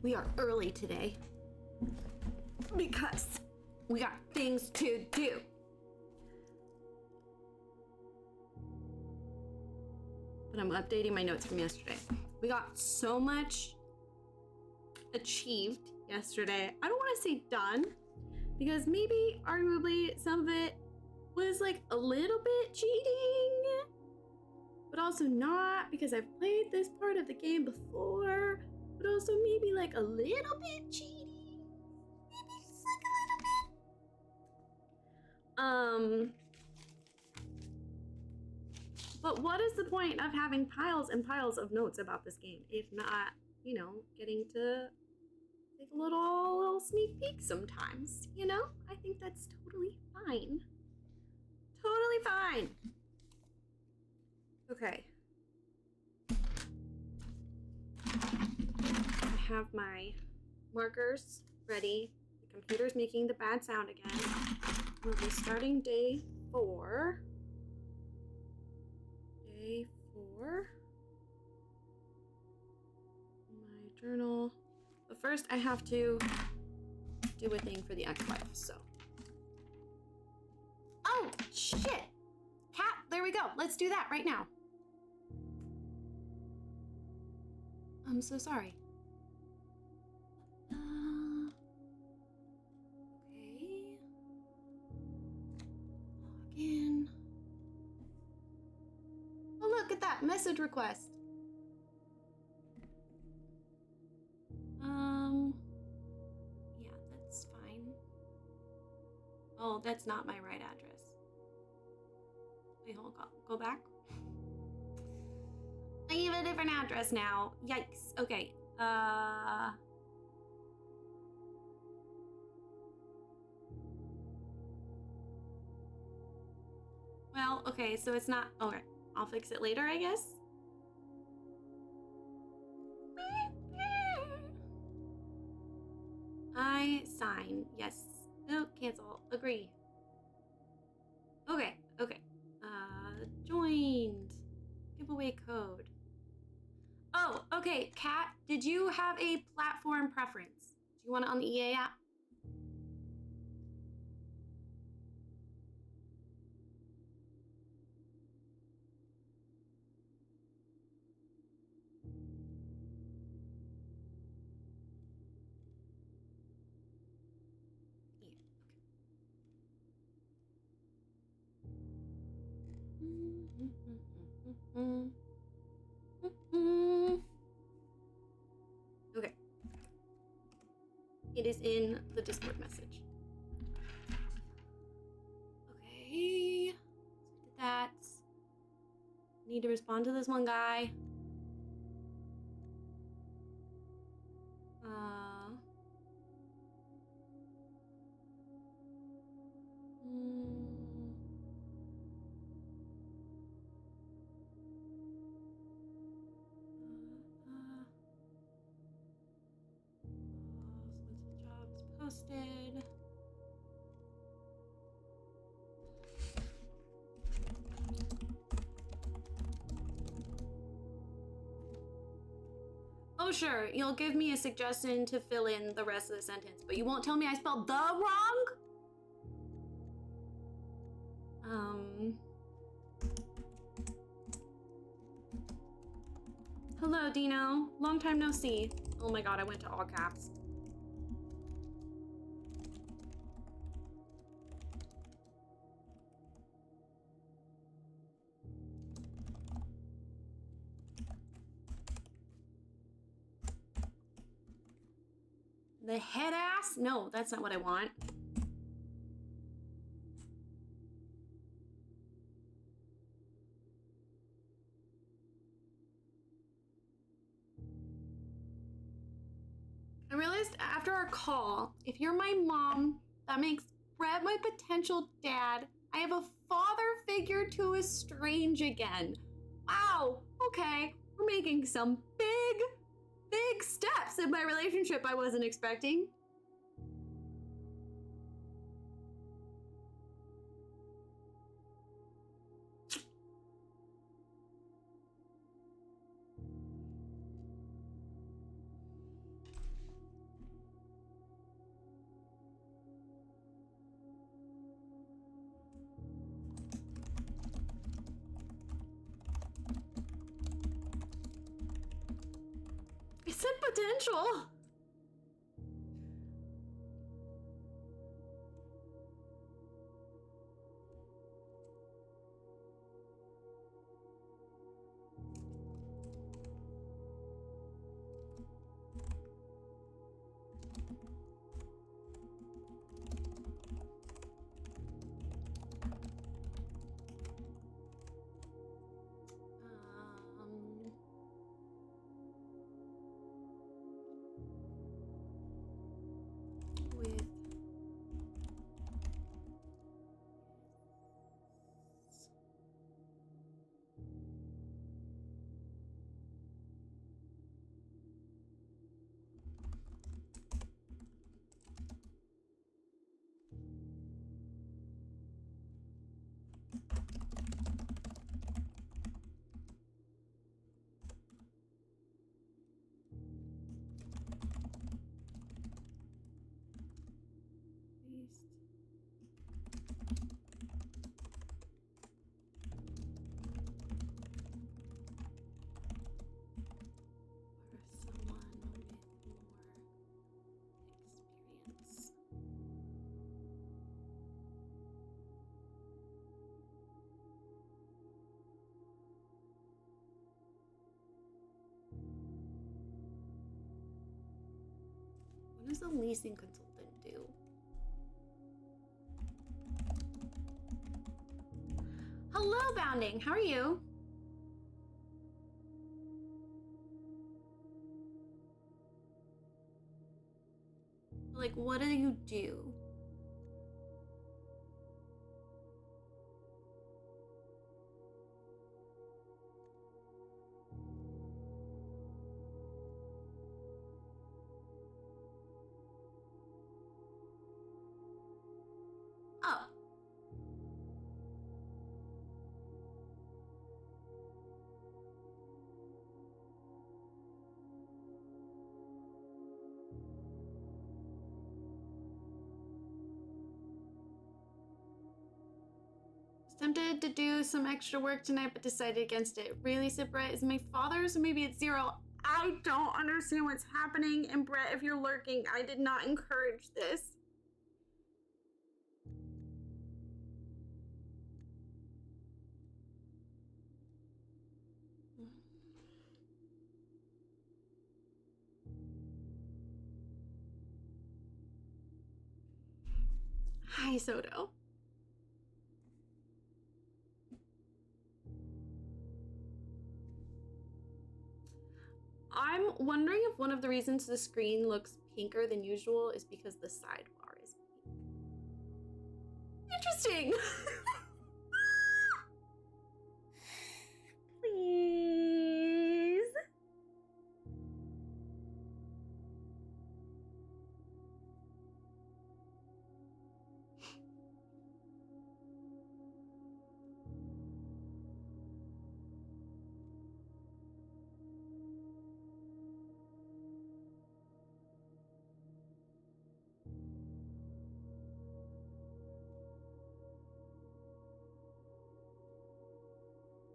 we are early today because we got things to do. But I'm updating my notes from yesterday. We got so much achieved yesterday. I don't want to say done because maybe arguably some of it was like a little bit cheating, but also not because I've played this part of the game before, but also maybe like a little bit cheating. Maybe just like a little bit. But what is the point of having piles and piles of notes about this game if not, you know, getting to take a little sneak peek sometimes, you know? I think that's totally fine. Totally fine. Okay. I have my markers ready. The computer's making the bad sound again. We'll be starting day 4. Day 4. My journal. But first I have to do a thing for the ex-wife, so. Oh, shit! Cat, there we go. Let's do that right now. I'm so sorry. Okay. Log in. Oh, look at that message request. Yeah, that's fine. Oh, that's not my right address. Wait, hold on. Go back. I have a different address now. Yikes. Okay. Well, okay, so it's not. Okay, I'll fix it later, I guess. I sign. Yes. No, cancel. Agree. Okay, okay. Joined. Giveaway code. Oh, okay. Kat, did you have a platform preference? Do you want it on the EA app? Okay. It is in the Discord message. Okay. So I did that. Need to respond to this one guy. Jobs posted. Oh, sure, you'll give me a suggestion to fill in the rest of the sentence, but you won't tell me I spelled the wrong? Hello, Dino. Long time no see. Oh my god, I went to all caps. The head ass? No, that's not what I want. I realized after our call, if you're my mom, that makes Brett my potential dad. I have a father figure to estrange again. Wow, okay, we're making some big steps in my relationship I wasn't expecting. I said potential. With least. Or someone with more experience. What does a leasing consultant do? Hello, Bounding. How are you? Like, what do you do? Oh. Tempted to do some extra work tonight, but decided against it. Really, said Brett, is my father's, or maybe it's Zero. I don't understand what's happening, and Brett, if you're lurking, I did not encourage this. Hi, Soto. I'm wondering if one of the reasons the screen looks pinker than usual is because the sidebar is pink. Interesting. Please.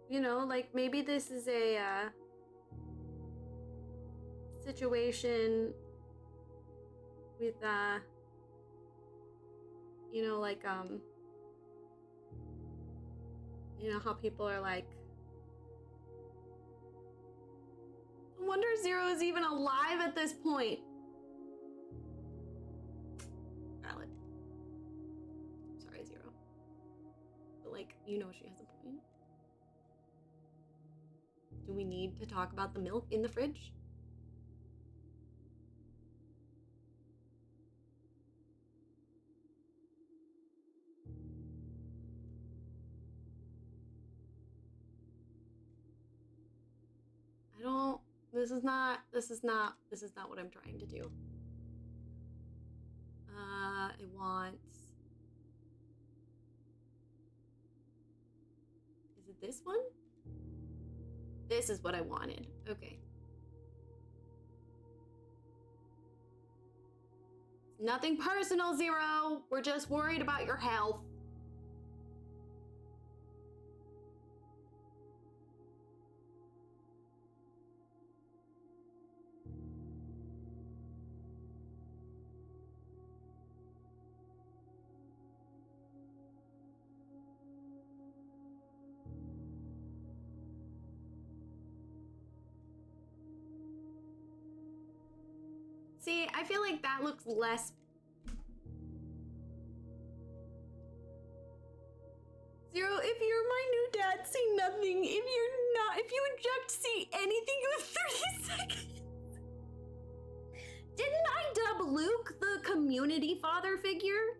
You know, like maybe this is a situation with you know, like you know how people are like, I wonder if Zero is even alive at this point. Valid. Sorry, Zero. But like, you know she has a point. Do we need to talk about the milk in the fridge? I don't, this is not what I'm trying to do. It wants, is it this one? This is what I wanted. Okay. Nothing personal, Zero. We're just worried about your health. See, I feel like that looks less... Zero, if you're my new dad, say nothing. If you're not, if you object, say anything with 30 seconds. Didn't I dub Luke the community father figure?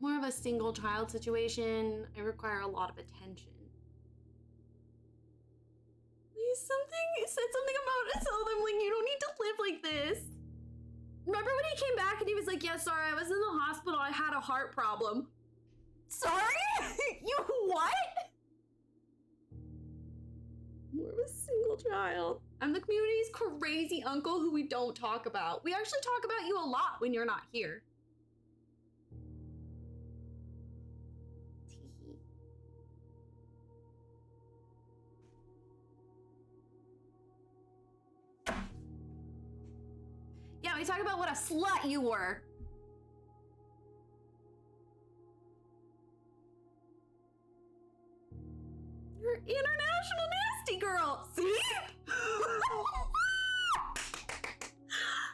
More of a single child situation. I require a lot of attention. Please, he said something about it. Tell them, like, you don't need to live like this. Remember when he came back and he was like, yeah, sorry, I was in the hospital. I had a heart problem. Sorry? You what? More of a single child. I'm the community's crazy uncle who we don't talk about. We actually talk about you a lot when you're not here. Yeah, we talk about what a slut you were. You're international nasty girl. See?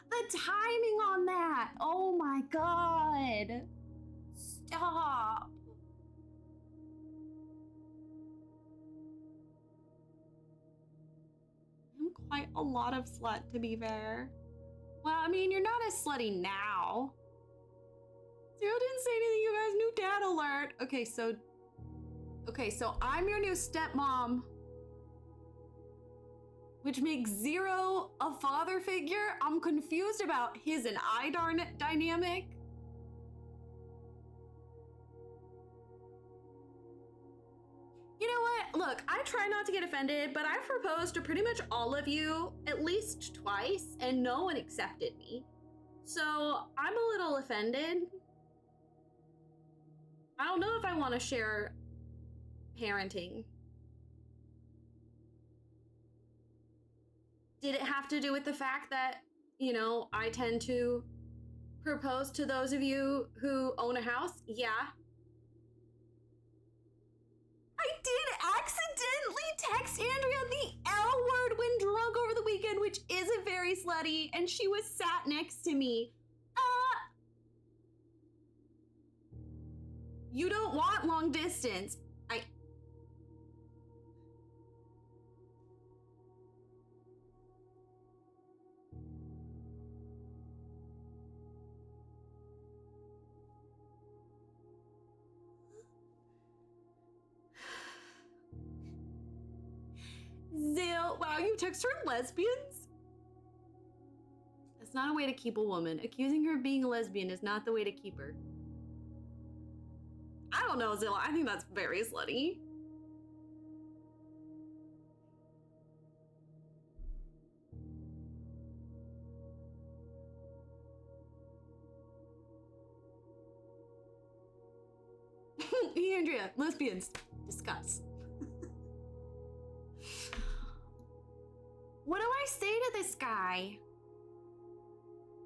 The timing on that. Oh my God. Stop. I'm quite a lot of slut, to be fair. Well, I mean, you're not as slutty now. Zero didn't say anything, you guys. New dad alert. Okay, so I'm your new stepmom, which makes Zero a father figure. I'm confused about his and I dynamic. You know what? Look, I try not to get offended, but I've proposed to pretty much all of you at least twice, and no one accepted me. So I'm a little offended. I don't know if I want to share parenting. Did it have to do with the fact that, you know, I tend to propose to those of you who own a house? Yeah. I did accidentally text Andrea the L word when drunk over the weekend, which isn't very slutty, and she was sat next to me. You don't want long distance. Zil, wow, you text her lesbians? That's not a way to keep a woman. Accusing her of being a lesbian is not the way to keep her. I don't know, Zilla. I think that's very slutty. Hey, Andrea, lesbians. Discuss. What do I say to this guy?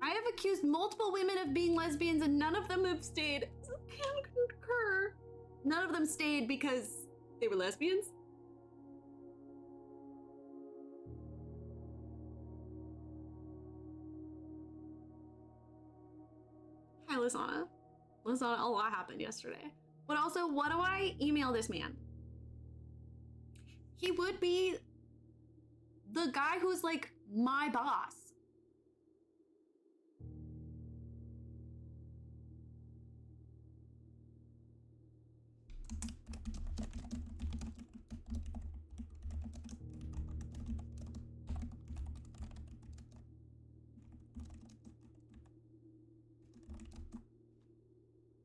I have accused multiple women of being lesbians and none of them have stayed. I can concur. None of them stayed because they were lesbians? Hi, Lizana. Lizana, a lot happened yesterday. But also, what do I email this man? He would be the guy who's like my boss.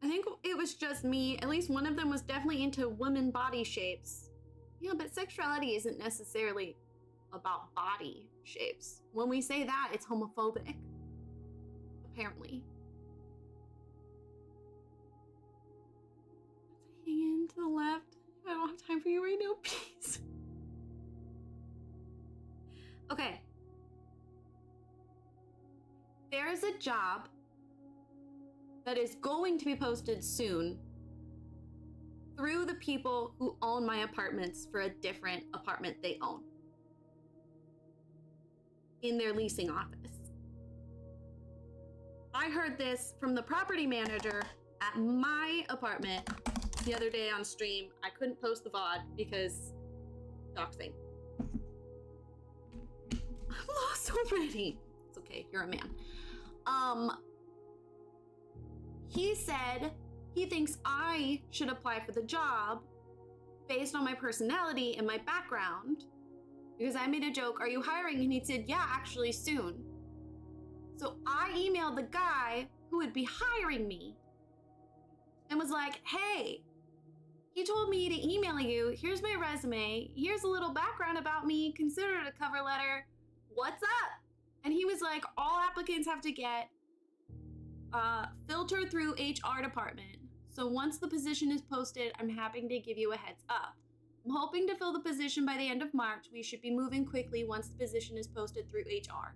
I think it was just me. At least one of them was definitely into woman body shapes. Yeah, but sexuality isn't necessarily about body shapes. When we say that, it's homophobic. Apparently. Hang in to the left. I don't have time for you right now. Peace. is a job that is going to be posted soon through the people who own my apartments for a different apartment they own in their leasing office. I heard this from the property manager at my apartment the other day on stream. I couldn't post the VOD because doxing. I'm lost already. It's okay, you're a man. He said he thinks I should apply for the job based on my personality and my background, because I made a joke, "Are you hiring?" And he said, "Yeah, actually soon." So I emailed the guy who would be hiring me and was like, "Hey, he told me to email you. Here's my resume. Here's a little background about me. Consider it a cover letter. What's up?" And he was like, "All applicants have to get filtered through HR department. So once the position is posted, I'm happy to give you a heads up. I'm hoping to fill the position by the end of March. We should be moving quickly once the position is posted through HR.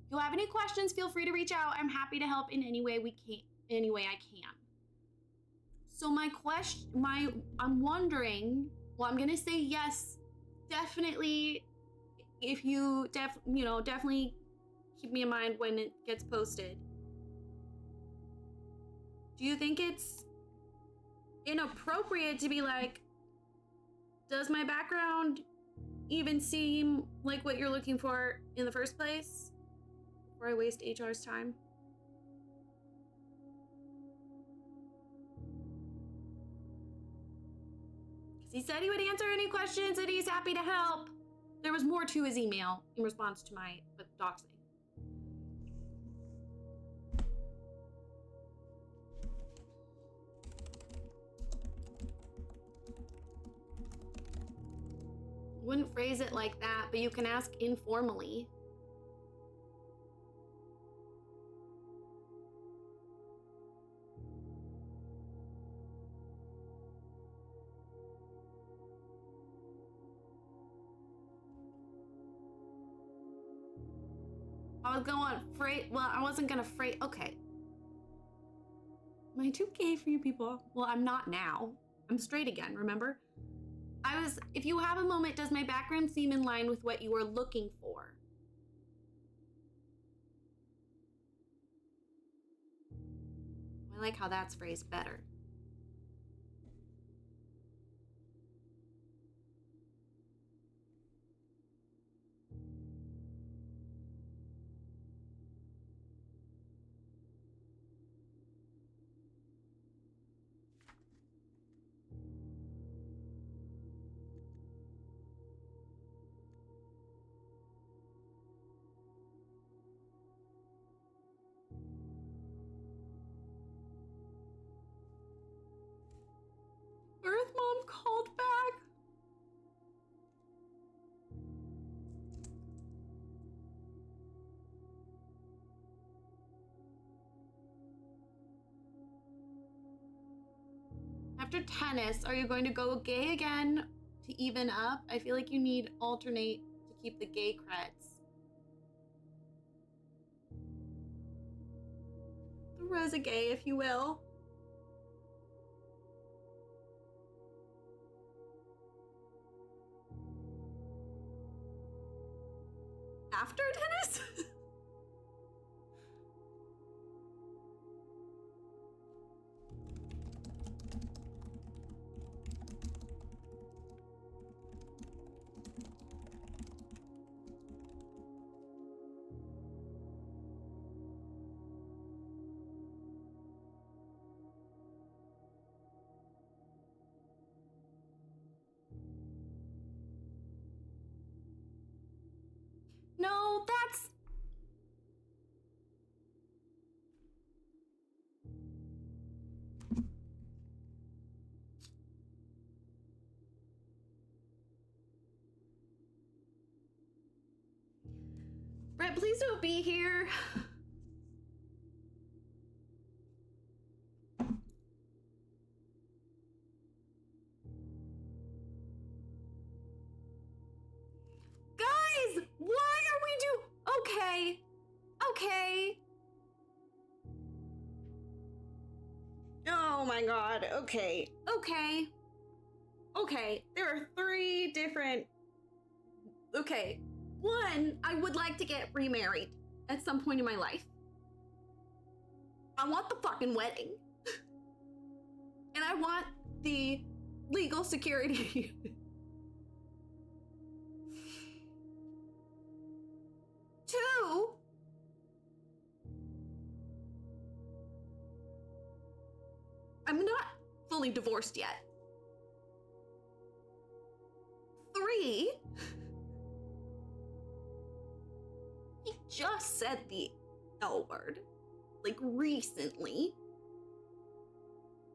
If you have any questions, feel free to reach out. I'm happy to help in any way I can." So I'm wondering, well, I'm gonna say yes, definitely. If you definitely keep me in mind when it gets posted. Do you think it's inappropriate to be like, does my background even seem like what you're looking for in the first place? Before I waste HR's time. Because he said he would answer any questions and he's happy to help. There was more to his email in response to my doxing. Wouldn't phrase it like that, but you can ask informally. I was going I wasn't gonna okay. Am I too gay for you people? Well, I'm not now. I'm straight again, remember? If you have a moment, does my background seem in line with what you are looking for? I like how that's phrased better. Earth Mom called back. After tennis, are you going to go gay again to even up? I feel like you need alternate to keep the gay creds. The Reza gay, if you will. After tennis? No, that's... Brett, please don't be here. Guys, why are we okay. Okay. my god. Okay. There are 3 different... Okay. 1, I would like to get remarried at some point in my life. I want the fucking wedding. And I want the legal security. 2, I'm not fully divorced yet. 3, he just said the L word, like recently.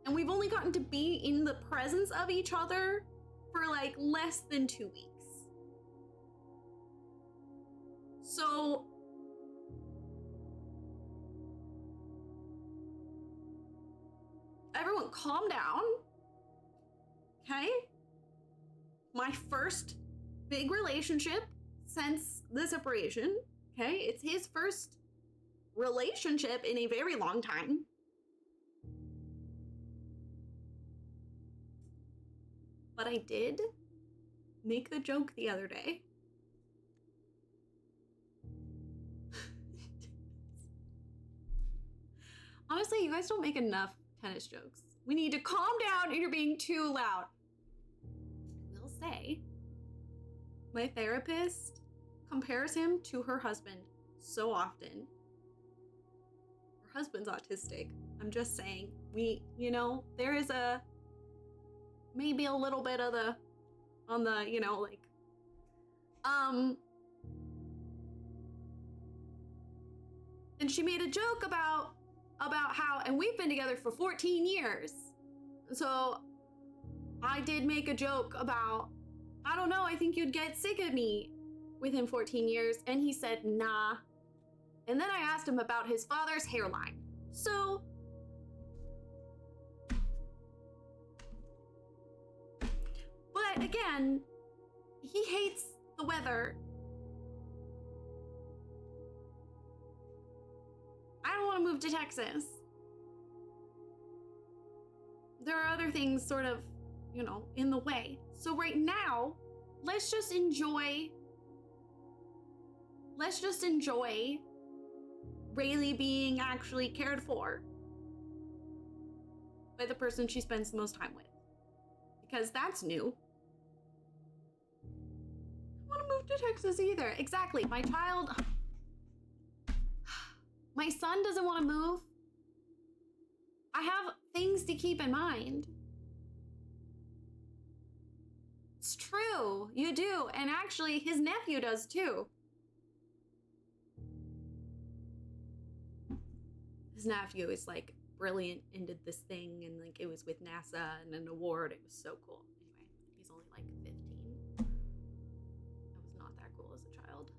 And we've only gotten to be in the presence of each other for like less than 2 weeks. So, everyone calm down, okay? My first big relationship since the separation, okay? It's his first relationship in a very long time. But I did make the joke the other day. Honestly, you guys don't make enough tennis jokes. We need to calm down and you're being too loud. I will say, my therapist compares him to her husband so often. Her husband's autistic. I'm just saying, there is maybe a little bit of on the, and she made a joke about how, and we've been together for 14 years. So I did make a joke about, I don't know, I think you'd get sick of me within 14 years. And he said, nah. And then I asked him about his father's hairline. So, but again, he hates the weather. I don't want to move to Texas. There are other things sort of, in the way. So right now, let's just enjoy Rayleigh being actually cared for by the person she spends the most time with. Because that's new. I don't want to move to Texas either. Exactly. My son doesn't want to move. I have things to keep in mind. It's true, you do. And actually, his nephew does too. His nephew is like brilliant and did this thing, and like it was with NASA and an award. It was so cool. Anyway, he's only like 15. I was not that cool as a child.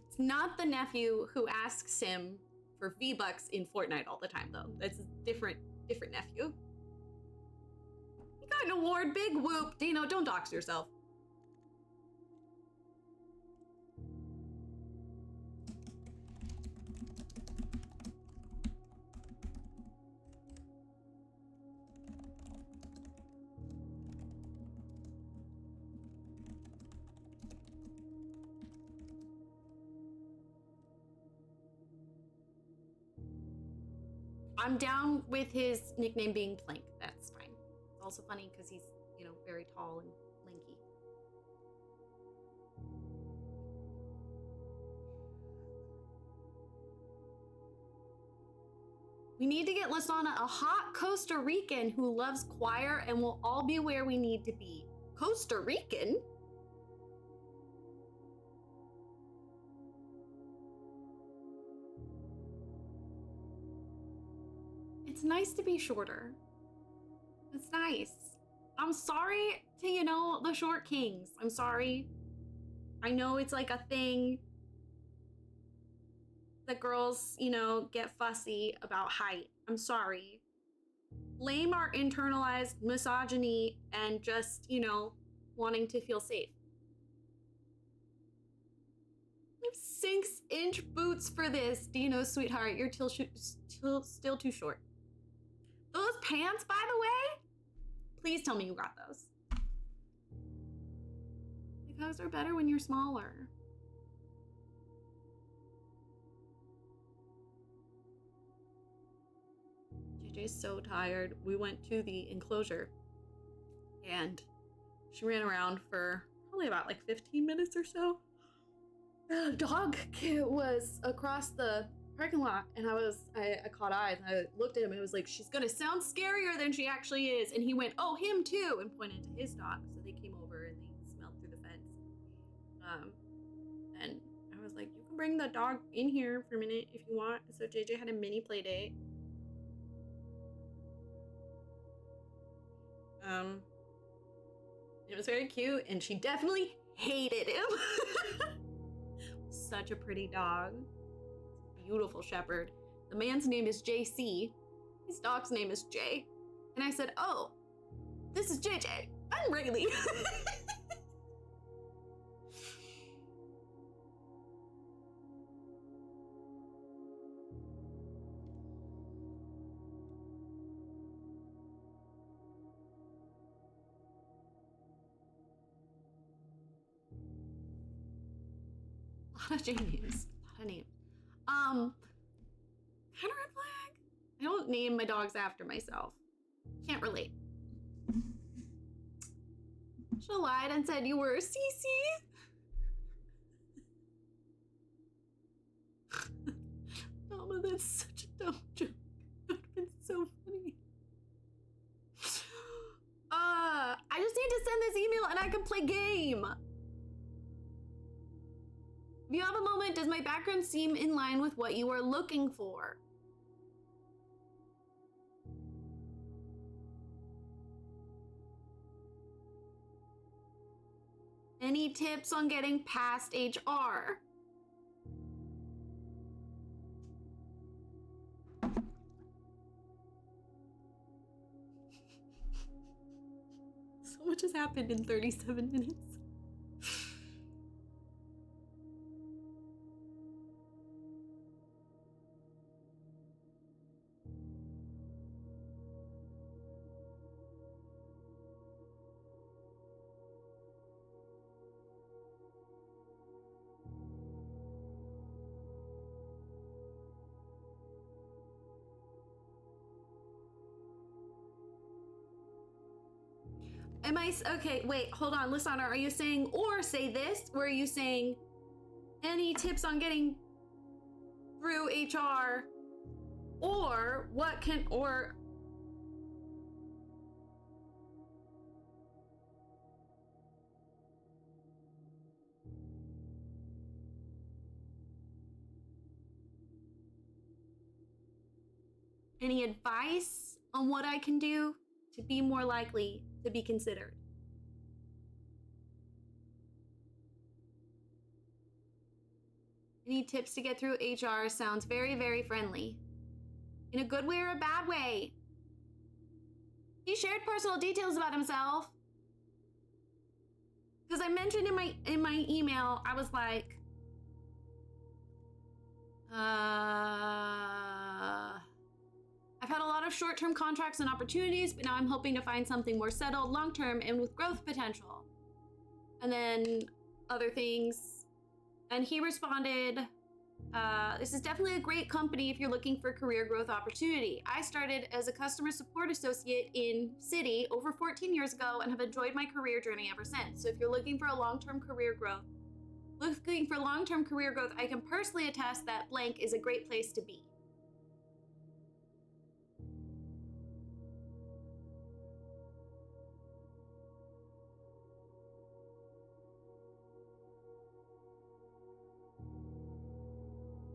It's not the nephew who asks him for V-Bucks in Fortnite all the time, though. That's a different nephew. He got an award, big whoop. Dino, don't dox yourself. I'm down with his nickname being Plank. That's fine. It's also funny because he's, very tall and lanky. We need to get Lasana a hot Costa Rican who loves choir and will all be where we need to be. Costa Rican? It's nice to be shorter. It's nice. I'm sorry to, the short kings. I'm sorry. I know it's like a thing that girls, get fussy about height. I'm sorry. Blame our internalized misogyny and just, wanting to feel safe. I have 6-inch boots for this. Dino, sweetheart, you're still too short. Those pants, by the way, please tell me you got those. Because they're better when you're smaller. JJ's so tired. We went to the enclosure and she ran around for probably about like 15 minutes or so. The dog was across the parking lot and I caught eyes and I looked at him and it was like, she's gonna sound scarier than she actually is. And he went, oh, him too, and pointed to his dog. So they came over and they smelled through the fence. And I was like, you can bring the dog in here for a minute if you want. So JJ had a mini play date. It was very cute and she definitely hated him. Such a pretty dog. Beautiful shepherd. The man's name is JC. His dog's name is Jay. And I said, oh, this is JJ. I'm Rayleigh. A lot of J names. A lot of names. Kind of red flag. I don't name my dogs after myself. Can't relate. Should have lied and said you were a CC. Mama, that's such a dumb joke. That would have been so funny. I just need to send this email and I can play game. If you have a moment, does my background seem in line with what you are looking for? Any tips on getting past HR? So much has happened in 37 minutes. Am I, okay, wait, hold on, Lisana, are you saying, or say this, or are you saying, any tips on getting through HR, or what can, or... Any advice on what I can do to be more likely to be considered? Any tips to get through HR sounds very, very friendly. In a good way or a bad way? He shared personal details about himself. Because I mentioned in my email, I was like, I've had a lot of short-term contracts and opportunities, but now I'm hoping to find something more settled, long-term, and with growth potential. And then other things. And he responded, this is definitely a great company if you're looking for career growth opportunity. I started as a customer support associate in City over 14 years ago and have enjoyed my career journey ever since. So if you're looking for long-term career growth, I can personally attest that blank is a great place to be.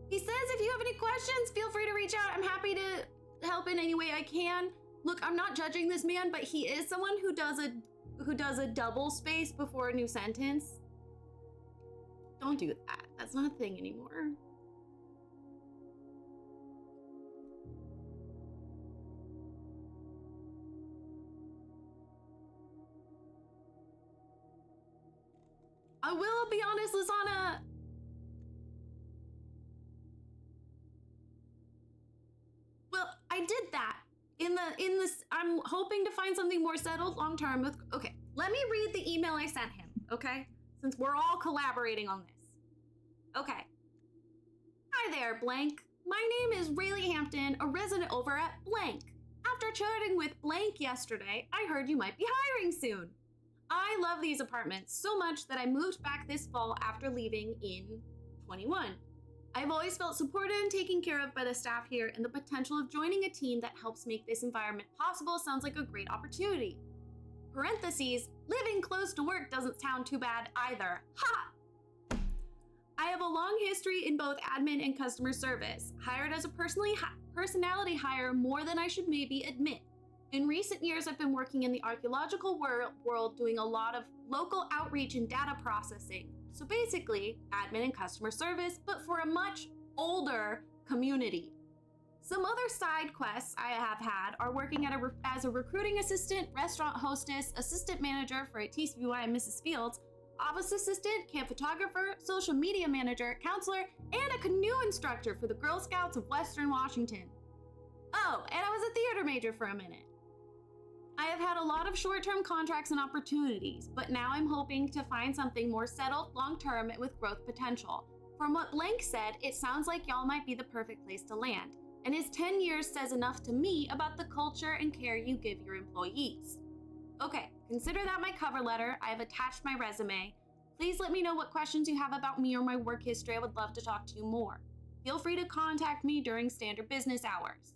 He says if you have any questions, feel free to reach out. I'm happy to help in any way I can. Look, I'm not judging this man, but he is someone who does a double space before a new sentence. Don't do that. That's not a thing anymore. I will be honest, Lisana. Well, I did that I'm hoping to find something more settled long term with. Okay, let me read the email I sent him. Okay, since we're all collaborating on this. Okay. Hi there, blank. My name is Rayleigh Hampton, a resident over at blank. After chatting with blank yesterday, I heard you might be hiring soon. I love these apartments so much that I moved back this fall after leaving in 21. I've always felt supported and taken care of by the staff here, and the potential of joining a team that helps make this environment possible sounds like a great opportunity. Parentheses, living close to work doesn't sound too bad either. Ha! I have a long history in both admin and customer service, hired as a personality hire more than I should maybe admit. In recent years, I've been working in the archaeological world doing a lot of local outreach and data processing. So basically, admin and customer service, but for a much older community. Some other side quests I have had are working as a recruiting assistant, restaurant hostess, assistant manager for a TCBY and Mrs. Fields, office assistant, camp photographer, social media manager, counselor, and a canoe instructor for the Girl Scouts of Western Washington. Oh, and I was a theater major for a minute. I have had a lot of short-term contracts and opportunities, but now I'm hoping to find something more settled, long-term, and with growth potential. From what Blank said, it sounds like y'all might be the perfect place to land, and his 10 years says enough to me about the culture and care you give your employees. Okay, consider that my cover letter. I have attached my resume. Please let me know what questions you have about me or my work history. I would love to talk to you more. Feel free to contact me during standard business hours.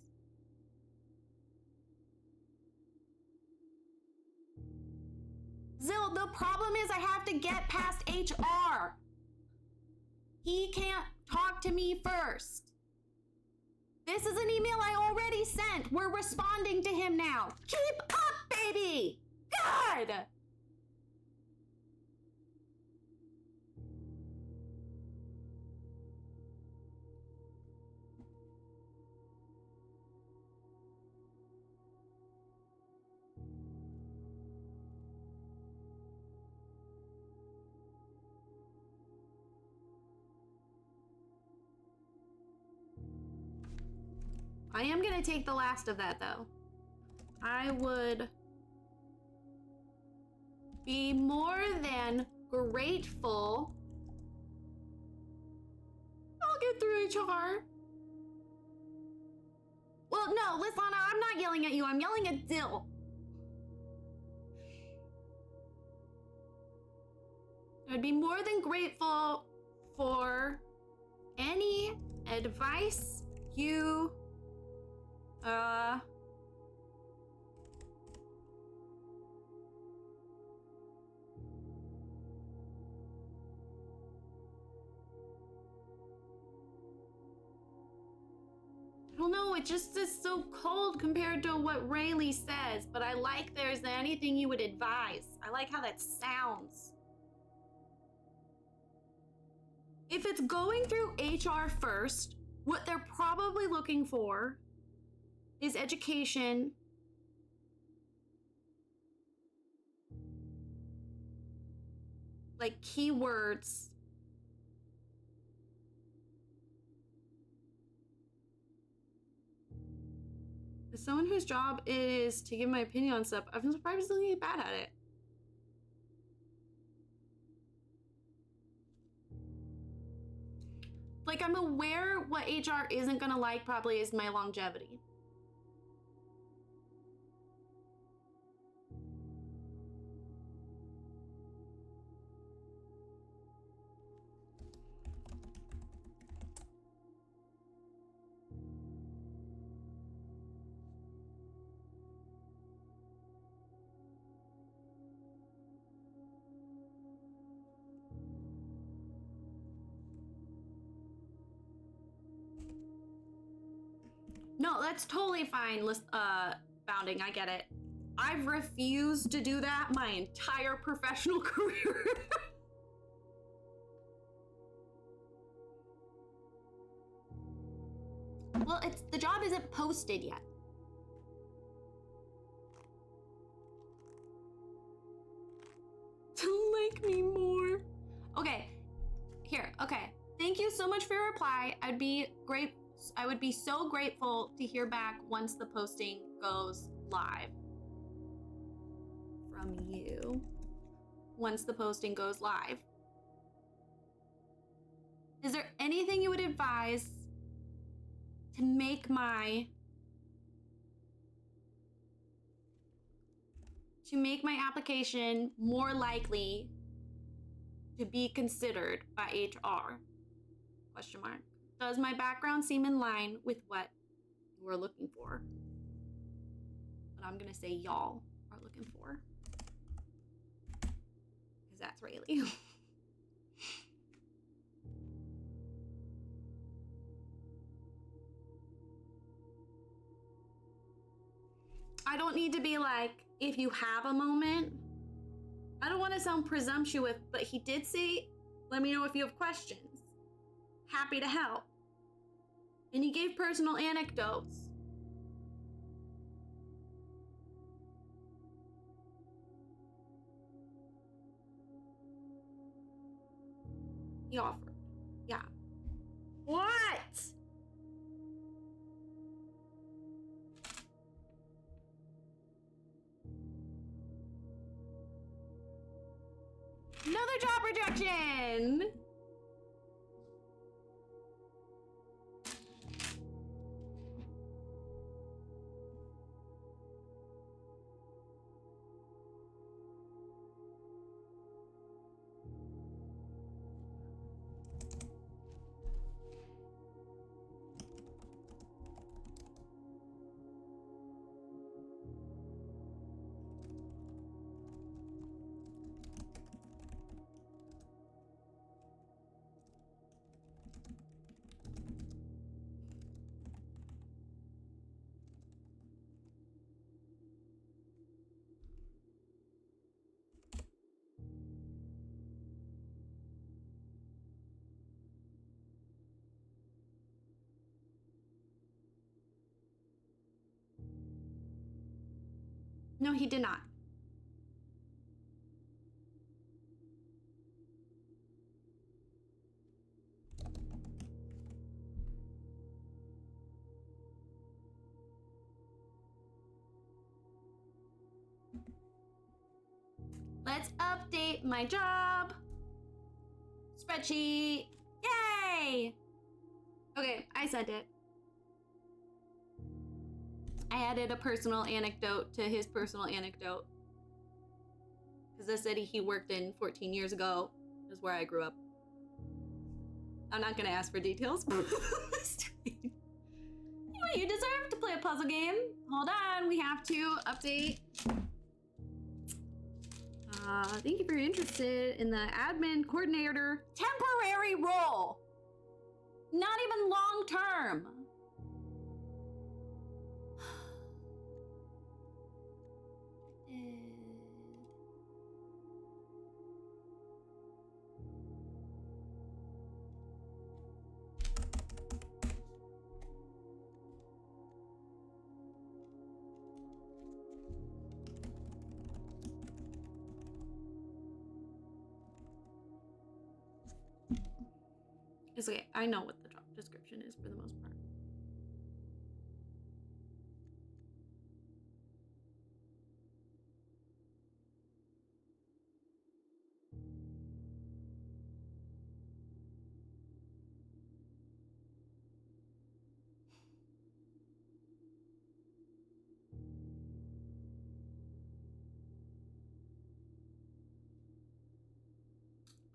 Zill, the problem is I have to get past HR. He can't talk to me first. This is an email I already sent. We're responding to him now. Keep up, baby! God! I am gonna take the last of that though. I would be more than grateful. I'll get through HR. Well, no, Lislana, I'm not yelling at you. I'm yelling at Dill. I'd be more than grateful for any advice you I don't know, it just is so cold compared to what Rayleigh says, but I like there's anything you would advise. I like how that sounds. If it's going through HR first, what they're probably looking for is education, like keywords. As someone whose job is to give my opinion on stuff, I've been surprisingly bad at it. Like, I'm aware what HR isn't gonna like probably is my longevity. No, that's totally fine, Bounding, I get it. I've refused to do that my entire professional career. Well, the job isn't posted yet. To like me more. Okay, here, okay. Thank you so much for your reply. I'd be I would be so grateful to hear back once the posting goes live from you. Once the posting goes live. Is there anything you would advise to make my application more likely to be considered by HR? Question mark. Does my background seem in line with what you are looking for? But I'm gonna say y'all are looking for. Because that's Rayleigh. I don't need to be like, if you have a moment. I don't want to sound presumptuous, but he did say, let me know if you have questions. Happy to help. And he gave personal anecdotes. He offered. Yeah. What? Another job rejection! No, he did not. Let's update my job spreadsheet. Yay! Okay, I sent it. I added a personal anecdote to his personal anecdote. Because the city he worked in 14 years ago is where I grew up. I'm not going to ask for details. Anyway, you deserve to play a puzzle game. Hold on, we have to update. Thank you for your interest in the admin coordinator temporary role. Not even long term. It's okay. I know what the job description is for the most part.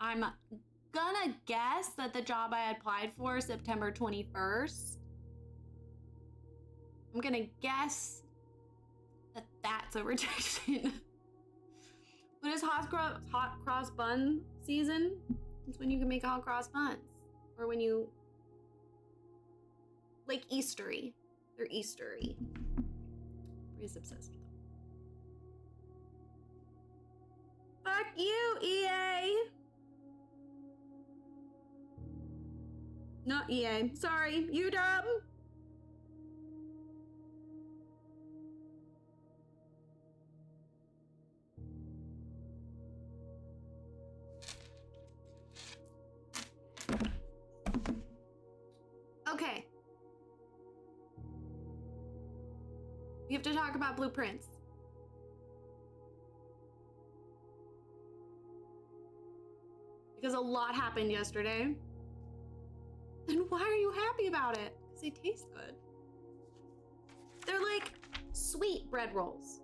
I'm gonna guess that the job I applied for September 21st. I'm gonna guess that that's a rejection. What is hot cross bun season? It's when you can make hot cross buns. Or when you, like Eastery. They're Eastery. Bree's obsessed with them. Fuck you, EA! Not EA. Sorry, UW. Okay. We have to talk about blueprints. Because a lot happened yesterday. Then why are you happy about it? Because they taste good. They're like sweet bread rolls.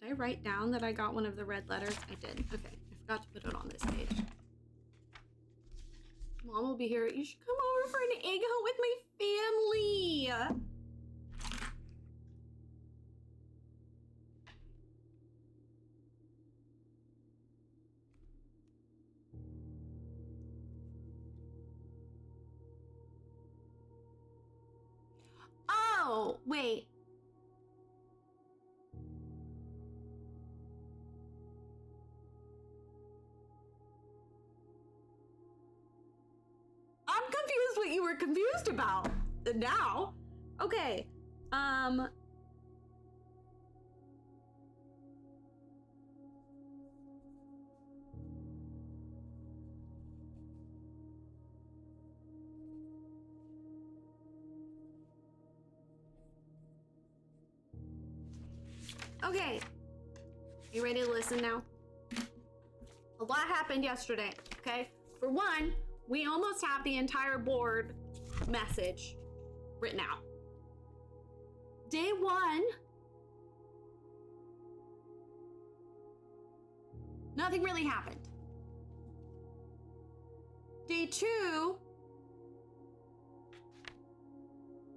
Did I write down that I got one of the red letters? I did. Okay, I forgot to put it on this page. Mom will be here. You should come over for an egg hunt with my family. Oh, wait. I'm confused what you were confused about now. Okay. Okay. You ready to listen now? A lot happened yesterday, okay? For one, we almost have the entire board message written out. Day one, nothing really happened. Day two,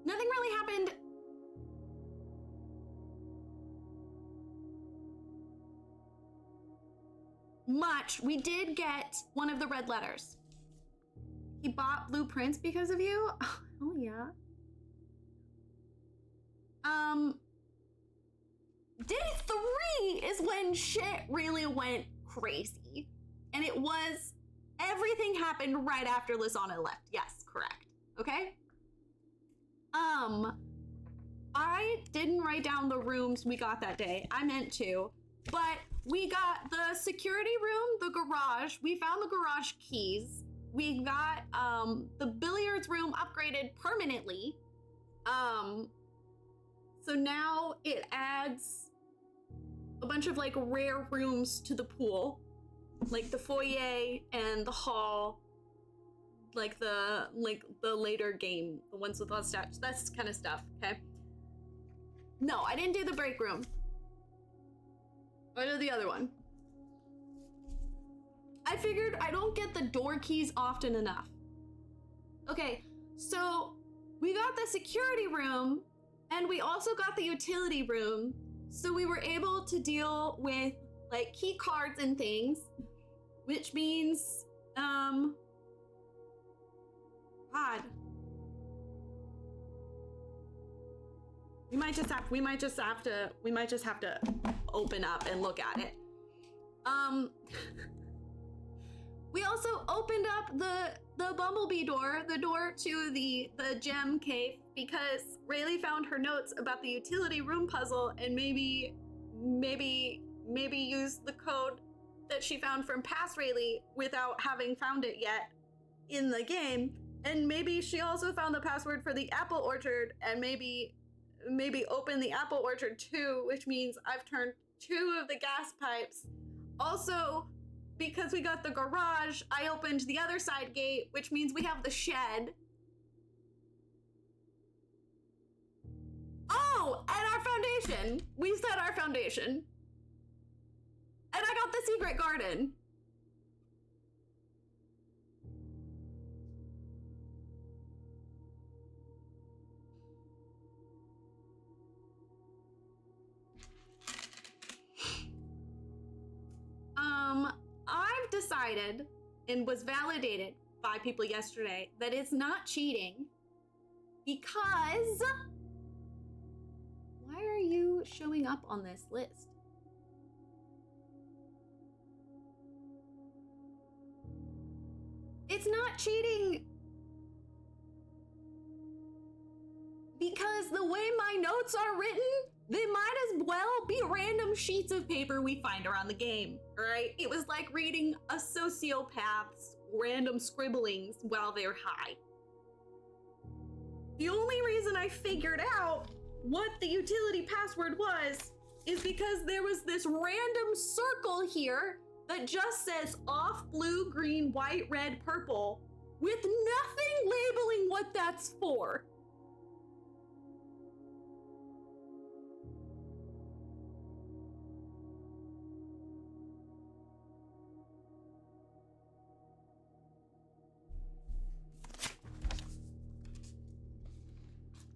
nothing really happened. Much. We did get one of the red letters. He bought blueprints because of you? Oh yeah. Day three is when shit really went crazy. And it was, everything happened right after Lizana left. Yes, correct. Okay? I didn't write down the rooms we got that day. I meant to. But we got the security room, the garage. We found the garage keys. We got the billiards room upgraded permanently. So now it adds a bunch of like rare rooms to the pool, like the foyer and the hall, like the later game, the ones with lots of stats, that's kind of stuff. Okay. No, I didn't do the break room. I did the other one. I figured I don't get the door keys often enough. Okay, so we got the security room and we also got the utility room. So we were able to deal with like key cards and things, which means, God. We might just have to open up and look at it. We also opened up the bumblebee door, the door to the gem cave, because Rayleigh found her notes about the utility room puzzle and maybe used the code that she found from past Rayleigh without having found it yet in the game. And maybe she also found the password for the apple orchard and maybe open the apple orchard too, which means I've turned 2 of the gas pipes. Also, because we got the garage, I opened the other side gate, which means we have the shed. Oh, and our foundation. We set our foundation. And I got the secret garden. I've decided and was validated by people yesterday that it's not cheating because why are you showing up on this list? It's not cheating. the way my notes are written, they might as well be random sheets of paper we find around the game, right? It was like reading a sociopath's random scribblings while they're high. The only reason I figured out what the utility password was is because there was this random circle here that just says off blue, green, white, red, purple, with nothing labeling what that's for.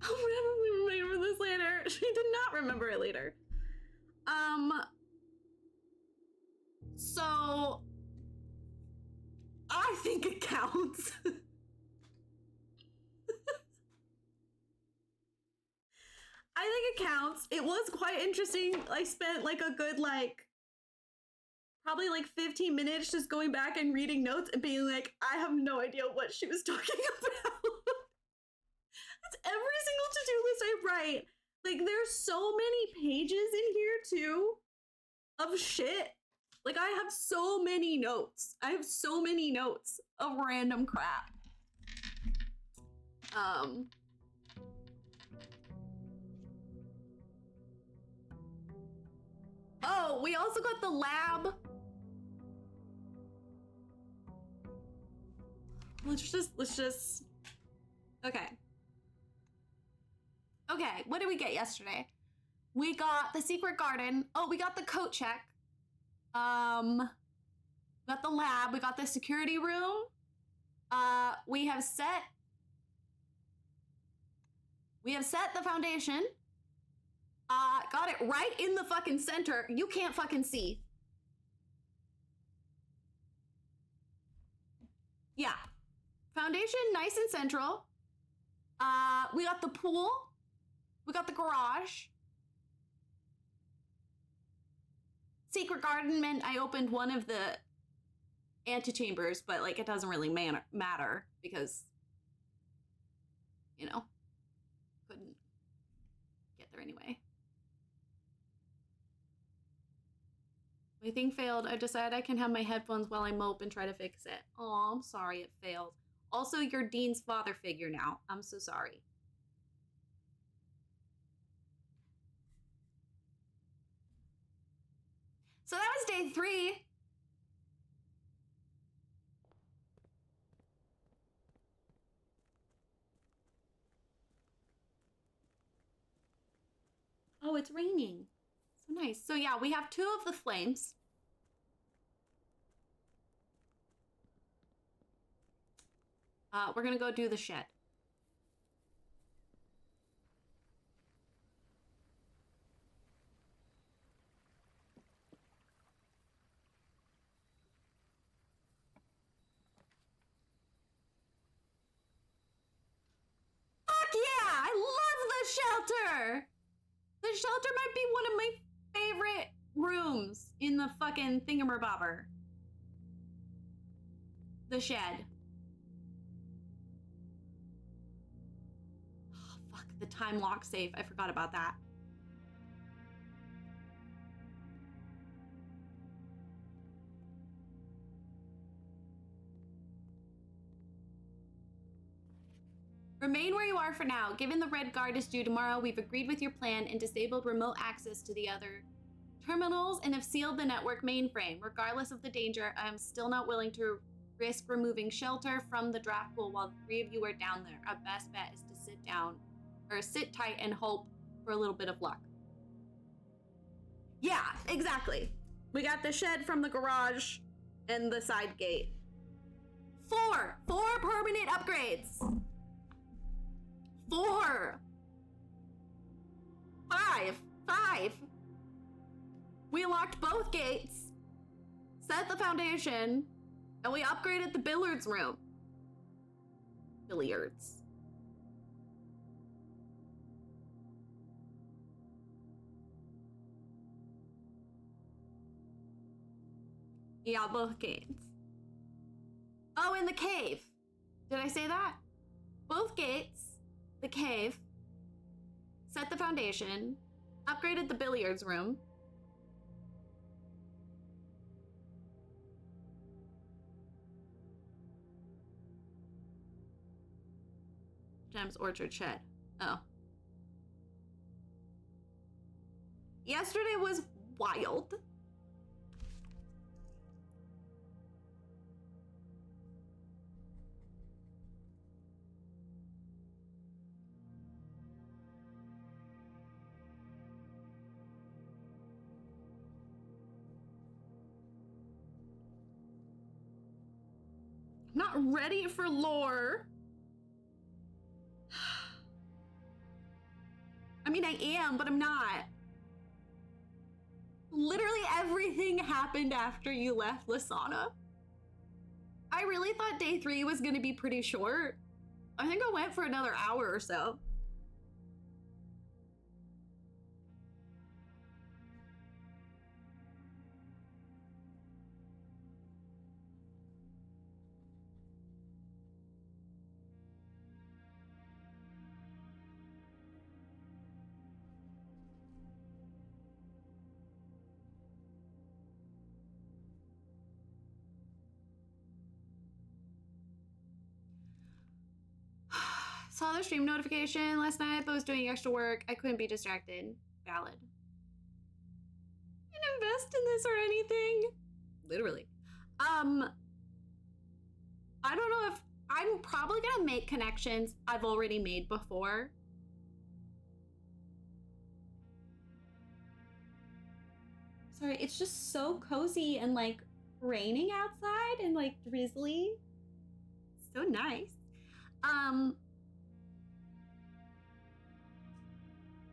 I'll probably remember this later. She did not remember it later. So I think it counts. I think it counts. It was quite interesting. I spent like a good probably 15 minutes just going back and reading notes and being like, I have no idea what she was talking about. That's every single to-do list I write. Like, there's so many pages in here too of shit. Like, I have so many notes. I have so many notes of random crap. Oh, we also got the lab. Let's just. Okay. Okay, what did we get yesterday? We got the secret garden. Oh, we got the coat check. We got the lab. We got the security room. We have set the foundation. Got it right in the fucking center. You can't fucking see. Yeah. Foundation, nice and central. We got the pool. We got the garage. Secret garden meant I opened one of the antechambers, but like it doesn't really matter because, you know, couldn't get there anyway. My thing failed. I decided I can have my headphones while I mope and try to fix it. Oh, I'm sorry it failed. Also, you're Dean's father figure now. I'm so sorry. So that was day 3. Oh, it's raining. So nice. So yeah, we have 2 of the flames. We're gonna go do the shed. Fuck yeah! I love the shelter! The shelter might be one of my favorite rooms in the fucking thingamabobber. The shed. Oh, fuck, the time lock safe. I forgot about that. Remain where you are for now. Given the red guard is due tomorrow, we've agreed with your plan and disabled remote access to the other terminals and have sealed the network mainframe. Regardless of the danger, I am still not willing to risk removing shelter from the draft pool while the 3 of you are down there. Our best bet is to sit tight and hope for a little bit of luck. Yeah, exactly. We got the shed from the garage and the side gate. 4 permanent upgrades. 4. 5. We unlocked both gates, set the foundation, and we upgraded the billiards room. Billiards. Yeah, both gates. Oh, and the cave. Did I say that? Both gates, the cave, set the foundation, upgraded the billiards room. Gem's Orchard Shed. Oh. Yesterday was wild. Not ready for lore. I mean, I am, but I'm not. Literally everything happened after you left Lasana. I really thought day 3 was gonna be pretty short. I think I went for another hour or so. Saw the stream notification last night, but was doing extra work. I couldn't be distracted. Valid. Didn't invest in this or anything. Literally. I don't know if I'm probably gonna make connections I've already made before. Sorry, it's just so cozy and like raining outside and like drizzly. So nice.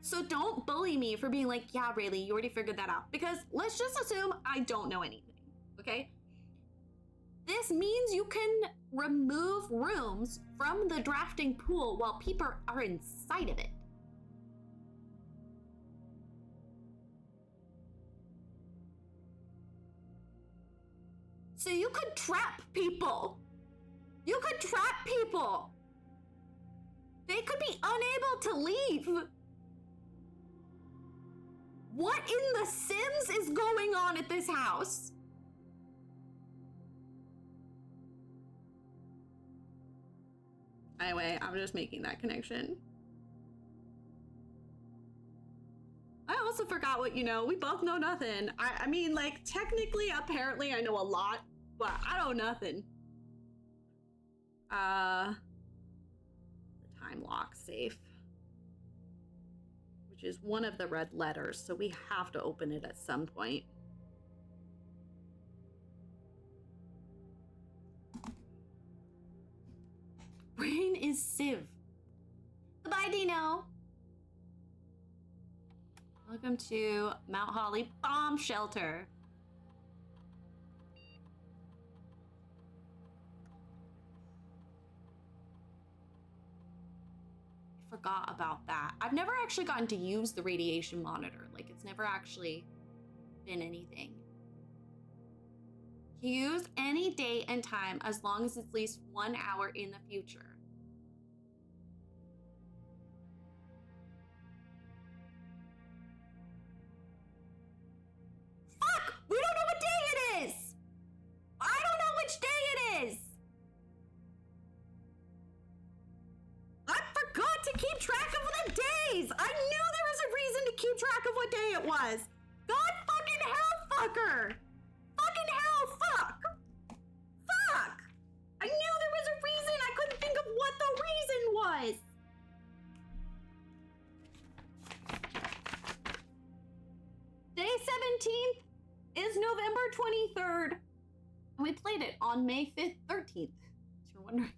So don't bully me for being like, yeah, Rayleigh, you already figured that out. Because let's just assume I don't know anything, okay? This means you can remove rooms from the drafting pool while people are inside of it. So you could trap people. You could trap people. They could be unable to leave. What in the Sims is going on at this house? Anyway, I'm just making that connection. I also forgot what you know. We both know nothing. I mean, like, technically, apparently, I know a lot, but I know nothing. The time lock safe. Which is one of the red letters, so we have to open it at some point. Brain is Civ. Goodbye, Dino. Welcome to Mount Holly Bomb Shelter. Forgot about that. I've never actually gotten to use the radiation monitor. Like, it's never actually been anything. Use any date and time as long as it's at least 1 hour in the future. Fuck! We don't know what day it is! I don't know which day it is! I forgot to keep track of the days! I knew there was a reason to keep track of what day it was! God fucking hell, fucker! Fucking hell, fuck! Fuck! I knew there was a reason, I couldn't think of what the reason was! Day 17th is November 23rd. And we played it on May 5th, 13th, if you're wondering.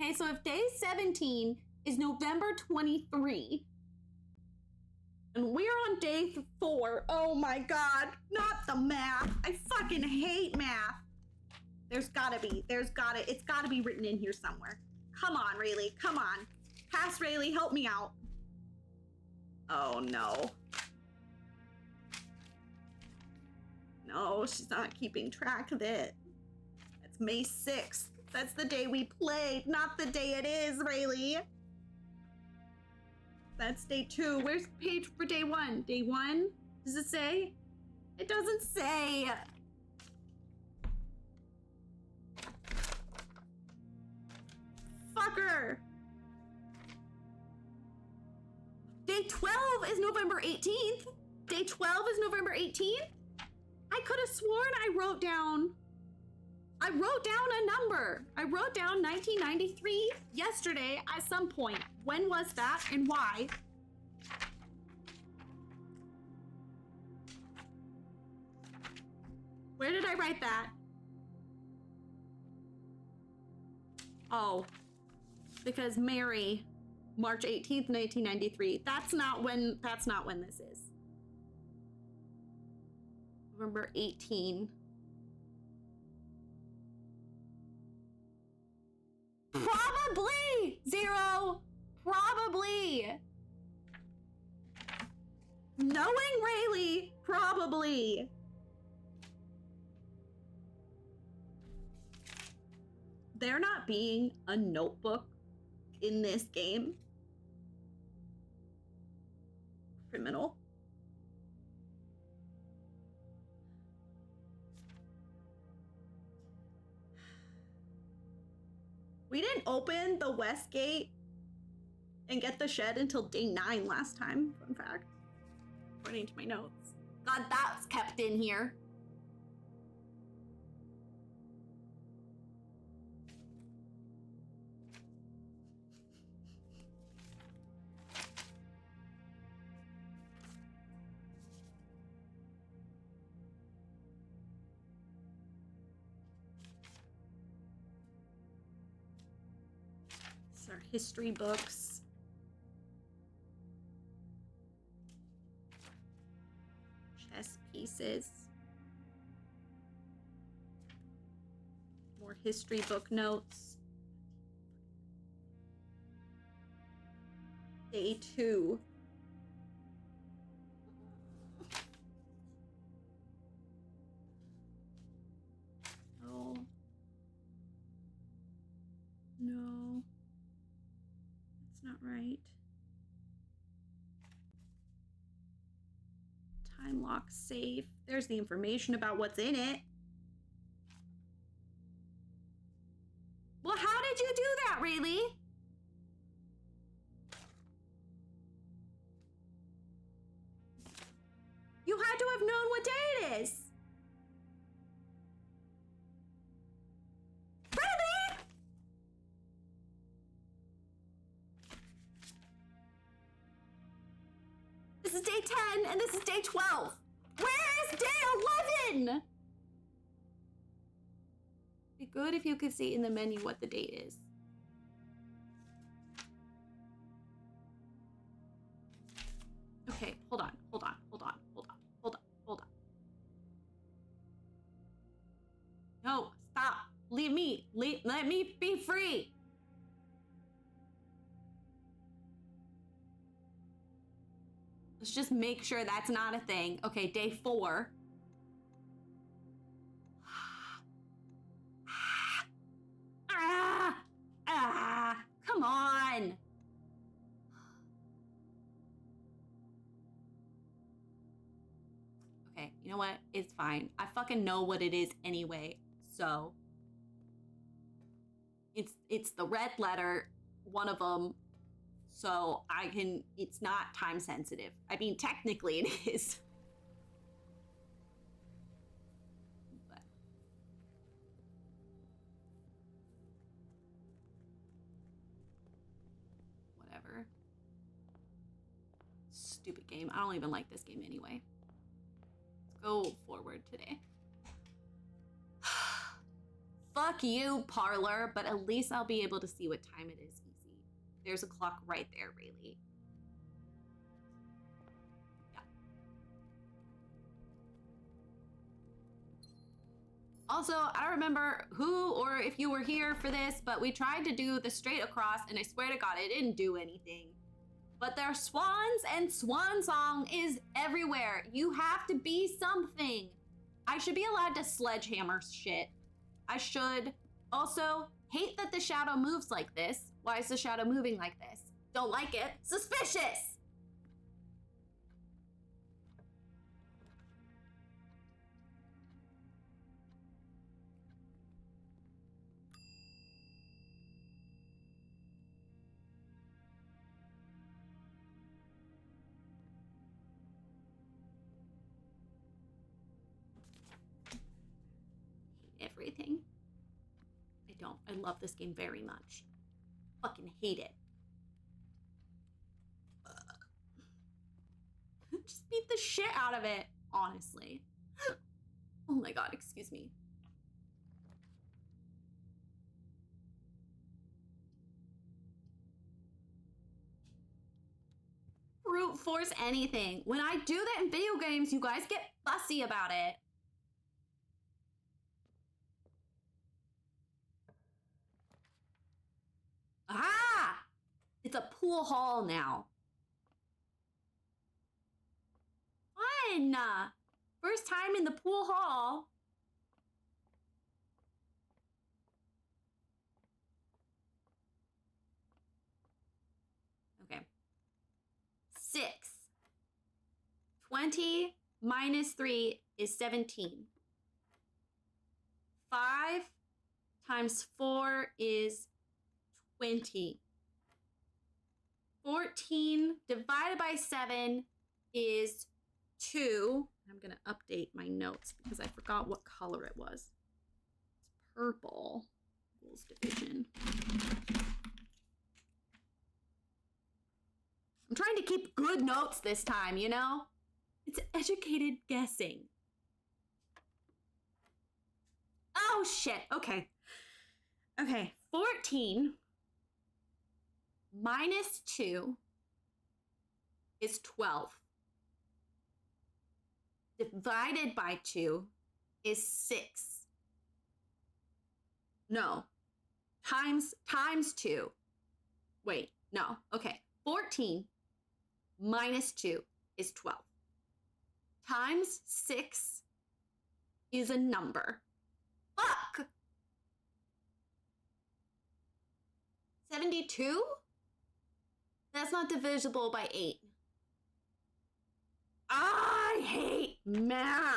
Okay, so if day 17 is November 23, and we're on day 4, oh my god, not the math. I fucking hate math. It's gotta be written in here somewhere. Come on, Rayleigh, come on. Pass Rayleigh, help me out. Oh no. No, she's not keeping track of it. It's May 6th. That's the day we played, not the day it is, Rayleigh. That's day 2. Where's the page for day 1? Day 1? Does it say? It doesn't say. Fucker. Day 12 is November 18th. Day 12 is November 18th. I could have sworn I wrote down a number. I wrote down 1993 yesterday at some point. When was that and why? Where did I write that? Oh, because Mary, March 18th, 1993. That's not when this is. November 18. Probably! 0. Probably. Knowing Rayleigh, probably. There not being a notebook in this game. Criminal. We didn't open the west gate and get the shed until day 9 last time, fun fact. According to my notes. God, that's kept in here. Our history books. Chess pieces. More history book notes. Day 2. Oh. No. Not right. Time lock safe. There's the information about what's in it. Well, how did you do that, Rayleigh? You had to have known what day it is. This is day 10 and this is day 12. Where is day 11? Be good if you could see in the menu what the date is. Okay, hold on. No, stop. Leave me. Let me be free. Let's just make sure that's not a thing. Okay, day 4. Come on. Okay, you know what? It's fine. I fucking know what it is anyway. So it's the red letter, one of them. So it's not time sensitive. I mean, technically it is. But whatever. Stupid game. I don't even like this game anyway. Let's go forward today. Fuck you, Parlor, but at least I'll be able to see what time it is. There's a clock right there, Rayleigh. Yeah. Also, I don't remember who or if you were here for this, but we tried to do the straight across, and I swear to God, it didn't do anything. But there are swans, and Swan Song is everywhere. You have to be something. I should be allowed to sledgehammer shit. I should. Also, hate that the shadow moves like this. Why is the shadow moving like this? Don't like it. Suspicious! everything. I don't. I love this game very much. Fucking hate it. Just beat the shit out of it, honestly. Oh my god, excuse me. Brute force anything. When I do that in video games, you guys get fussy about it. Ah! It's a pool hall now. Fun! First time in the pool hall. Okay. 6. 20 minus 3 is 17. 5 times 4 is 20. 14 divided by 7 is 2. I'm going to update my notes because I forgot what color it was. It's purple. Equals division. I'm trying to keep good notes this time, you know? It's educated guessing. Oh, shit. Okay. Okay. 14 minus 2 is 12. Divided by 2 is 6. No. Times 2. Wait, no. Okay. 14 minus 2 is 12. Times 6 is a number. Fuck! 72? That's not divisible by 8. I hate math.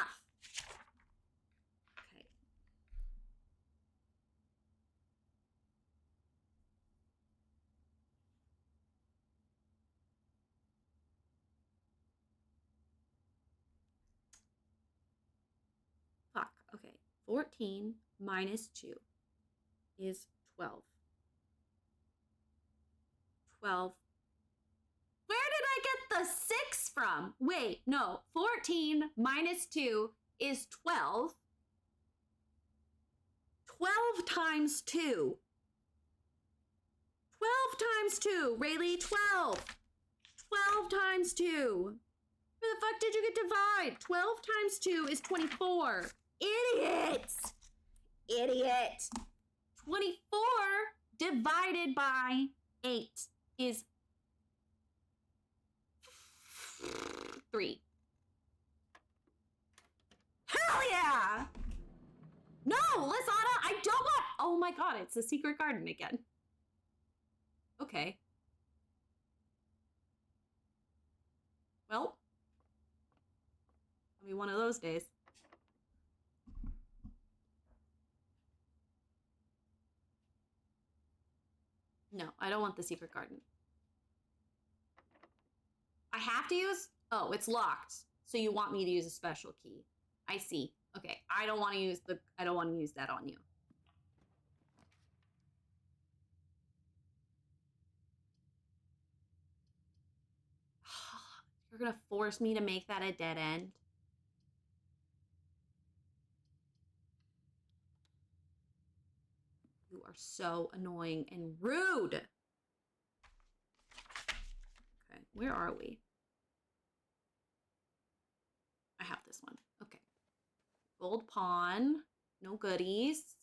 Okay. Fuck. Okay. 14 minus 2 is 12. 12. Where did I get the 6 from? Wait, no. 14 minus 2 is 12. 12 times 2. 12 times 2. Rayleigh, 12. 12 times 2. Where the fuck did you get divide? 12 times 2 is 24. Idiot! Idiot. 24 divided by 8 is 3. Hell yeah! No, Lizana, I don't want... Oh my god, it's the secret garden again. Okay. Well. It'll be one of those days. No, I don't want the secret garden. I have to use... Oh, it's locked. So you want me to use a special key. I see. Okay, I don't want to use that on you. You're gonna force me to make that a dead end? You are so annoying and rude. Okay, where are we? I have this one. Okay. Gold pawn. No goodies.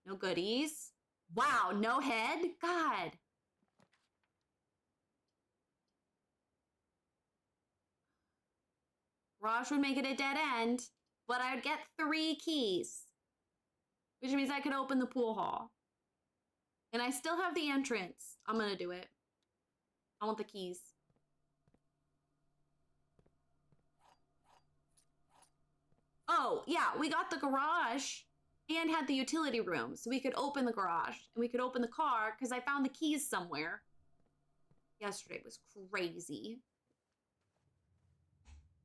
No goodies. Wow, no head? God. Raj would make it a dead end, but I would get 3 keys. Which means I could open the pool hall. And I still have the entrance. I'm gonna do it. I want the keys. Oh, yeah, we got the garage and had the utility room. So we could open the garage and we could open the car because I found the keys somewhere. Yesterday was crazy.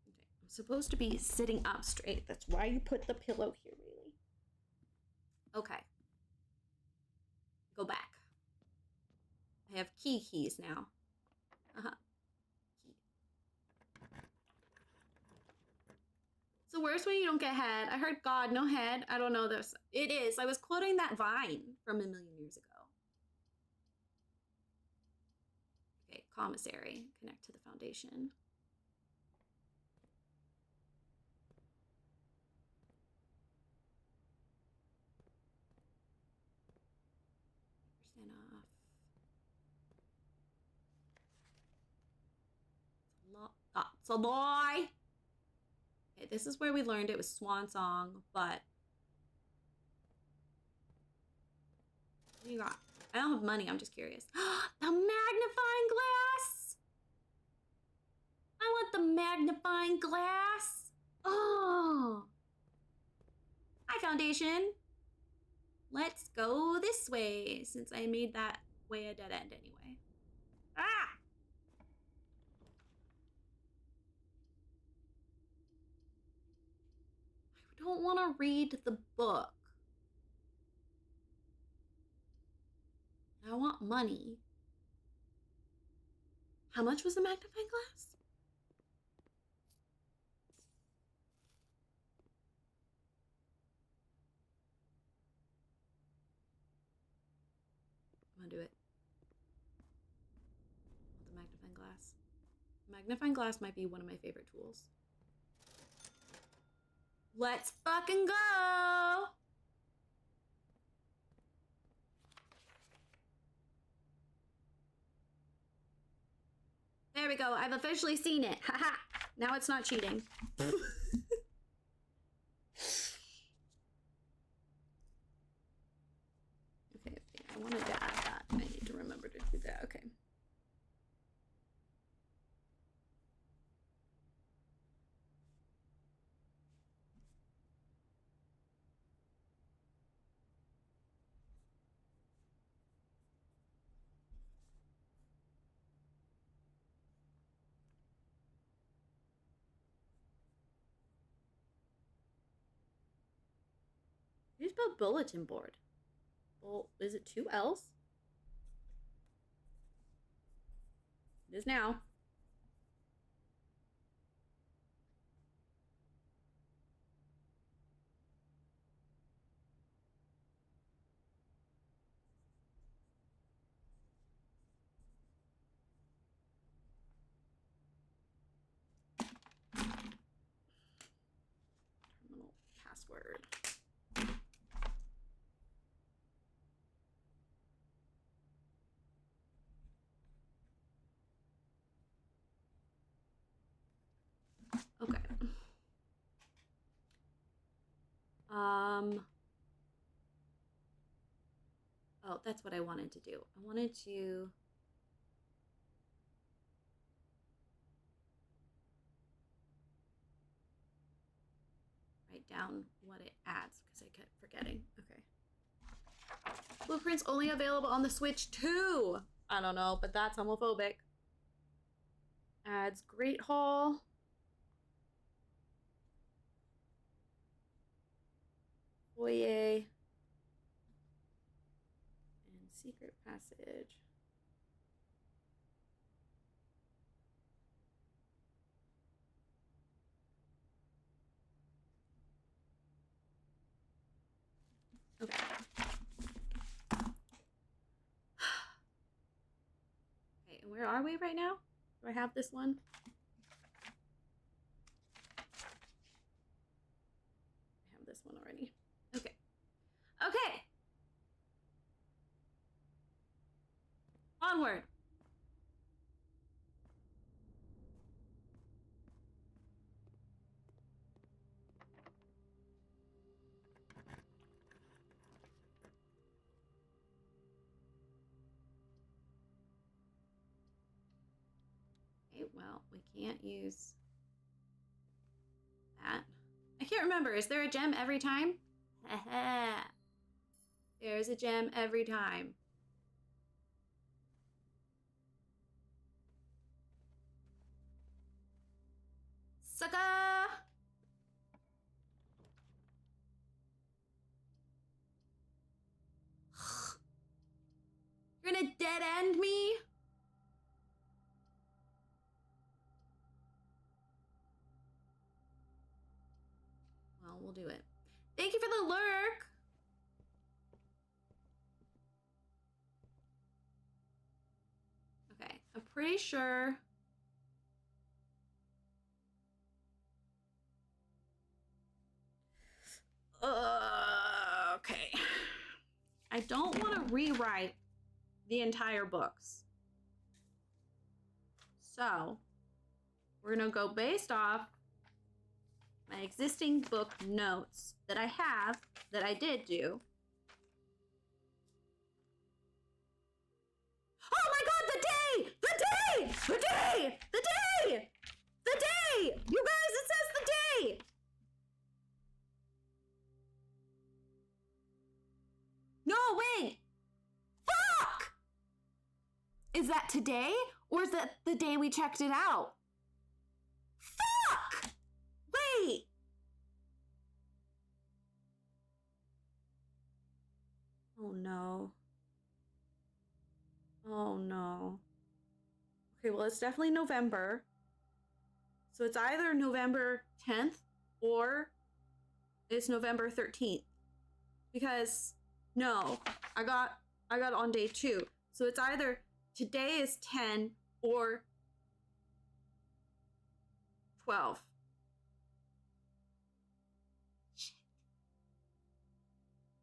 Okay, I'm supposed to be sitting up straight. That's why you put the pillow here, really. Okay. Go back. I have keys now. Uh-huh. Key. It's the worst when you don't get head. I heard God, no head. I don't know this. It is. I was quoting that Vine from a million years ago. Okay, commissary. Connect to the foundation. Off. It's a lie. Okay, this is where we learned it was Swan Song, but what do you got? I don't have money. I'm just curious. The magnifying glass. I want the magnifying glass. Oh. Hi, Foundation. Let's go this way, since I made that way a dead end anyway. Ah! I don't want to read the book. I want money. How much was the magnifying glass? I'm gonna do it. The magnifying glass. Magnifying glass might be one of my favorite tools. Let's fucking go! There we go. I've officially seen it. Haha. Now it's not cheating. Okay, I wanted to add that. I need to remember to do that. Okay. You spell bulletin board. Well, is it 2 L's? It is now. Terminal password. Okay. Oh, that's what I wanted to do. I wanted to write down what it adds because I kept forgetting. Okay. Blueprints only available on the Switch 2. I don't know, but that's homophobic. Adds Great Hall. Foyer. And Secret Passage. Okay. Okay, and where are we right now? Do I have this one? I have this one already. Okay. Okay! Onward! Okay, well, we can't use that. I can't remember. Is there a gem every time? There's a gem every time. Sucker! dead end me? Well, we'll do it. Thank you for the lurk. Okay, I'm pretty sure. Okay. I don't want to rewrite the entire books. So, we're going to go based off my existing book notes that I have, that I did do. Oh my god, the day! The day! The day! The day! The day! You guys, it says the day! No, wait! Fuck! Is that today? Or is that the day we checked it out? Fuck! Wait! Oh no. Oh no. Okay, well, it's definitely November. So it's either November 10th or it's November 13th. Because no, I got on day 2. So it's either today is 10 or 12. Shit.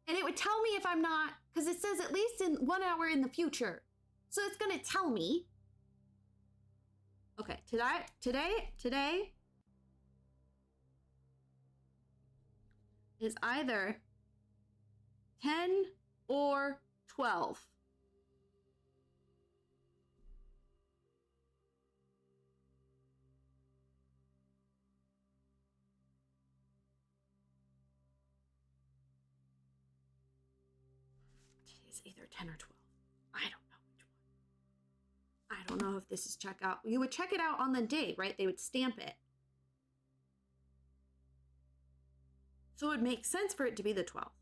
And it would tell me if I'm not, because it says at least in 1 hour in the future. So it's gonna tell me. Okay, today is either 10 or 12. It's either 10 or 12. I don't know which one. I don't know if this is checkout. You would check it out on the day, right? They would stamp it. So it would make sense for it to be the 12th.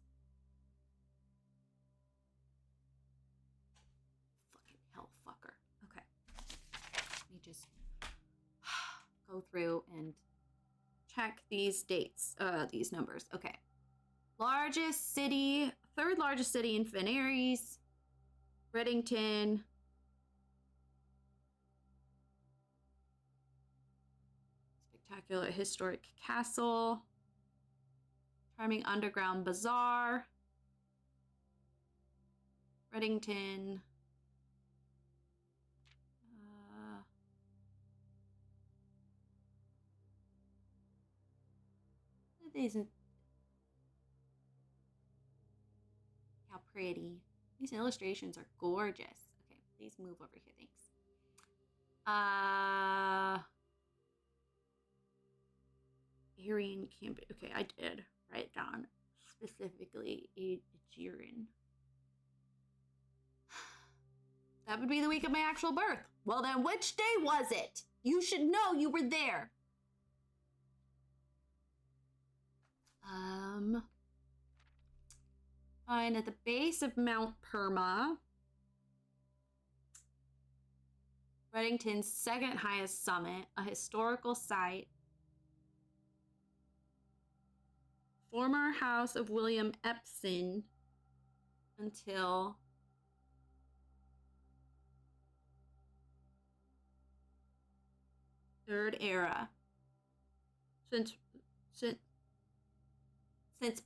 Fucking hell fucker. Okay. Let me just go through and check these dates, these numbers. Okay. Largest city, third largest city in Fen Aries, Reddington. Spectacular historic castle. Charming underground bazaar. Reddington. These. How pretty. These illustrations are gorgeous. Okay, please move over here. Thanks. Aryan campaign. Okay, I did write down specifically Jiren. That would be the week of my actual birth. Well, then which day was it? You should know, you were there. Fine, at the base of Mount Perma. Reddington's second highest summit, a historical site. Former house of William Epson until Third Era. Since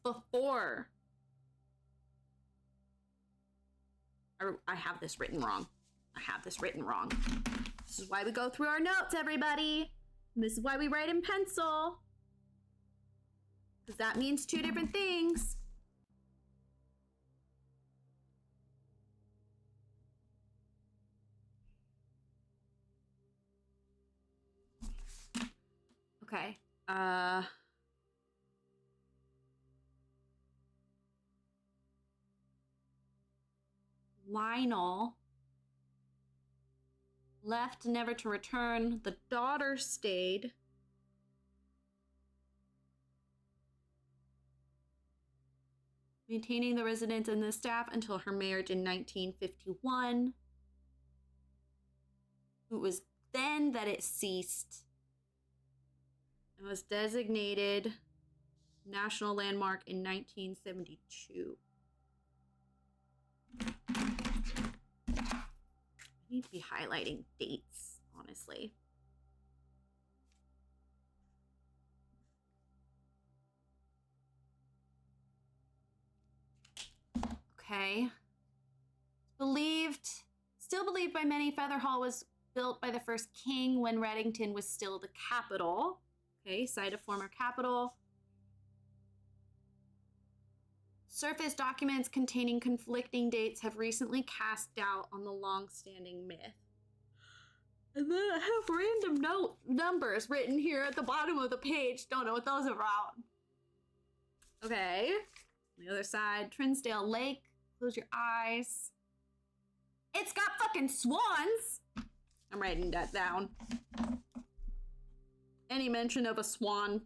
before. I have this written wrong. This is why we go through our notes, everybody. This is why we write in pencil. Because that means 2 different things. Okay. Lionel left never to return. The daughter stayed. Maintaining the residence and the staff until her marriage in 1951. It was then that it ceased. It was designated National Landmark in 1972. I need to be highlighting dates, honestly. Okay. Still believed by many, Featherhall was built by the first king when Reddington was still the capital. Okay, site of former capital. Surface documents containing conflicting dates have recently cast doubt on the long-standing myth. And then I have random numbers written here at the bottom of the page. Don't know what those are about. Okay. On the other side, Trinsdale Lake. Close your eyes. It's got fucking swans! I'm writing that down. Any mention of a swan.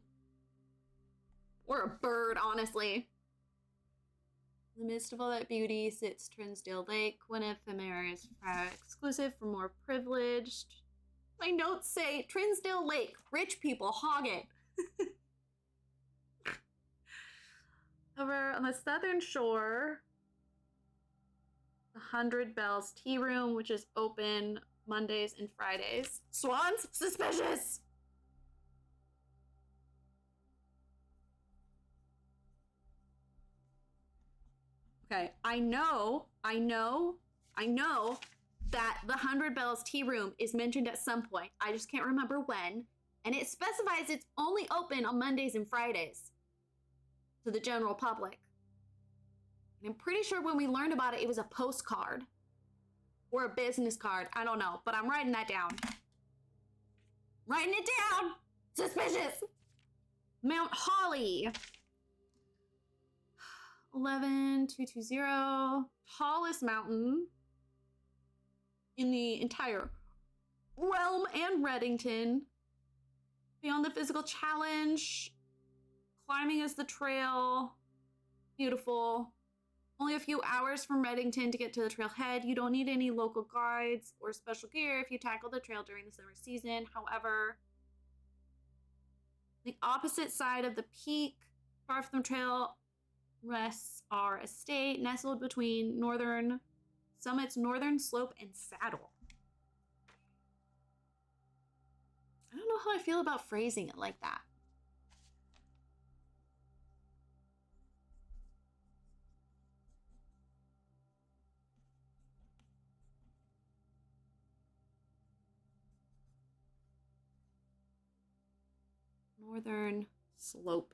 Or a bird, honestly. In the midst of all that beauty sits Trinsdale Lake, one ephemeris exclusive for more privileged. My notes say Trinsdale Lake, rich people hog it. Over on the southern shore, the 100 Bells Tea Room, which is open Mondays and Fridays. Swans? Suspicious! Okay, I know that the 100 Bells Tea Room is mentioned at some point. I just can't remember when. And it specifies it's only open on Mondays and Fridays to the general public. And I'm pretty sure when we learned about it, it was a postcard or a business card. I don't know, but I'm writing that down. Writing it down! Suspicious! Mount Holly. 11220. Tallest mountain in the entire realm and Reddington. Beyond the physical challenge, climbing is the trail. Beautiful. Only a few hours from Reddington to get to the trailhead. You don't need any local guides or special gear if you tackle the trail during the summer season. However, the opposite side of the peak, far from the trail, rests our estate, nestled between Summit's northern slope and saddle. I don't know how I feel about phrasing it like that. Northern slope.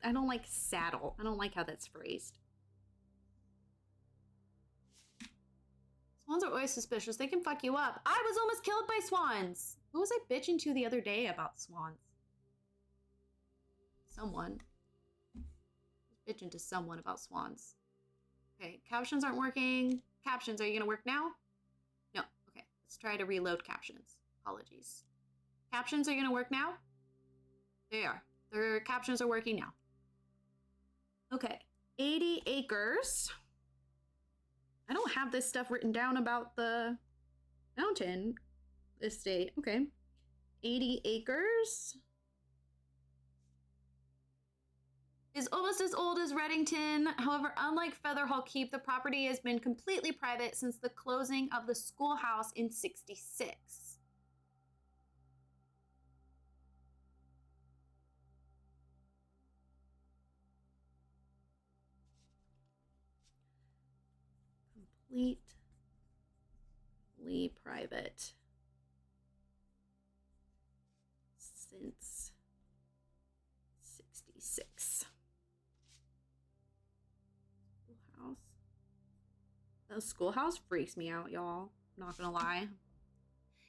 I don't like saddle. I don't like how that's phrased. Swans are always suspicious. They can fuck you up. I was almost killed by swans. Who was I bitching to the other day about swans? Someone. I was bitching to someone about swans. Okay, captions aren't working. Captions, are you gonna work now? No, okay. Let's try to reload captions. Apologies. Captions are gonna work now? They are. Their captions are working now. Okay, 80 acres. I don't have this stuff written down about the mountain estate. Okay, 80 acres. Is almost as old as Reddington. However, unlike Featherhall Keep, the property has been completely private since the closing of the schoolhouse in '66. Completely private since '66. Schoolhouse. The schoolhouse freaks me out, y'all. Not gonna lie.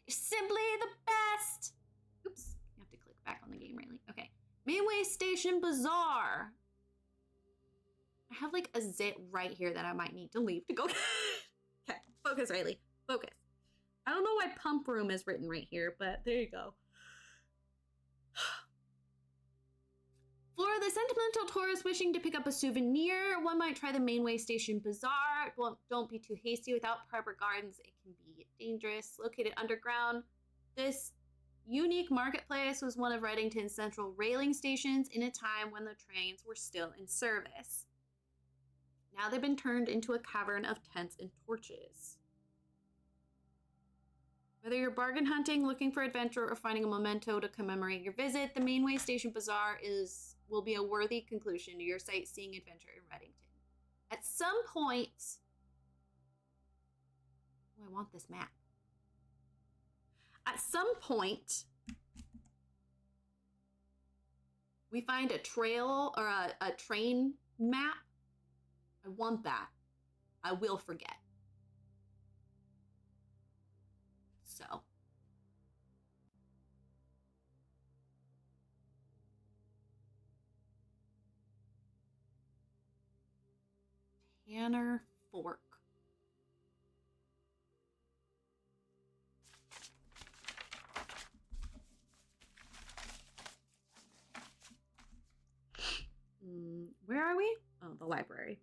You're simply the best. Oops. You have to click back on the game, Rayleigh. Okay. Mainway Station Bazaar. I have like a zit right here that I might need to leave to go. Okay, focus, Rayleigh. Focus. I don't know why pump room is written right here, but there you go. For the accidental tourist wishing to pick up a souvenir, one might try the Mainway Station Bazaar. Well, don't be too hasty. Without proper gardens, it can be dangerous. Located underground, this unique marketplace was one of Reddington's central railing stations in a time when the trains were still in service. Now they've been turned into a cavern of tents and torches. Whether you're bargain hunting, looking for adventure, or finding a memento to commemorate your visit, the Mainway Station Bazaar will be a worthy conclusion to your sightseeing adventure in Reddington. At some point... Oh, I want this map. At some point, we find a trail or a train map. I want that. I will forget. So. Tanner Fork. Where are we? Oh, the library.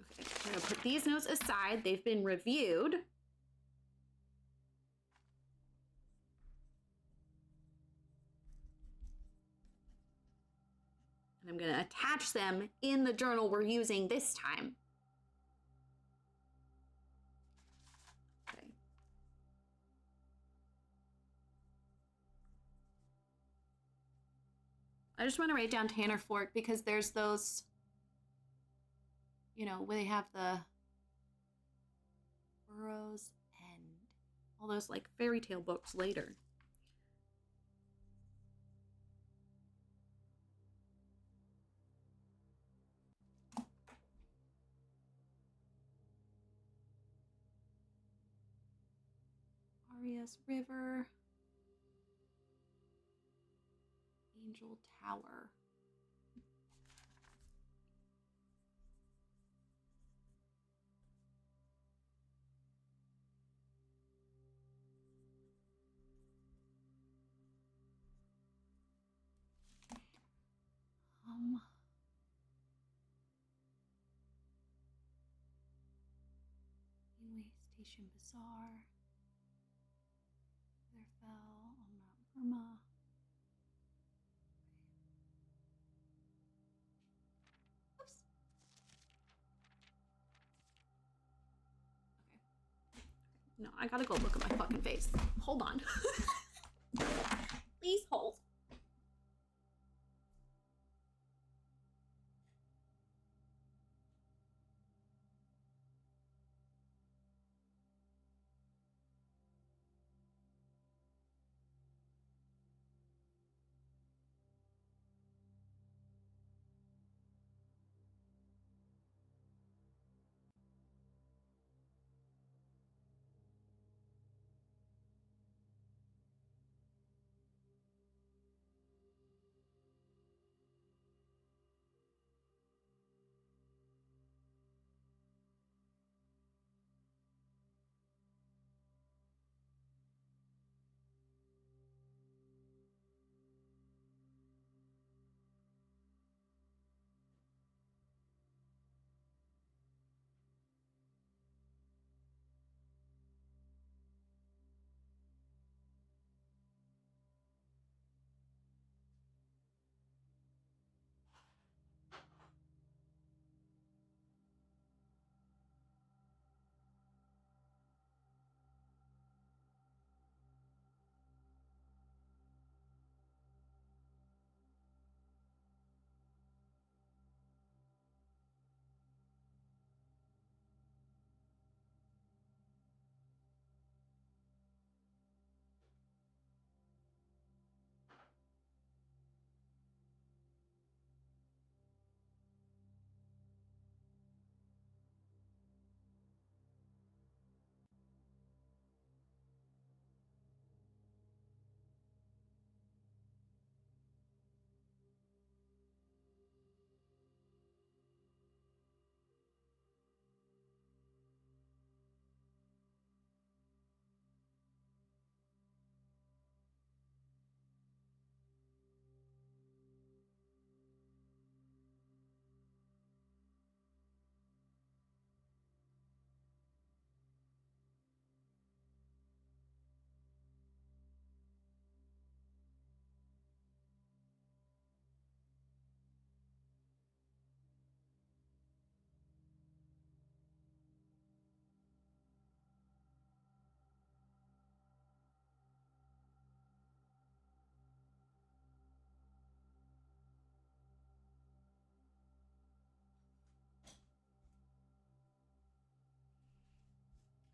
Okay, I'm going to put these notes aside. They've been reviewed. And I'm going to attach them in the journal we're using this time. Okay. I just want to write down Tanner Fork because there's those, you know, where they have the burrows and all those like fairy tale books later. Arias River. Angel Tower. Mainway Station Bazaar. There fell on Mount Burma. Oops. Okay. No, I gotta go look at my fucking face. Hold on. Please hold.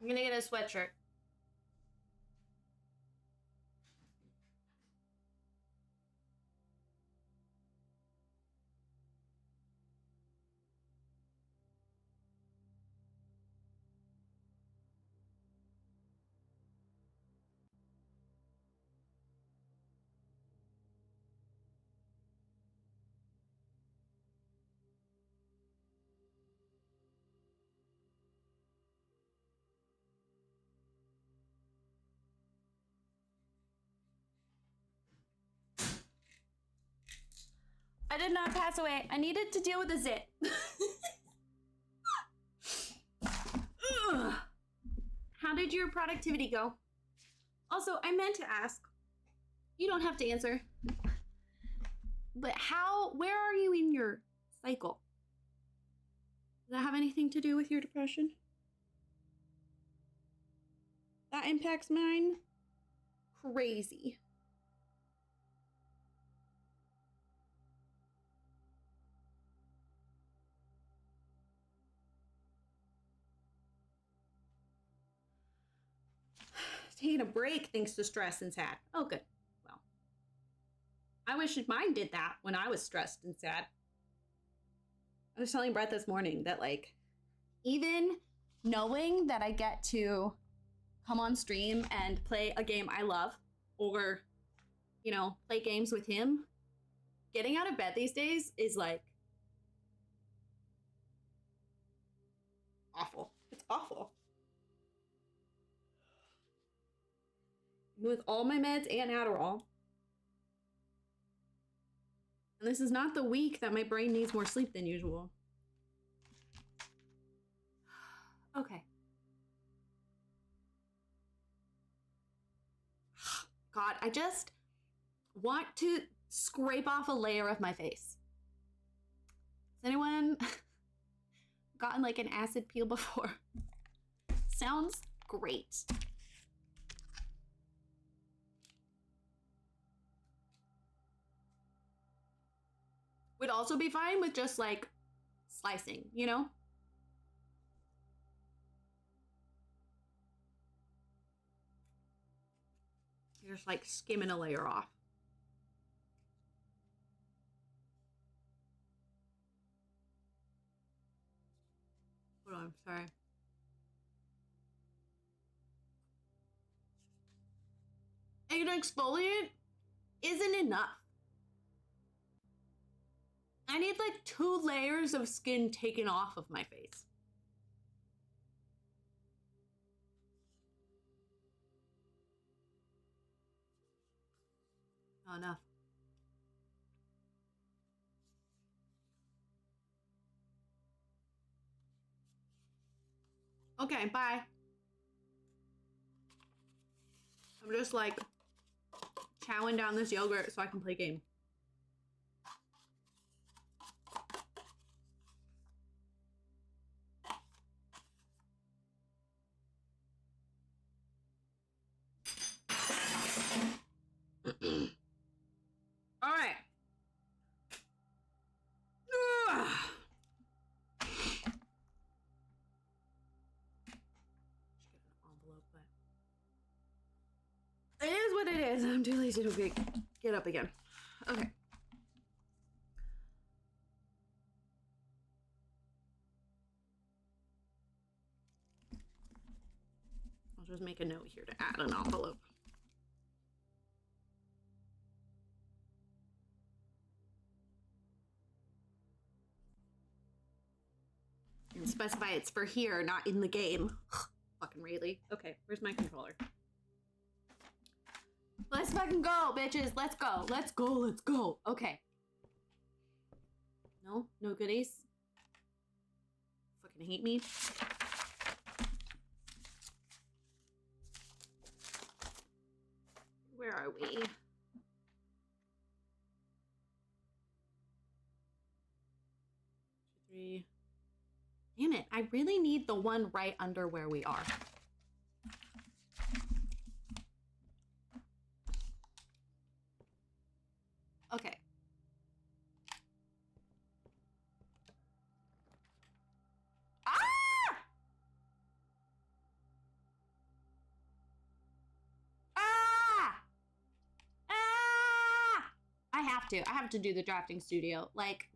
I'm gonna get a sweatshirt. I did not pass away. I needed to deal with a zit. How did your productivity go? Also, I meant to ask. You don't have to answer. But where are you in your cycle? Does that have anything to do with your depression? That impacts mine. Crazy. Taking a break thanks to stress and sad. Oh, good. Well, I wish mine did that when I was stressed and sad. I was telling Brett this morning that, like, even knowing that I get to come on stream and play a game I love, or, you know, play games with him, getting out of bed these days is, like, awful. It's awful. With all my meds and Adderall. And this is not the week that my brain needs more sleep than usual. Okay. God, I just want to scrape off a layer of my face. Has anyone gotten like an acid peel before? Sounds great. Would also be fine with just like slicing, you know? You're just like skimming a layer off. Hold on, sorry. And an exfoliant isn't enough. I need like 2 layers of skin taken off of my face. Not enough. Okay, bye. I'm just like chowing down this yogurt so I can play a game. All right. It is what it is. I'm too lazy to get up again. Okay. I'll just make a note here to add an envelope. And specify it's for here, not in the game. Fucking really. Okay, where's my controller? Let's fucking go, bitches. Let's go. Let's go. Let's go. Okay. No? No goodies? Fucking hate me. Where are we? 3. Damn it. I really need the one right under where we are. Okay. Ah! I have to do the drafting studio. Like,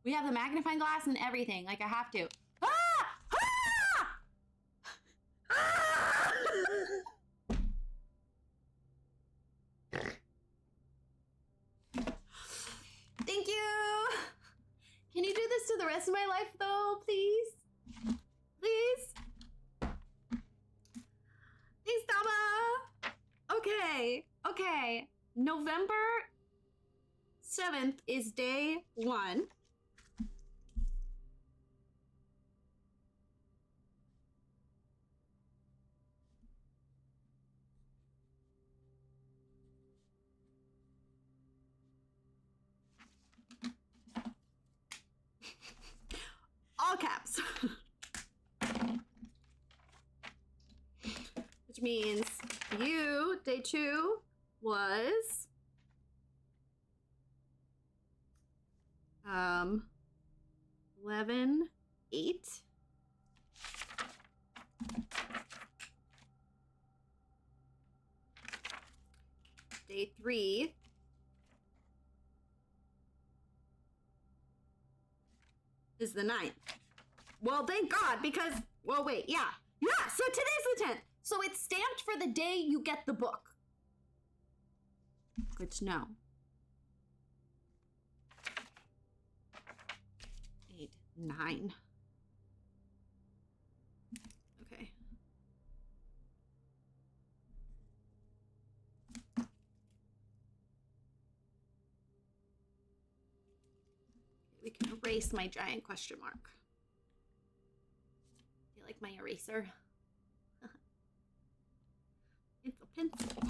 we have the magnifying glass and everything. Like, I have to. Ah! Ah! Ah! Thank you. Can you do this to the rest of my life, though, please? Please? Thanks, Dama. Okay. Okay. November 7th is day 1. All caps. Which means you, day 2, was 11, 8. Day 3 is the 9th. Well, thank God, because, well, wait, yeah. Yeah, so today's the 10th. So it's stamped for the day you get the book. Good to know. 8, 9. Okay. We can erase my giant question mark. Do you like my eraser? It's a pencil.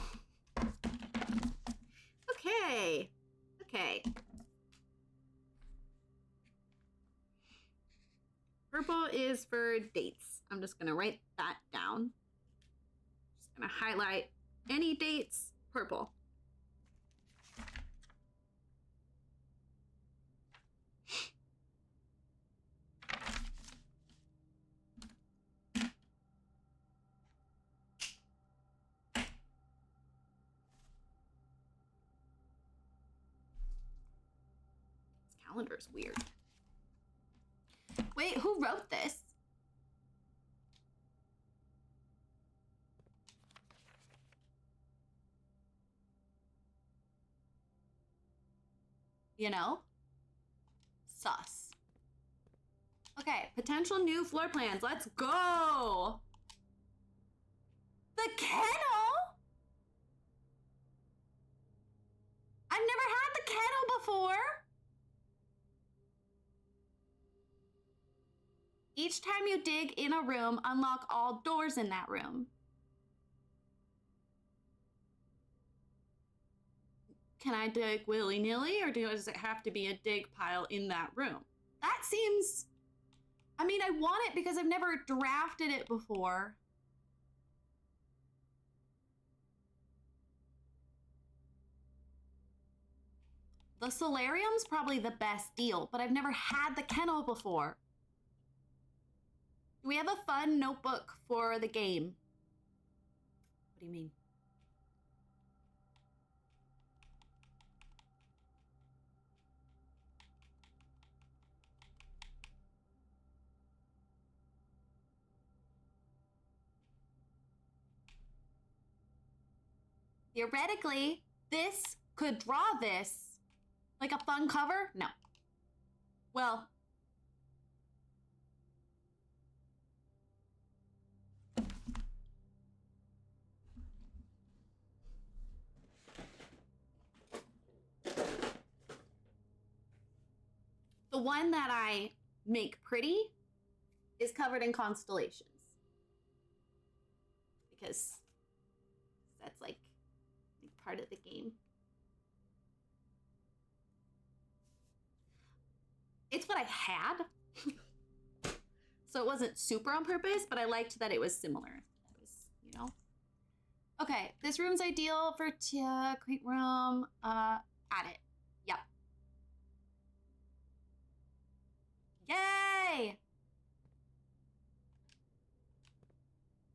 Okay. Okay. Purple is for dates. I'm just gonna write that down. Just gonna highlight any dates purple. This calendar is weird. Wait, who wrote this? You know? Sus. Okay, potential new floor plans. Let's go! The kennel? I've never had the kennel before. Each time you dig in a room, unlock all doors in that room. Can I dig willy-nilly, or does it have to be a dig pile in that room? That seems... I mean, I want it because I've never drafted it before. The solarium's probably the best deal, but I've never had the kennel before. Do we have a fun notebook for the game? What do you mean? Theoretically, this could draw this. Like a fun cover? No. Well. The one that I make pretty is covered in constellations. Because that's like part of the game. It's what I had. So it wasn't super on purpose, but I liked that it was similar. It was, you know. Okay, this room's ideal for Tia. Great room. Add it. Yep. Yay!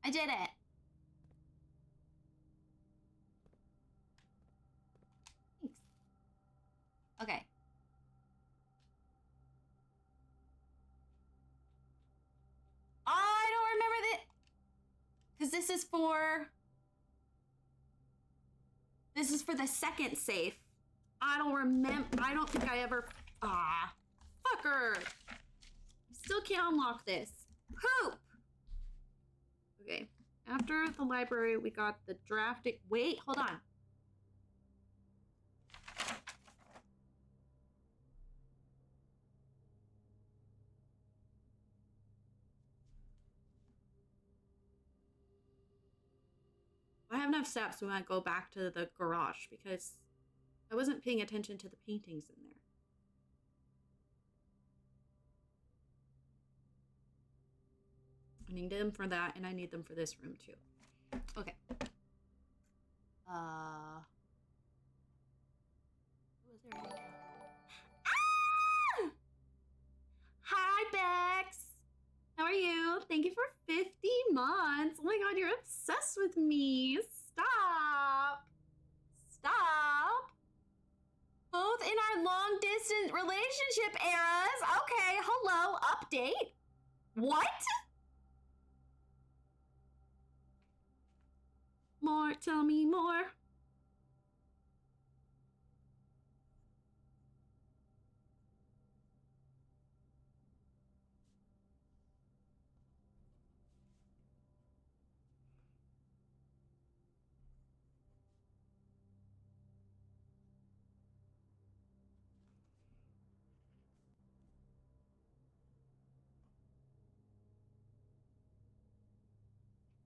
I did it. Thanks. Because this is for the second safe. I don't think I ever, fucker. Still can't unlock this. Poop. Okay, after the library, we got the drafting. Wait, hold on. I have enough steps when I go back to the garage because I wasn't paying attention to the paintings in there. I need them for that, and I need them for this room too. Okay. Was there any... Ah! Hi, Bex. How are you? Thank you for 50 months. Oh my god, you're obsessed with me. Stop. Stop. Both in our long distance relationship eras. Okay, hello, update. What? More, tell me more.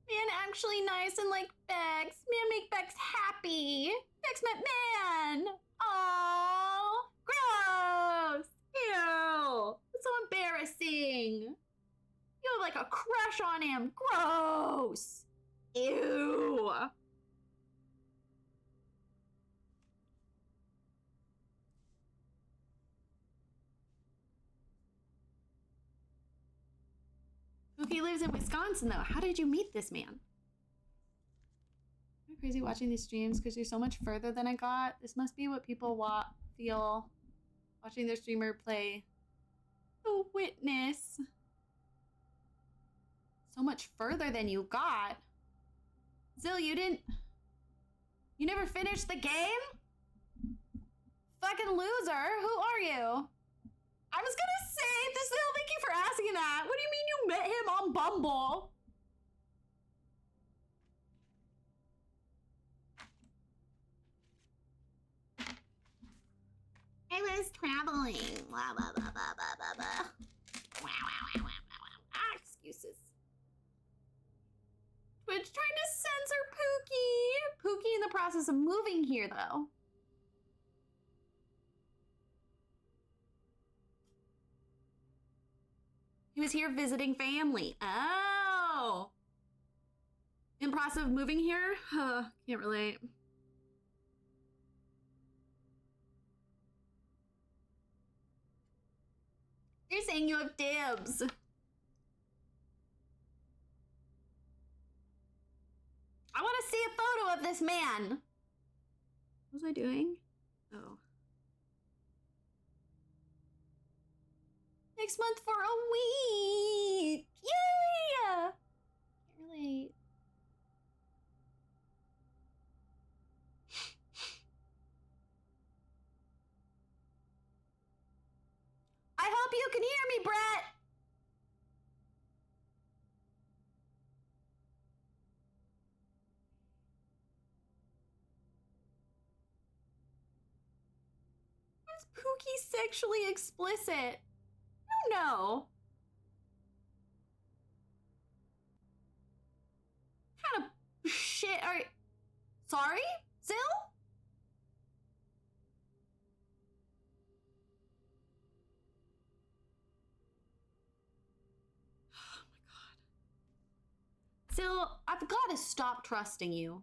Man, actually nice and like Bex. Man, make Bex happy. Bex met man. Aww. Gross. Ew. That's so embarrassing. You have like a crush on him. Gross. Ew. Pookie lives in Wisconsin though. How did you meet this man? I'm crazy watching these streams because you're so much further than I got. This must be what people feel watching their streamer play The Witness. So much further than you got. Zill, you never finished the game? Fucking loser. Who are you? I was gonna say, Zill, thank you for asking that. What do you mean you met him on Bumble? I was traveling. Blah, blah, blah, blah, blah, blah, blah. Excuses. Twitch trying to censor Pookie. Pookie in the process of moving here, though. He was here visiting family. Oh. In process of moving here? Can't relate. You're saying you have dibs. I want to see a photo of this man. What was I doing? Oh. Next month for a week. Yay! Can't relate. I hope you can hear me, Brett. Is Pookie sexually explicit? I don't know. What kind of shit are you... Sorry? Zill? Oh my god. Zill, I've got to stop trusting you.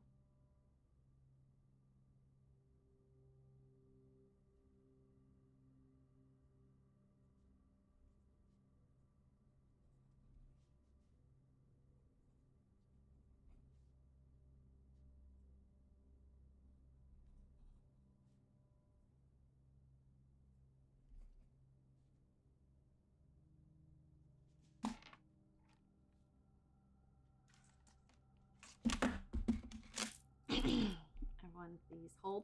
on, please. Hold.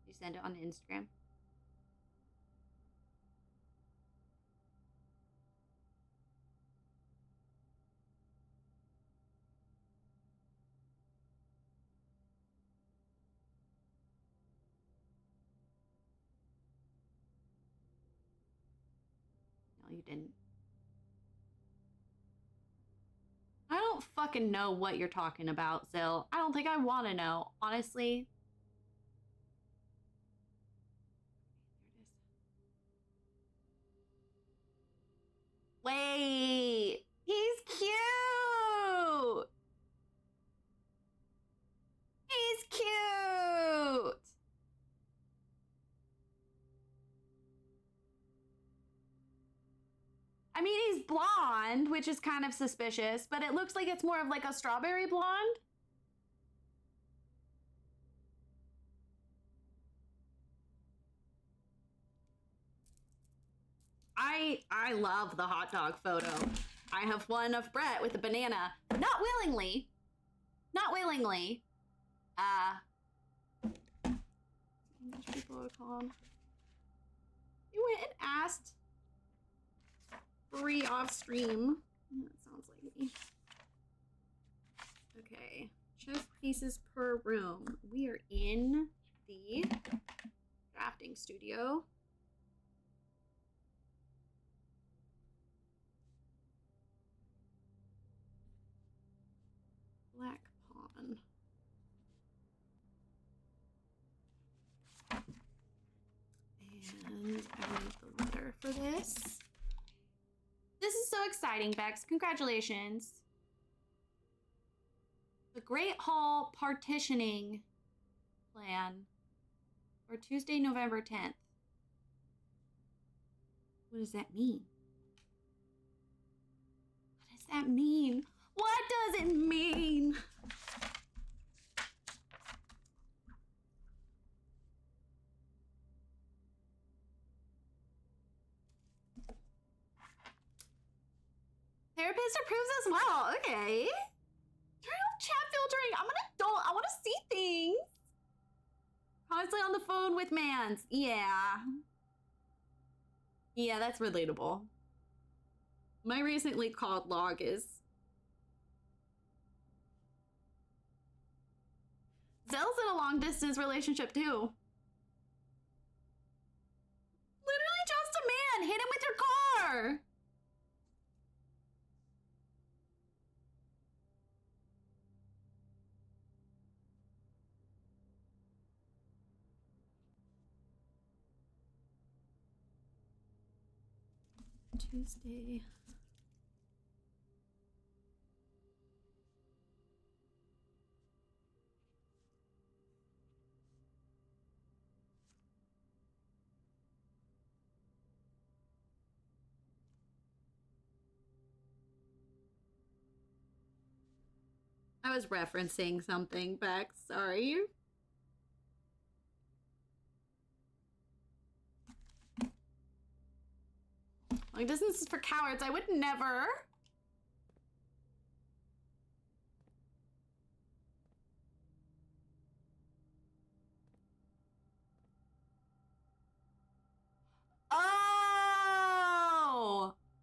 You send it on Instagram. No, you didn't. I don't fucking know what you're talking about, Zill. I don't think I want to know, honestly. There it is. Wait, he's cute. He's cute. I mean, he's blonde, which is kind of suspicious, but it looks like it's more of like a strawberry blonde. I love the hot dog photo. I have one of Brett with a banana, not willingly. Not willingly. People are called. You went and asked free off stream. That sounds like me. Okay, chess pieces per room. We are in the drafting studio. Black pawn. And I need the letter for this. This is so exciting, Bex. Congratulations. The Great Hall partitioning plan for Tuesday, November 10th. What does that mean? What does that mean? What does it mean? Therapist approves as well. Okay. Turn off chat filtering. I'm an adult. I want to see things. Constantly on the phone with mans. Yeah. Yeah, that's relatable. My recently called log is Zell's in a long distance relationship too. Literally just a man. Hit him with your car. Tuesday. I was referencing something, Bex. Sorry. Long distance is for cowards. I would never. Oh!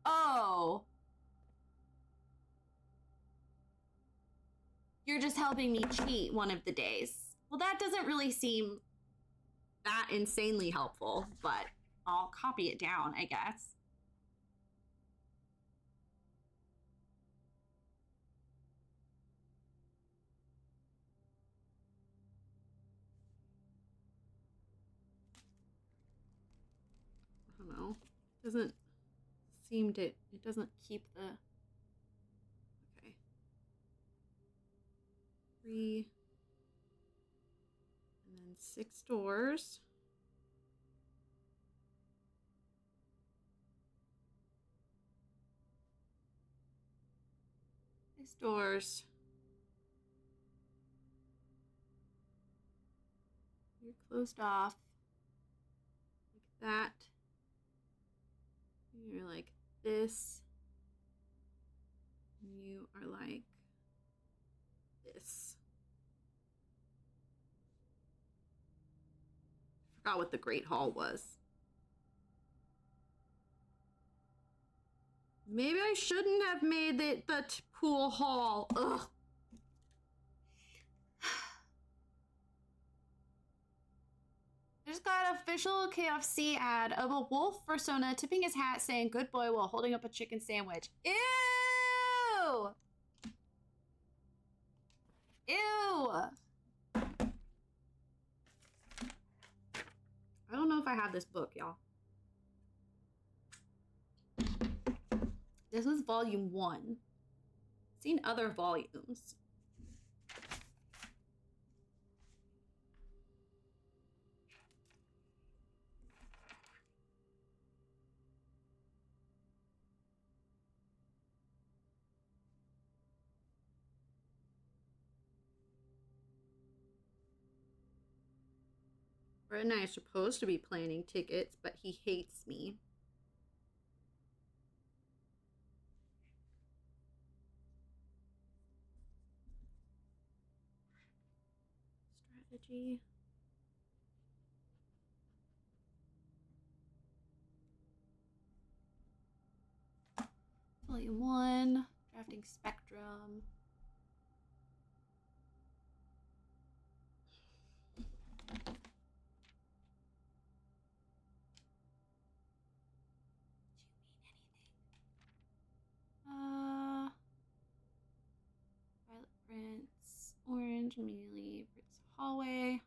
Oh. You're just helping me cheat one of the days. Well, that doesn't really seem that insanely helpful, but I'll copy it down, I guess. I don't know. It doesn't seem to, it doesn't keep the, okay. 3, and then 6 doors. These doors. You're closed off. Like that. You're like this. And you are like this. Forgot what the Great Hall was. Maybe I shouldn't have made it the pool hall. Ugh. I just got an official KFC ad of a wolf persona tipping his hat saying good boy while holding up a chicken sandwich. Ew! Ew! I don't know if I have this book, y'all. This was volume 1. I've seen other volumes. Brett and I are supposed to be planning tickets, but he hates me. Strategy. Volume 1, drafting spectrum. Violet Prince, Orange, Melee, Prince Hallway.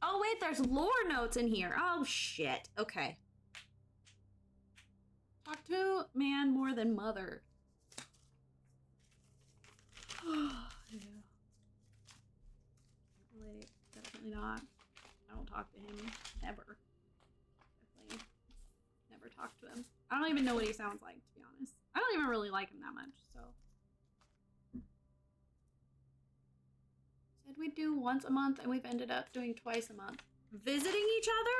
Oh wait, there's lore notes in here. Oh shit. Okay. Talk to man more than mother. Yeah. Really, definitely not. I don't talk to him ever. Definitely never talk to him. I don't even know what he sounds like, to be honest. I don't even really like him that much, so. Said we'd do once a month, and we've ended up doing twice a month. Visiting each other?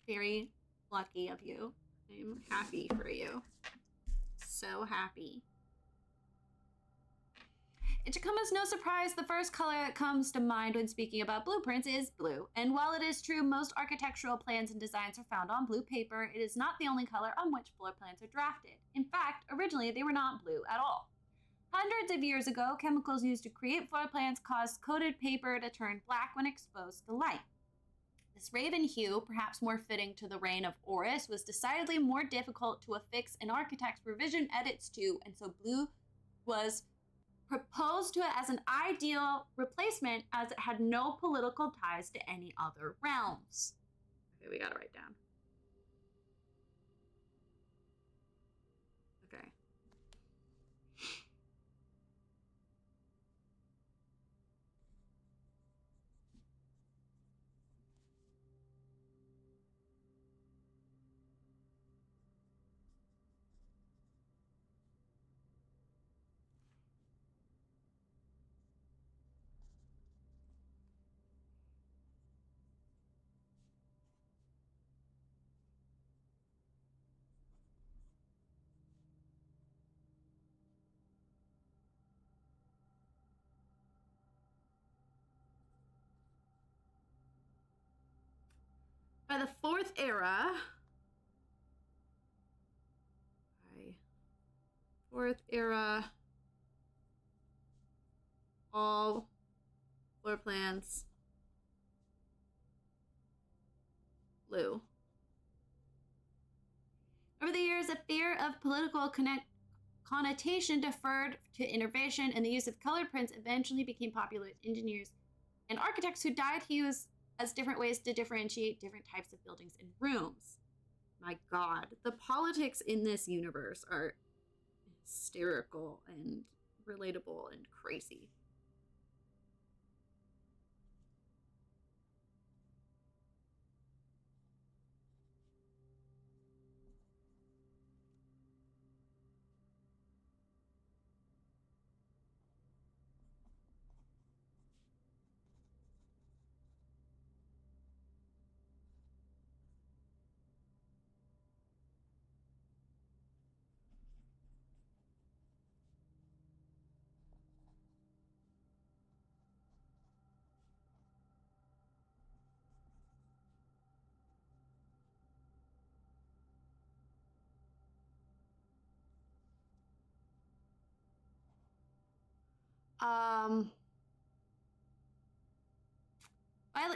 Very lucky of you. I'm happy for you. So happy. It should come as no surprise the first color that comes to mind when speaking about blueprints is blue. And while it is true most architectural plans and designs are found on blue paper, it is not the only color on which floor plans are drafted. In fact, originally they were not blue at all. Hundreds of years ago, chemicals used to create floor plans caused coated paper to turn black when exposed to light. This raven hue, perhaps more fitting to the reign of Horus, was decidedly more difficult to affix an architect's revision edits to, and so blue was proposed to it as an ideal replacement as it had no political ties to any other realms. Okay, we gotta write down. Okay. By the fourth era, all floor plans blue. Over the years, a fear of political connotation deferred to innovation, and the use of colored prints eventually became popular with engineers and architects who dyed hues as different ways to differentiate different types of buildings and rooms. My God, the politics in this universe are hysterical and relatable and crazy. Violet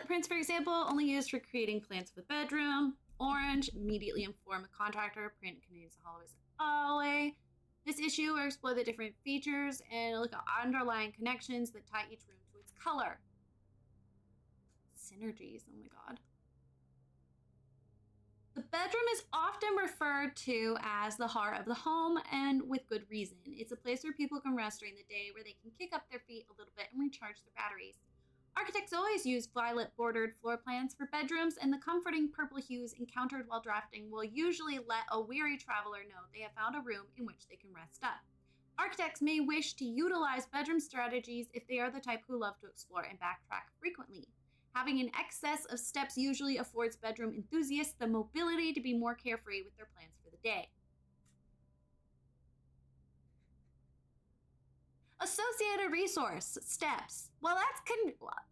prints, for example, only used for creating plans for the bedroom. Orange, immediately inform a contractor. Print contains the hallway. This issue will explore the different features and look at underlying connections that tie each room to its color. Synergies, oh my god. The bedroom is often referred to as the heart of the home, and with good reason. It's a place where people can rest during the day, where they can kick up their feet a little bit and recharge their batteries. Architects always use violet bordered floor plans for bedrooms, and the comforting purple hues encountered while drafting will usually let a weary traveler know they have found a room in which they can rest up. Architects may wish to utilize bedroom strategies if they are the type who love to explore and backtrack frequently. Having an excess of steps usually affords bedroom enthusiasts the mobility to be more carefree with their plans for the day. Associated resource steps. Well, that's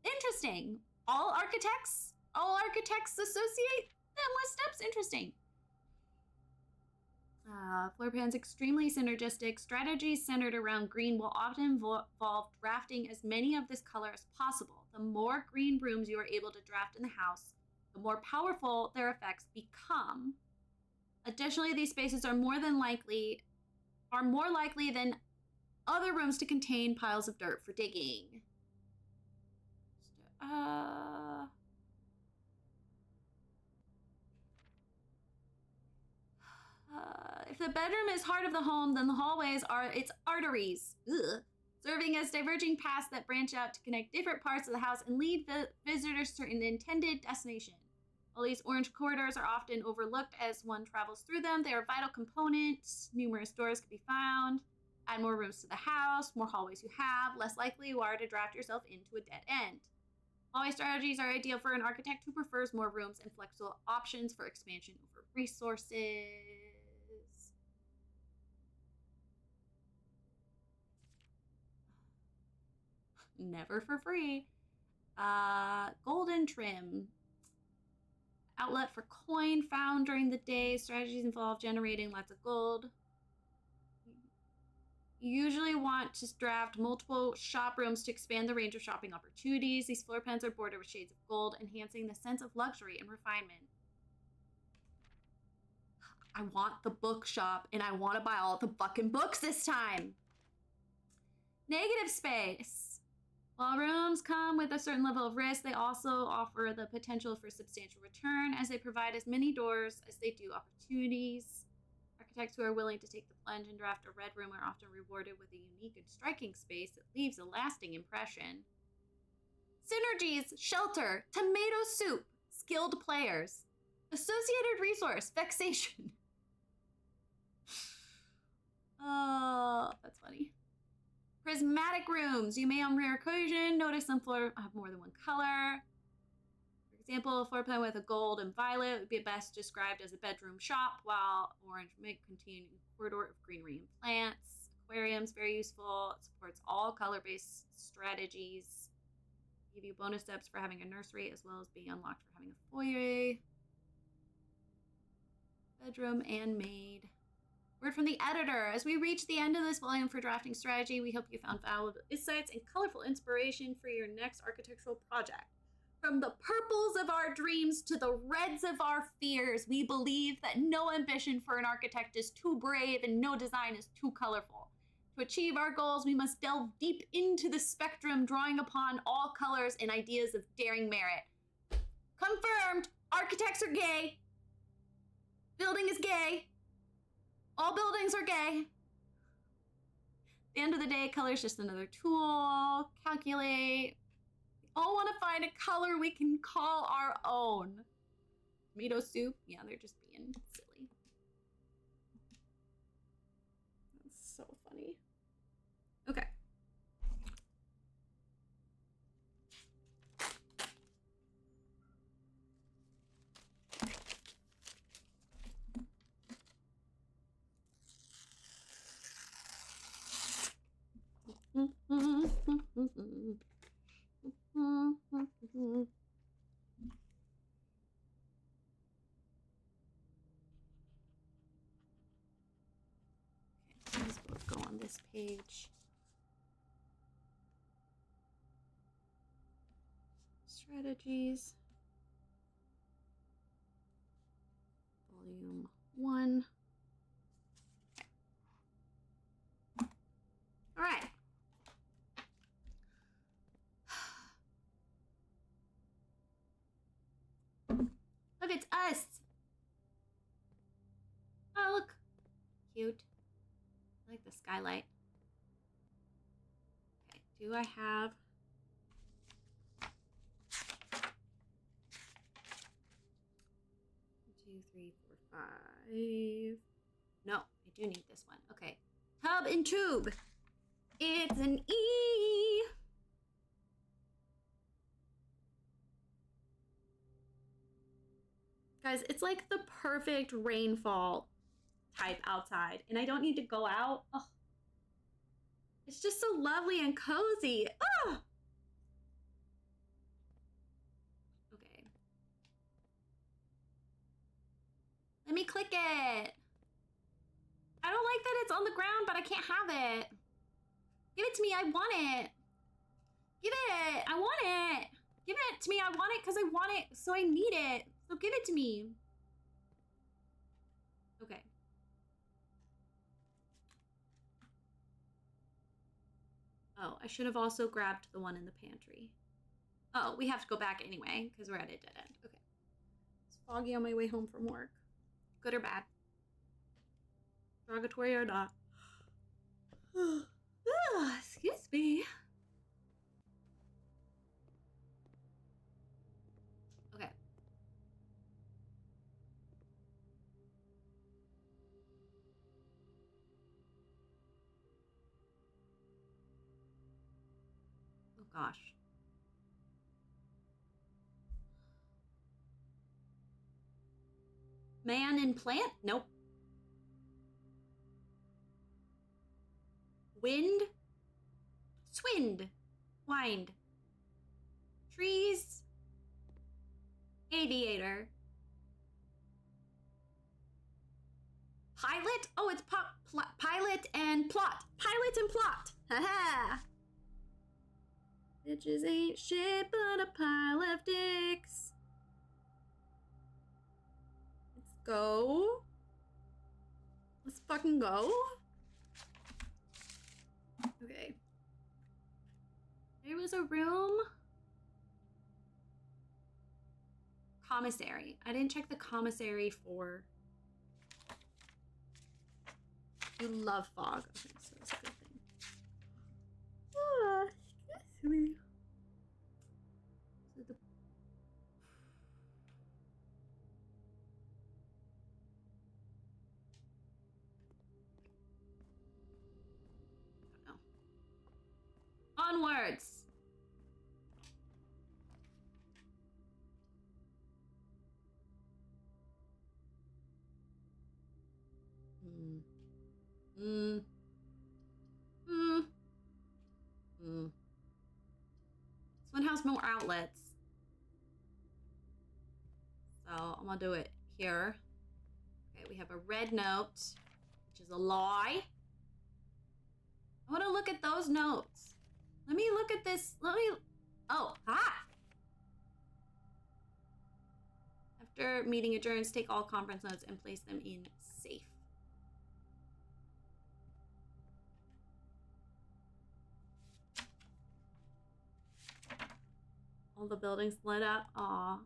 interesting. All architects associate them with steps. Interesting. Floor plans extremely synergistic. Strategies centered around green will often involve drafting as many of this color as possible. The more green rooms you are able to draft in the house, the more powerful their effects become. Additionally, these spaces are more likely than other rooms to contain piles of dirt for digging. If the bedroom is heart of the home, then the hallways are its arteries, serving as diverging paths that branch out to connect different parts of the house and lead visitors to an intended destination. While these orange corridors are often overlooked as one travels through them, they are vital components. Numerous doors can be found. Add more rooms to the house, more hallways you have, less likely you are to draft yourself into a dead end. Hallway strategies are ideal for an architect who prefers more rooms and flexible options for expansion over resources. Never for free. Golden trim. Outlet for coin found during the day. Strategies involve generating lots of gold. You usually want to draft multiple shop rooms to expand the range of shopping opportunities. These floor plans are bordered with shades of gold, enhancing the sense of luxury and refinement. I want the bookshop, and I want to buy all the fucking books this time. Negative space. While rooms come with a certain level of risk, they also offer the potential for substantial return, as they provide as many doors as they do opportunities. Architects who are willing to take the plunge and draft a red room are often rewarded with a unique and striking space that leaves a lasting impression. Synergies, shelter, tomato soup, skilled players. Associated resource, vexation. Oh, that's funny. Prismatic rooms. You may on rare occasion notice some floor have more than one color. For example, a floor plan with a gold and violet would be best described as a bedroom shop, while orange may contain a corridor of greenery and plants. Aquariums, very useful. It supports all color-based strategies. Give you bonus steps for having a nursery, as well as being unlocked for having a foyer. Bedroom and maid. Word from the editor. As we reach the end of this volume for drafting strategy, we hope you found valuable insights and colorful inspiration for your next architectural project. From the purples of our dreams to the reds of our fears, we believe that no ambition for an architect is too brave and no design is too colorful. To achieve our goals, we must delve deep into the spectrum, drawing upon all colors and ideas of daring merit. Confirmed! Architects are gay. Building is gay. All buildings are gay. At the end of the day, color is just another tool. Calculate. We all want to find a color we can call our own. Tomato soup. Yeah, they're just being silly. That's so funny. Okay. Let's both go on this page. Strategies. Volume 1. All right. Look, it's us. Oh, look. Cute. I like the skylight. Okay, do I have... 2, 3, 4, 5. No, I do need this one. Okay. Tub and tube. It's an E. Guys, it's like the perfect rainfall type outside, and I don't need to go out. Oh, it's just so lovely and cozy. Oh. Okay. Let me click it. I don't like that it's on the ground, but I can't have it. Give it to me. I want it. Give it. I want it. Give it to me. I want it because I want it, so I need it. So give it to me. Okay. Oh, I should have also grabbed the one in the pantry. Oh, we have to go back anyway because we're at a dead end. Okay. It's foggy on my way home from work. Good or bad? Derogatory or not? Excuse me. Okay. Oh gosh. Man and plant? Nope. Wind? Swind. Wind. Trees. Aviator. Pilot? Oh, it's pilot and plot. Pilot and plot. Haha. Bitches ain't shit but a pile of dicks. Let's go. Let's fucking go. Okay. There was a room. Commissary. I didn't check the commissary for... You love fog. Okay, so that's a good thing. Ah, excuse me. So the... I don't know. Onwards. This one has more outlets. So I'm gonna do it here. Okay, we have a red note, which is a lie. I wanna look at those notes. Let me look at this. Oh, After meeting adjourns, take all conference notes and place them in safe. All the buildings lit up. Aw.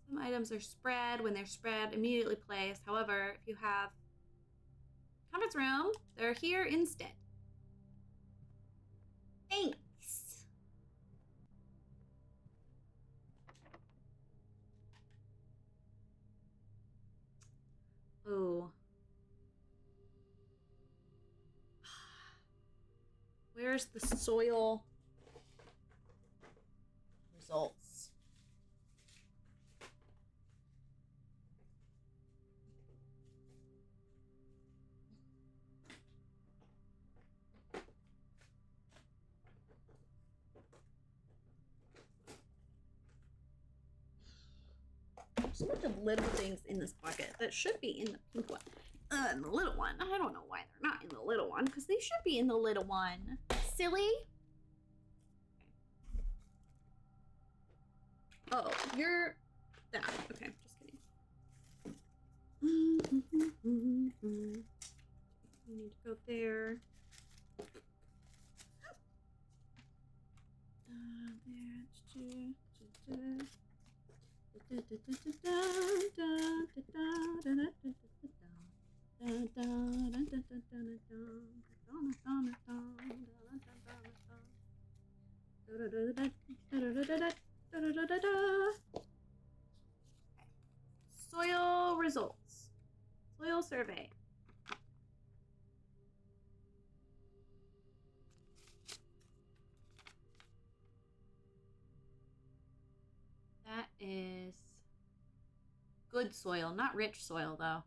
Some items are spread. When they're spread, immediately placed. However, if you have conference room, they're here instead. Thanks. Oh. Where's the soil results? There's a bunch of little things in this bucket that should be in the pink one. In the little one. I don't know why they're not in the little one, because they should be in the little one. silly? Oh, you're that. Okay, just kidding. We need to go there. Soil results. Soil survey. That is good soil, not rich soil, though.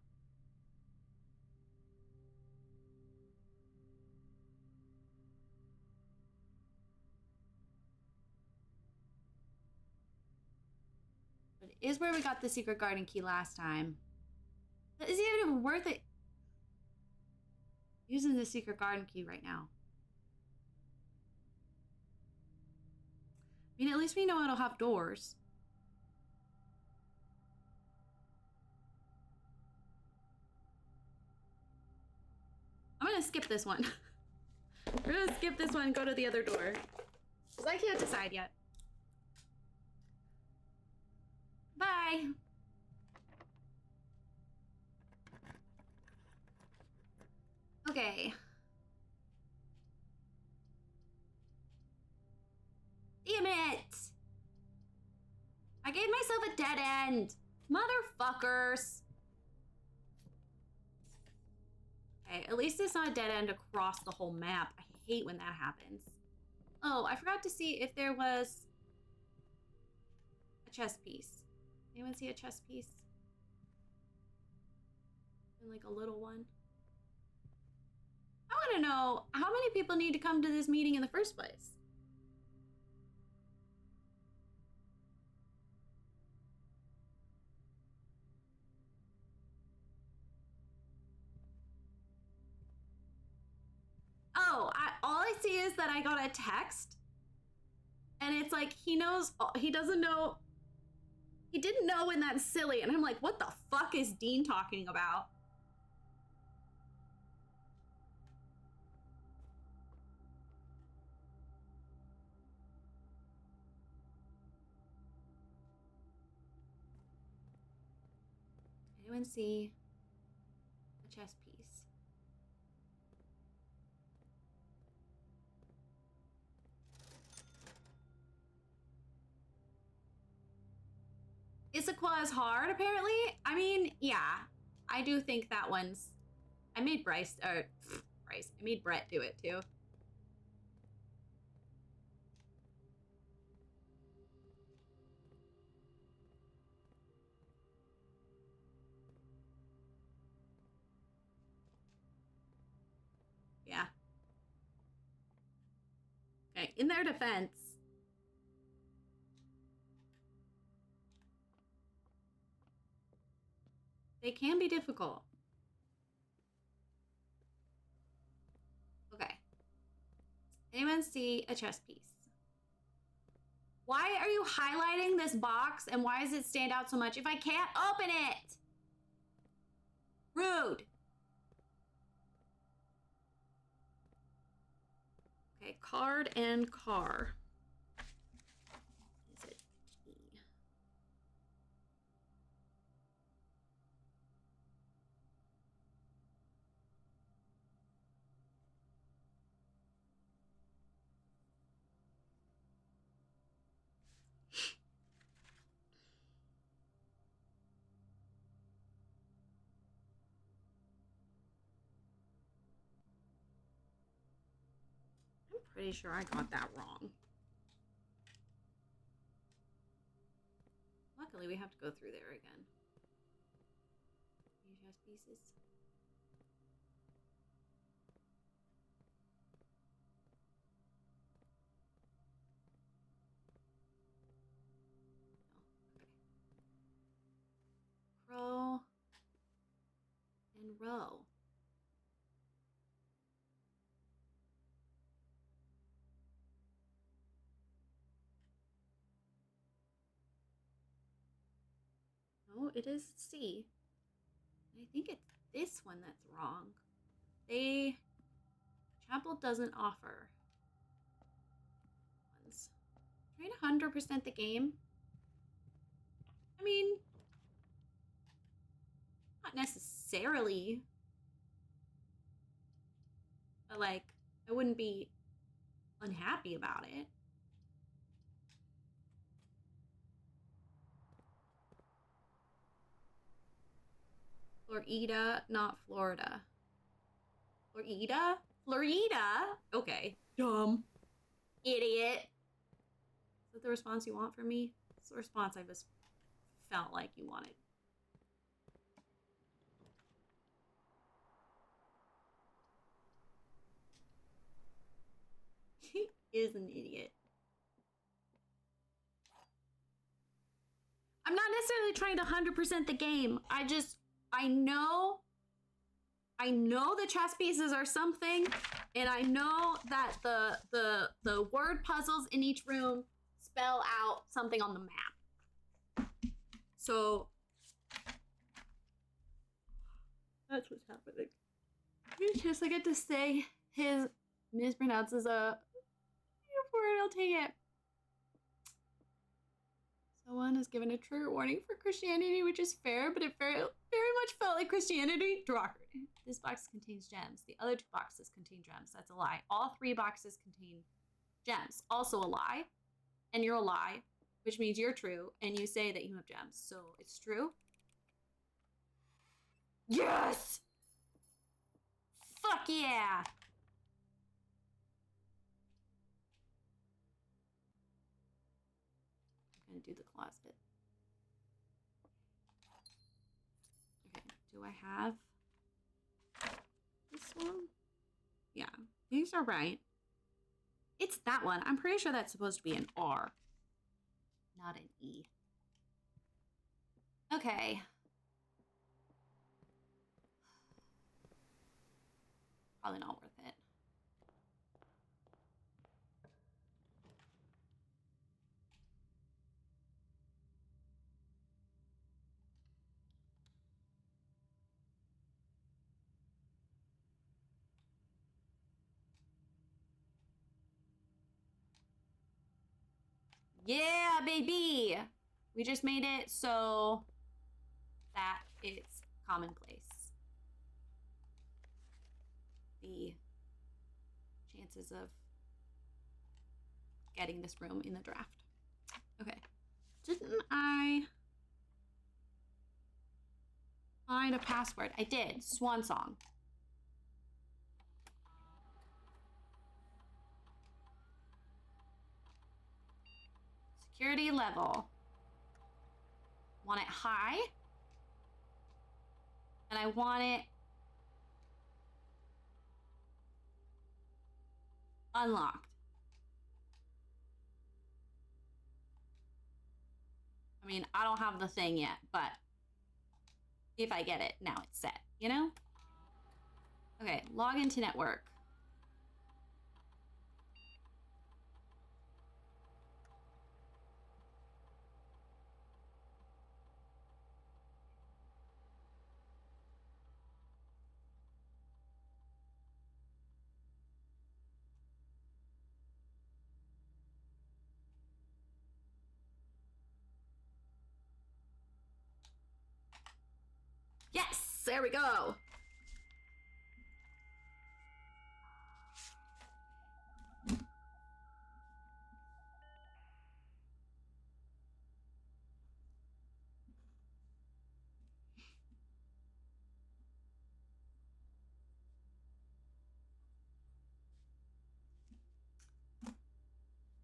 But it is where we got the secret garden key last time. Is it even worth it using the secret garden key right now? I mean, at least we know it'll have doors. I'm gonna skip this one. We're gonna skip this one and go to the other door. Because I can't decide yet. Bye! Okay. Damn it! I gave myself a dead end! Motherfuckers! Okay, at least it's not a dead end across the whole map. I hate when that happens. Oh, I forgot to see if there was a chess piece. Anyone see a chess piece? And like a little one? I want to know how many people need to come to this meeting in the first place? Oh, all I see is that I got a text. And it's like, he knows, he doesn't know, he didn't know, and that's silly. And I'm like, what the fuck is Dean talking about? Anyone see a chess piece? Issaquah hard, apparently. I mean, yeah, I do think that one's. I made Bryce. I made Brett do it too. Yeah. Okay, in their defense. They can be difficult. Okay. Anyone see a chess piece? Why are you highlighting this box and why does it stand out so much if I can't open it? Rude. Okay, card and car. Is it T? I'm pretty sure I got that wrong. Luckily, we have to go through there again. Any chess pieces? No. Okay. Crow and row. No, it is C. I think it's this one that's wrong. Chapel doesn't offer ones. Trying to 100% the game. I mean, not necessarily. But like, I wouldn't be unhappy about it. Florida, not Florida. Florida? Florida? Okay. Dumb. Idiot. Is that the response you want from me? It's the response I just felt like you wanted. He is an idiot. I'm not necessarily trying to 100% the game. I know the chess pieces are something, and I know that the word puzzles in each room spell out something on the map. So that's what's happening. It's just I get to say his mispronounces a word, I'll take it. Someone is given a trigger warning for Christianity, which is fair, but it very much felt like Christianity. Derogatory. This box contains gems. The other 2 boxes contain gems. That's a lie. All 3 boxes contain gems. Also a lie. And you're a lie, which means you're true, and you say that you have gems. So it's true. Yes! Fuck yeah! I'm gonna do the closet. Okay, do I have this one? Yeah, these are right. It's that one. I'm pretty sure that's supposed to be an R, not an E. Okay. Probably not worth it. Yeah, baby! We just made it so that it's commonplace. The chances of getting this room in the draft. Okay. Didn't I find a password? I did. Swan song. Security level. Want it high. And I want it unlocked. I mean, I don't have the thing yet, but if I get it, now it's set, you know? Okay, log into network. Yes, there we go.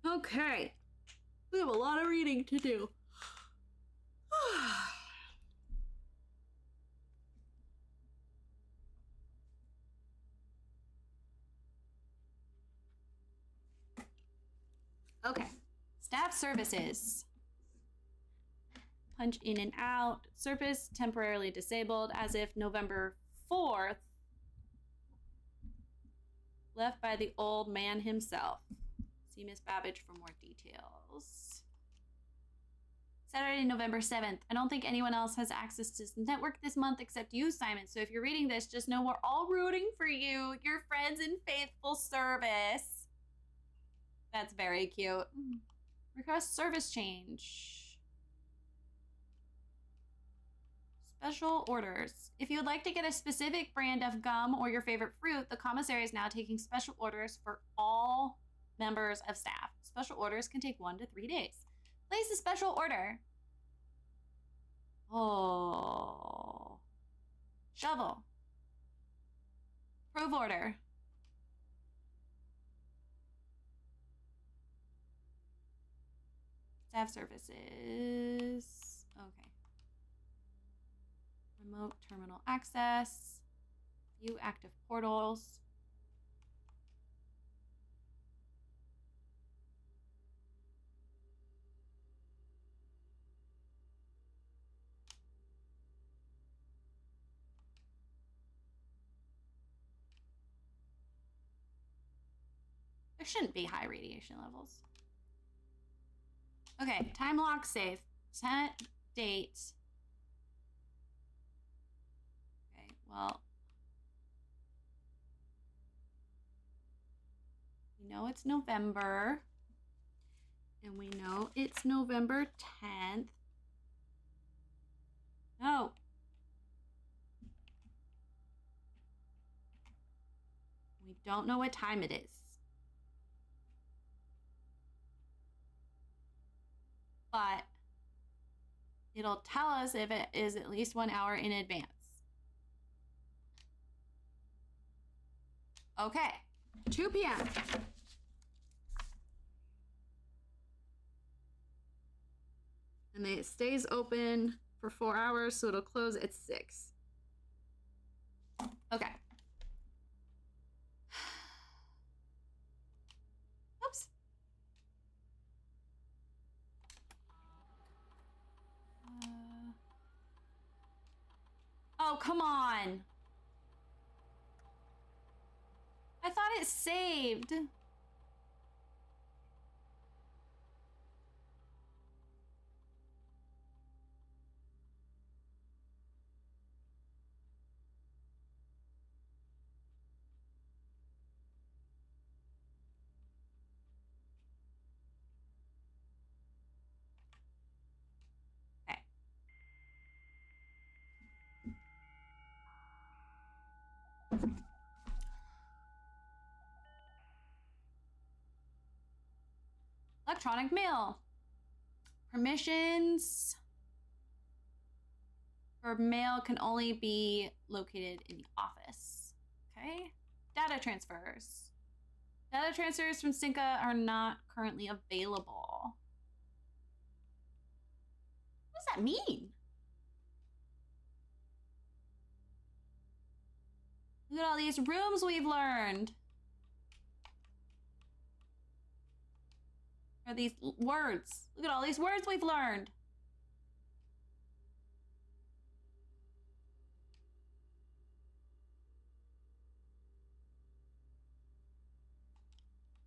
Okay, we have a lot of reading to do. Okay, staff services. Punch in and out. Service temporarily disabled as if November 4th. Left by the old man himself. See Miss Babbage for more details. Saturday, November 7th. I don't think anyone else has access to this network this month except you, Simon. So if you're reading this, just know we're all rooting for you. Your friends in faithful service. That's very cute. Request service change. Special orders. If you would like to get a specific brand of gum or your favorite fruit, the commissary is now taking special orders for all members of staff. Special orders can take 1 to 3 days. Place a special order. Oh. Shovel. Prove order. Staff services. Okay. Remote terminal access. View active portals. There shouldn't be high radiation levels. Okay, time lock save. Set date. Okay, well. We know it's November. And we know it's November 10th. No. We don't know what time it is. But it'll tell us if it is at least 1 hour in advance. Okay, 2 p.m. And it stays open for 4 hours, so it'll close at 6. Okay. Oops. Oh, come on. I thought it saved. Okay. Electronic mail. Permissions for mail can only be located in the office. Okay. Data transfers. Data transfers from Cinca are not currently available. What does that mean? Look at all these rooms we've learned. Or these words. Look at all these words we've learned.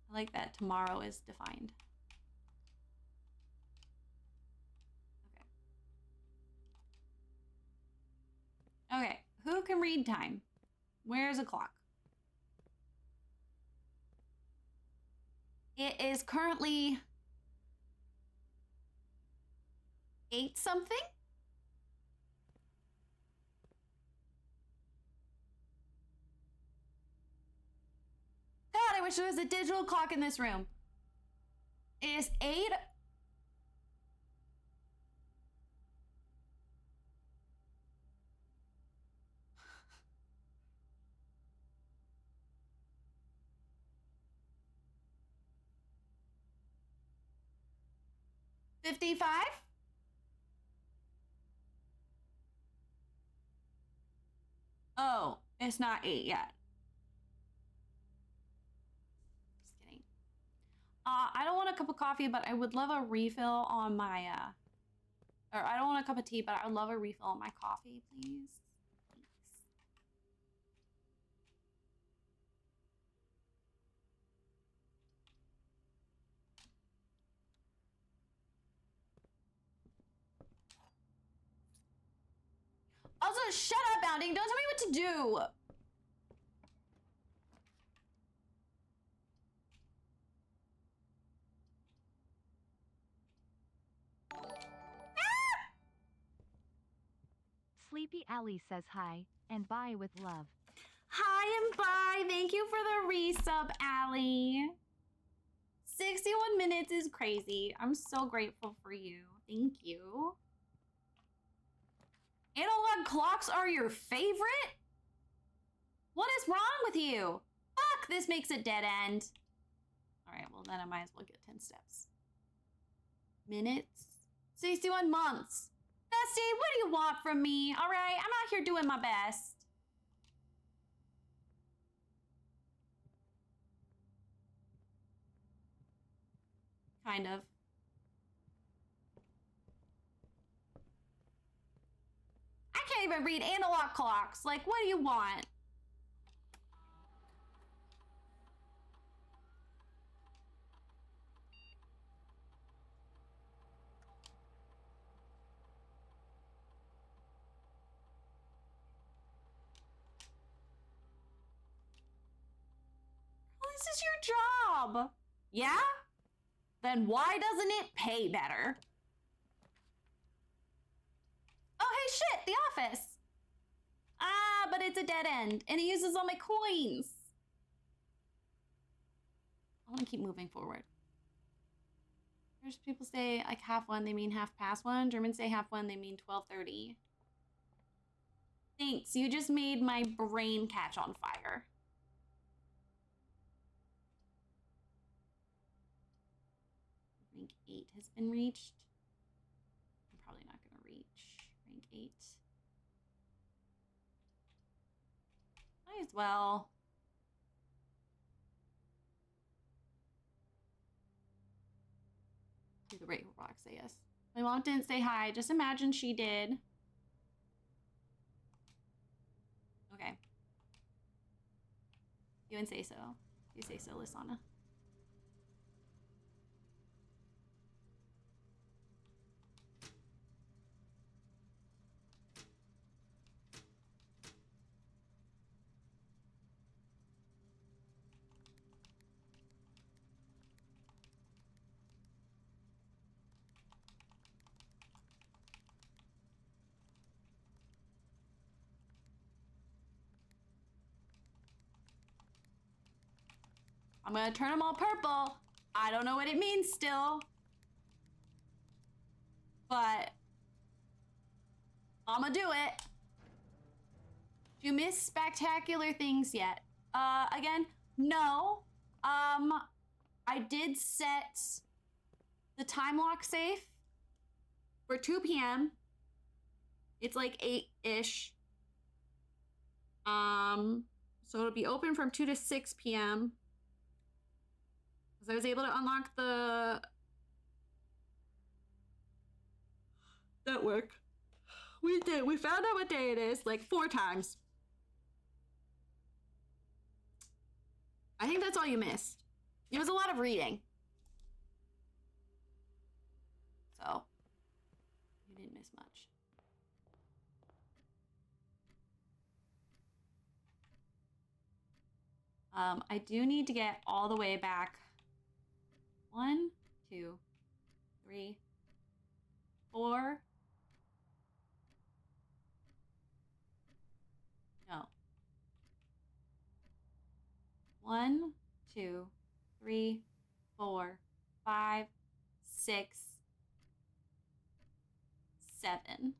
I like that tomorrow is defined. Okay. Okay, who can read time? Where's a clock? It is currently 8 something? God, I wish there was a digital clock in this room. It is 8. $55? Oh, it's not 8 yet. Just kidding. I don't want a cup of coffee, but I would love a refill on my, or I don't want a cup of tea, but I would love a refill on my coffee, please. Shut up, Bounding. Don't tell me what to do. Sleepy Alley says hi and bye with love. Hi and bye. Thank you for the resub, Allie. 61 minutes is crazy. I'm so grateful for you. Thank you. Analog clocks are your favorite? What is wrong with you? Fuck, this makes a dead end. All right, well then I might as well get 10 steps. Minutes? 61 months. Bestie, what do you want from me? All right, I'm out here doing my best. Kind of. I can't even read analog clocks. Like, what do you want? Well, this is your job. Yeah? Then why doesn't it pay better? Oh, hey, shit, the office. Ah, but it's a dead end, and it uses all my coins. I want to keep moving forward. There's people say like half one, they mean half past one. Germans say half one, they mean 12:30. Thanks, you just made my brain catch on fire. Rank 8 has been reached. I'm probably not going to reach rank 8. Might as well. Do the rate rock say yes. My mom didn't say hi. Just imagine she did. Okay. You and say so. You say so, Lisana. I'm gonna turn them all purple. I don't know what it means still. But I'm gonna do it. Do you miss spectacular things yet? Again, no. I did set the time lock safe for 2 p.m. It's like 8-ish. So it'll be open from 2 to 6 p.m. Because I was able to unlock the network. We did. We found out what day it is like 4 times. I think that's all you missed. It was a lot of reading. So, you didn't miss much. I do need to get all the way back. 1, 2, 3, 4. No. 1, 2, 3, 4, 5, 6, 7.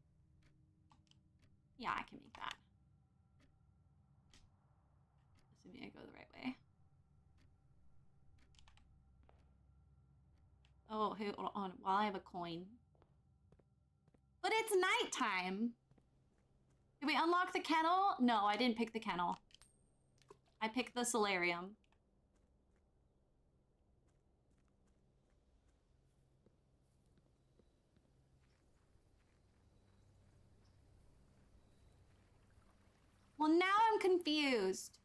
Yeah, I can make that. Assuming I go the right way. Oh, hey, hold on. While I have a coin. But it's nighttime. Did we unlock the kennel? No, I didn't pick the kennel. I picked the solarium. Well, now I'm confused.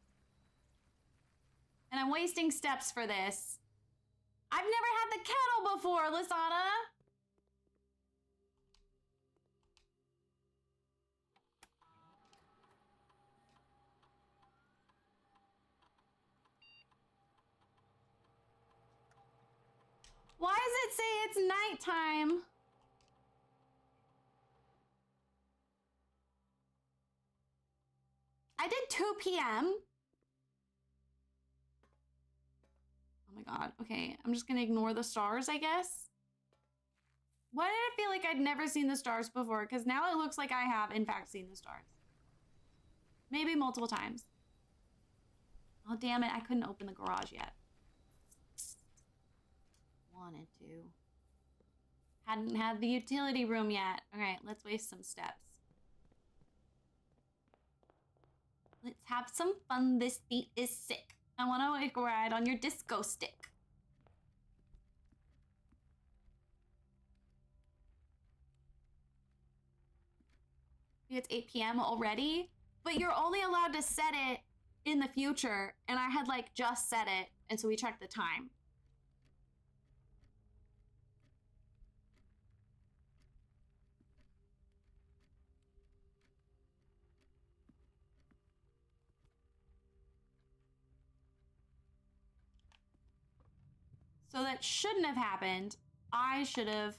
And I'm wasting steps for this. I've never had the kettle before, Lisana. it say it's nighttime? I did 2 p.m. Oh my god. Okay, I'm just gonna ignore the stars, I guess. Why did I feel like I'd never seen the stars before? Because now it looks like I have, in fact, seen the stars. Maybe multiple times. Oh, damn it. I couldn't open the garage yet. Wanted to. Hadn't had the utility room yet. All right, let's waste some steps. Let's have some fun. This beat is sick. I want to like ride on your disco stick. It's 8 p.m. already, but you're only allowed to set it in the future, and I had like just set it, and so we checked the time. So that shouldn't have happened. I should have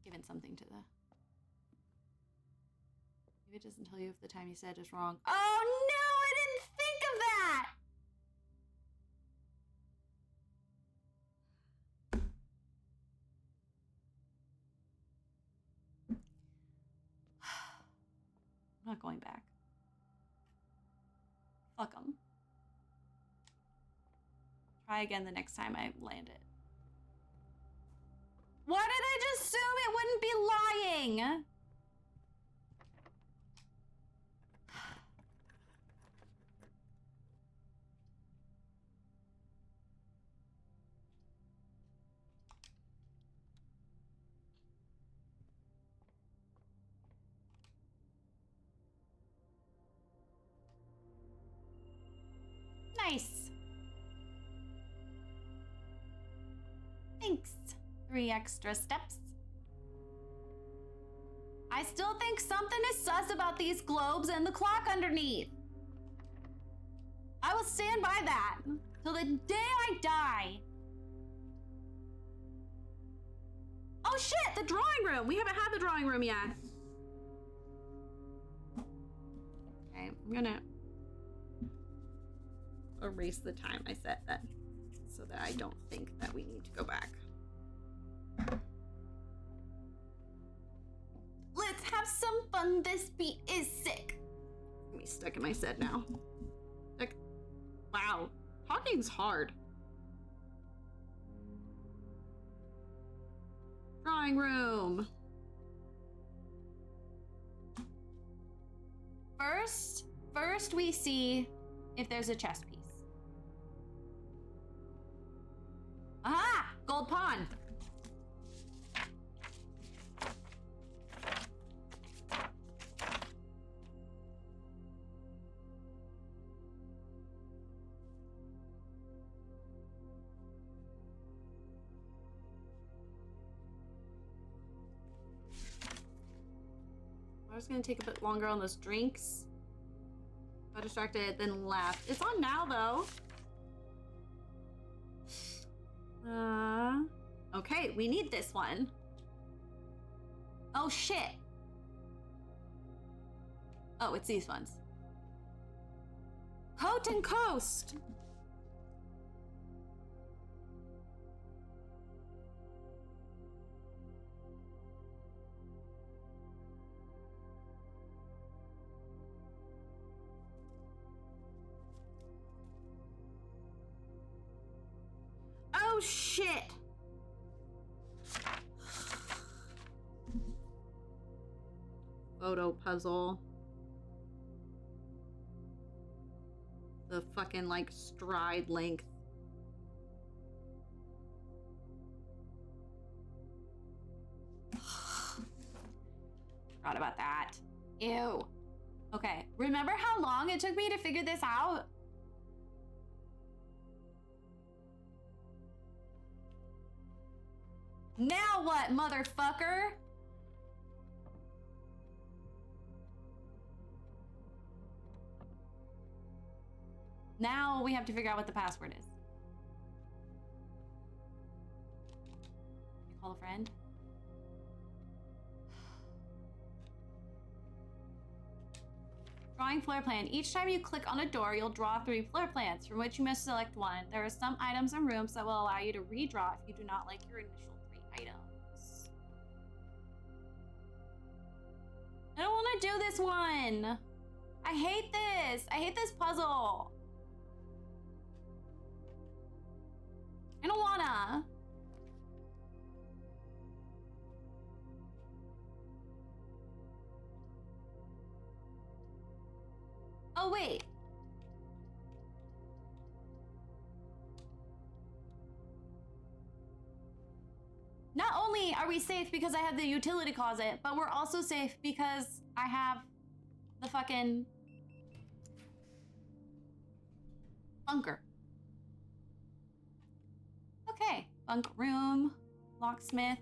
given something to the... Maybe it doesn't tell you if the time you said is wrong. Oh no, I didn't think of that! I'm not going back. Fuck 'em. Try again the next time I land it. Why did I just assume it wouldn't be lying? Nice. Thanks. 3 extra steps. I still think something is sus about these globes and the clock underneath. I will stand by that till the day I die. Oh shit, the drawing room. We haven't had the drawing room yet. Okay, I'm gonna erase the time I set then, so that I don't think that we need to go back. Let's have some fun. This beat is sick. Let me stuck in my set now. Like, wow, talking's hard. Drawing room. First we see if there's a chess piece. Aha! Gold pawn. I was gonna take a bit longer on those drinks. Got distracted, then left. It's on now though. Okay, we need this one. Oh shit. Oh, it's these ones. Coat and Coast. Oh shit. Photo puzzle. The fucking like stride length. Forgot about that. Ew. Okay, remember how long it took me to figure this out? Now what, motherfucker? Now now we have to figure out what the password is. Call a friend. Drawing floor plan. Each time you click on a door, you'll draw 3 floor plans, from which you must select one. There are some items and rooms that will allow you to redraw if you do not like your initial 3 items. I don't want to do this one. I hate this. I hate this puzzle. I don't wanna. Oh, wait. Not only are we safe because I have the utility closet, but we're also safe because I have the fucking bunker. Okay, bunk room, locksmith.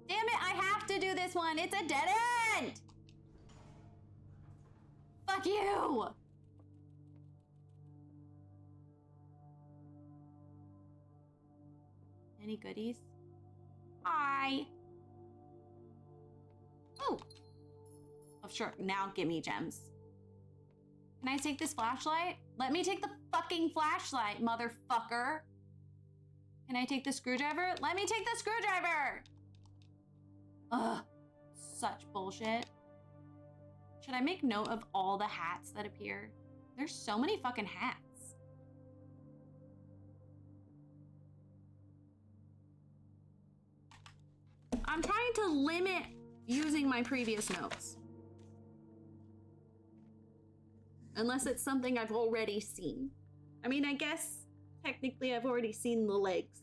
Damn it, I have to do this one. It's a dead end. Fuck you! Any goodies? Hi! Oh! Oh, sure. Now give me gems. Can I take this flashlight? Let me take the fucking flashlight, motherfucker! Can I take the screwdriver? Let me take the screwdriver! Ugh. Such bullshit. Should I make note of all the hats that appear? There's so many fucking hats. I'm trying to limit using my previous notes. Unless it's something I've already seen. I mean, I guess technically I've already seen the legs.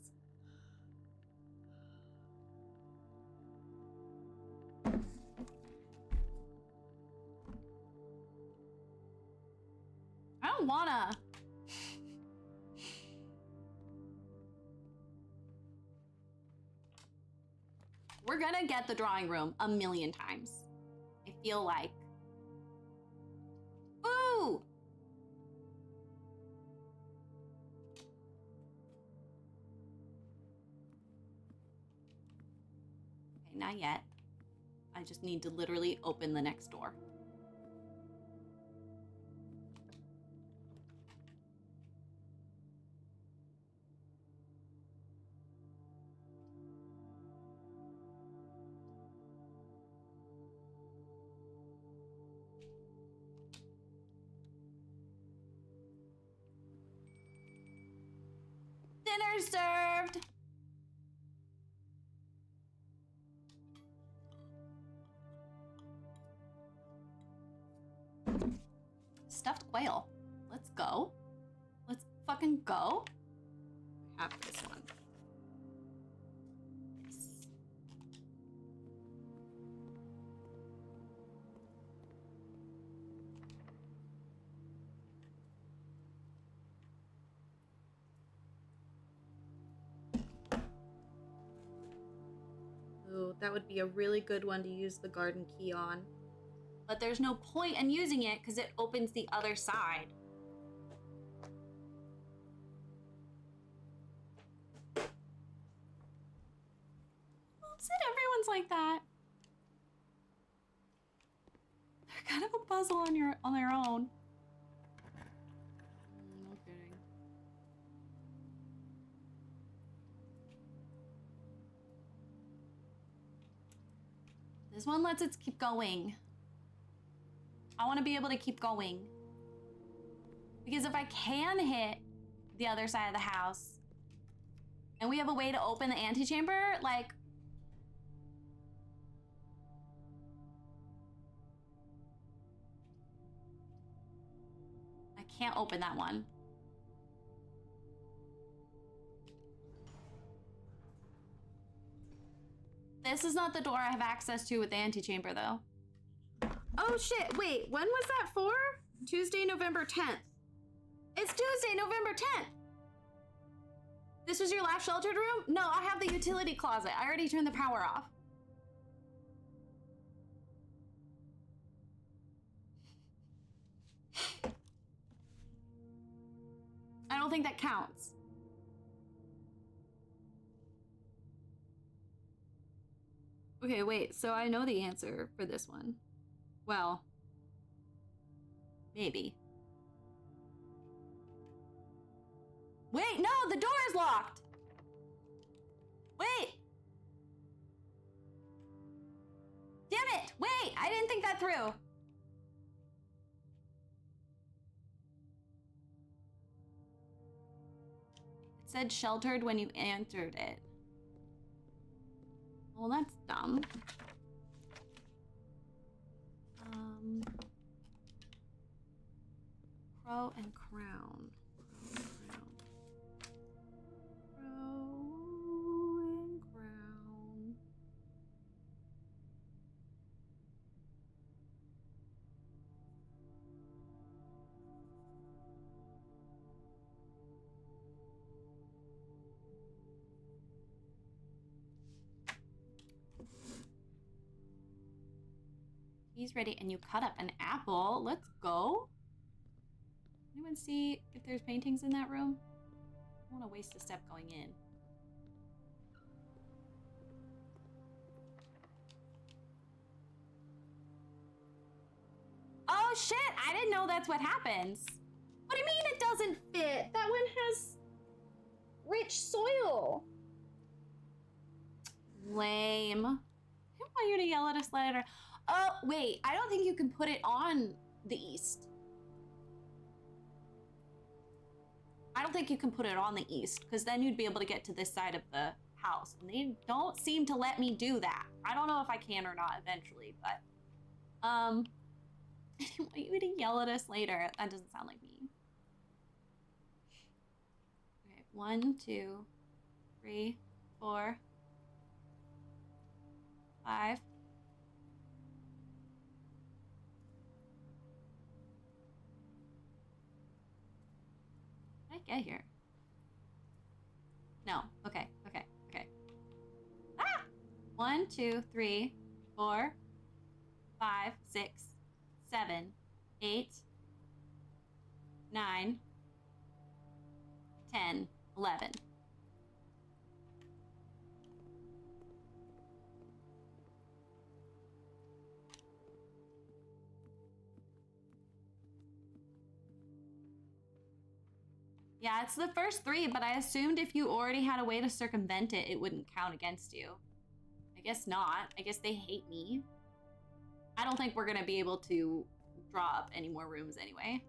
I don't wanna. We're gonna get the drawing room a million times. I feel like. Ooh! Okay, not yet. I just need to literally open the next door. Dinner served! Stuffed quail. Let's go. Let's fucking go. I have this one. Yes. Ooh, that would be a really good one to use the garden key on. But there's no point in using it because it opens the other side. Oops, everyone's like that. They're kind of a puzzle on their own. No kidding. This one lets us keep going. I want to be able to keep going. Because if I can hit the other side of the house, and we have a way to open the antechamber, like... I can't open that one. This is not the door I have access to with the antechamber, though. Oh shit, wait, when was that for? Tuesday, November 10th. It's Tuesday, November 10th! This was your last sheltered room? No, I have the utility closet. I already turned the power off. don't think that counts. Okay, wait, so I know the answer for this one. Well, maybe. Wait, no, the door is locked! Wait! Damn it! Wait, I didn't think that through. It said sheltered when you entered it. Well, that's dumb. Crow and crown. Crow and crown. He's ready, and you cut up an apple. Let's go. Anyone see if there's paintings in that room? I don't want to waste a step going in. Oh shit! I didn't know that's what happens. What do you mean it doesn't fit? That one has rich soil. Lame. I didn't want you to yell at us later. Oh, wait. I don't think you can put it on the east. I don't think you can put it on the east, because then you'd be able to get to this side of the house. And they don't seem to let me do that. I don't know if I can or not eventually, but I didn't want you to yell at us later. That doesn't sound like me. Okay, 1, 2, 3, 4, 5. How did I get here? No. Okay. Ah! 1, 2, 3, 4, 5, 6, 7, 8, 9, 10, 11. Yeah, it's the first 3, but I assumed if you already had a way to circumvent it, it wouldn't count against you. I guess not. I guess they hate me. I don't think we're gonna be able to draw up any more rooms anyway.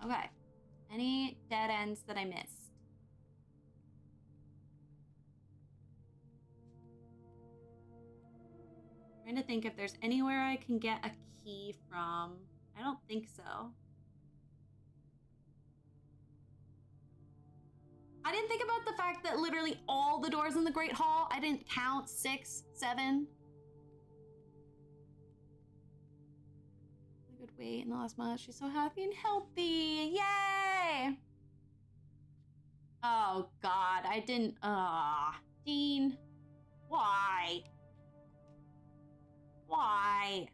Okay. Any dead ends that I missed? I'm trying to think if there's anywhere I can get a key from. I don't think so. I didn't think about the fact that literally all the doors in the Great Hall, I didn't count 6, 7. Good weight in the last month. She's so happy and healthy. Yay! Oh God, I didn't. Dean, why? Why?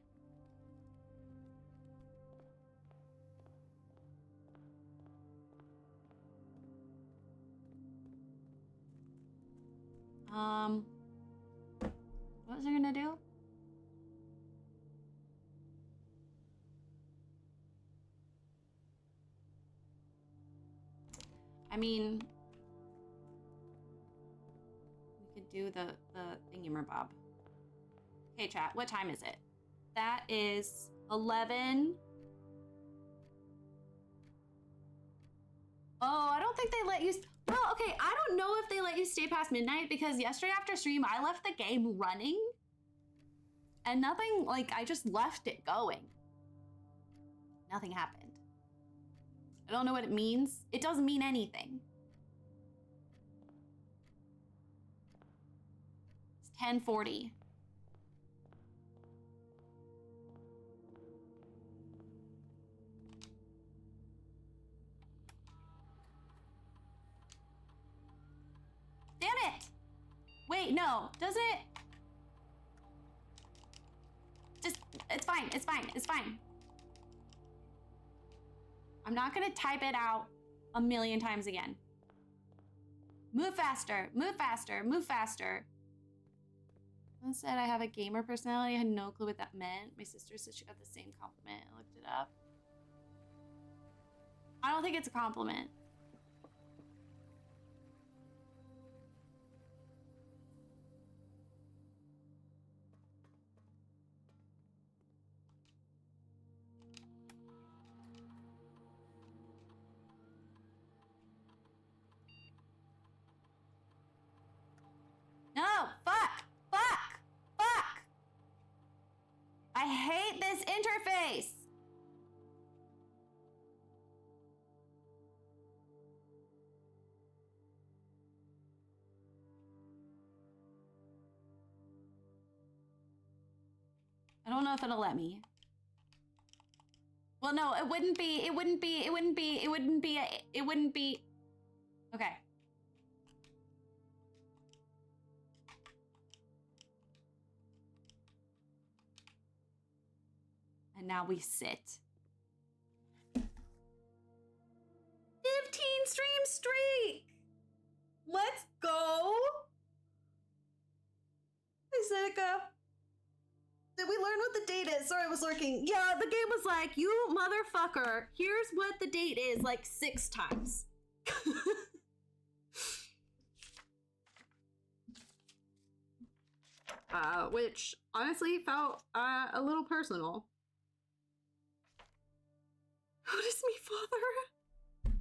What was I gonna do? I mean, we could do the thingy-mer-bob. Okay, chat, what time is it? That is 11. think they let you. Well, okay, I don't know if they let you stay past midnight because yesterday after stream, I left the game running and nothing, like, I just left it going. Nothing happened. I don't know what it means. It doesn't mean anything. It's 10:40. Damn it! Wait, no, does it? Just, it's fine, it's fine, it's fine. I'm not gonna type it out a million times again. Move faster, move faster, move faster. Someone said I have a gamer personality. I had no clue what that meant. My sister said she got the same compliment. I looked it up. I don't think it's a compliment. No, fuck, fuck, fuck. I hate this interface. I don't know if it'll let me. Well, no, it wouldn't be. Okay. And now we sit. 15 stream streak! Let's go! Hey, Seneca. Did we learn what the date is? Sorry, I was lurking. Yeah, the game was like, you motherfucker, here's what the date is, like 6 times. Which honestly felt a little personal. Notice me, father.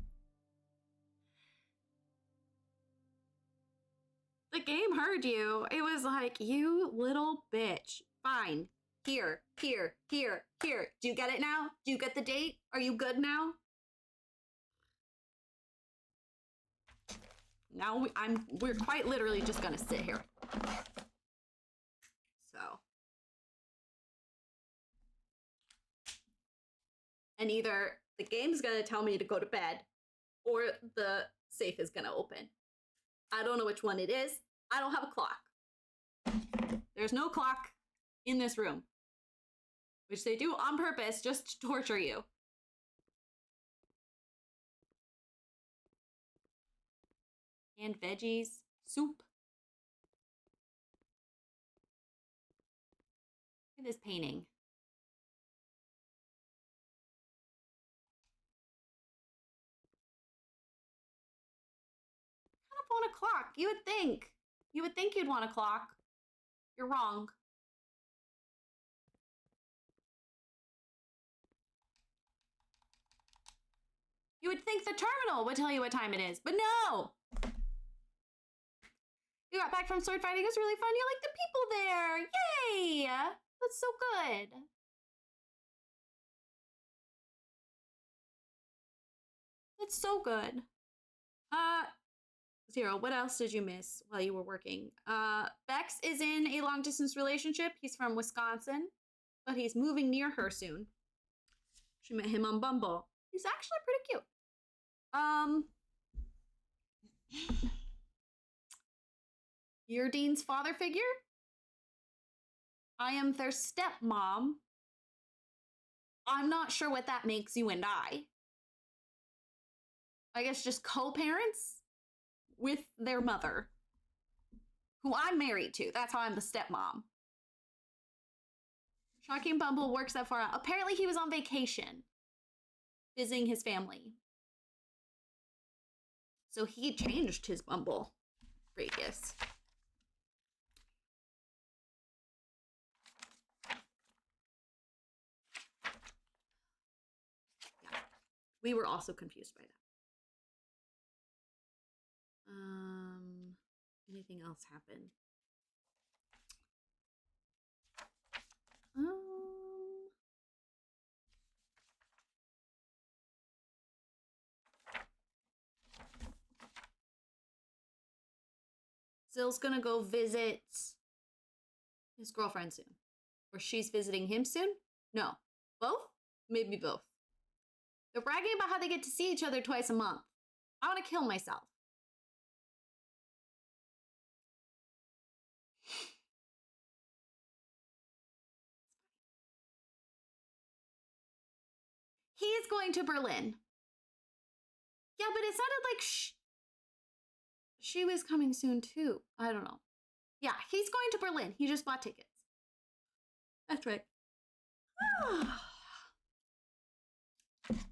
The game heard you. It was like, you little bitch. Fine. Here, here, here, here. Do you get it now? Do you get the date? Are you good now? Now we're quite literally just gonna sit here. So. And either the game's gonna tell me to go to bed or the safe is gonna open. I don't know which one it is. I don't have a clock. There's no clock in this room, which they do on purpose just to torture you. And veggies, soup. Look at this painting. I kind of want a clock. You would think. You would think you'd want a clock. You're wrong. You would think the terminal would tell you what time it is, but no! You got back from sword fighting. It was really fun. You like the people there. Yay! That's so good. It's so good. Zero, what else did you miss while you were working? Bex is in a long distance relationship. He's from Wisconsin, but he's moving near her soon. She met him on Bumble. He's actually pretty cute. You're Dean's father figure? I am their stepmom. I'm not sure what that makes you and I guess just co-parents with their mother, who I'm married to. That's how I'm the stepmom. Shocking Bumble works that far out. Apparently he was on vacation, visiting his family. So he changed his Bumble radius. Yeah. We were also confused by that. anything else happen? Zill's gonna go visit his girlfriend soon. Or she's visiting him soon? No. Both? Maybe both. They're bragging about how they get to see each other twice a month. I want to kill myself. He is going to Berlin. Yeah, but it sounded like she was coming soon too. I don't know. Yeah, he's going to Berlin. He just bought tickets. That's right.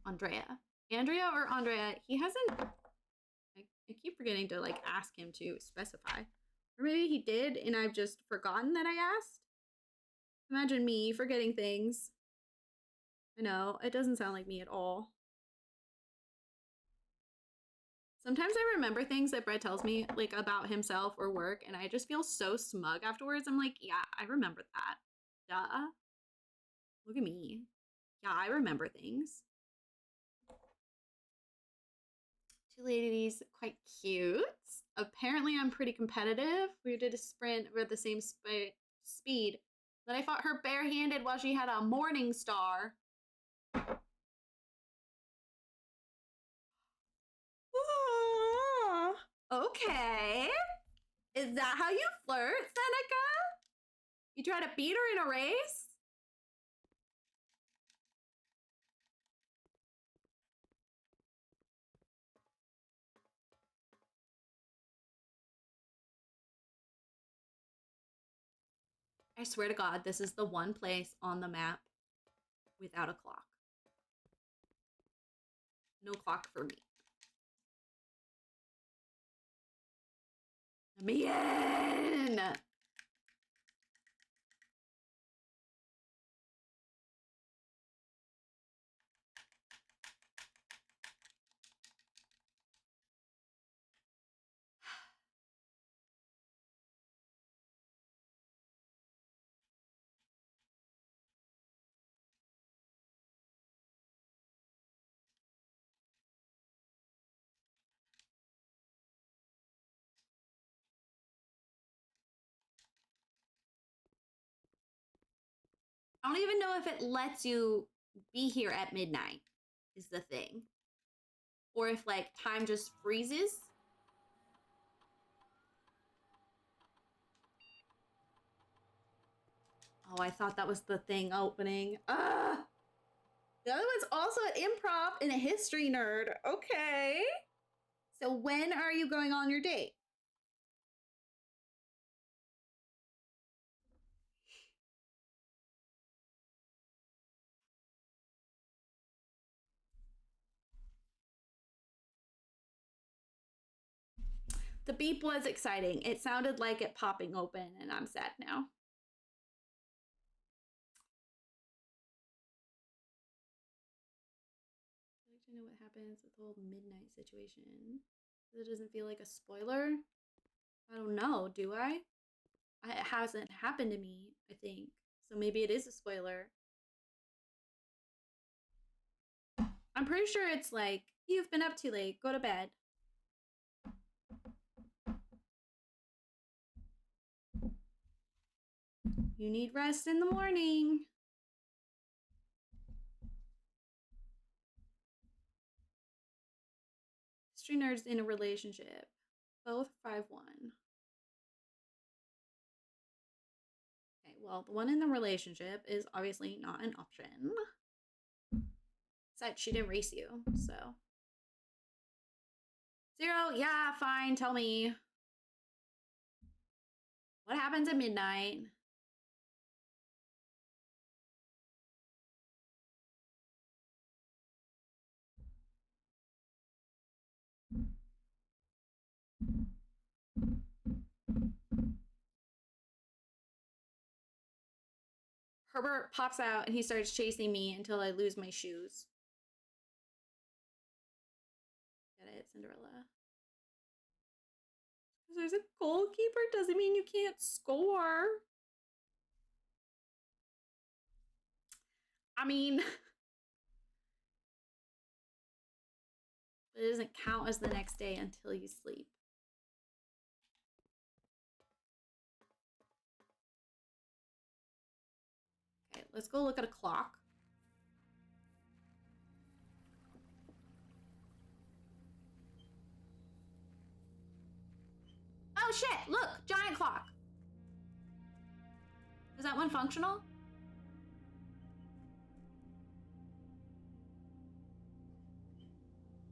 Andrea or Andrea, he hasn't, I keep forgetting to like ask him to specify. Or maybe he did and I've just forgotten that I asked. Imagine me forgetting things. I know, it doesn't sound like me at all. Sometimes I remember things that Brett tells me like about himself or work and I just feel so smug afterwards. I'm like, yeah, I remember that. Duh. Look at me. Yeah, I remember things. Two ladies, quite cute. Apparently I'm pretty competitive. We did a sprint with the same speed. Then I fought her barehanded while she had a morning star. Okay. Is that how you flirt, Seneca? You try to beat her in a race? I swear to God, this is the one place on the map without a clock. No clock for me. Let me in! I don't even know if it lets you be here at midnight, is the thing. Or if, like, time just freezes. Oh, I thought that was the thing opening. The other one's also an improv and a history nerd. Okay. So when are you going on your date? The beep was exciting. It sounded like it popping open, and I'm sad now. I'd like to know what happens with the whole midnight situation. It doesn't feel like a spoiler. I don't know, do I? It hasn't happened to me, I think. So maybe it is a spoiler. I'm pretty sure it's like, you've been up too late, go to bed. You need rest in the morning. History nerds in a relationship. Both 5-1. Okay, well, the one in the relationship is obviously not an option. Besides, she didn't race you, so. 0, yeah, fine, tell me. What happens at midnight? Herbert pops out and he starts chasing me until I lose my shoes. Get it, Cinderella. there's a goalkeeper doesn't mean you can't score. I mean, it doesn't count as the next day until you sleep. Okay, let's go look at a clock. Oh shit, look, giant clock. Is that one functional?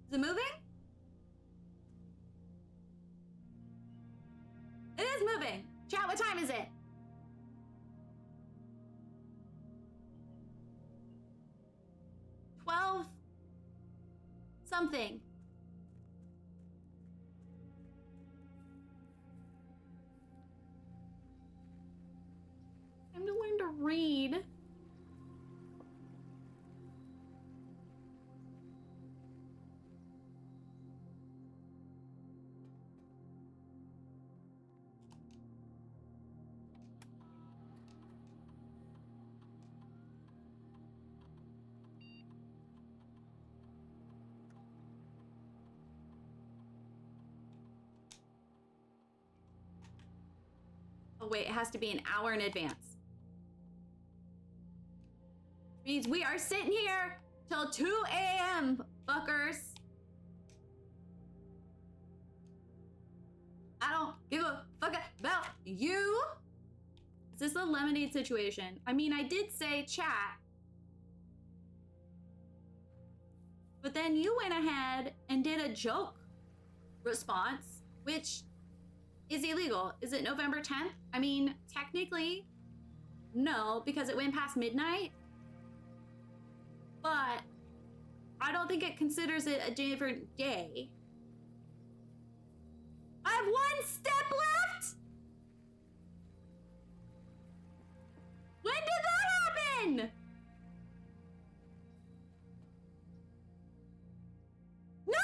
Is it moving? It is moving. Chat, what time is it? Something. Time to learn to read. Oh wait, it has to be an hour in advance. Means we are sitting here till 2 a.m., fuckers. I don't give a fuck about you. Is this a lemonade situation? I mean, I did say chat. But then you went ahead and did a joke response, which is illegal. Is it November 10th? I mean, technically, no, because it went past midnight. But I don't think it considers it a different day. I have one step left? When did that happen? No!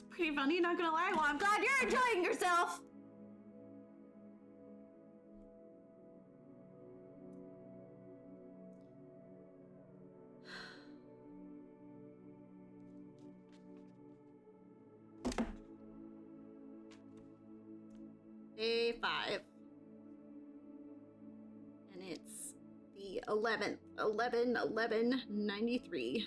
Pretty funny, not gonna lie. Well, I'm glad you're enjoying yourself. Day 5. And it's the 11th, 11/11/93.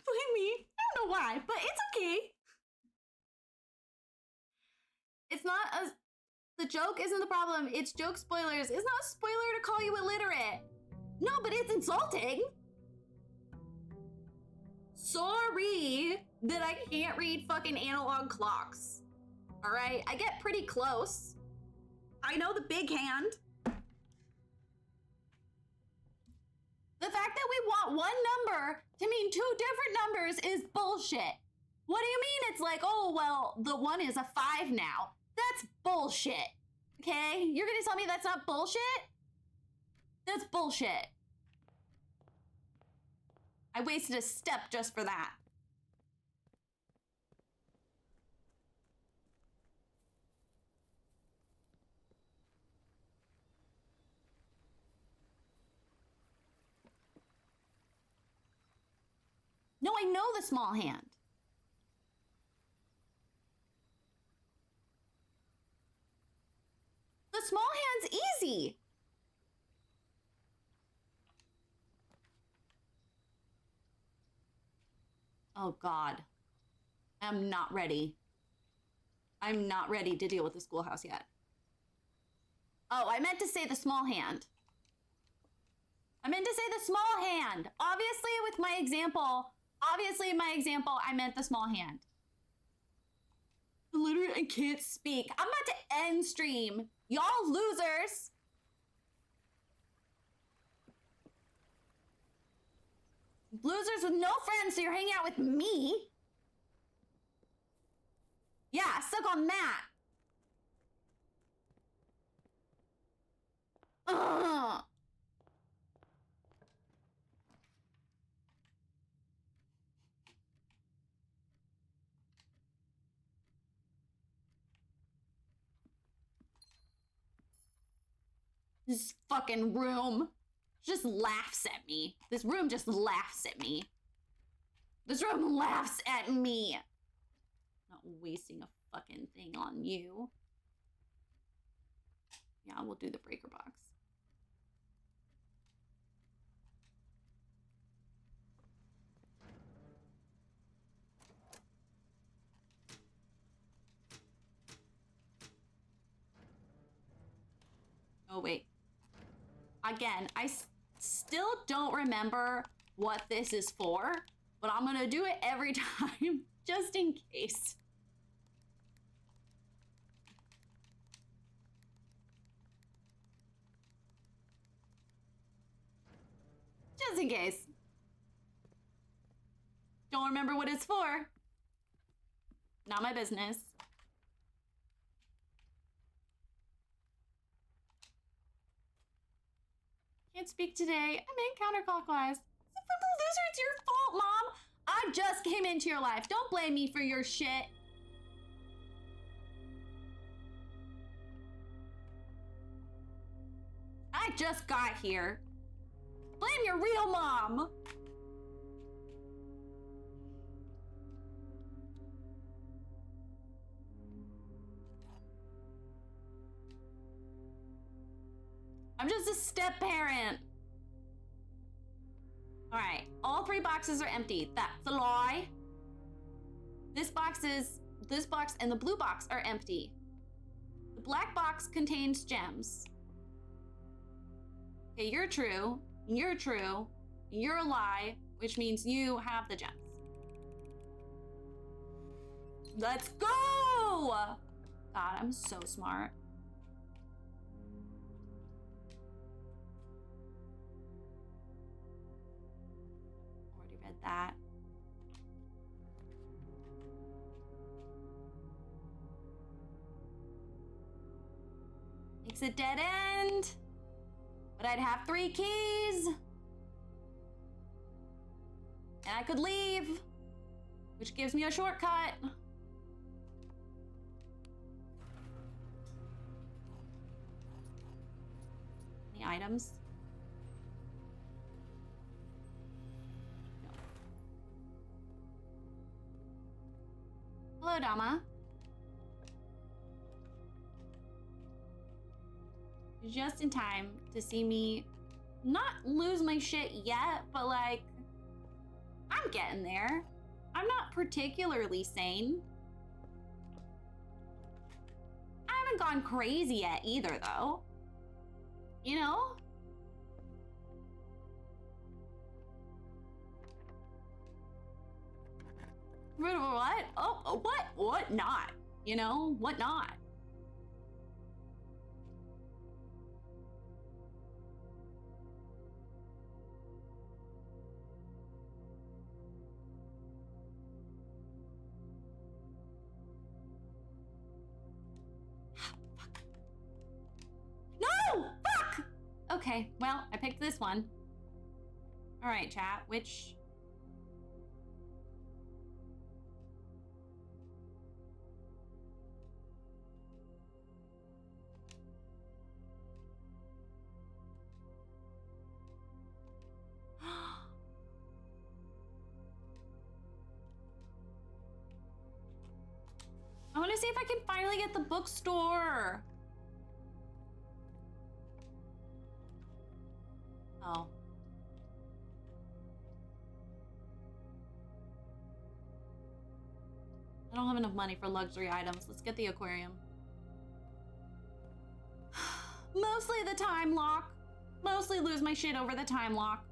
Blame me. I don't know why, but it's okay. It's not a... The joke isn't the problem. It's joke spoilers. It's not a spoiler to call you illiterate. No, but it's insulting. Sorry that I can't read fucking analog clocks. All right? I get pretty close. I know the big hand. The fact that we want one number to mean 2 different numbers is bullshit. What do you mean it's like, oh, well, the 1 is a 5 now? That's bullshit. Okay? You're gonna tell me that's not bullshit? That's bullshit. I wasted a step just for that. No, I know the small hand. small hand's easy. Oh God. I'm not ready. I'm not ready to deal with the schoolhouse yet. Oh, I meant to say the small hand. I meant to say the small hand. Obviously, with my example, I meant the small hand. Literally, I can't speak. I'm about to end stream. Y'all losers. Losers with no friends, so you're hanging out with me. Yeah, suck on that. Ugh. This fucking room just laughs at me. This room just laughs at me. This room laughs at me. Not wasting a fucking thing on you. Yeah, we'll do the breaker box. Oh, wait. Again, I still don't remember what this is for, but I'm gonna do it every time, just in case. Just in case. Don't remember what it's for. Not my business. Can't speak today. I'm in counterclockwise. Loser, it's your fault, Mom. I just came into your life. Don't blame me for your shit. I just got here. Blame your real mom. I'm just a step parent. All right, all 3 boxes are empty. That's a lie. This box and the blue box are empty. The black box contains gems. Okay, you're true, you're a lie, which means you have the gems. Let's go! God, I'm so smart. Already read that. Makes a dead end. But I'd have 3 keys. And I could leave, which gives me a shortcut. Any items? No. Hello, Dama. Just in time to see me not lose my shit yet, but like, I'm getting there. I'm not particularly sane. I haven't gone crazy yet either, though. You know? What? Oh, what? What not? You know? What not? Okay, well, I picked this one. All right, chat, which... I want to see if I can finally get the bookstore. Oh. I don't have enough money for luxury items. Let's get the aquarium. Mostly the time lock. Mostly lose my shit over the time lock.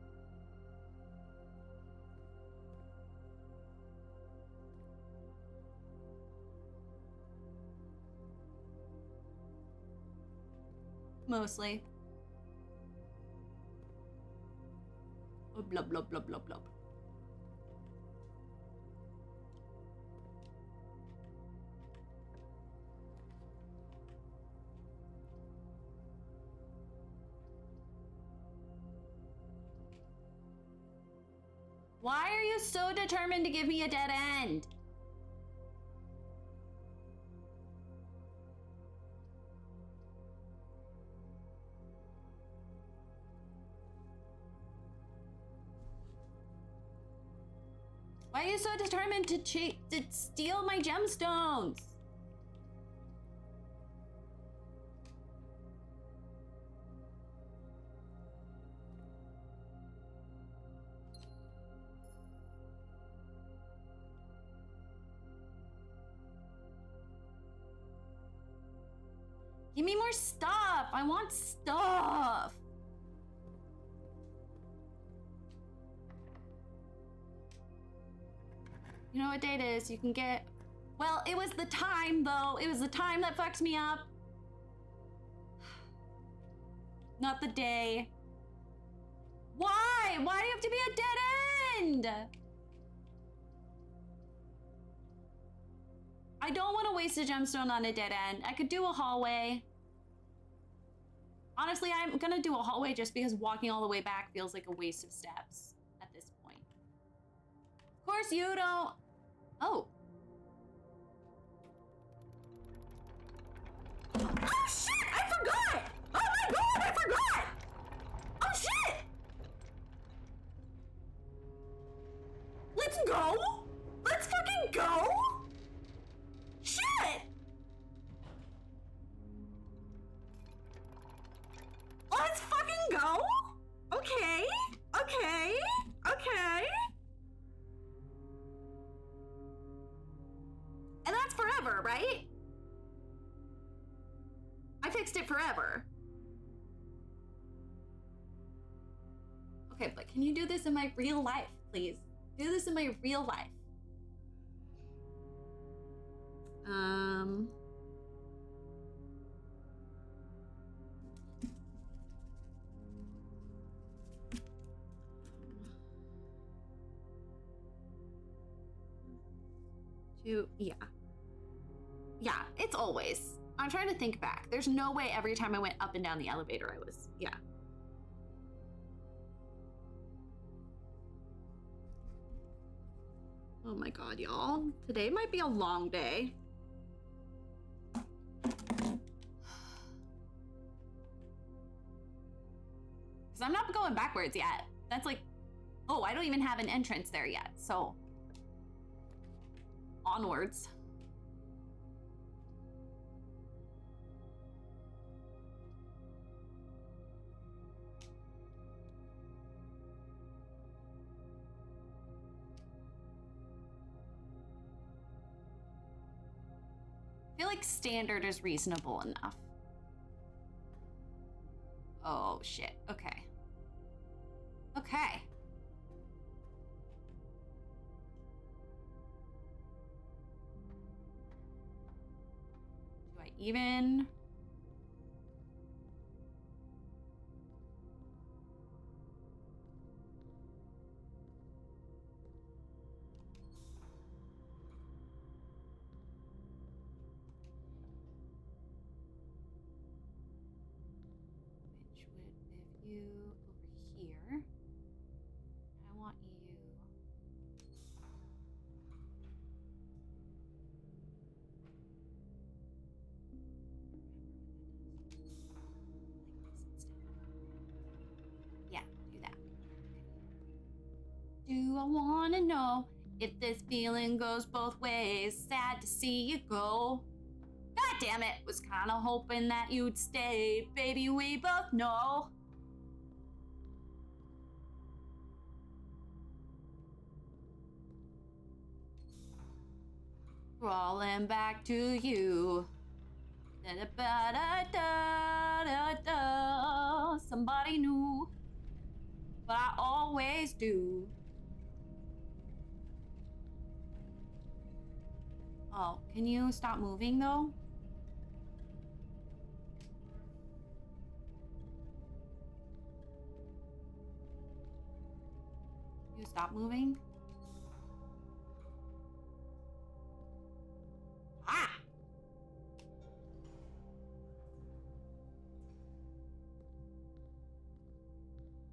Mostly. Oh, blub, blub, blub, blub, blub. Why are you so determined to give me a dead end? Why are you so determined to steal my gemstones? Give me more stuff. I want stuff. You know what day it is? You can get... Well, it was the time, though. It was the time that fucked me up. Not the day. Why? Why do you have to be a dead end? I don't want to waste a gemstone on a dead end. I could do a hallway. Honestly, I'm gonna do a hallway just because walking all the way back feels like a waste of steps at this point. Of course you don't... Oh. Oh shit! I forgot! Oh my god, I forgot! Oh shit! Let's go! Let's fucking go! Shit! Let's fucking go! Okay, okay, okay. And that's forever, right? I fixed it forever. Okay, but can you do this in my real life, please? Do this in my real life. Yeah. Yeah, it's always. I'm trying to think back. There's no way every time I went up and down the elevator I was, yeah. Oh my god, y'all. Today might be a long day. Because I'm not going backwards yet. That's like, oh, I don't even have an entrance there yet, so. Onwards. I feel like standard is reasonable enough. Oh shit, okay. Okay. Do I even? Which would live you over here. I want you. Yeah, do that. Okay. Do I wanna know if this feeling goes both ways? Sad to see you go. God damn it, was kinda hoping that you'd stay. Baby, we both know. Crawling back to you. Da-da-ba-da-da-da-da. Somebody new, but I always do. Oh, can you stop moving though? You stop moving? Ah!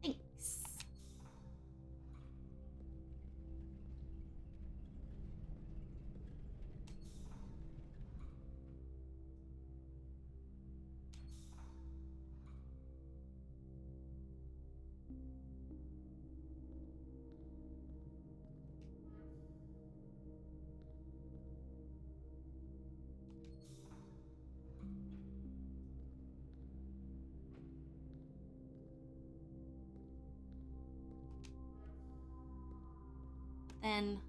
Thanks. Then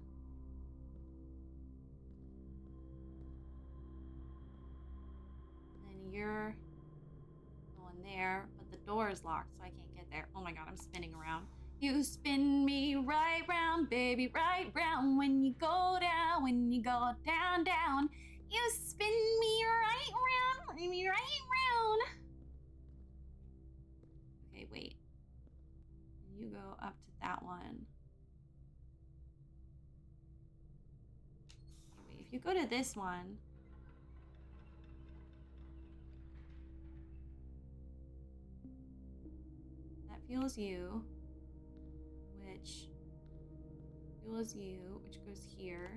you're going there, but the door is locked, so I can't get there. Oh my god, I'm spinning around. You spin me right round, baby, right round. When you go down, down, down. You spin me right round, baby, right round. Okay, wait. You go up to that one. Okay, wait, if you go to this one. That fuels you. Which fuels you, which goes here.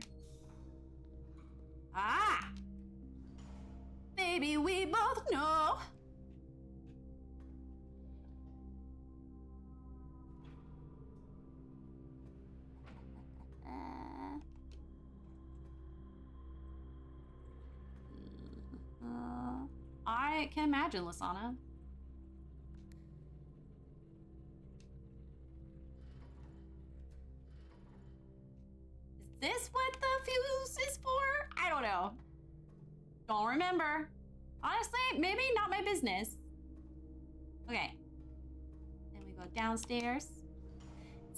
Ah! Baby, we both know. I can imagine, Lasana. Is this what the fuse is for? I don't know. Don't remember. Honestly, maybe not my business. Okay. Then we go downstairs.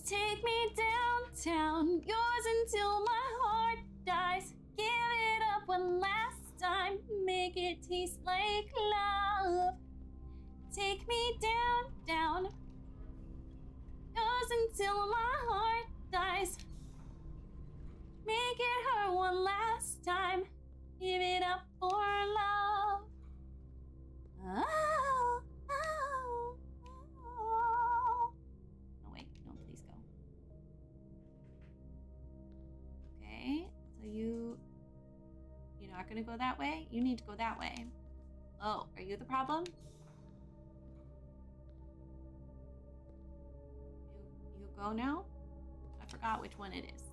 Take me downtown, yours until my heart dies. Give it up one last time, make it taste like love. Take me down, down, yours until my heart dies. Make it hurt one last time, give it up for love. Oh, oh, oh. No, wait, no, please go. Okay, so you're not gonna go that way? You need to go that way. Oh, are you the problem? You go now? I forgot which one it is.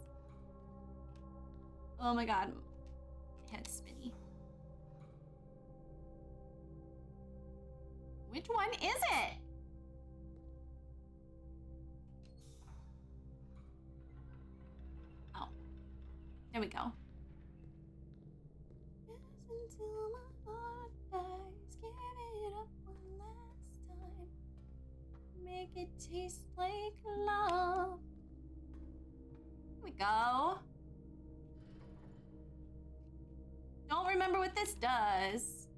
Oh my god, my head's spinny. Which one is it? Oh, there we go. Until my heart dies, give it up one last time. Make it taste like love. Here we go. Don't remember what this does.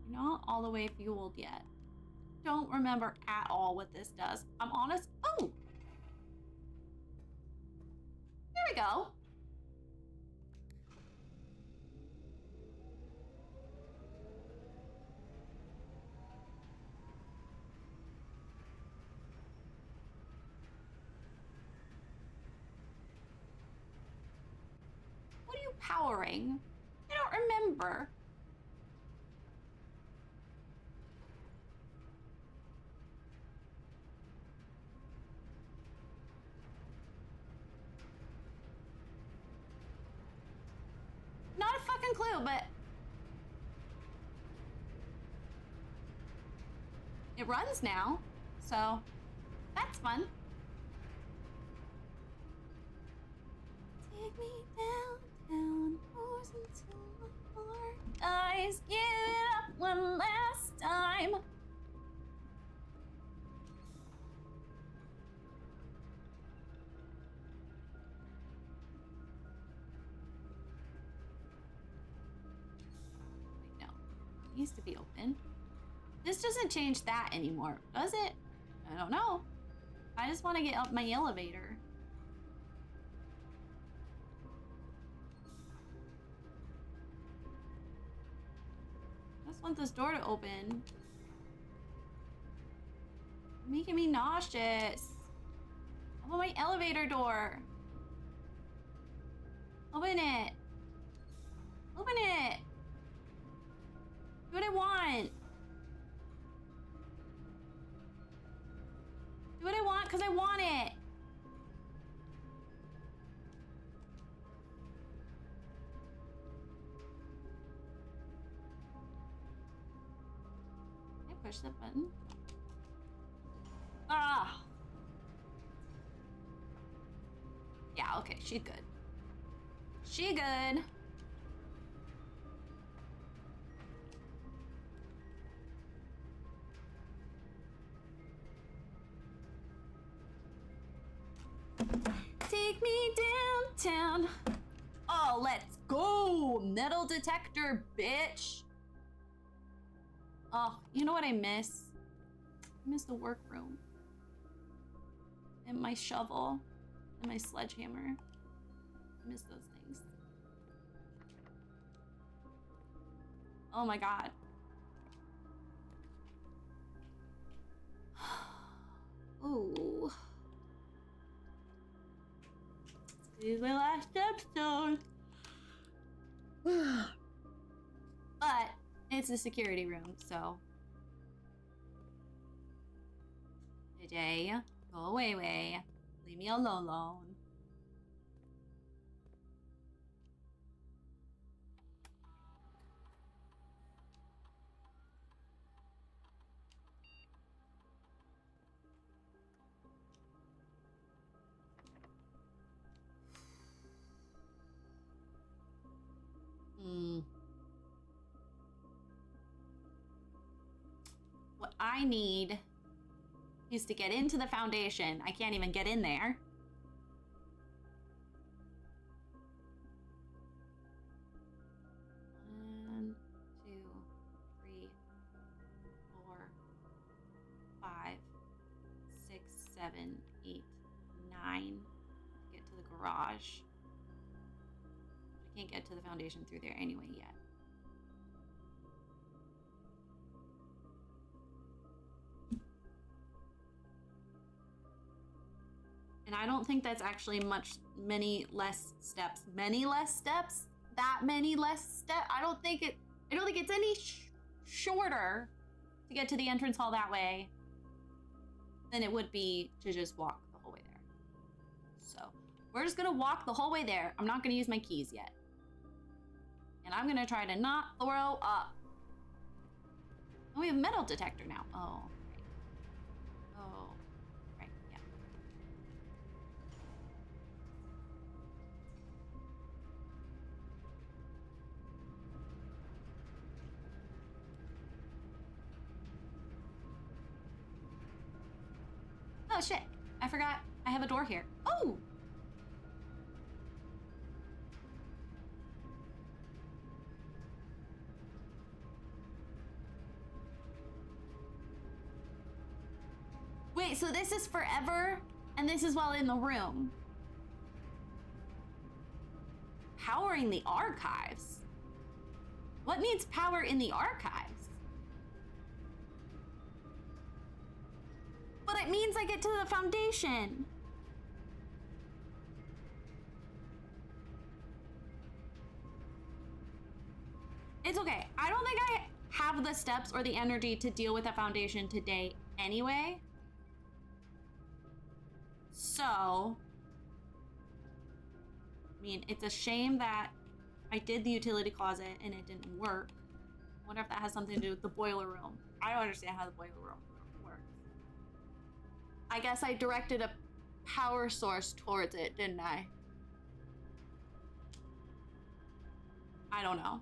You're not all the way fueled yet. Don't remember at all what this does. I'm honest. Oh! Here we go. What are you powering? I don't remember. Not a fucking Hidden clue, but it runs now, so that's fun. Take me downtown, doors until my heart dies. Give it up one last time. Wait, no. It used to be open. This doesn't change that anymore, does it? I don't know. I just want to get up my elevator. I just want this door to open. Making me nauseous. I want my elevator door. Open it. Open it. Do what I want. Do what I want because I want it. Can I push that button? Ah. Yeah, okay, she's good. She good. Take me downtown. Oh, let's go. Metal detector, bitch. Oh, you know what I miss? I miss the workroom. And my shovel. And my sledgehammer. I miss those things. Oh my god. Ooh. This is my last episode. But it's a security room, so. Today, go away. Leave me alone. What I need is to get into the foundation. I can't even get in there. One, two, three, 4, 5, 6, 7, 8, 9. Get to the garage. I can't get to the foundation through there anyway yet. And I don't think that's actually many less steps. Many less steps? That many less steps? I don't think it's any shorter to get to the entrance hall that way than it would be to just walk the whole way there. So we're just gonna walk the whole way there. I'm not gonna use my keys yet. And I'm gonna try to not throw up. Oh, we have a metal detector now. Oh, right. Oh, right, yeah. Oh shit, I forgot I have a door here. Oh! Wait, so this is forever, and this is while in the room. Powering the archives? What needs power in the archives? But it means I get to the foundation. It's okay. I don't think I have the steps or the energy to deal with the foundation today anyway. So, I mean, it's a shame that I did the utility closet and it didn't work. I wonder if that has something to do with the boiler room. I don't understand how the boiler room works. I guess I directed a power source towards it, didn't I? I don't know.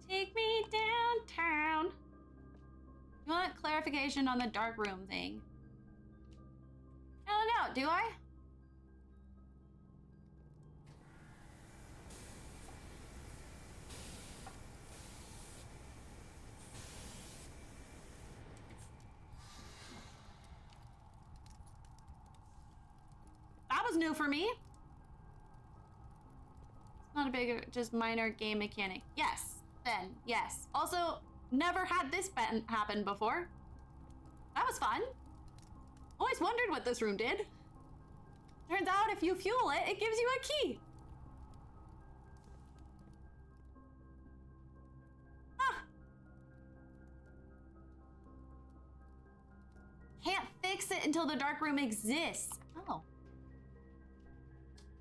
Take me downtown. You want clarification on the dark room thing? I don't know, do I? That was new for me. It's not a big, just minor game mechanic. Yes, then, yes. Also, never had this happen before. That was fun. Always wondered what this room did. Turns out if you fuel it, it gives you a key. Huh. Can't fix it until the dark room exists. Oh.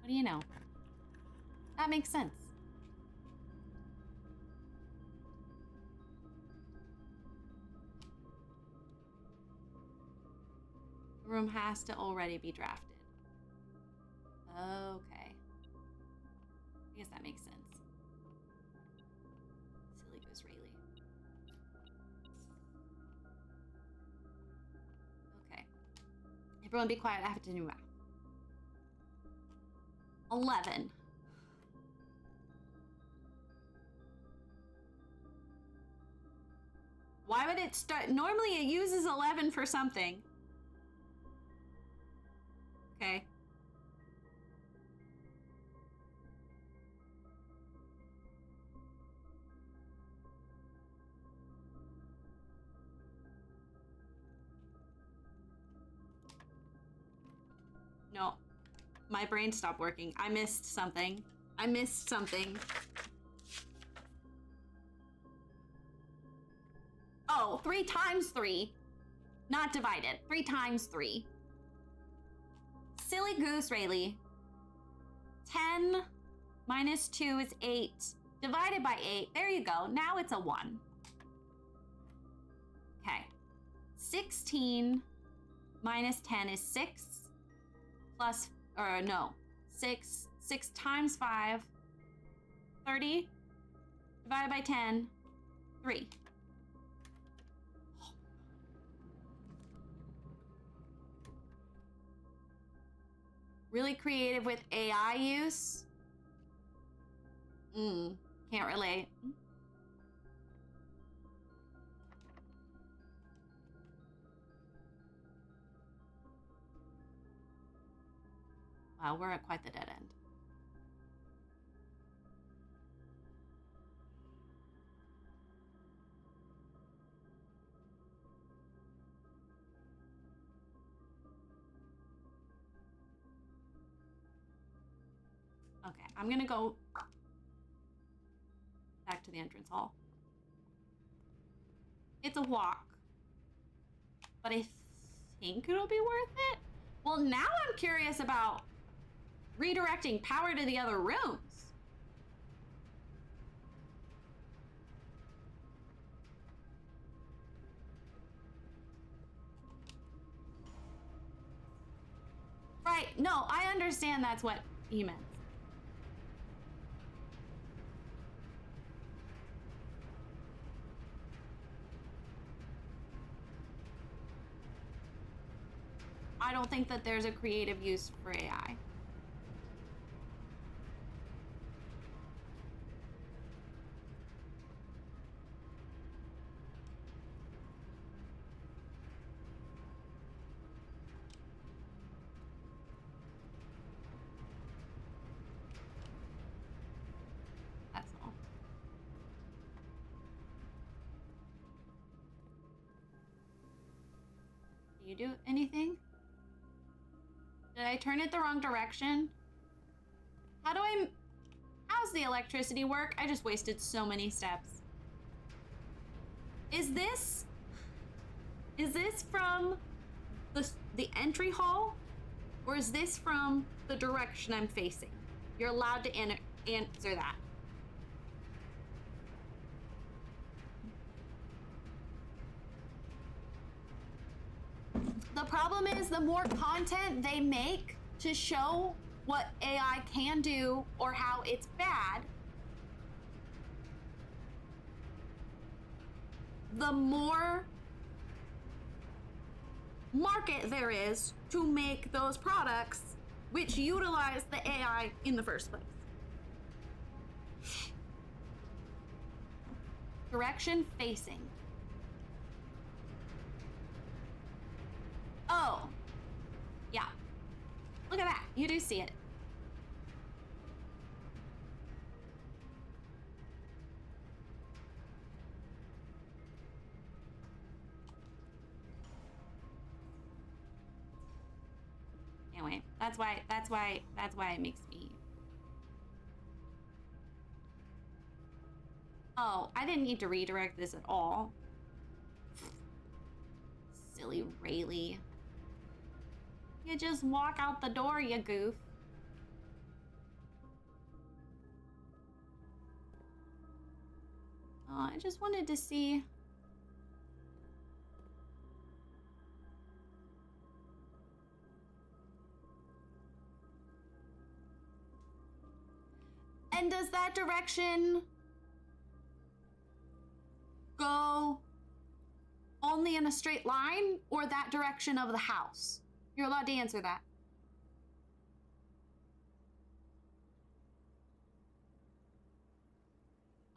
What do you know? That makes sense. The room has to already be drafted. Okay. I guess that makes sense. Silly goose Rayleigh. Okay. Everyone be quiet. I have to do math. 11. Why would it start? Normally it uses 11 for something. Okay. No. My brain stopped working. I missed something. I missed something. Oh, 3 times 3. Not divided. 3 times 3. Silly goose, Rayleigh. 10 minus 2 is 8. Divided by 8. There you go. Now it's a 1. Okay. 16 minus 10 is 6. Plus, or no. 6. 6 times 5. 30. Divided by 10. 3. Really creative with AI use. Can't relate. Wow, we're at quite the dead end. Okay, I'm gonna go back to the entrance hall. It's a walk, but I think it'll be worth it. Well, now I'm curious about redirecting power to the other rooms. Right, no, I understand that's what he meant. I don't think that there's a creative use for AI. That's all. Do you do anything? Did I turn it the wrong direction? How's the electricity work? I just wasted so many steps. Is this from the entry hall? Or is this from the direction I'm facing? You're allowed to answer that. The problem is the more content they make to show what AI can do or how it's bad, the more market there is to make those products which utilize the AI in the first place. Direction facing. Oh, yeah. Look at that. You do see it. Anyway, that's why it makes me. Oh, I didn't need to redirect this at all. Silly Rayleigh. You just walk out the door, you goof. Oh, I just wanted to see. And does that direction go only in a straight line or that direction of the house? You're allowed to answer that.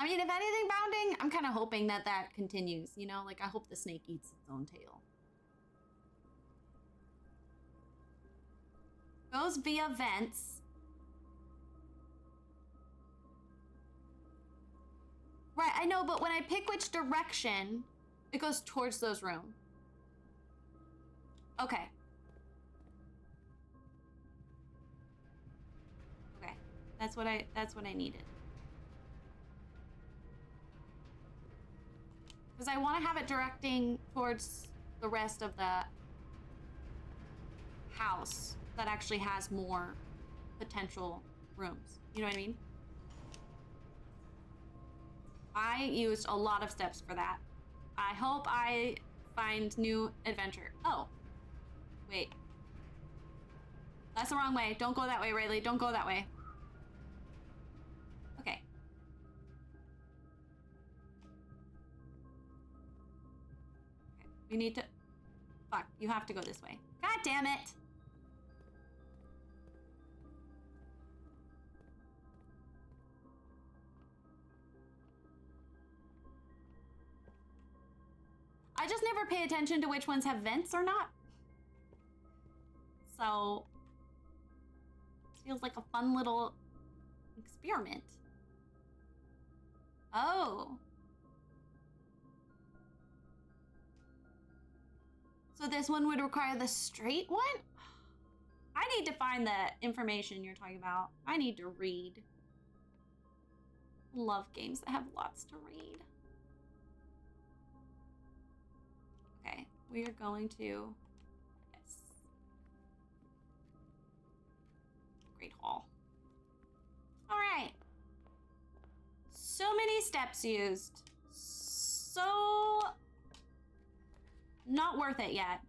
I mean, if anything, bounding, I'm kind of hoping that that continues, you know? Like, I hope the snake eats its own tail. Goes via vents. Right, I know, but when I pick which direction, it goes towards those rooms. Okay. Okay. That's what I needed. Because I want to have it directing towards the rest of the house that actually has more potential rooms. You know what I mean? I used a lot of steps for that. I hope I find new adventure. Oh, wait. That's the wrong way. Don't go that way, Rayleigh. Don't go that way. Okay. Okay. We need to... Fuck, you have to go this way. God damn it! I just never pay attention to which ones have vents or not. So, this feels like a fun little experiment. Oh. So this one would require the straight one? I need to find the information you're talking about. I need to read. Love games that have lots to read. Okay, we are going to, yes. Great Hall. All right. So many steps used. So not worth it yet.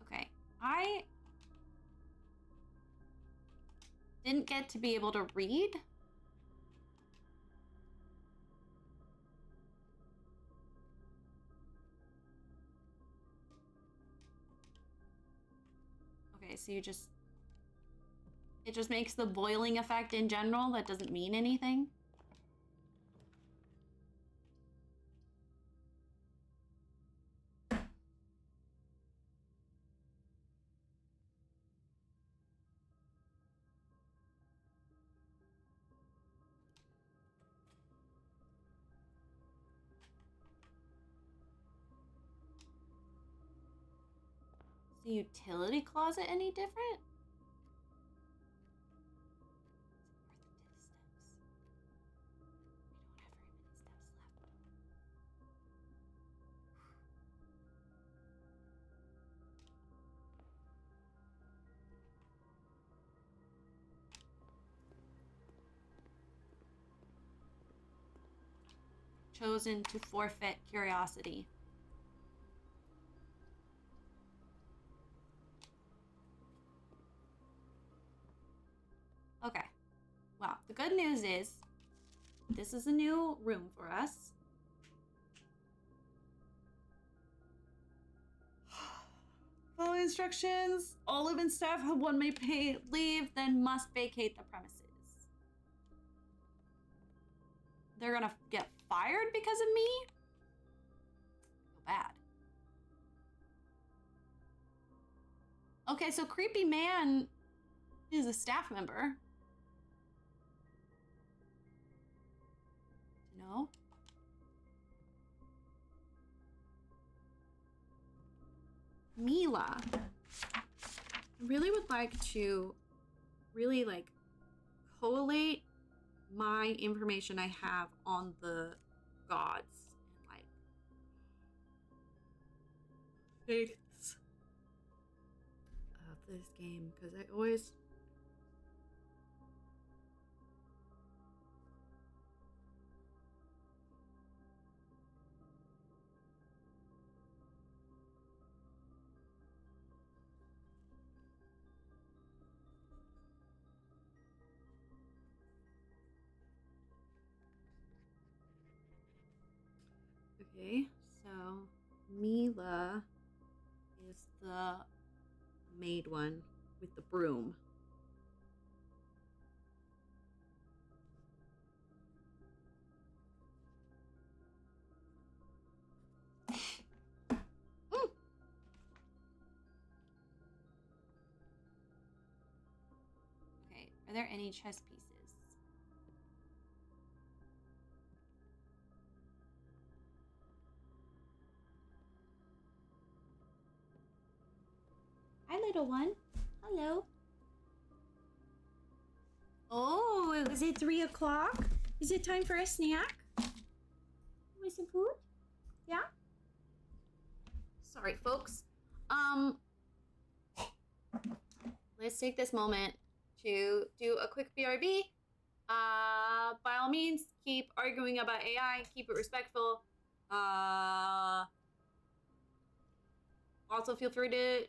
Okay, I didn't get to be able to read. Okay, so it just makes the boiling effect in general. That doesn't mean anything. the utility closet any different? Is it worth it to the steps? We don't have very many steps left. Chosen to forfeit curiosity. Okay. Wow. The good news is this is a new room for us. Follow instructions. All live-in staff have one may pay leave, then must vacate the premises. They're gonna get fired because of me? Feel bad. Okay, so Creepy Man is a staff member. No. Mila. I really would like to really like collate my information I have on the gods and like faiths of this game, because I always okay, so Mila is the maid one with the broom. Okay, are there any chess pieces? Hi, little one. Hello. Oh, is it 3 o'clock? Is it time for a snack? Want some food? Yeah? Sorry, folks. Let's take this moment to do a quick BRB. By all means, keep arguing about AI. Keep it respectful. Also, feel free to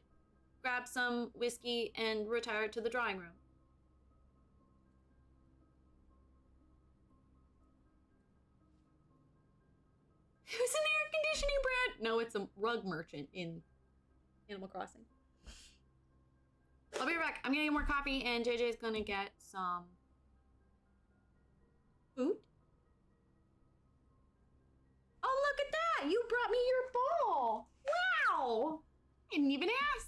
grab some whiskey and retire to the drawing room. It was an air conditioning brand. No, it's a rug merchant in Animal Crossing. I'll be right back. I'm gonna get more coffee, and JJ's gonna get some food. Oh, look at that! You brought me your ball. Wow! I didn't even ask.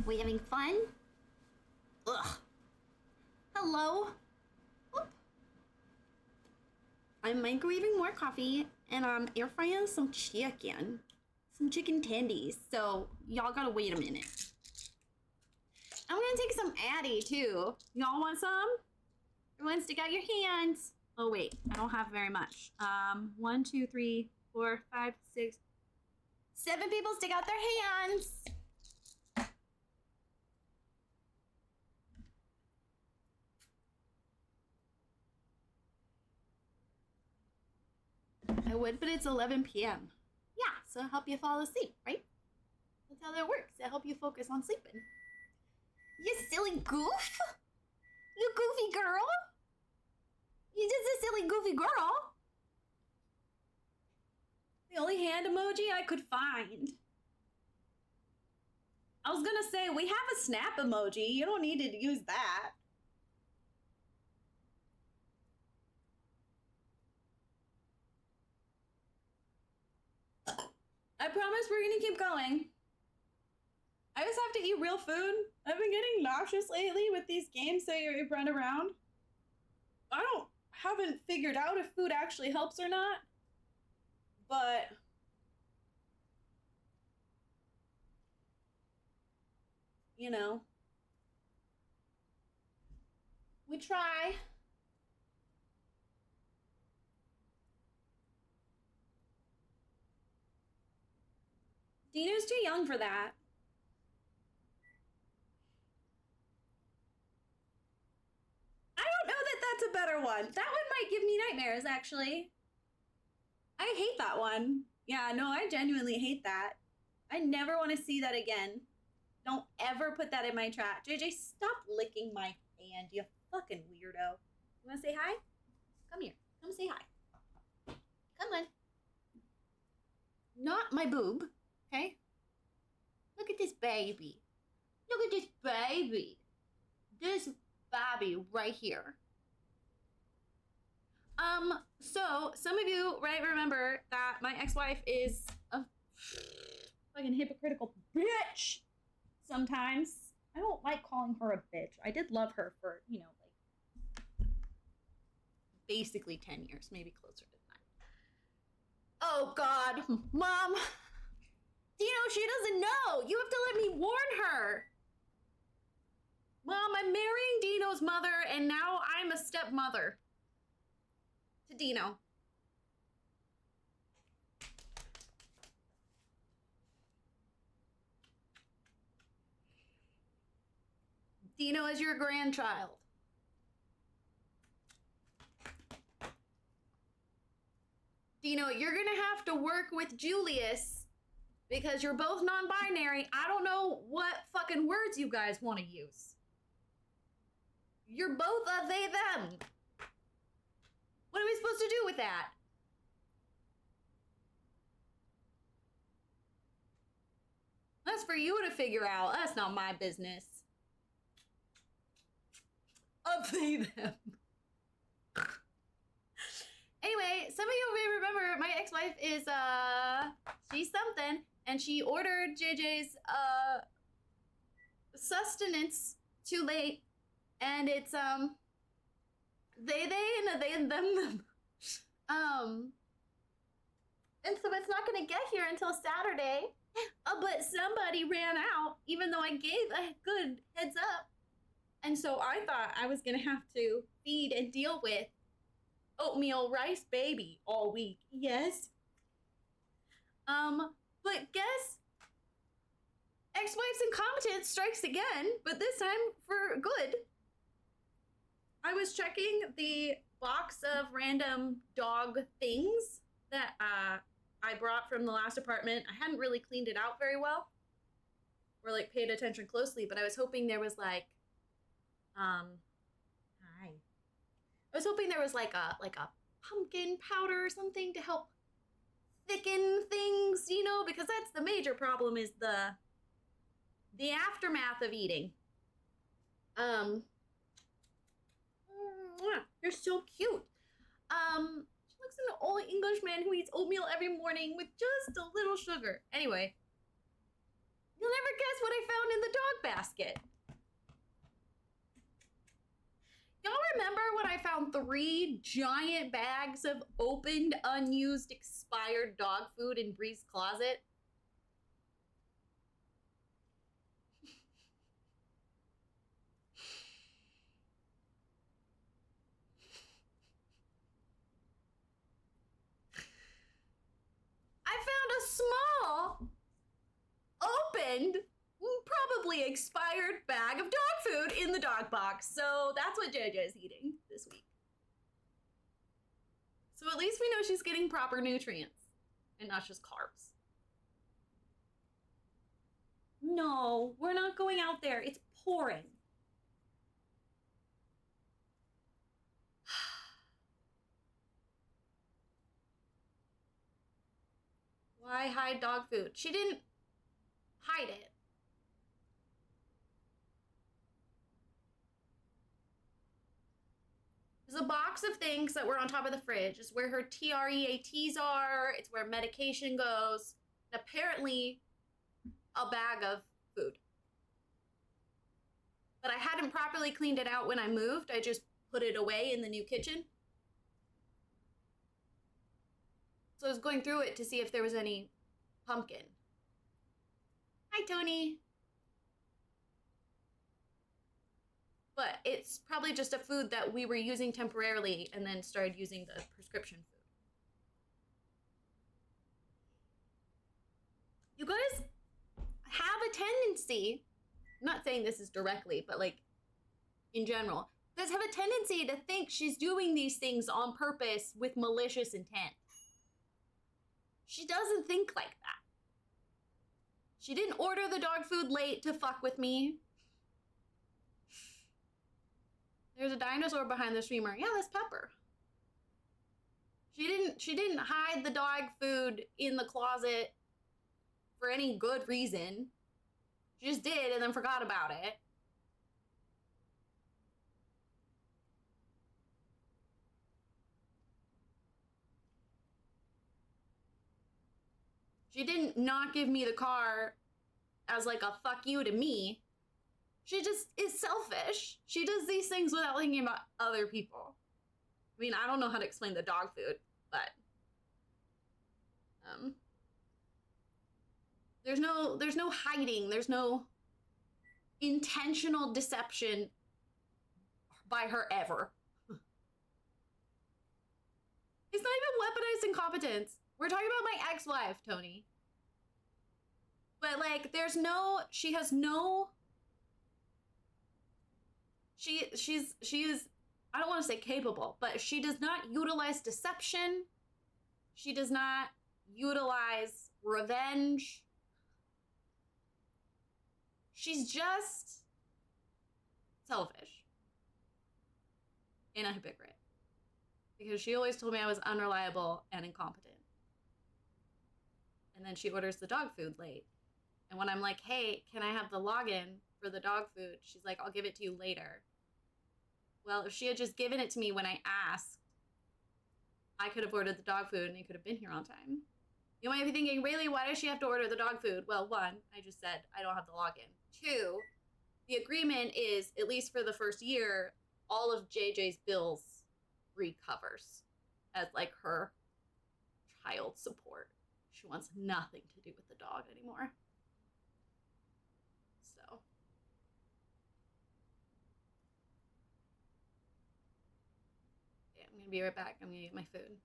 We having fun? Ugh. Hello? Oop. I'm microwaving more coffee and I'm air frying some chicken. Some chicken tendies. So y'all gotta wait a minute. I'm gonna take some Addy too. Y'all want some? Everyone stick out your hands. Oh wait, I don't have very much. 1, 2, 3, 4, 5, 6, 7 people stick out their hands. I would, but it's 11 p.m. Yeah, so it'll help you fall asleep, right? That's how that works. It'll help you focus on sleeping. You silly goof! You goofy girl! You just a silly goofy girl! The only hand emoji I could find. I was gonna say, we have a snap emoji. You don't need to use that. I promise we're gonna keep going. I just have to eat real food. I've been getting nauseous lately with these games that you run around. I haven't figured out if food actually helps or not, but you know, we try. Dino's too young for that. I don't know that that's a better one. That one might give me nightmares, actually. I hate that one. Yeah, no, I genuinely hate that. I never want to see that again. Don't ever put that in my chat. JJ, stop licking my hand, you fucking weirdo. You want to say hi? Come here. Come say hi. Come on. Not my boob, okay? Look at this baby. Look at this baby. This Bobby right here. So some of you, right, remember that my ex-wife is a fucking hypocritical bitch sometimes. I don't like calling her a bitch. I did love her for, you know, like basically 10 years, maybe closer to that. Oh God, Mom. Dino, she doesn't know. You have to let me warn her. Mom, I'm marrying Dino's mother, and now I'm a stepmother to Dino. Dino is your grandchild. Dino, you're gonna have to work with Julius because you're both non-binary. I don't know what fucking words you guys want to use. You're both a they, them. What are we supposed to do with that? That's for you to figure out. That's not my business. A they, them. Anyway, some of you may remember my ex-wife is, she's something, and she ordered JJ's, sustenance too late, and it's, they and a they and them. And so it's not gonna get here until Saturday, but somebody ran out, even though I gave a good heads up, and so I thought I was gonna have to feed and deal with oatmeal rice baby all week. Yes. But guess ex-wife's incompetence strikes again, but this time for good. I was checking the box of random dog things that I brought from the last apartment. I hadn't really cleaned it out very well or like paid attention closely, but I was hoping there was like hi. I was hoping there was like a pumpkin powder or something to help thicken things, you know, because that's the major problem is the aftermath of eating. You're so cute. She looks like an old Englishman who eats oatmeal every morning with just a little sugar. Anyway. You'll never guess what I found in the dog basket. Y'all remember when I found 3 giant bags of opened, unused, expired dog food in Bree's closet? I found a small, opened, probably expired bag of dog food in the dog box. So that's what JJ is eating this week. So at least we know she's getting proper nutrients and not just carbs. No, we're not going out there. It's pouring. Why hide dog food? She didn't hide it. There's a box of things that were on top of the fridge. It's where her TREATs are. It's where medication goes. And apparently a bag of food. But I hadn't properly cleaned it out when I moved. I just put it away in the new kitchen. So I was going through it to see if there was any pumpkin. Hi, Tony. But it's probably just a food that we were using temporarily and then started using the prescription food. You guys have a tendency, I'm not saying this is directly, but like in general, you guys have a tendency to think she's doing these things on purpose with malicious intent. She doesn't think like that. She didn't order the dog food late to fuck with me. There's a dinosaur behind the streamer. Yeah, that's Pepper. She didn't hide the dog food in the closet for any good reason. She just did and then forgot about it. She didn't not give me the car as like a fuck you to me. She just is selfish. She does these things without thinking about other people. I mean, I don't know how to explain the dog food, but there's no hiding. There's no intentional deception by her ever. It's not even weaponized incompetence. We're talking about my ex-wife, Tony. But like, she is, I don't want to say capable, but she does not utilize deception. She does not utilize revenge. She's just selfish and a hypocrite. Because she always told me I was unreliable and incompetent. And then she orders the dog food late. And when I'm like, hey, can I have the login for the dog food? She's like, I'll give it to you later. Well, if she had just given it to me when I asked, I could have ordered the dog food and it could have been here on time. You might be thinking, really, why does she have to order the dog food? Well, 1, I just said I don't have the login. 2, the agreement is, at least for the first year, all of JJ's bills recovers as like her child support. She wants nothing to do with the dog anymore. So. Yeah, I'm gonna be right back. I'm gonna get my food.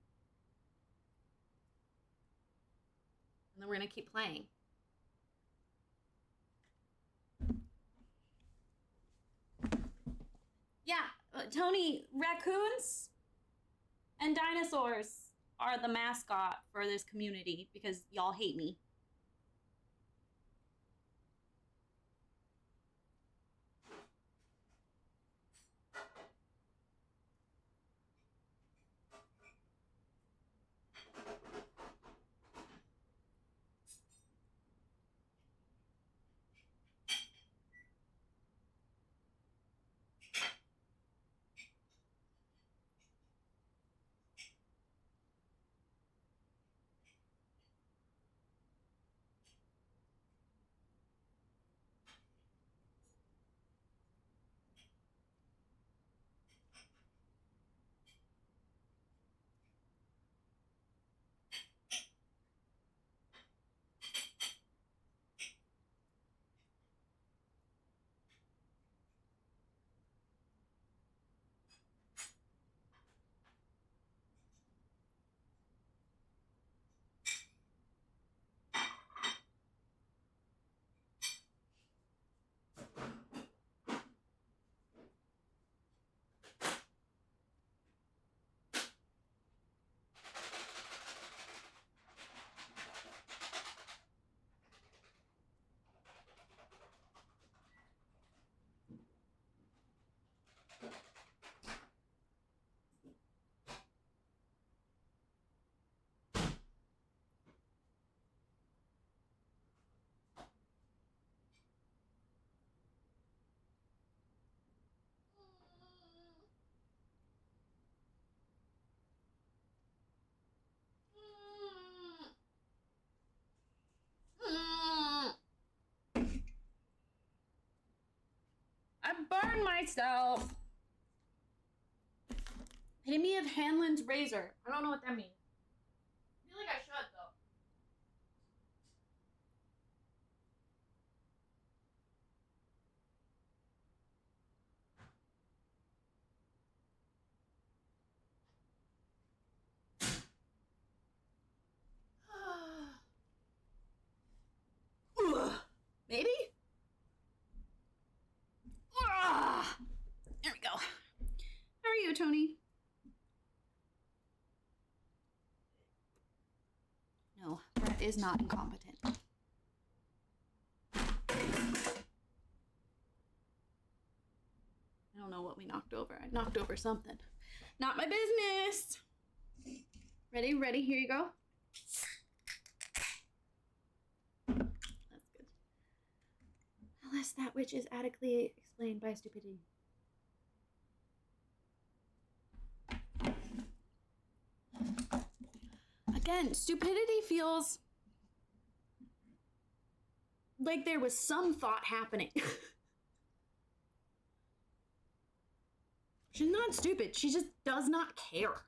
And then we're gonna keep playing. Yeah, Tony, raccoons and dinosaurs are the mascot for this community because y'all hate me. myself. Epitome of Hanlon's razor. I don't know what that means. I feel like I should, though. Maybe? There we go. How are you, Tony? No, Brett is not incompetent. I don't know what we knocked over. I knocked over something. Not my business. Ready? Ready? Here you go. That's good. Unless that which is adequately explained by stupidity. Again, stupidity feels like there was some thought happening. She's not stupid. She just does not care.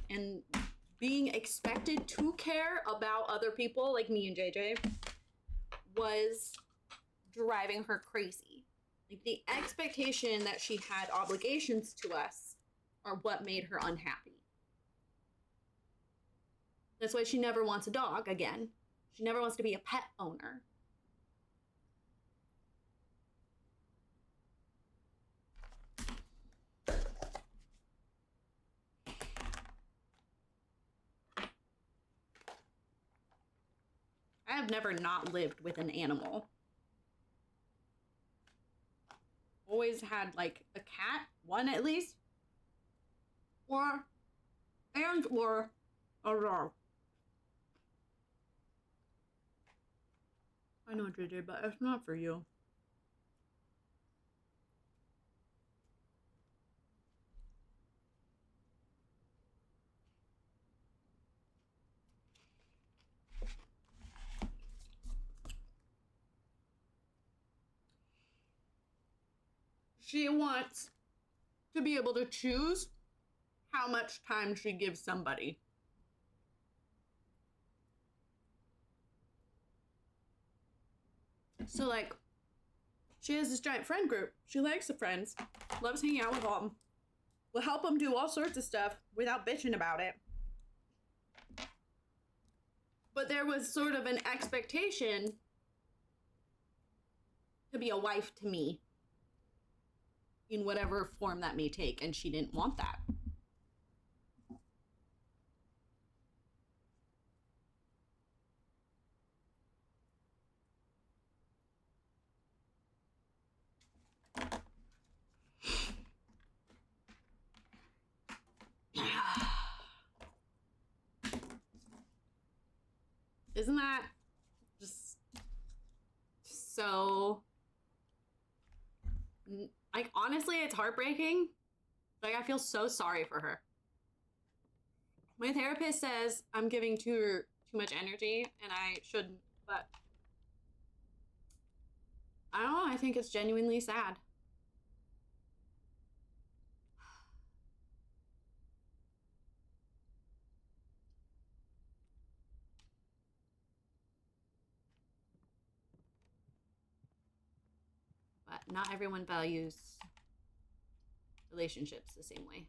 And being expected to care about other people like me and JJ was driving her crazy. Like, the expectation that she had obligations to us are what made her unhappy. That's why she never wants a dog again. She never wants to be a pet owner. I have never not lived with an animal. Always had like a cat, one at least, or a dog. I know, JJ, but it's not for you. She wants to be able to choose how much time she gives somebody. So, like, she has this giant friend group. She likes the friends, loves hanging out with them, will help them do all sorts of stuff without bitching about it. But there was sort of an expectation to be a wife to me in whatever form that may take, and she didn't want that. Isn't that just so, like, honestly, it's heartbreaking. Like, I feel so sorry for her. My therapist says I'm giving too much energy, and I shouldn't, but I don't know, I think it's genuinely sad. But not everyone values relationships the same way.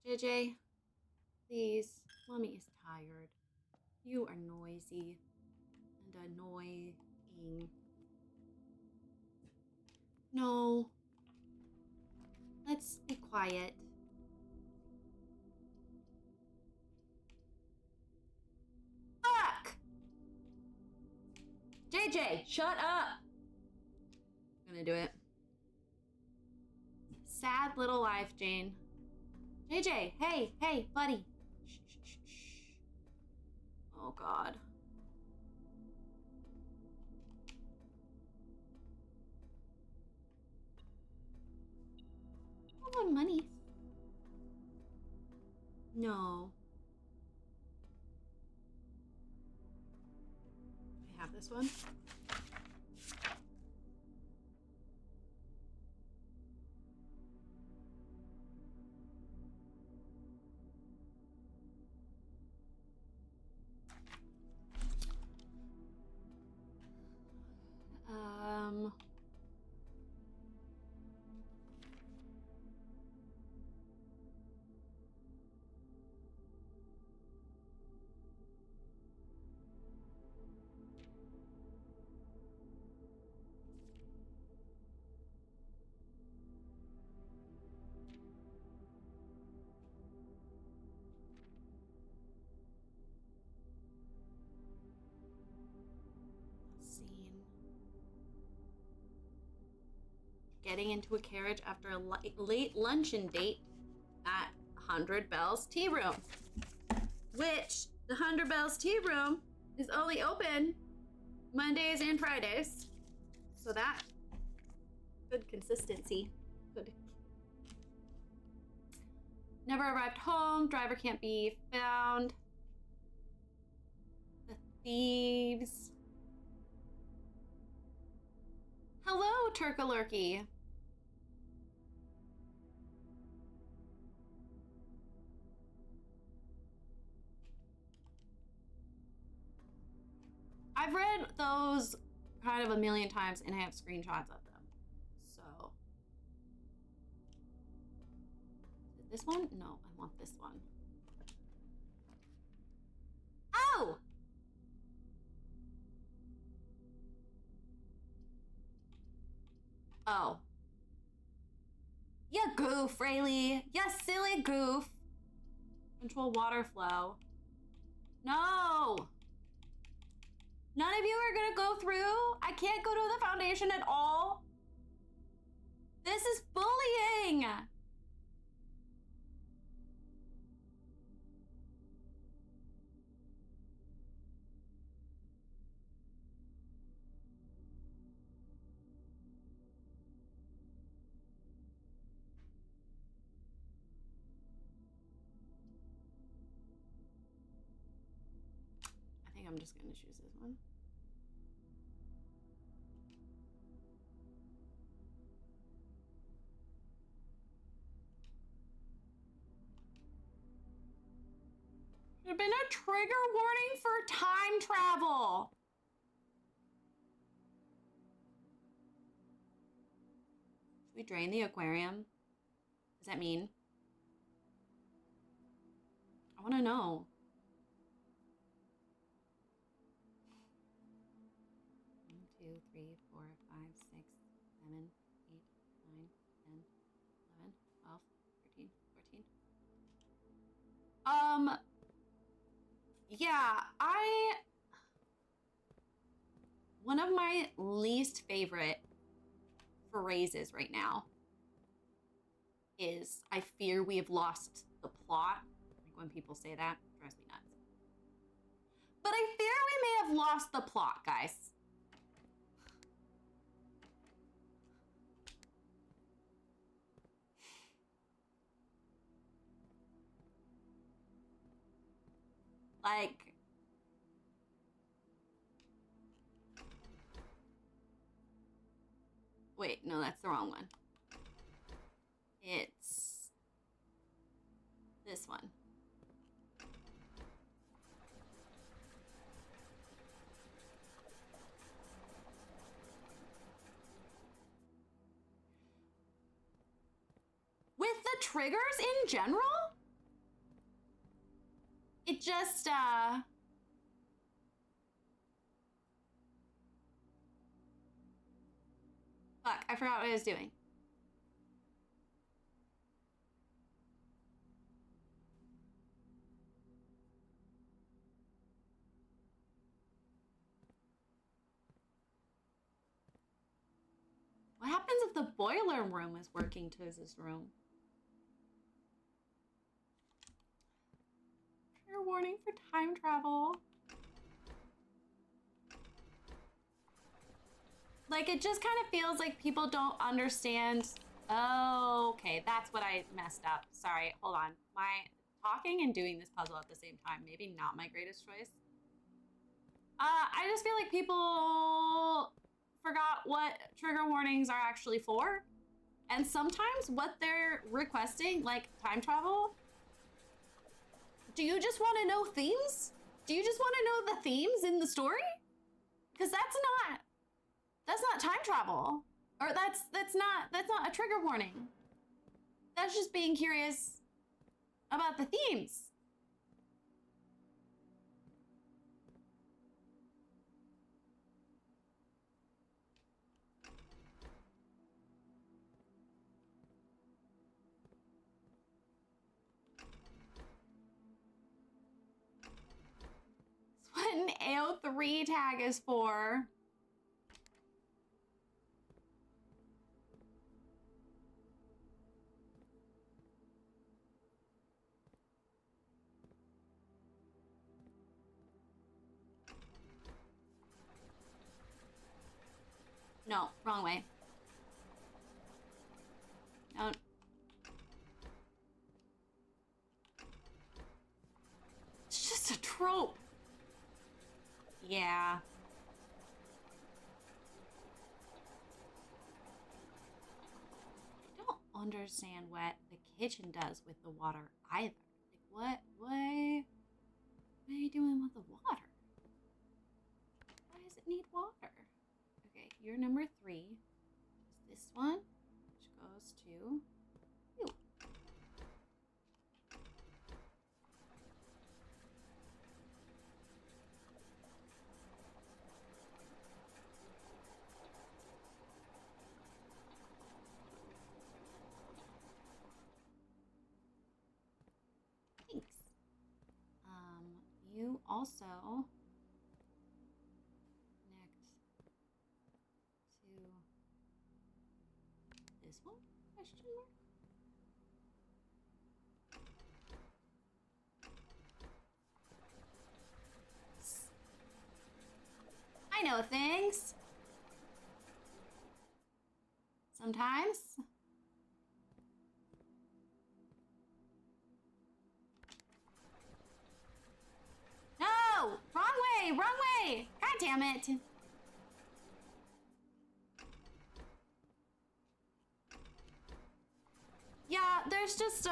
JJ, please, mommy is tired. You are noisy and annoying. No. Let's be quiet. Fuck! JJ, shut up! I'm gonna do it. Sad little life, Jane. JJ, hey, buddy. Shh, shh, shh, shh. Oh, God. I want money. No. I have This one? Scene. Getting into a carriage after a late luncheon date at 100 Bells Tea Room. Which, the 100 Bells Tea Room is only open Mondays and Fridays. So that, good consistency. Good. Never arrived home. Driver can't be found. The thieves. Hello, Turkalurky. I've read those kind of a million times and I have screenshots of them. So. Is it this one? No, I want this one. Oh! Oh. You goof, Rayleigh. You silly goof. Control water flow. No! None of you are gonna go through? I can't go to the foundation at all? This is bullying! I think I'm just gonna choose this one. There's been a trigger warning for time travel. Should we drain the aquarium? Does that mean? I want to know. 1, 2, 3, 4, 5, 6, 7, 8, 9, 10, 11, 12, 13, 14. Yeah, one of my least favorite phrases right now is, I fear we have lost the plot. Like when people say that, it drives me nuts. But I fear we may have lost the plot, guys. Like, wait, no, that's the wrong one. It's this one. With the triggers in general? It just, fuck, I forgot what I was doing. What happens if the boiler room is working to this room? Trigger warning for time travel. Like, it just kind of feels like people don't understand. Oh, okay, that's what I messed up. Sorry, hold on. My talking and doing this puzzle at the same time, maybe not my greatest choice. I just feel like people forgot what trigger warnings are actually for. And sometimes what they're requesting, like time travel, do you just want to know themes? Do you just want to know the themes in the story? Because that's not time travel. Or that's not a trigger warning. That's just being curious about the themes. That's what an AO3 tag is for. No, wrong way. No. It's just a trope. Yeah. I don't understand what the kitchen does with the water either. Like, what are you doing with the water? Why does it need water? Okay, you're number 3. Is this one, which goes to you. Thanks. You also connect to this one? Question mark? I know things. Sometimes. No! Wrong way! Wrong way! God damn it! Yeah, there's just,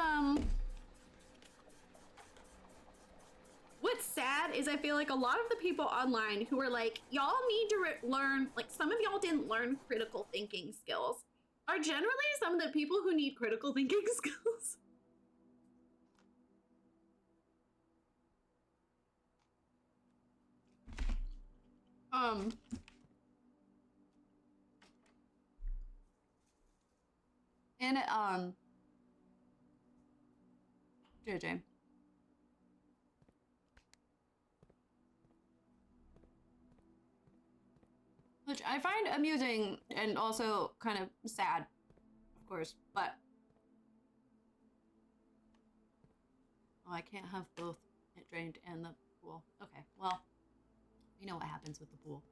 What's sad is I feel like a lot of the people online who are like, y'all need to learn, like some of y'all didn't learn critical thinking skills, are generally some of the people who need critical thinking skills. And, JJ. Which I find amusing and also kind of sad, of course, but... Oh, I can't have both it drained and the pool. Okay, well, you know what happens with the pool.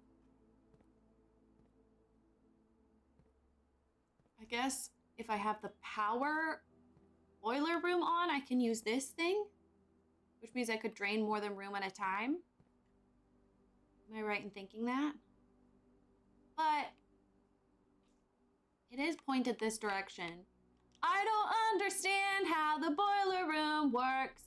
I guess if I have the power boiler room on, I can use this thing, which means I could drain more than room at a time. Am I right in thinking that? But it is pointed this direction. I don't understand how the boiler room works.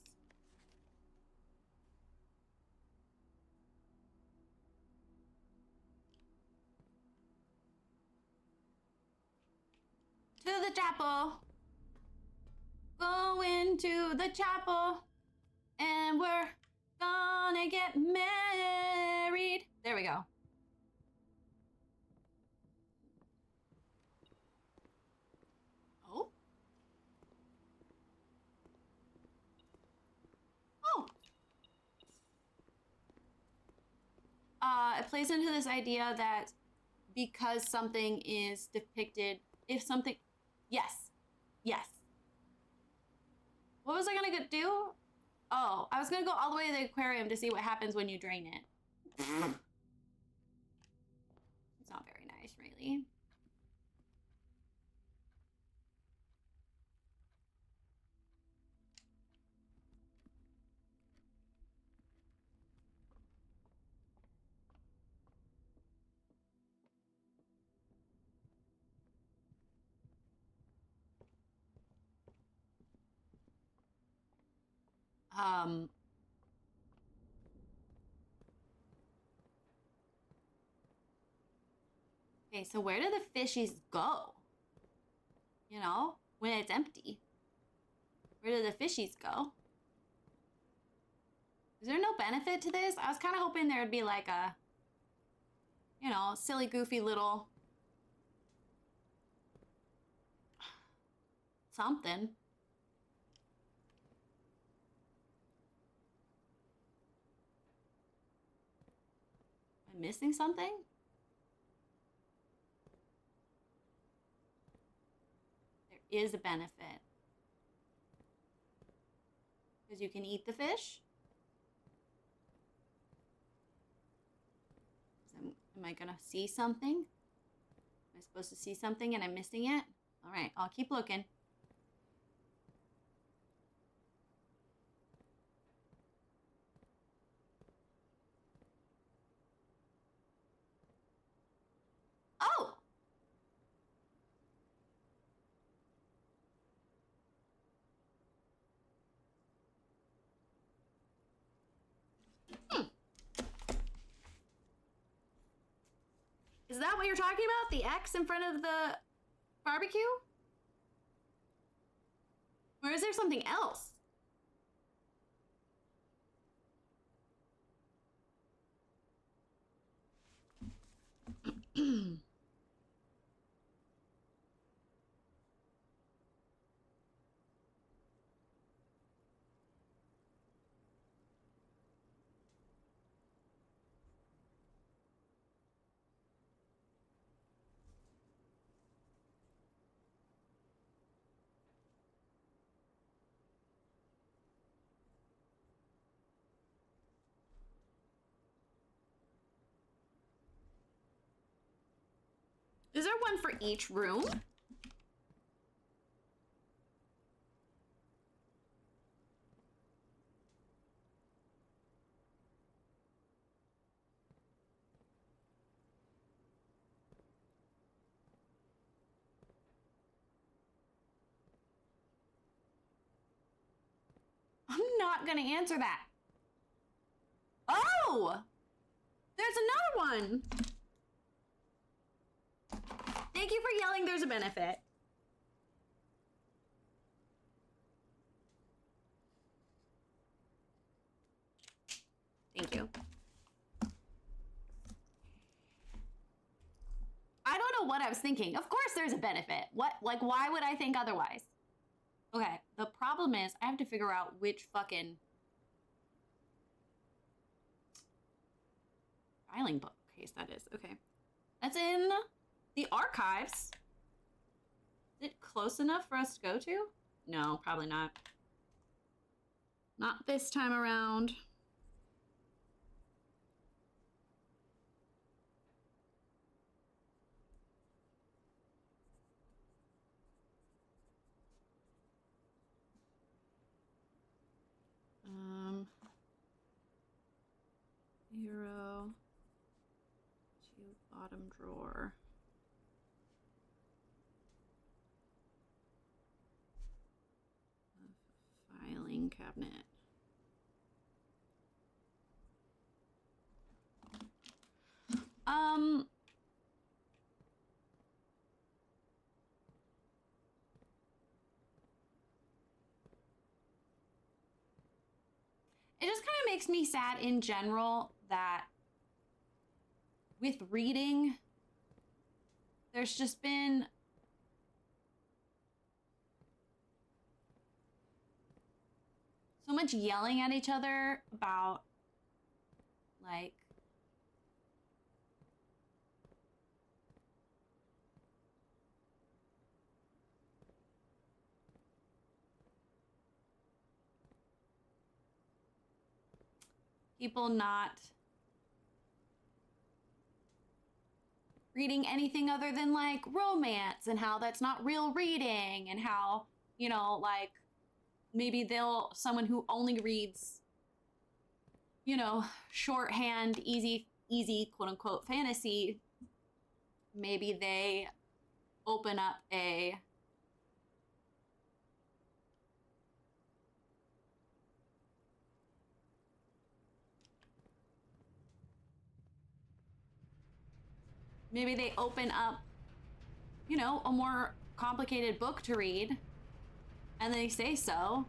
To the chapel. Going to the chapel. And we're gonna get married. There we go. Oh. Oh. It plays into this idea that because something is depicted, if something, yes. What was I gonna do? Oh, I was gonna go all the way to the aquarium to see what happens when you drain it. It's not very nice, really. Um, okay, so where do the fishies go? You know, when it's empty. Where do the fishies go? Is there no benefit to this? I was kind of hoping there would be like a, you know, silly, goofy little something. Am I missing something? There is a benefit. Because you can eat the fish? Am I gonna see something? Am I supposed to see something and I'm missing it? All right, I'll keep looking. Oh! Is that what you're talking about? The X in front of the barbecue? Or is there something else? Is there one for each room? I'm not gonna answer that. Oh! There's another one! Thank you for yelling there's a benefit. Thank you. I don't know what I was thinking. Of course there's a benefit. What, like, why would I think otherwise? Okay, the problem is I have to figure out which fucking filing book case that is. Okay. That's in the archives. Is it close enough for us to go to? No, probably not. Not this time around. Hero to bottom drawer. Filing cabinet. It just kind of makes me sad in general that with reading, there's just been so much yelling at each other about, like, people not reading anything other than like romance and how that's not real reading and how, you know, like maybe someone who only reads, you know, shorthand, easy, quote unquote fantasy, maybe they open up a Maybe they open up, you know, a more complicated book to read and they say so.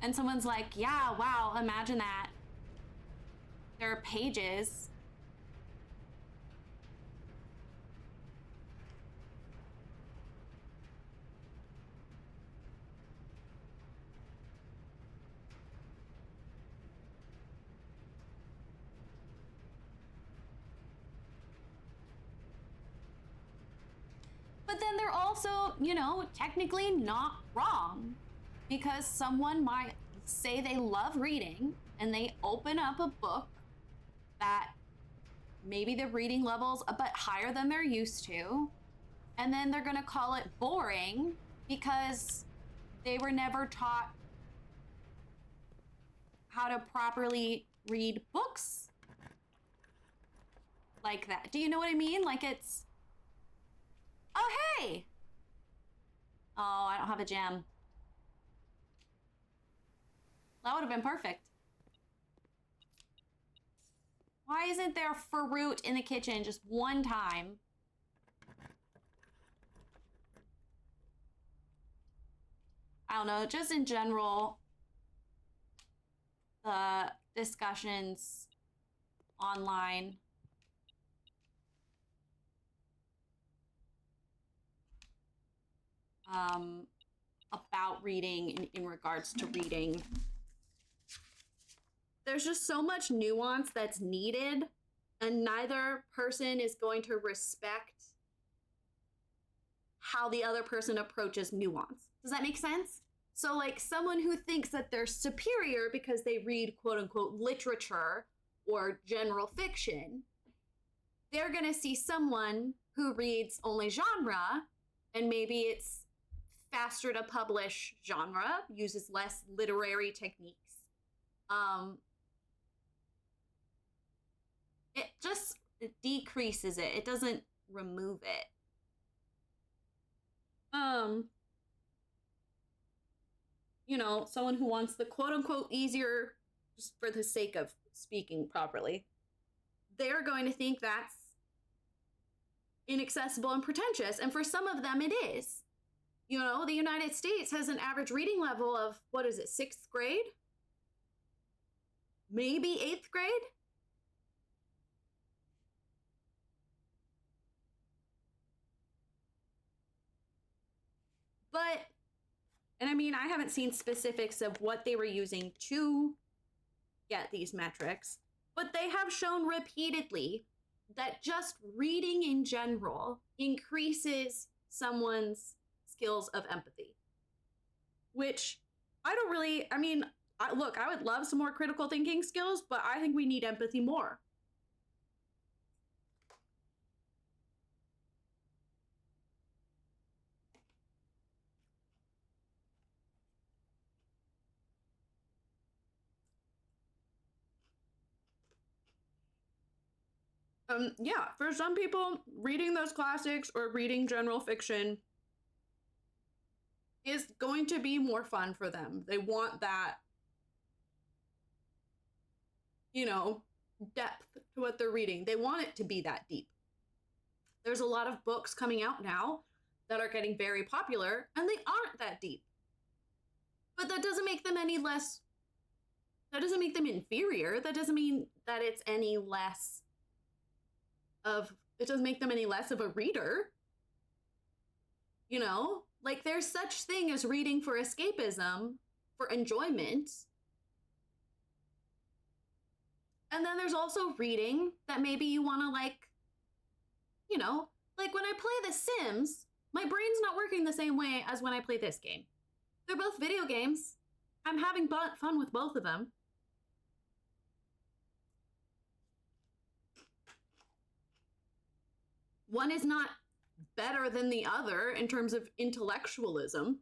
And someone's like, yeah, wow, imagine that. There are pages. But then they're also, you know, technically not wrong, because someone might say they love reading and they open up a book that maybe the reading level's a bit higher than they're used to, and then they're gonna call it boring because they were never taught how to properly read books like that. Do you know what I mean? Like, it's, oh, hey! Oh, I don't have a gem. That would have been perfect. Why isn't there fruit in the kitchen just one time? I don't know, just in general, the discussions online about reading in regards to reading. There's just so much nuance that's needed, and neither person is going to respect how the other person approaches nuance. Does that make sense? So, like, someone who thinks that they're superior because they read quote unquote literature or general fiction, they're gonna see someone who reads only genre, and maybe it's faster to publish genre, uses less literary techniques. It just decreases it. It doesn't remove it. You know, someone who wants the quote unquote easier, just for the sake of speaking properly, they're going to think that's inaccessible and pretentious. And for some of them, it is. You know, the United States has an average reading level of, what is it, 6th grade? Maybe 8th grade? But, and I mean, I haven't seen specifics of what they were using to get these metrics, but they have shown repeatedly that just reading in general increases someone's skills of empathy. Which I don't really, I mean, look, I would love some more critical thinking skills, but I think we need empathy more. Yeah, for some people, reading those classics or reading general fiction is going to be more fun for them. They want that, you know, depth to what they're reading. They want it to be that deep. There's a lot of books coming out now that are getting very popular, and they aren't that deep. But that doesn't make them any less, that doesn't make them inferior. That doesn't mean that it's any less of, it doesn't make them any less of a reader. You know, like, there's such thing as reading for escapism, for enjoyment. And then there's also reading that maybe you want to, like, you know, like when I play The Sims, my brain's not working the same way as when I play this game. They're both video games. I'm having fun with both of them. One is not better than the other in terms of intellectualism.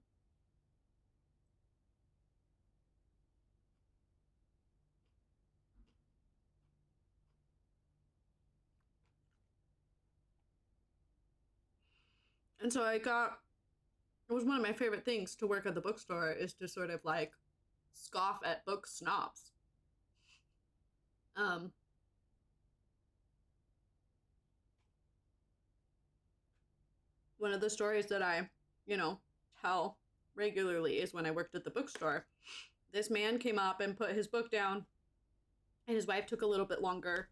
And so it was one of my favorite things to work at the bookstore, is to sort of like scoff at book snobs. One of the stories that I, tell regularly is when I worked at the bookstore. This man came up and put his book down, and his wife took a little bit longer.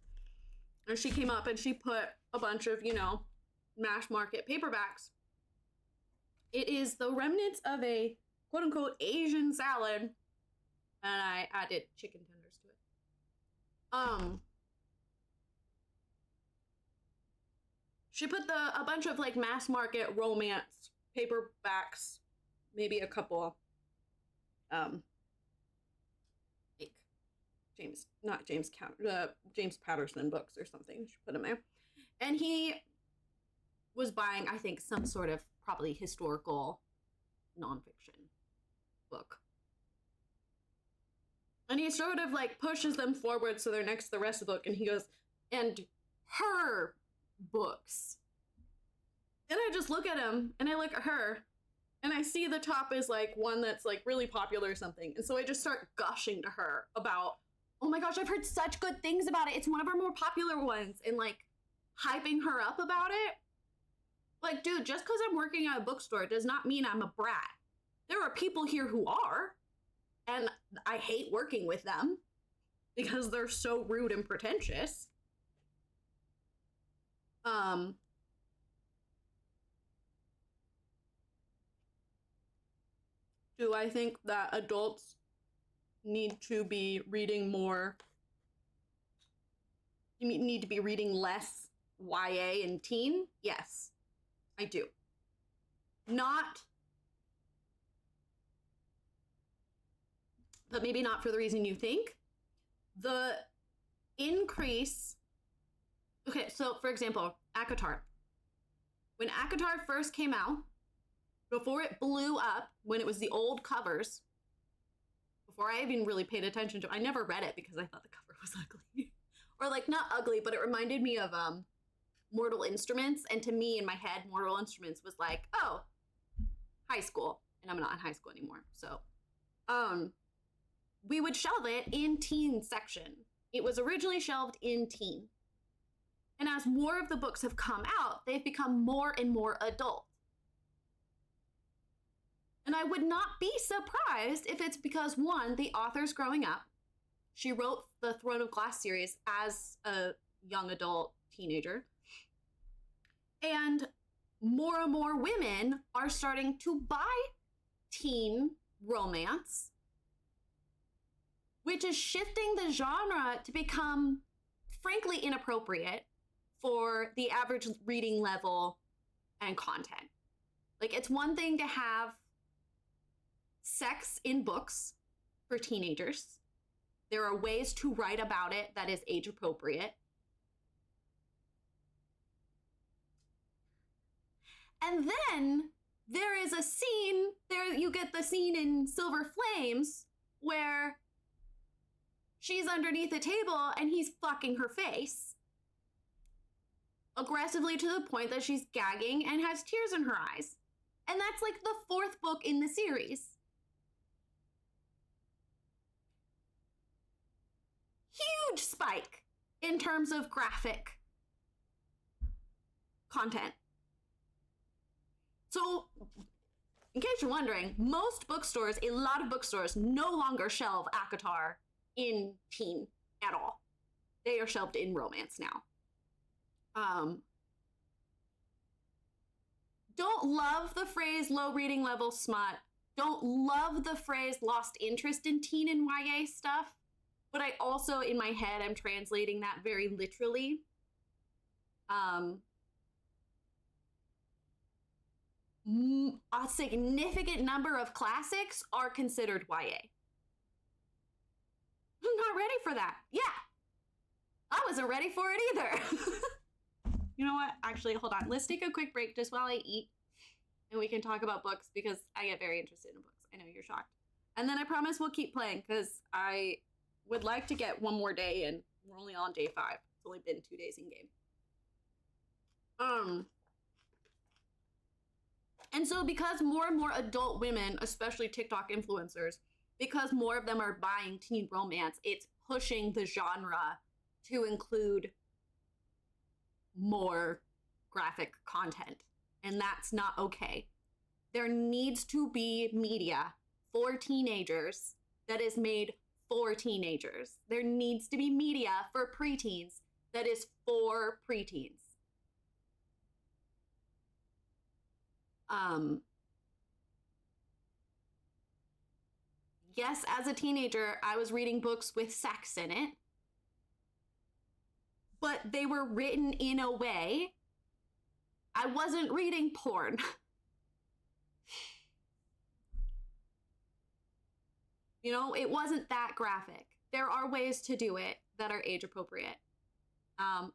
And she came up and she put a bunch of, mass market paperbacks. It is the remnants of a quote unquote Asian salad, and I added chicken tenders to it. She put a bunch of like mass market romance paperbacks, maybe a couple, like James Patterson books or something. She put them there, and he was buying, I think, some sort of probably historical nonfiction book. And he sort of like pushes them forward so they're next to the rest of the book, and he goes, and her books. And I just look at him and I look at her and I see the top is like one that's like really popular or something. And so I just start gushing to her about, oh my gosh, I've heard such good things about it. It's one of our more popular ones, and like hyping her up about it. Like, dude, just because I'm working at a bookstore does not mean I'm a brat. There are people here who are, and I hate working with them because they're so rude and pretentious. Do I think that adults need to be reading more? You need to be reading less YA and teen? Yes, I do. But maybe not for the reason you think. The increase. Okay, so for example, ACOTAR. When ACOTAR first came out, before it blew up, when it was the old covers, before I even really paid attention to it, I never read it because I thought the cover was ugly. Or like, not ugly, but it reminded me of Mortal Instruments. And to me, in my head, Mortal Instruments was like, oh, high school. And I'm not in high school anymore. So, we would shelve it in teen section. It was originally shelved in teen. And as more of the books have come out, they've become more and more adult. And I would not be surprised if it's because, one, the author's growing up. She wrote the Throne of Glass series as a young adult teenager. And more women are starting to buy teen romance, which is shifting the genre to become, frankly, inappropriate for the average reading level and content. Like, it's one thing to have sex in books for teenagers. There are ways to write about it that is age appropriate. And then there is a scene, you get the scene in Silver Flames where she's underneath a table and he's fucking her face aggressively to the point that she's gagging and has tears in her eyes. And that's like the 4th book in the series. Huge spike in terms of graphic content. So, in case you're wondering, most bookstores, a lot of bookstores, no longer shelve ACOTAR in teen at all. They are shelved in romance now. Don't love the phrase low reading level smut. Don't love the phrase lost interest in teen and YA stuff. But I also, in my head, I'm translating that very literally. A significant number of classics are considered YA. I'm not ready for that. Yeah. I wasn't ready for it either. You know what? Actually, hold on. Let's take a quick break just while I eat. And we can talk about books because I get very interested in books. I know you're shocked. And then I promise we'll keep playing because I would like to get one more day in. We're only on day 5. It's only been 2 days in game. And so because more and more adult women, especially TikTok influencers, because more of them are buying teen romance, it's pushing the genre to include more graphic content. And that's not okay. There needs to be media for teenagers that is made for teenagers. There needs to be media for preteens that is for preteens. Yes, as a teenager, I was reading books with sex in it, but they were written in a way I wasn't reading porn. You know, it wasn't that graphic. There are ways to do it that are age appropriate.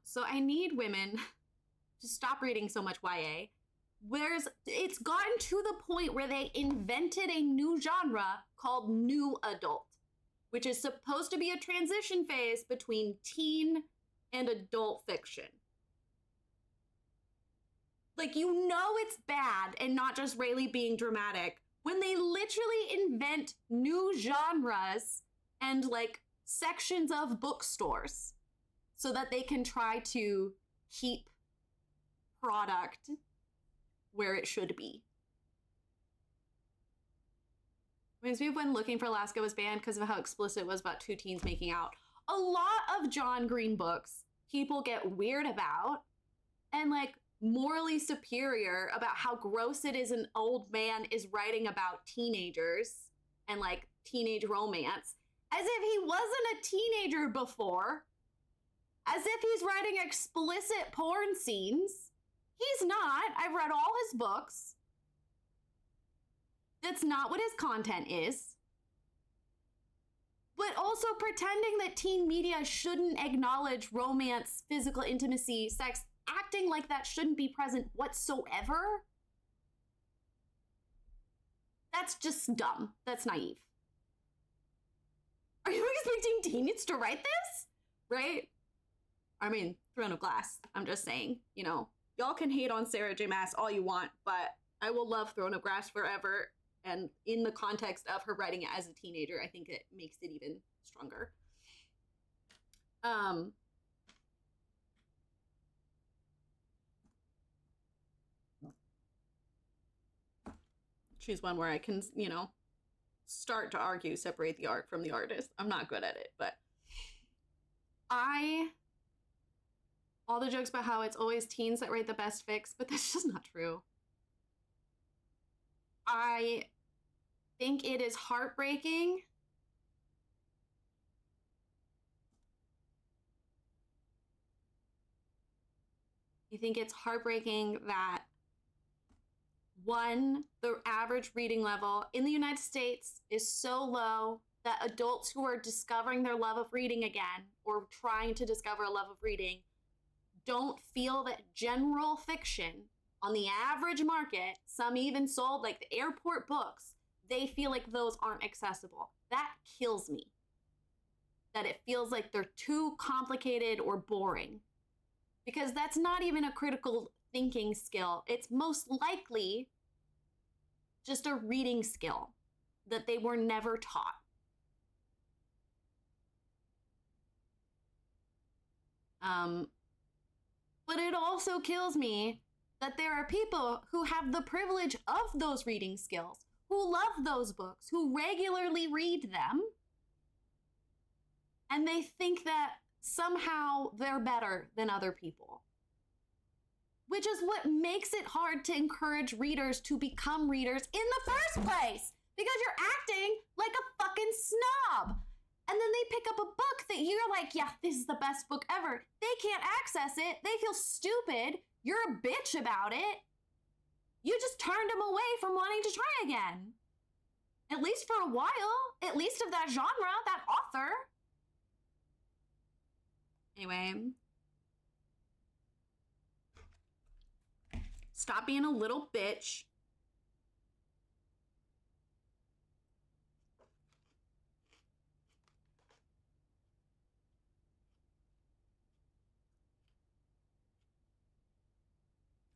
So I need women to stop reading so much YA. It's gotten to the point where they invented a new genre called new adult, which is supposed to be a transition phase between teen and adult fiction. Like, you know it's bad and not just Rayleigh being dramatic when they literally invent new genres and like sections of bookstores so that they can try to keep product where it should be. Reminds me of when Looking for Alaska was banned because of how explicit it was about two teens making out. A lot of John Green books people get weird about and like morally superior about how gross it is an old man is writing about teenagers and like teenage romance, as if he wasn't a teenager before, as if he's writing explicit porn scenes. He's not. I've read all his books. That's not what his content is. But also pretending that teen media shouldn't acknowledge romance, physical intimacy, sex, acting like that shouldn't be present whatsoever. That's just dumb. That's naive. Are you expecting teens to write this? Right? I mean, Throne of Glass. I'm just saying, you know, y'all can hate on Sarah J. Maas all you want, but I will love Throne of Glass forever. And in the context of her writing it as a teenager, I think it makes it even stronger. She's one where I can, you know, start to argue, separate the art from the artist. I'm not good at it, but all the jokes about how it's always teens that write the best fics, but that's just not true. I think it is heartbreaking that one, the average reading level in the United States is so low that adults who are discovering their love of reading again or trying to discover a love of reading don't feel that general fiction on the average market, some even sold like the airport books, they feel like those aren't accessible. That kills me. That it feels like they're too complicated or boring. Because that's not even a critical thinking skill. It's most likely just a reading skill that they were never taught. But it also kills me that there are people who have the privilege of those reading skills, who love those books, who regularly read them, and they think that somehow they're better than other people. Which is what makes it hard to encourage readers to become readers in the first place, because you're acting like a fucking snob. And then they pick up a book that you're like, yeah, this is the best book ever. They can't access it. They feel stupid. You're a bitch about it. You just turned them away from wanting to try again. At least for a while. At least of that genre, that author. Anyway. Stop being a little bitch.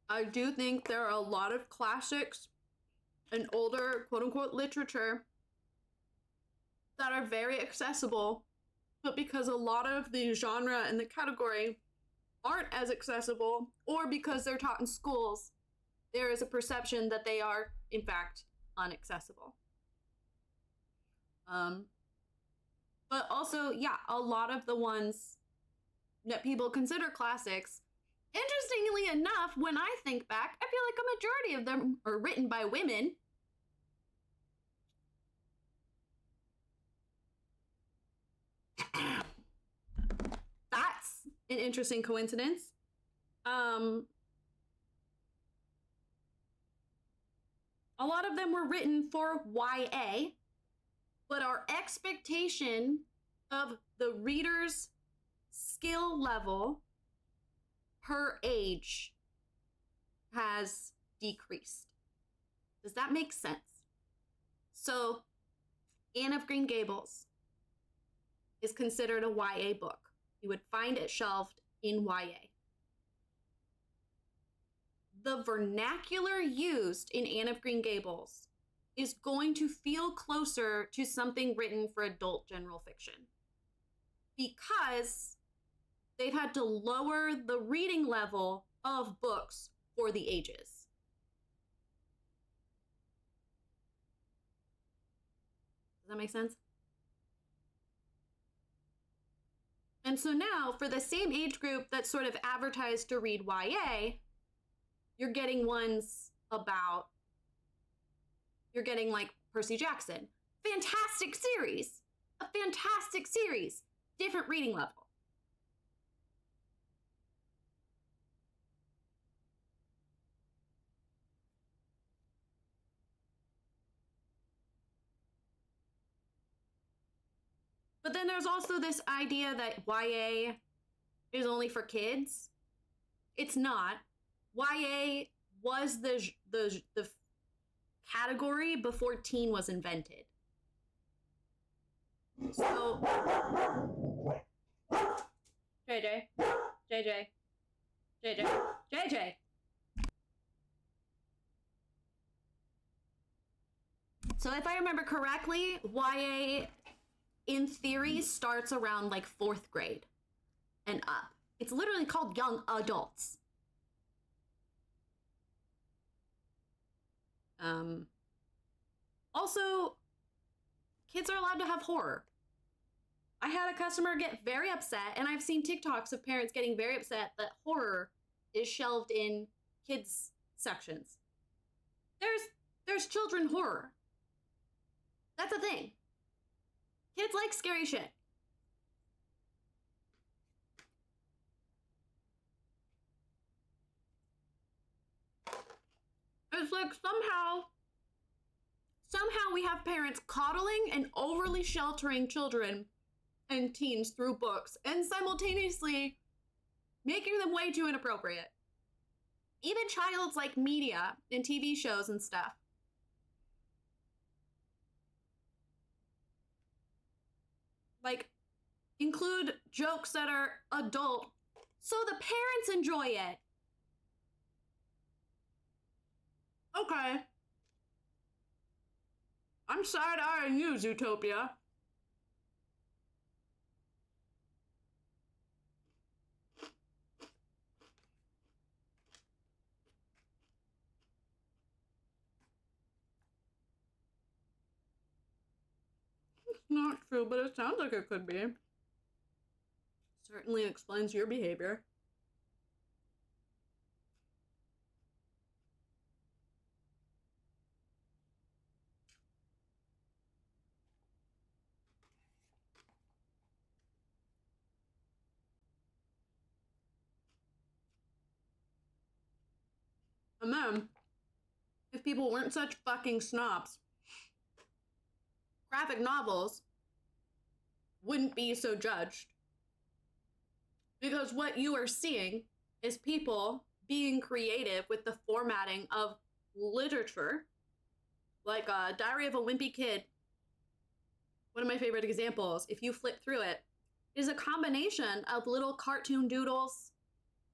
I do think there are a lot of classics and older quote-unquote literature that are very accessible, but because a lot of the genre and the category aren't as accessible, or because they're taught in schools, there is a perception that they are, in fact, unaccessible. But also, yeah, a lot of the ones that people consider classics, interestingly enough, when I think back, I feel like a majority of them are written by women. That's an interesting coincidence. A lot of them were written for YA, but our expectation of the reader's skill level per age has decreased. Does that make sense? So, Anne of Green Gables is considered a YA book. You would find it shelved in YA. The vernacular used in Anne of Green Gables is going to feel closer to something written for adult general fiction because they've had to lower the reading level of books for the ages. Does that make sense? And so now, for the same age group that's sort of advertised to read YA, you're getting ones about, you're getting like Percy Jackson. Fantastic series. A fantastic series. Different reading level. But then there's also this idea that YA is only for kids. It's not. YA was the category before teen was invented. So, JJ. So if I remember correctly, YA in theory starts around like 4th grade and up. It's literally called young adults. Also, kids are allowed to have horror. I had a customer get very upset, and I've seen TikToks of parents getting very upset that horror is shelved in kids sections. There's children horror. That's a thing. Kids like scary shit. It's like somehow we have parents coddling and overly sheltering children and teens through books and simultaneously making them way too inappropriate. Even child's like media and TV shows and stuff. Like, include jokes that are adult so the parents enjoy it. Okay. I'm side-eyeing you, Zootopia. It's not true, but it sounds like it could be. Certainly explains your behavior. And then, if people weren't such fucking snobs, graphic novels wouldn't be so judged. Because what you are seeing is people being creative with the formatting of literature, like Diary of a Wimpy Kid. One of my favorite examples, if you flip through it, is a combination of little cartoon doodles,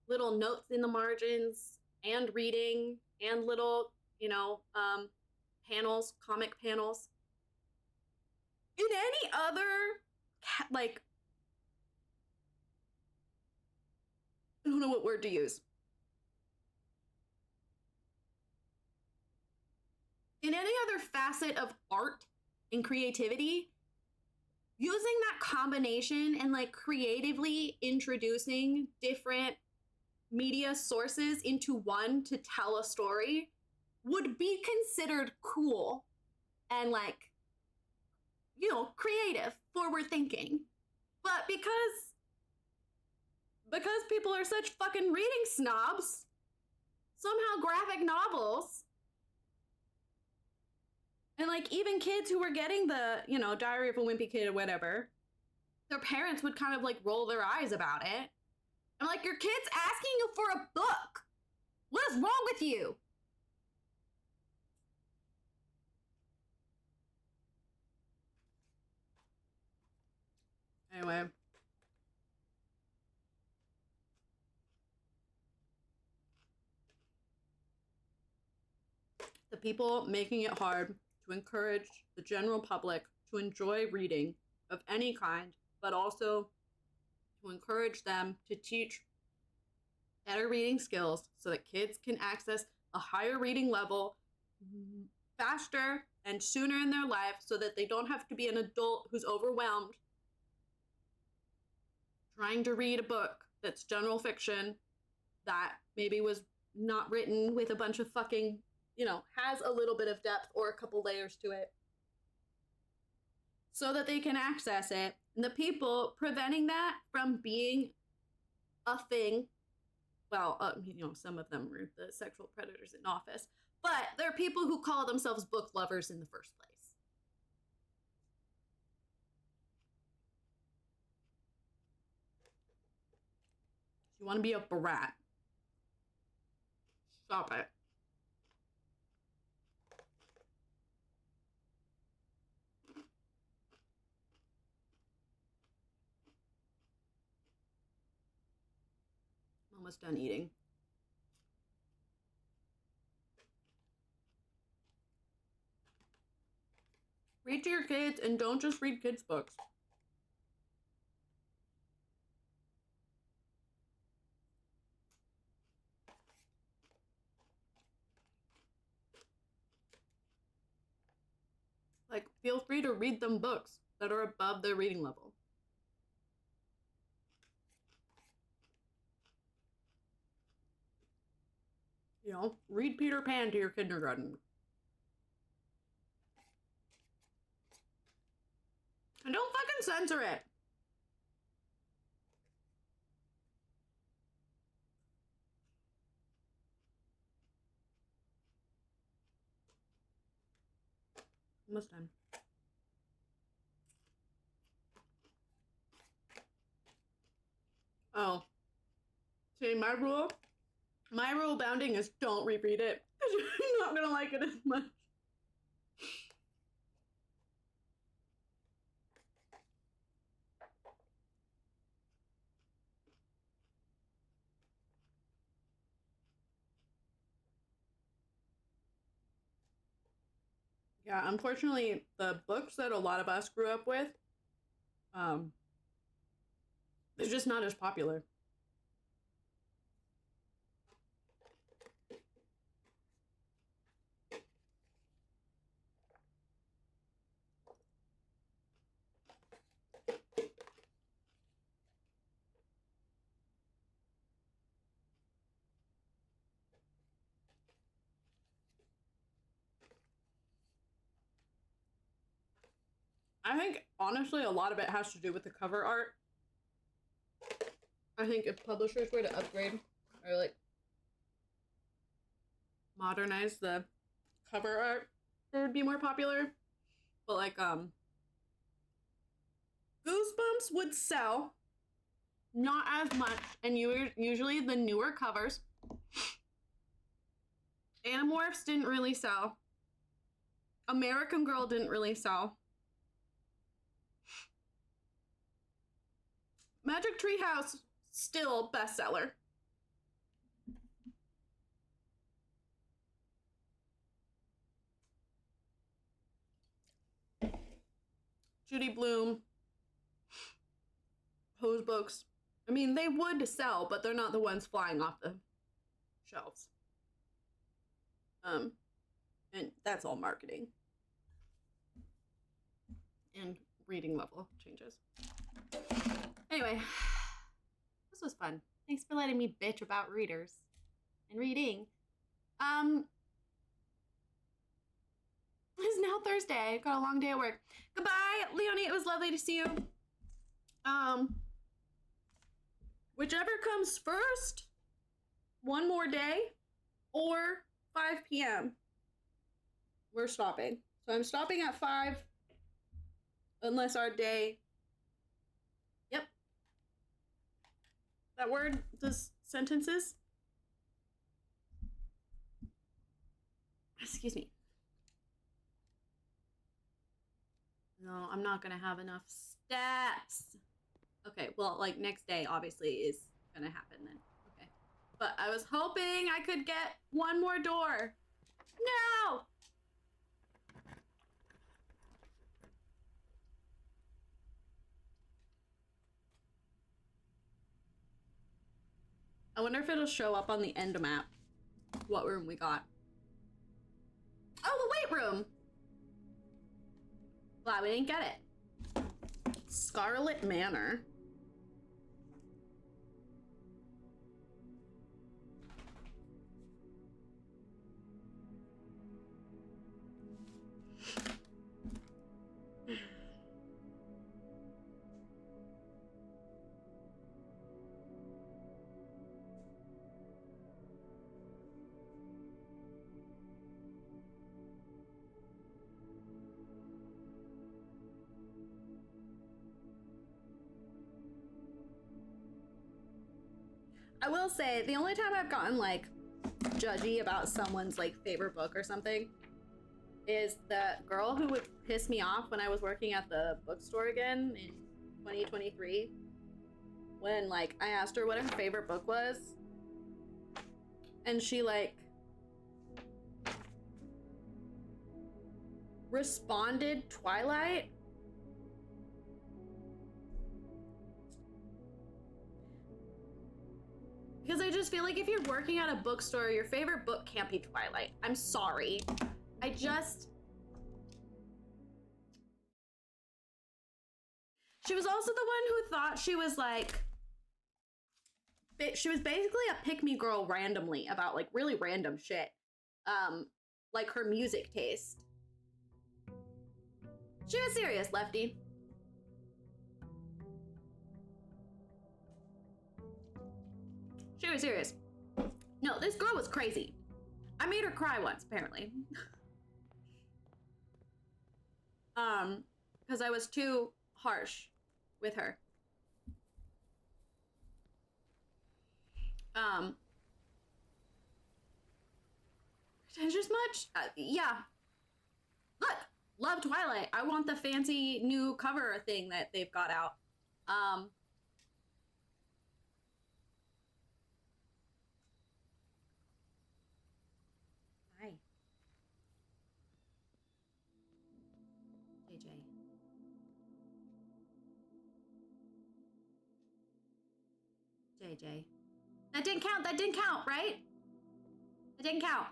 little notes in the margins, and reading, and little, panels, comic panels. in any other, like, I don't know what word to use. In any other facet of art and creativity, using that combination and like creatively introducing different media sources into one to tell a story would be considered cool and like, you know, creative, forward thinking. But because people are such fucking reading snobs, somehow graphic novels and like even kids who were getting the, you know, Diary of a Wimpy Kid or whatever, their parents would kind of like roll their eyes about it. I'm like, your kid's asking you for a book. What is wrong with you? Anyway. The people making it hard to encourage the general public to enjoy reading of any kind, but also to encourage them to teach better reading skills so that kids can access a higher reading level faster and sooner in their life so that they don't have to be an adult who's overwhelmed trying to read a book that's general fiction that maybe was not written with a bunch of fucking, you know, has a little bit of depth or a couple layers to it so that they can access it. And the people preventing that from being a thing, well, you know, some of them were the sexual predators in office, but there are people who call themselves book lovers in the first place. You want to be a brat. Stop it. Almost done eating. Read to your kids and don't just read kids' books. Like, feel free to read them books that are above their reading level. You know, read Peter Pan to your kindergarten. And don't fucking censor it. Almost done. Oh. See, my rule bounding is don't reread it. You're not gonna like it as much. Yeah, unfortunately, the books that a lot of us grew up with, they're just not as popular. I think, honestly, a lot of it has to do with the cover art. I think if publishers were to upgrade or, like, modernize the cover art, it would be more popular. But, like, Goosebumps would sell, not as much, and usually the newer covers. Animorphs didn't really sell. American Girl didn't really sell. Magic Tree House, still bestseller. Judy Blume, hose books. I mean, they would sell, but they're not the ones flying off the shelves. And that's all marketing. And reading level changes. Anyway, this was fun. Thanks for letting me bitch about readers and reading. It's now Thursday. Got a long day at work. Goodbye, Leonie. It was lovely to see you. Whichever comes first, one more day or 5 p.m. We're stopping. So I'm stopping at 5 unless our day. Yep. That word, those sentences. Excuse me. No, I'm not gonna have enough steps. Okay, well, like next day obviously is gonna happen then. Okay. But I was hoping I could get one more door. No! I wonder if it'll show up on the end map what room we got. Oh, the weight room! Glad we didn't get it. Scarlet Manor. I will say, the only time I've gotten, like, judgy about someone's, like, favorite book or something is the girl who would piss me off when I was working at the bookstore again in 2023. When, like, I asked her what her favorite book was. And she, like, responded Twilight. Because I just feel like if you're working at a bookstore, your favorite book can't be Twilight. I'm sorry. She was also the one who thought she was like, she was basically a pick-me girl randomly about like really random shit. Like her music taste. She was serious, Lefty. She was serious. No, this girl was crazy. I made her cry once, apparently. Because I was too harsh with her. Pretentious much? Yeah. Look, love Twilight. I want the fancy new cover thing that they've got out. Hi. JJ. JJ. That didn't count. That didn't count, right? That didn't count.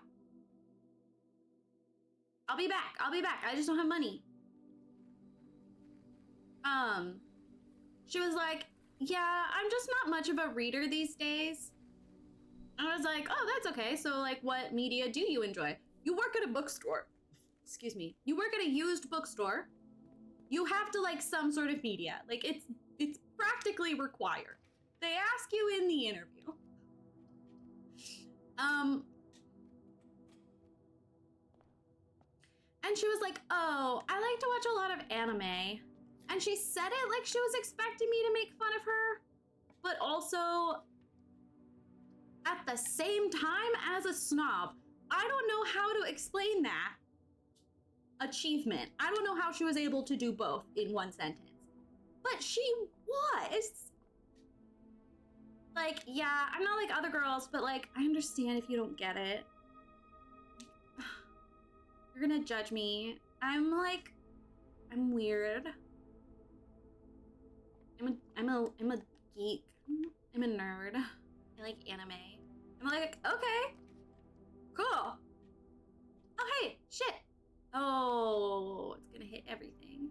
I'll be back. I'll be back. I just don't have money. She was like, yeah, I'm just not much of a reader these days. I was like, oh, that's okay. So, like, what media do you enjoy? You work at a bookstore. Excuse me. You work at a used bookstore. You have to like some sort of media. Like, it's practically required. They ask you in the interview. And she was like, oh, I like to watch a lot of anime. And she said it like she was expecting me to make fun of her, but also at the same time as a snob. I don't know how to explain that achievement. I don't know how she was able to do both in one sentence. But she was. Like, yeah, I'm not like other girls, but like, I understand if you don't get it. You're gonna judge me. I'm weird. I'm a geek. I'm a nerd. I like anime. I'm like, okay, cool. Oh, hey, shit. Oh, it's gonna hit everything.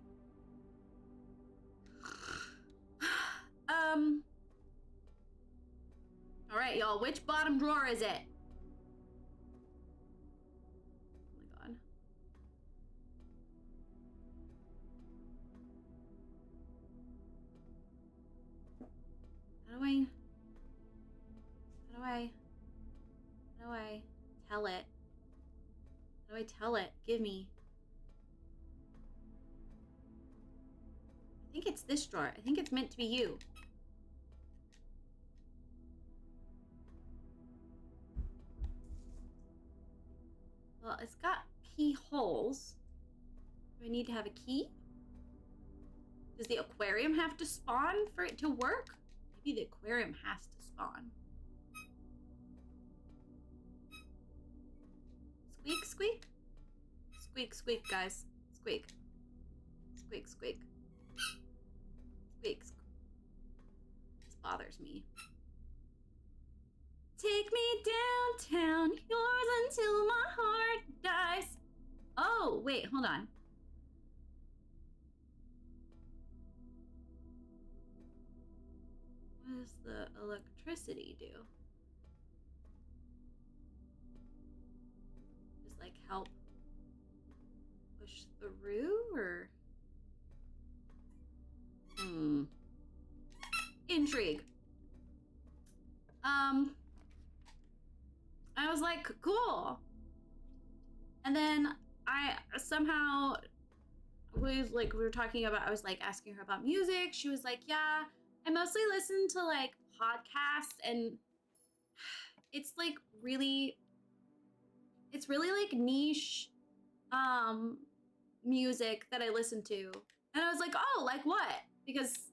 All right, y'all, which bottom drawer is it? Oh my god. How do I tell it? How do I tell it? Give me. I think it's this drawer. I think it's meant to be you. Well, it's got keyholes. Do I need to have a key? Does the aquarium have to spawn for it to work? Maybe the aquarium has to spawn. Squeak, squeak. Squeak, squeak, guys. Squeak. Squeak, squeak. Squeak, squeak. This bothers me. Take me downtown, yours until my heart dies. Oh, wait, hold on. What does the electricity do? Just like help push through, or? Intrigue. I was like, cool. And then I somehow was like, we were talking about, I was like asking her about music. She was like, yeah, I mostly listen to like podcasts, and it's like really, it's really like niche music that I listen to. And I was like, oh, like what? Because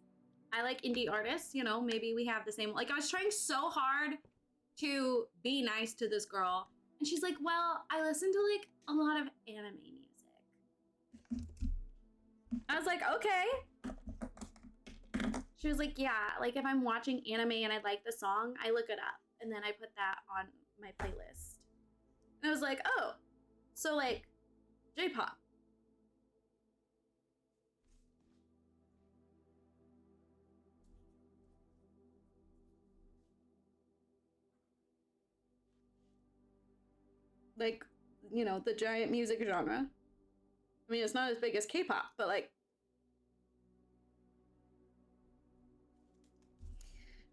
I like indie artists, you know, maybe we have the same, like I was trying so hard to be nice to this girl. And she's like, well, I listen to like a lot of anime music. I was like, okay. She was like, yeah, like if I'm watching anime and I like the song, I look it up and then I put that on my playlist. And I was like, oh, so like J-pop. Like, you know, the giant music genre. I mean, it's not as big as K-pop, but like,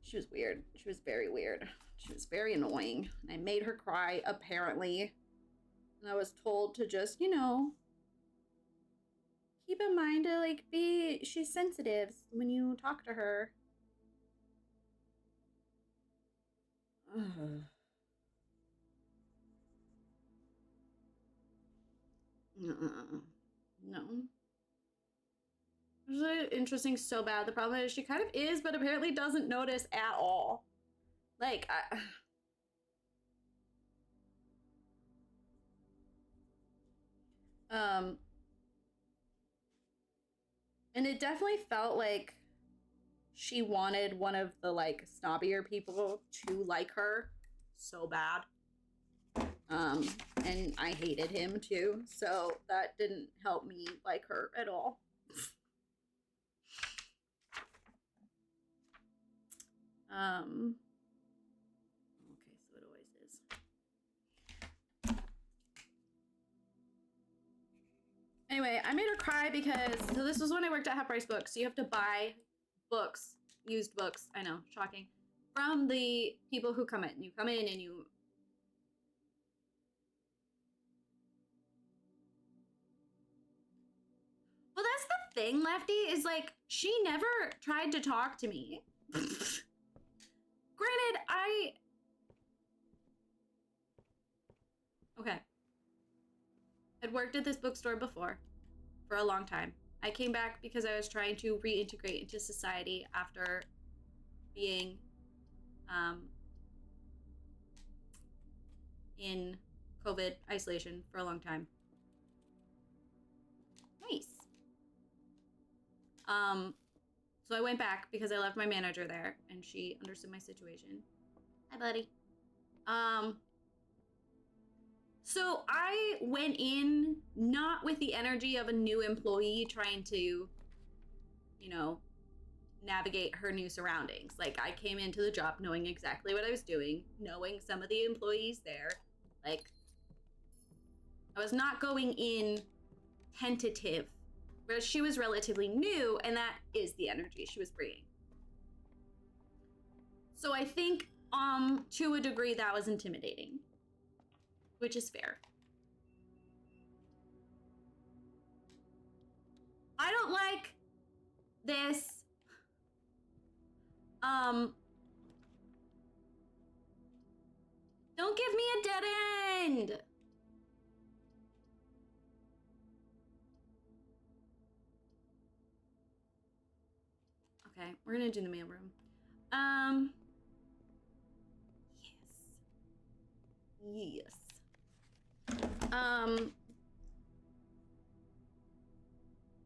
she was weird. She was very weird. She was very annoying. I made her cry, apparently. And I was told to just, you know, keep in mind to like she's sensitive when you talk to her. Ugh. No. This is interesting so bad. The problem is she kind of is, but apparently doesn't notice at all. Like, and it definitely felt like she wanted one of the like snobbier people to like her so bad. And I hated him too, so that didn't help me like her at all. Okay, so it always is. Anyway, I made her cry because, so this was when I worked at Half Price Books, so you have to buy books, used books, I know, shocking, from the people who come in. You come in and you... Well, that's the thing, Lefty, is like, she never tried to talk to me. Granted, okay. I'd worked at this bookstore before for a long time. I came back because I was trying to reintegrate into society after being in COVID isolation for a long time. Nice. So I went back because I left my manager there and she understood my situation. Hi, buddy. So I went in not with the energy of a new employee trying to, you know, navigate her new surroundings. Like, I came into the job knowing exactly what I was doing, knowing some of the employees there. Like, I was not going in tentative, whereas she was relatively new, and that is the energy she was bringing. So I think, to a degree, that was intimidating, which is fair. I don't like this. Don't give me a dead end. Okay, we're gonna do the mailroom. Yes.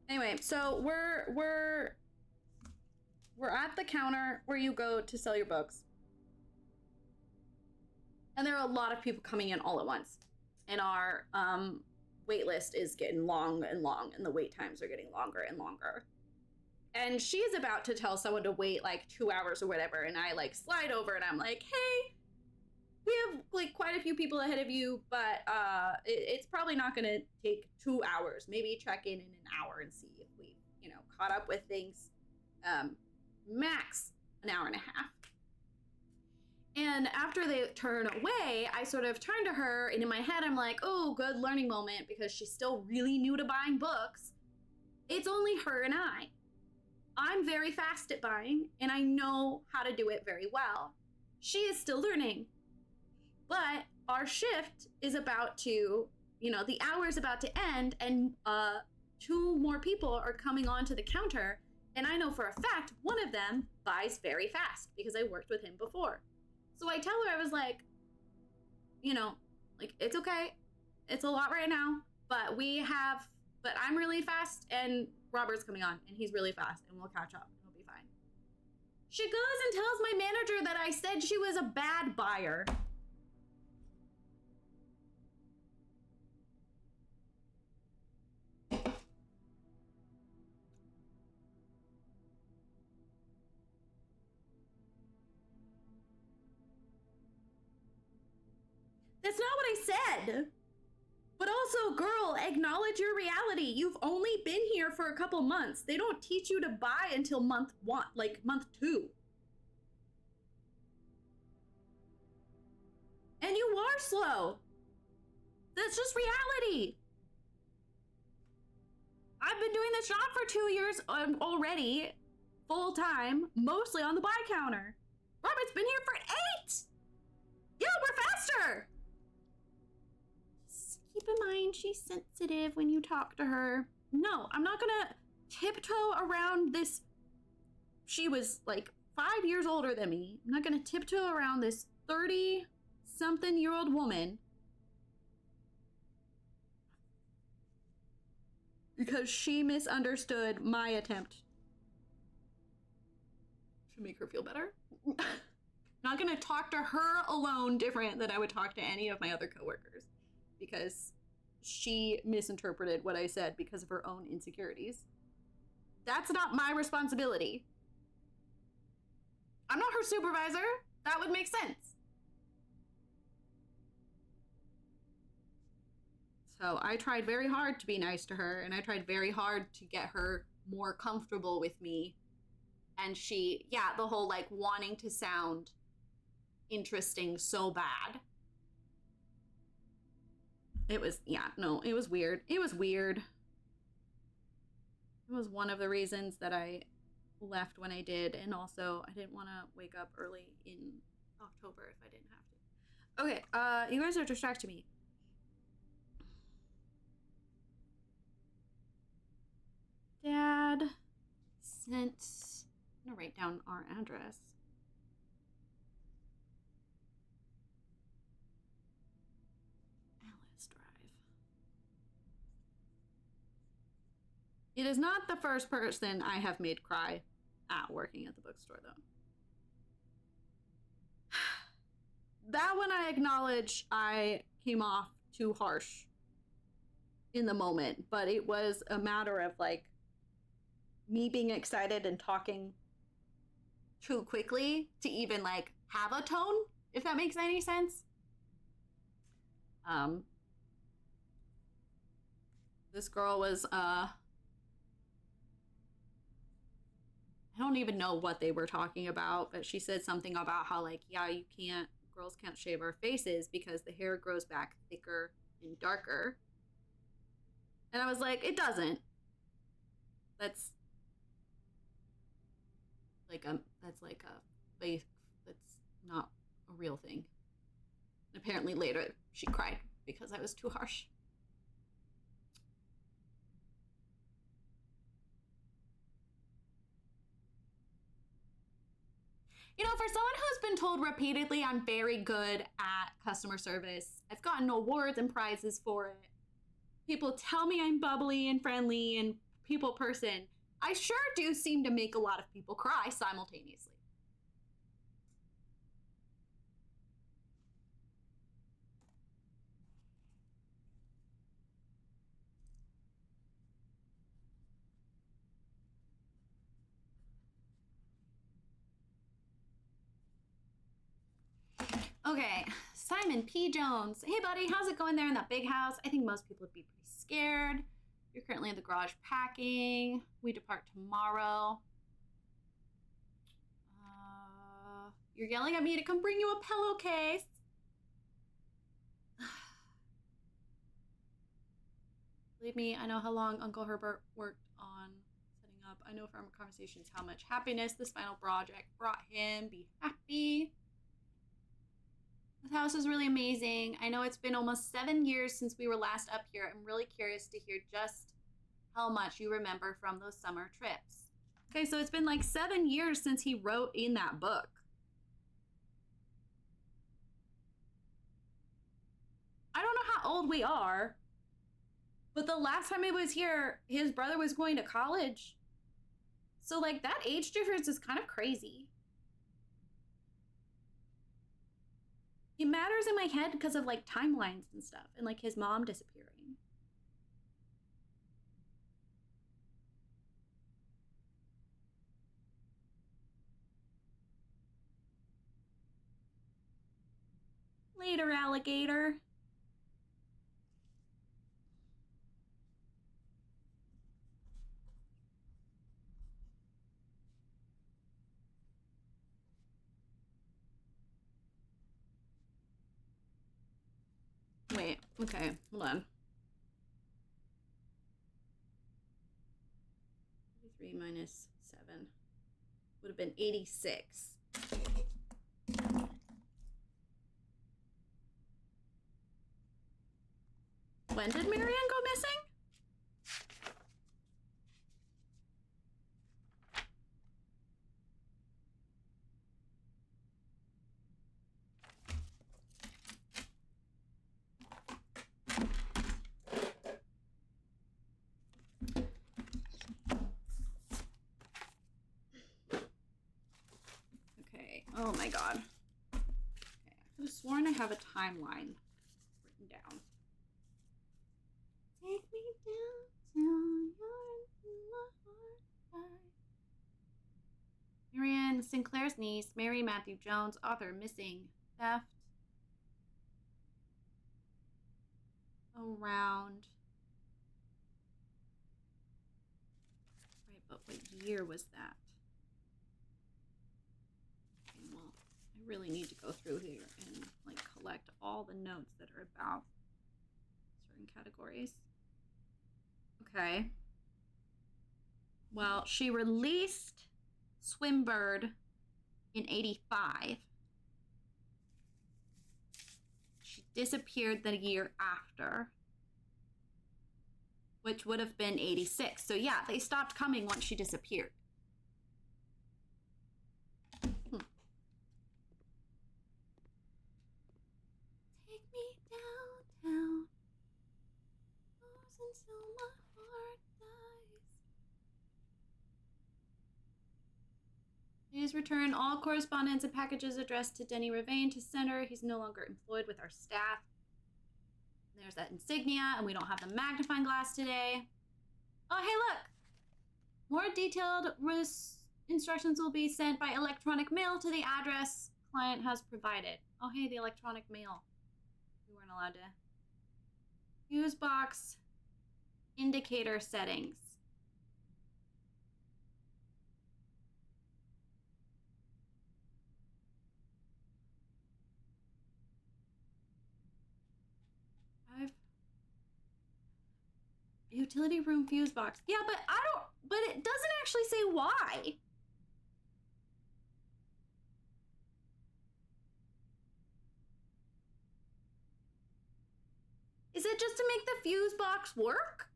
Anyway, so we're at the counter where you go to sell your books. And there are a lot of people coming in all at once. And our wait list is getting long and long, and the wait times are getting longer and longer. And she's about to tell someone to wait like 2 hours or whatever, and I like slide over and I'm like, hey, we have like quite a few people ahead of you, but it's probably not gonna take 2 hours. Maybe check in an hour and see if we, you know, caught up with things. Max an hour and a half. And after they turn away, I sort of turn to her, and in my head I'm like, oh, good learning moment, because she's still really new to buying books. It's only her and I. I'm very fast at buying, and I know how to do it very well. She is still learning. But our shift is about to, you know, the hour is about to end, and 2 more people are coming onto the counter, and I know for a fact one of them buys very fast because I worked with him before. So I tell her, I was like, you know, like, it's okay. It's a lot right now, but I'm really fast, and Robert's coming on, and he's really fast, and we'll catch up. It'll be fine. She goes and tells my manager that I said she was a bad buyer. That's not what I said. But also, girl, acknowledge your reality. You've only been here for a couple months. They don't teach you to buy until month 1, like month 2. And you are slow. That's just reality. I've been doing this job for 2 years already, full time, mostly on the buy counter. Robert's been here for 8. Yeah, we're faster. Keep in mind, she's sensitive when you talk to her. No, I'm not gonna tiptoe around this. She was like 5 years older than me. I'm not gonna tiptoe around this 30-something-year-old woman because she misunderstood my attempt to make her feel better. Not gonna talk to her alone different than I would talk to any of my other coworkers, because she misinterpreted what I said because of her own insecurities. That's not my responsibility. I'm not her supervisor. That would make sense. So I tried very hard to be nice to her, and I tried very hard to get her more comfortable with me. And she, yeah, the whole like wanting to sound interesting so bad. It was, yeah, no, it was weird. It was weird. It was one of the reasons that I left when I did, and also I didn't want to wake up early in October if I didn't have to. Okay, you guys are distracting me. Dad sent, I'm gonna write down our address. Alice Drive. It is not the first person I have made cry at working at the bookstore, though. That one I acknowledge I came off too harsh in the moment, but it was a matter of like me being excited and talking too quickly to even like have a tone, if that makes any sense. This girl was I don't even know what they were talking about, but she said something about how like, yeah, girls can't shave our faces because the hair grows back thicker and darker. And I was like, it doesn't. That's like a fake, that's not a real thing. And apparently later she cried because I was too harsh. You know, for someone who's been told repeatedly I'm very good at customer service, I've gotten awards and prizes for it. People tell me I'm bubbly and friendly and people person. I sure do seem to make a lot of people cry simultaneously. Okay, Simon P. Jones. Hey, buddy, how's it going there in that big house? I think most people would be pretty scared. You're currently in the garage packing. We depart tomorrow. You're yelling at me to come bring you a pillowcase. Believe me, I know how long Uncle Herbert worked on setting up. I know from our conversations how much happiness this final project brought him. Be happy. This house is really amazing. I know it's been almost 7 years since we were last up here. I'm really curious to hear just how much you remember from those summer trips. Okay, so it's been like 7 years since he wrote in that book. I don't know how old we are, but the last time he was here, his brother was going to college. So like that age difference is kind of crazy. It matters in my head because of like timelines and stuff and like his mom disappearing. Later, alligator. Wait, okay, hold on. 3 minus 7 would have been 86. When did Marianne go missing? Okay, oh my god. Okay, I could have sworn I have a timeline written down. Take me down till you're in my heart. Marianne Sinclair's niece, Mary Matthew Jones, author, missing, theft. Around. Right, but what year was that? Okay, well, I really need to go through here and like collect all the notes that are about certain categories. Okay. Well, she released Swimbird in 85. She disappeared the year after, which would have been 86. So yeah, they stopped coming once she disappeared. Take me downtown, until my heart dies. Please return all correspondence and packages addressed to Denny Ravane to sender. He's no longer employed with our staff. There's that insignia, and we don't have the magnifying glass today. Oh, hey, look! More detailed instructions will be sent by electronic mail to the address client has provided. Oh, hey, the electronic mail. We weren't allowed to. Fuse box indicator settings. Utility room fuse box. Yeah, but it doesn't actually say why. Is it just to make the fuse box work?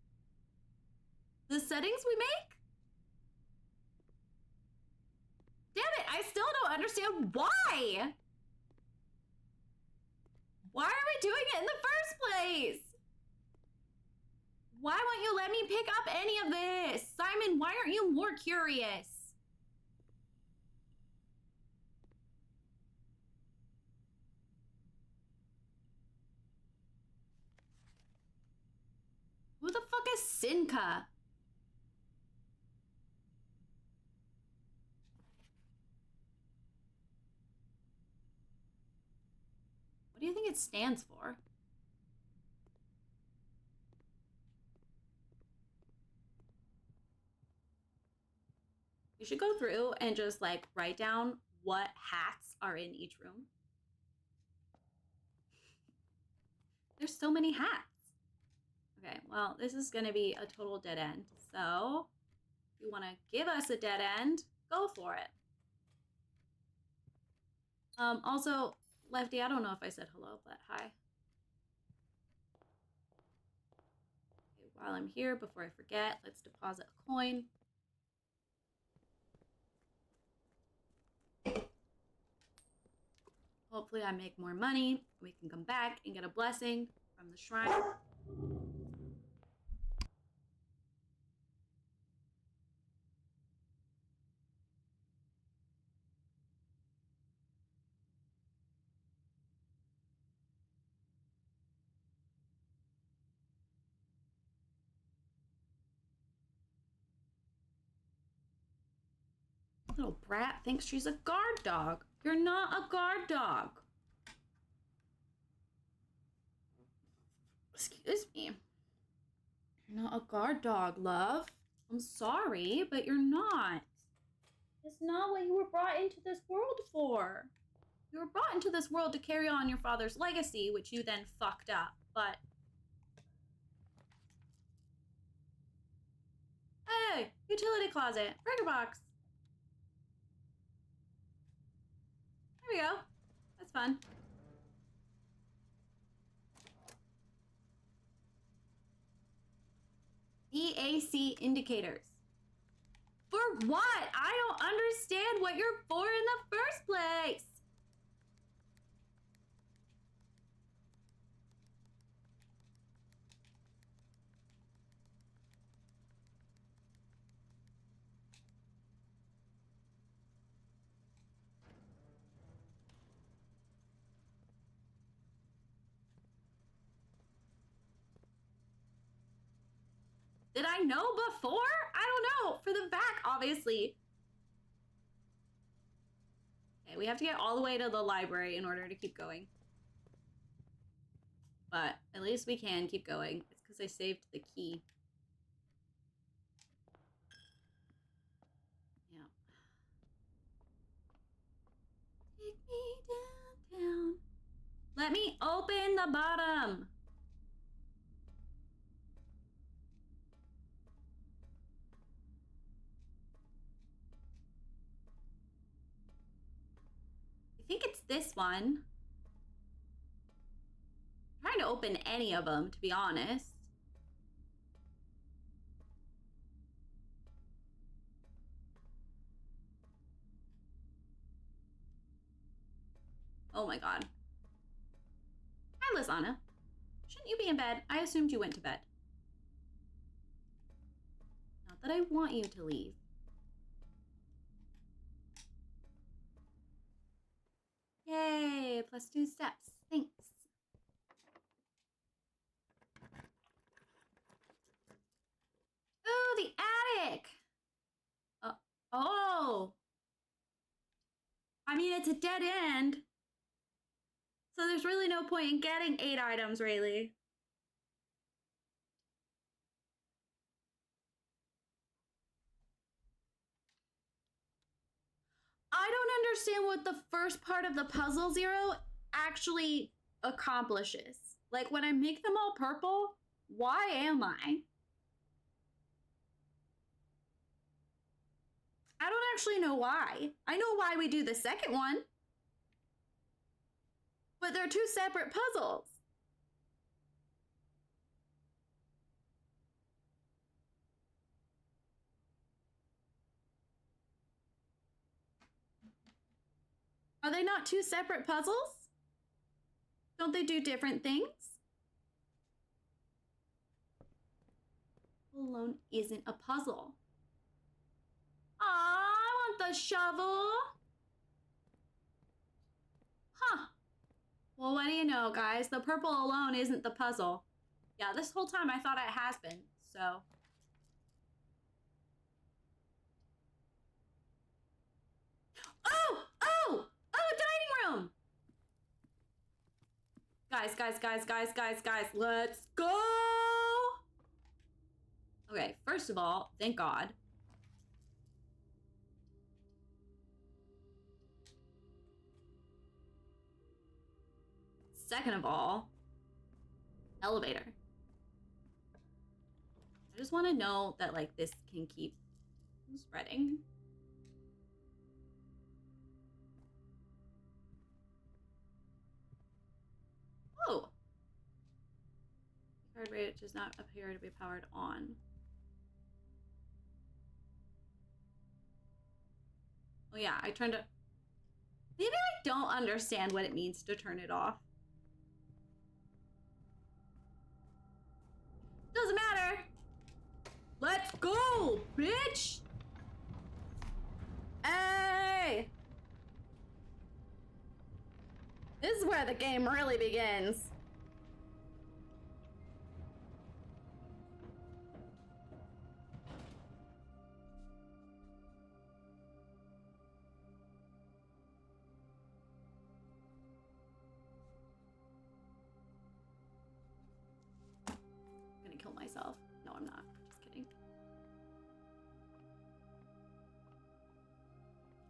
The settings we make? Damn it, I still don't understand why. Why are we doing it in the first place? Why won't you let me pick up any of this? Simon, why aren't you more curious? Who the fuck is Sinka? What do you think it stands for? We should go through and just like write down what hats are in each room. There's so many hats. Okay, well, this is gonna be a total dead end. So if you wanna give us a dead end, go for it. Also, Lefty, I don't know if I said hello, but hi. Okay, while I'm here, before I forget, let's deposit a coin. Hopefully I make more money. We can come back and get a blessing from the shrine. Little brat thinks she's a guard dog. You're not a guard dog. Excuse me. You're not a guard dog, love. I'm sorry, but you're not. It's not what you were brought into this world for. You were brought into this world to carry on your father's legacy, which you then fucked up, but... Hey, utility closet, breaker box. There we go. That's fun. DAC indicators. For what? I don't understand what you're for in the first place. Did I know before? I don't know. For the back, obviously. Okay, we have to get all the way to the library in order to keep going. But at least we can keep going. It's because I saved the key. Yeah. Take me downtown. Let me open the bottom. I think it's this one. I'm trying to open any of them, to be honest. Oh my god. Hi, Lizana. Shouldn't you be in bed? I assumed you went to bed. Not that I want you to leave. Yay, +2 steps. Thanks. Ooh, the attic. Oh. I mean, it's a dead end. So there's really no point in getting 8 items, really. I don't understand what the first part of the puzzle, Zero, actually accomplishes. Like, when I make them all purple, why am I? I don't actually know why. I know why we do the second one. But they're 2 separate puzzles. Are they not 2 separate puzzles? Don't they do different things? Alone isn't a puzzle. Aw, I want the shovel. Huh. Well, what do you know, guys? The purple alone isn't the puzzle. Yeah, this whole time I thought it has been, so. Oh, dining room. Guys, let's go. Okay, first of all, thank God. Second of all, elevator. I just want to know that, like, this can keep spreading. Oh! Card rate does not appear to be powered on. Oh yeah, I turned it. Maybe I don't understand what it means to turn it off. Doesn't matter. Let's go, bitch! Hey! This is where the game really begins. I'm gonna kill myself. No, I'm not. Just kidding.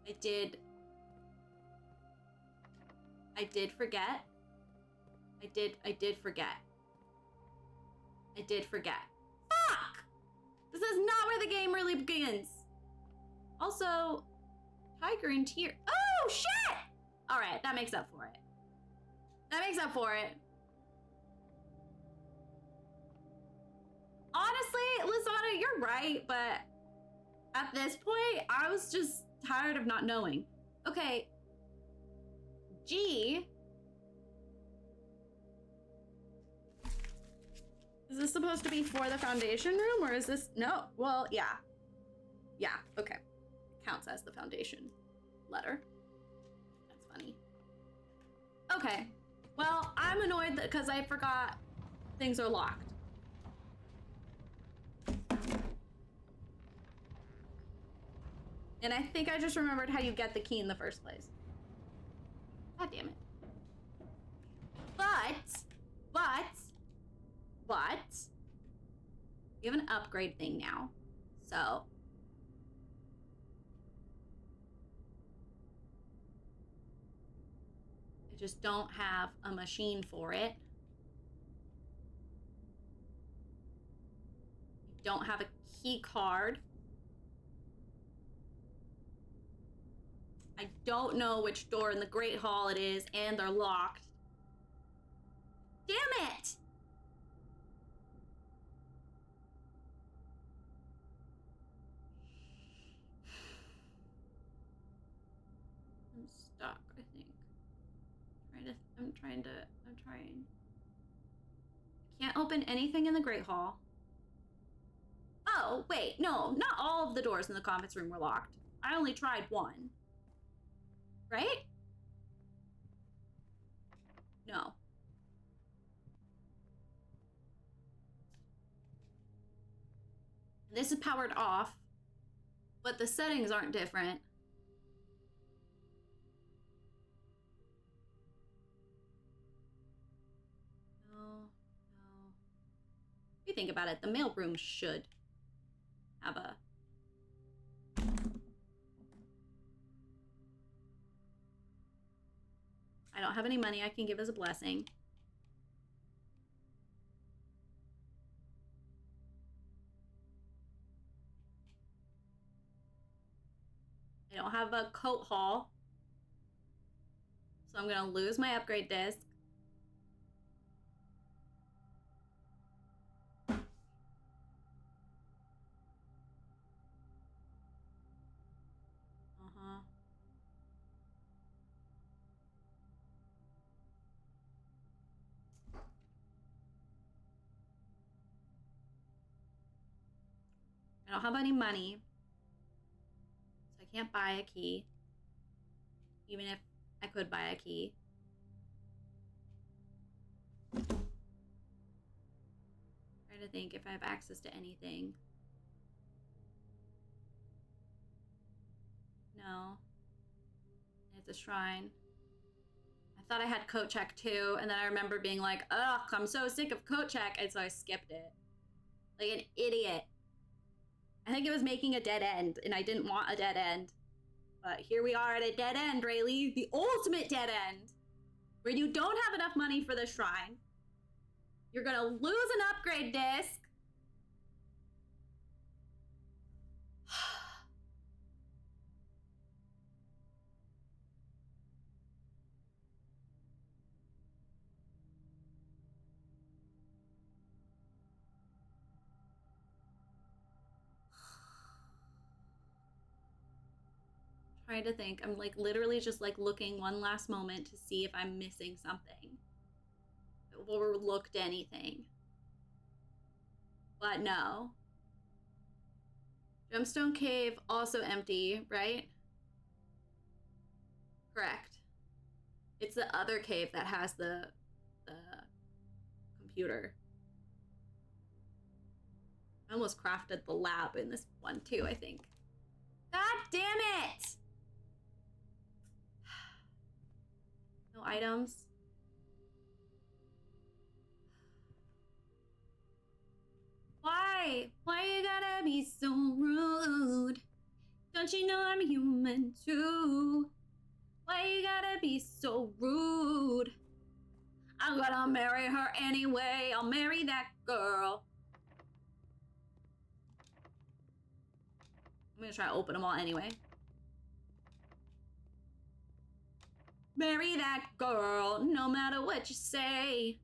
I did forget. I did forget. Fuck! This is not where the game really begins. Also, tiger and tear. Oh, shit! All right, that makes up for it. Honestly, Lizana, you're right, but at this point, I was just tired of not knowing. Okay. G. Is this supposed to be for the foundation room, or is this... No. Well, yeah. Yeah, okay. Counts as the foundation letter. That's funny. Okay. Well, I'm annoyed because I forgot things are locked. And I think I just remembered how you get the key in the first place. God damn it. But, you have an upgrade thing now. So. I just don't have a machine for it. I don't have a key card. I don't know which door in the Great Hall it is, and they're locked. Damn it! I'm stuck, I think. I'm trying. I can't open anything in the Great Hall. Oh, wait, no, not all of the doors in the conference room were locked. I only tried one. Right? No. This is powered off, but the settings aren't different. No. If you think about it, the mailroom should have a... I don't have any money I can give as a blessing. I don't have a coat haul. So I'm gonna lose my upgrade disc. I don't have any money, so I can't buy a key, even if I could buy a key. Trying to think if I have access to anything. No. It's a shrine. I thought I had coat check too, and then I remember being like, ugh, I'm so sick of coat check, and so I skipped it. Like an idiot. I think it was making a dead end, and I didn't want a dead end. But here we are at a dead end, Rayleigh. The ultimate dead end. Where you don't have enough money for the shrine. You're gonna lose an upgrade disc. Trying to think. I'm like literally just like looking one last moment to see if I'm missing something. Overlooked anything. But no. Gemstone Cave also empty, right? Correct. It's the other cave that has the computer. I almost crafted the lab in this one too, I think. God damn it! No items. Why? Why you gotta be so rude? Don't you know I'm human too? Why you gotta be so rude? I'm gonna marry her anyway. I'll marry that girl. I'm gonna try to open them all anyway. Marry that girl, no matter what you say.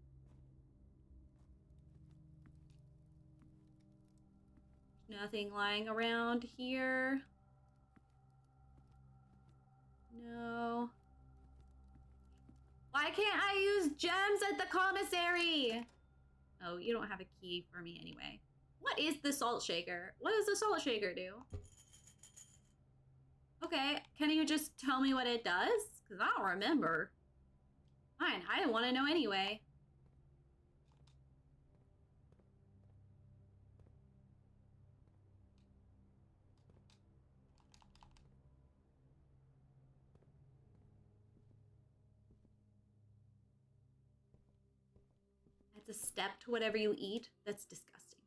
Nothing lying around here. No. Why can't I use gems at the commissary? Oh, you don't have a key for me anyway. What is the salt shaker? What does the salt shaker do? Okay, can you just tell me what it does? Because I don't remember. Fine, I didn't want to know anyway. That's a step to whatever you eat. That's disgusting.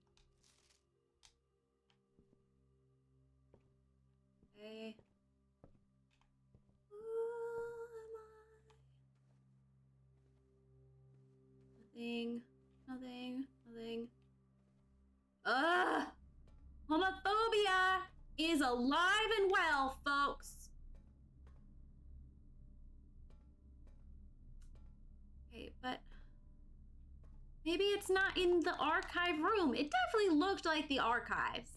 Okay. Nothing. Ugh! Homophobia is alive and well, folks. Okay, but maybe it's not in the archive room. It definitely looked like the archives.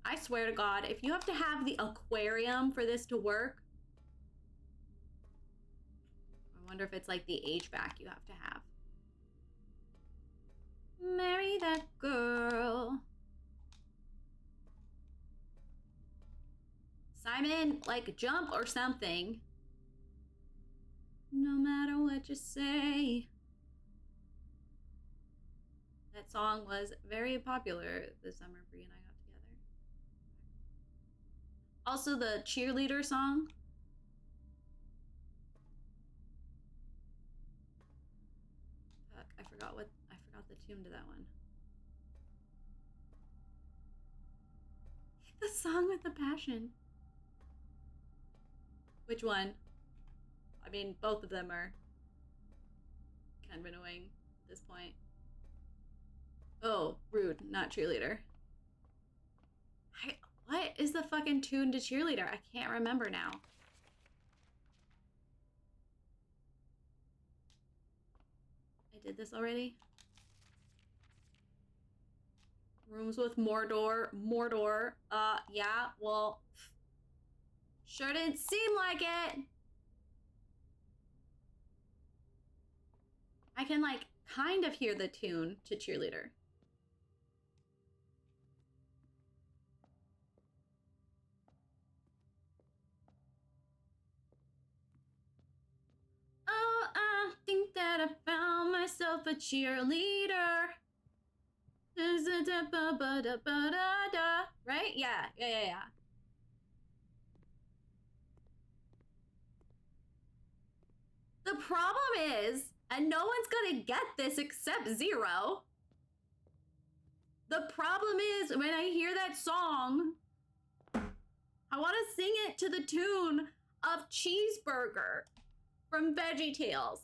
I swear to God, if you have to have the aquarium for this to work, I wonder if it's like the HVAC you have to have. Marry that girl. Simon, like, jump or something. No matter what you say. That song was very popular the summer Brie and I got together. Also the cheerleader song. Fuck, I forgot the tune to that one. The song with the passion. Which one? I mean, both of them are kind of annoying at this point. Oh, rude, not cheerleader. What is the fucking tune to cheerleader? I can't remember now. I did this already? Rooms with Mordor. Yeah, well, sure didn't seem like it. I can, like, kind of hear the tune to cheerleader. Oh, I think that I found myself a cheerleader. Right? Yeah. The problem is, and no one's gonna get this except Zero. The problem is, when I hear that song, I want to sing it to the tune of Cheeseburger from VeggieTales.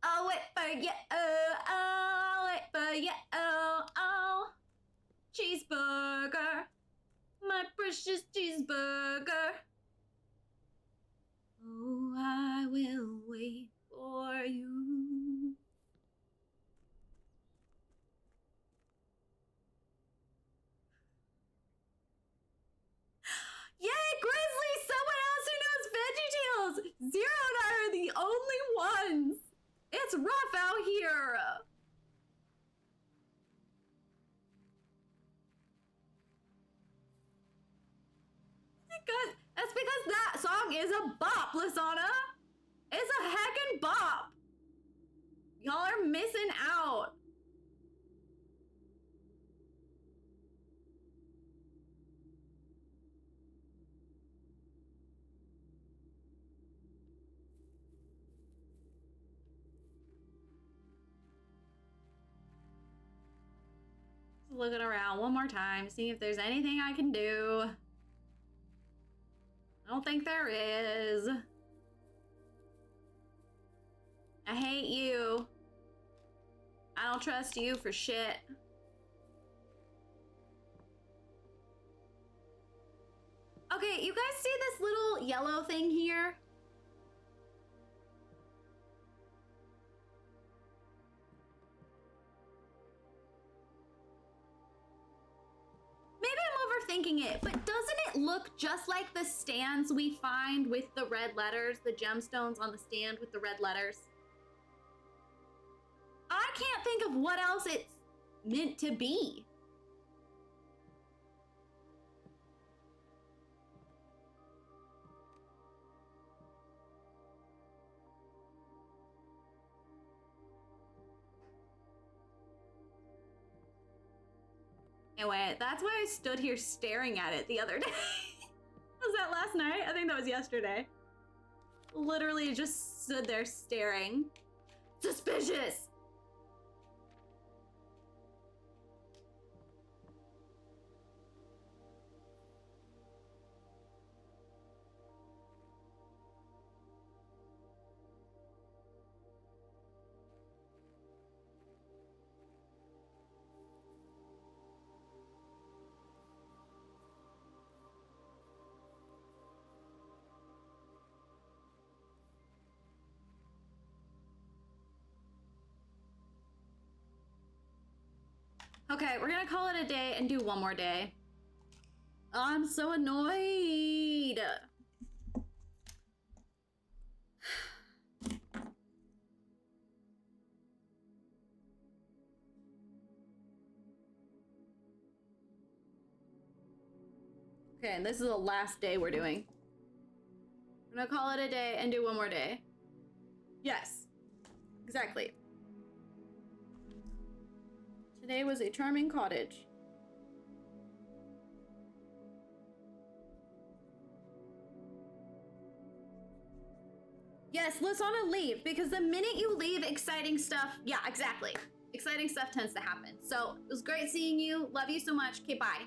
I'll wait for you, I'll wait for you, oh. Cheeseburger, my precious cheeseburger. Oh, I will wait for you. Yay, Grizzly! Someone else who knows VeggieTales! Zero and I are the only ones! It's rough out here! That's because that song is a bop, Lisana! It's a heckin' bop! Y'all are missing out! Looking around one more time, seeing if there's anything I can do. I don't think there is. I hate you. I don't trust you for shit. Okay, you guys see this little yellow thing here? Maybe I'm overthinking it, but doesn't it look just like the stands we find with the red letters, the gemstones on the stand with the red letters? I can't think of what else it's meant to be. Anyway, that's why I stood here staring at it the other day. Was that last night? I think that was yesterday. Literally just stood there staring. Suspicious! Okay, we're gonna call it a day and do one more day. I'm so annoyed. Okay, and this is the last day we're doing. I'm gonna call it a day and do one more day. Yes, exactly. Today was a charming cottage. Yes, Lasana, leave, because the minute you leave, exciting stuff, yeah, exactly. Exciting stuff tends to happen. So, it was great seeing you. Love you so much. Okay, bye.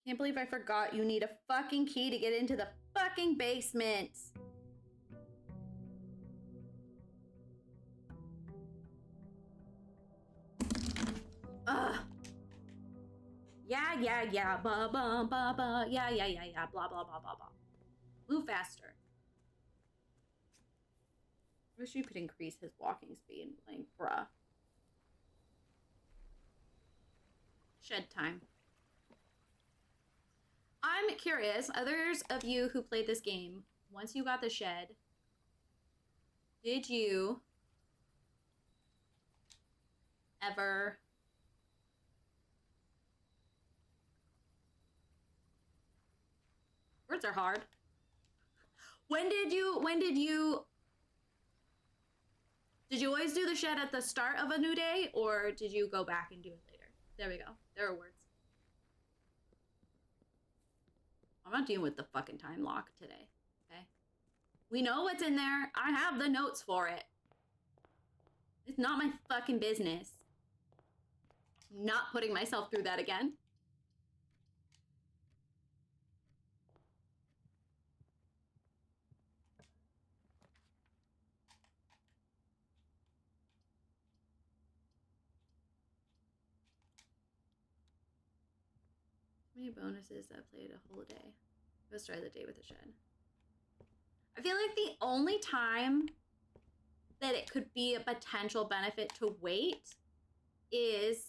Can't believe I forgot you need a fucking key to get into the fucking basement. Ugh. Yeah, ba ba ba ba, yeah, blah blah blah blah blah. Move faster. I wish you could increase his walking speed. Like, bruh. Shed time. I'm curious, others of you who played this game, once you got the shed, did you ever words are hard. When did you always do the shed at the start of a new day, or did you go back and do it later? There we go. There are words. I'm not dealing with the fucking time lock today, okay? We know what's in there. I have the notes for it. It's not my fucking business. I'm not putting myself through that again. How many bonuses that played a whole day? Let's try the day with the shed. I feel like the only time that it could be a potential benefit to wait is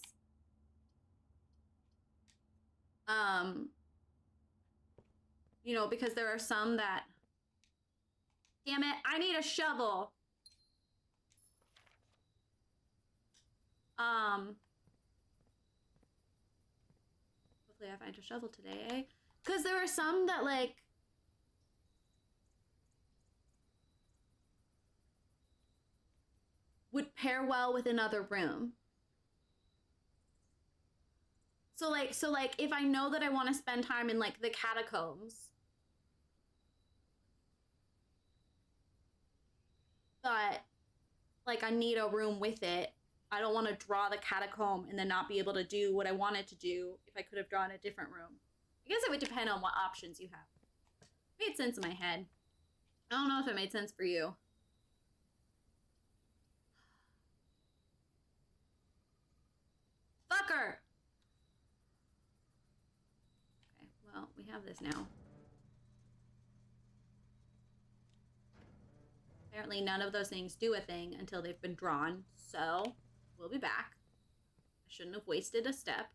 you know, because there are some that, damn it, I need a shovel. Hopefully I find a shovel today, eh? Because there are some that, like, would pair well with another room. So like if I know that I want to spend time in like the catacombs, but like I need a room with it, I don't want to draw the catacomb and then not be able to do what I wanted to do if I could have drawn a different room. I guess it would depend on what options you have. It made sense in my head. I don't know if it made sense for you. Fucker! Okay, well, we have this now. Apparently none of those things do a thing until they've been drawn, so we'll be back. I shouldn't have wasted a step.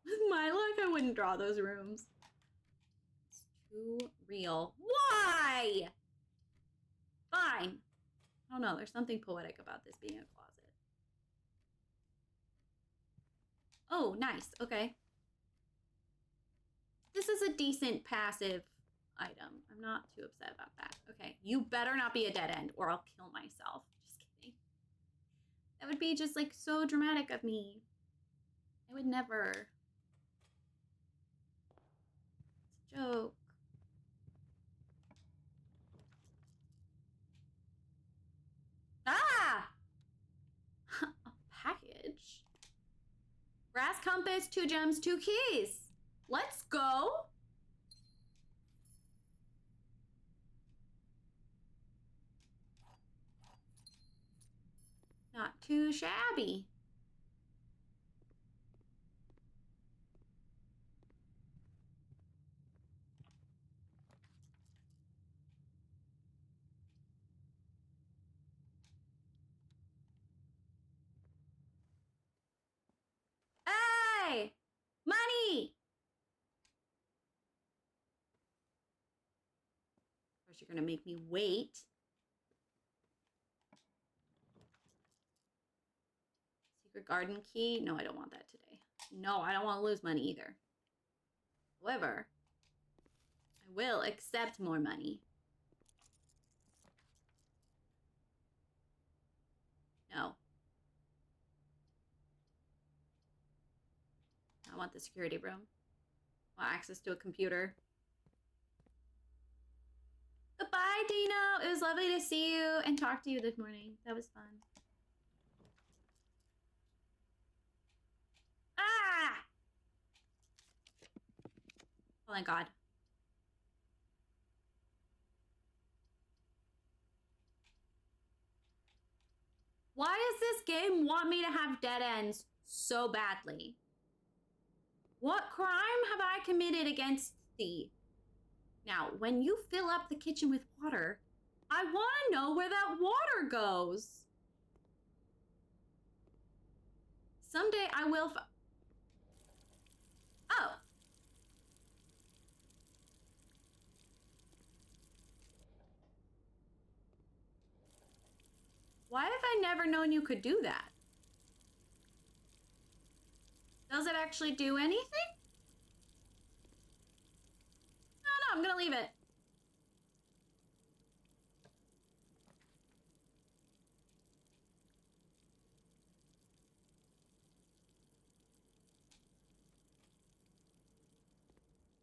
With my luck, I wouldn't draw those rooms. It's too real. Why? Fine. I don't know, there's something poetic about this being a closet. Oh, nice, okay. This is a decent passive item. I'm not too upset about that. Okay, you better not be a dead end or I'll kill myself. Just kidding. That would be just like so dramatic of me. I would never. It's a joke. Ah! A package? Brass compass, 2 gems, 2 keys. Let's go. too shabby. Hey! Money! Of course, you're gonna make me wait. Secret garden key? No, I don't want that today. No, I don't want to lose money either. However, I will accept more money. No. I want the security room. I want access to a computer. Goodbye, Dino. It was lovely to see you and talk to you this morning. That was fun. Ah! Oh my god. Why does this game want me to have dead ends so badly? What crime have I committed against thee? Now, when you fill up the kitchen with water, I want to know where that water goes. Someday I will Oh. Why have I never known you could do that? Does it actually do anything? No, I'm gonna leave it.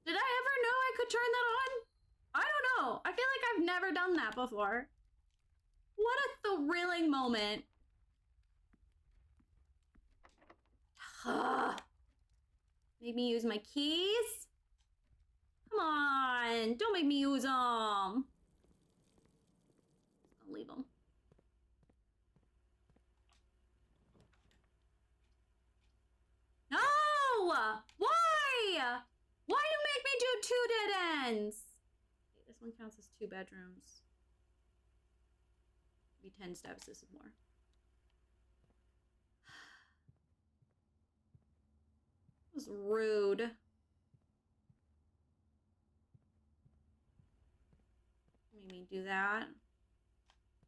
Did I ever know I could turn that on? I don't know. I feel like I've never done that before. What a thrilling moment. Make me use my keys? Come on, don't make me use them. I'll leave them. No! Why? Why do you make me do 2 dead ends? Okay, this one counts as 2 bedrooms. Maybe 10 steps, this is more. That was rude. Made me do that.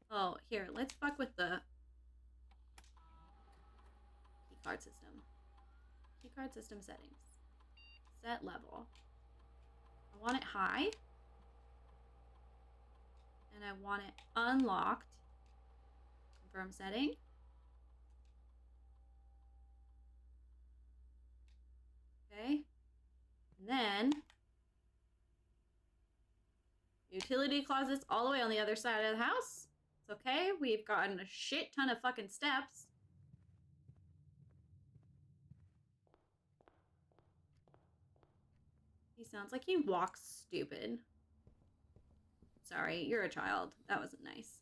Oh, here, let's fuck with the keycard system. Keycard system settings. Set level. I want it high. And I want it unlocked. Confirm setting. Okay. And then utility closets all the way on the other side of the house. It's okay. We've gotten a shit ton of fucking steps. He sounds like he walks stupid. Sorry, you're a child. That wasn't nice.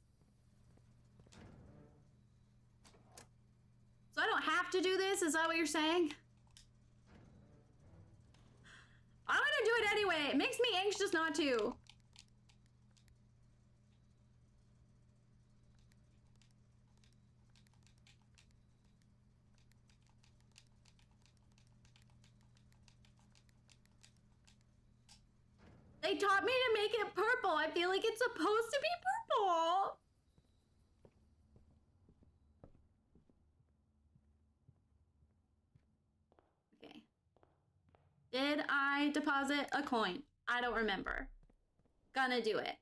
So I don't have to do this? Is that what you're saying? I'm gonna do it anyway. It makes me anxious not to. They taught me to make it purple. I feel like it's supposed to be purple. Okay. Did I deposit a coin? I don't remember. Gonna do it.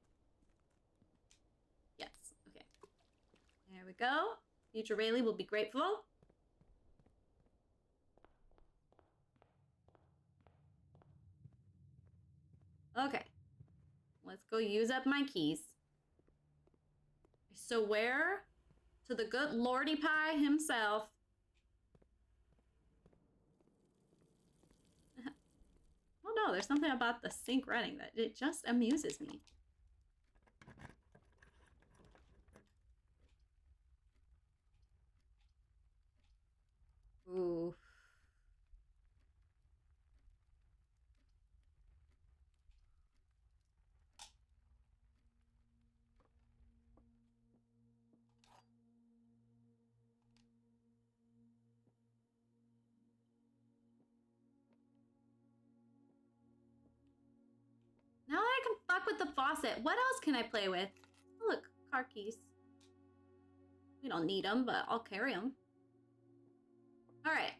Yes. Okay. There we go. Future Rayleigh will be grateful. Okay, let's go use up my keys. I swear to the good Lordy Pie himself. Oh no, there's something about the sink running that it just amuses me. fuck with the faucet. What else can I play with? Oh, look, car keys. We don't need them, but I'll carry them. All right.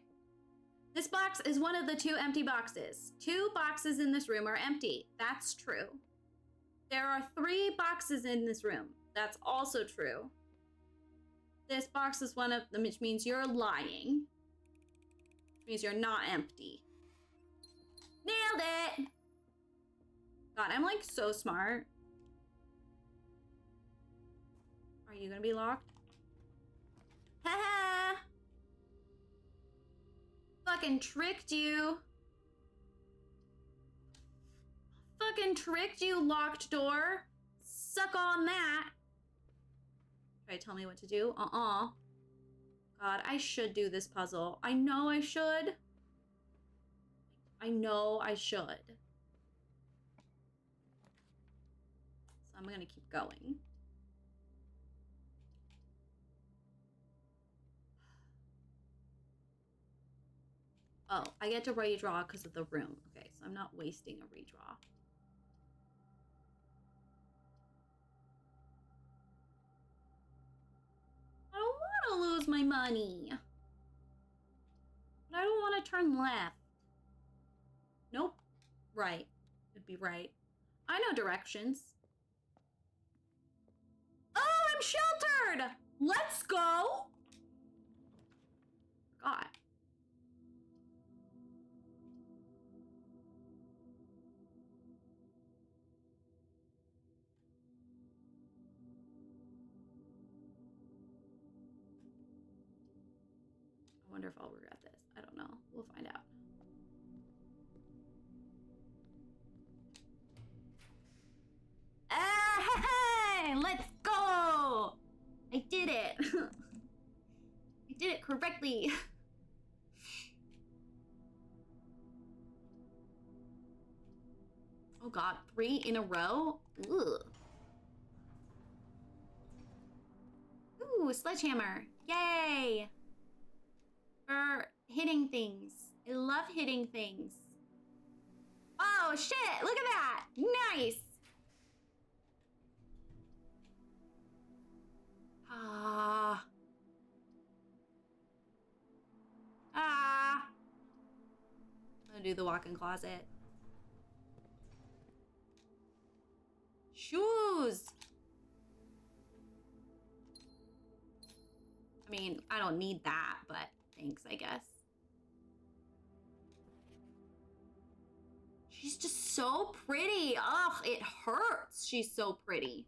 This box is one of the 2 empty boxes. 2 boxes in this room are empty. That's true. There are 3 boxes in this room. That's also true. This box is one of them, which means you're lying. Which means you're not empty. Nailed it! God, I'm like so smart. Are you gonna be locked? Haha! Fucking tricked you. Fucking tricked you, locked door. Suck on that. Try to tell me what to do? God, I should do this puzzle. I know I should. I know I should. So I'm gonna keep going. Oh, I get to redraw because of the room. Okay, so I'm not wasting a redraw. I don't want to lose my money. But I don't want to turn left. Nope. Right. Would be right. I know directions. Oh, I'm sheltered! Let's go! God. I wonder if I'll regret this. I don't know. We'll find out. Hey, let's go! I did it. I did it correctly. Oh God, 3 in a row? Ugh. Ooh, sledgehammer. Yay! For hitting things. I love hitting things. Oh shit, look at that! Nice! Ah. I'm gonna do the walk-in closet. Shoes! I mean, I don't need that, but thanks, I guess. She's just so pretty. Ugh, it hurts. She's so pretty.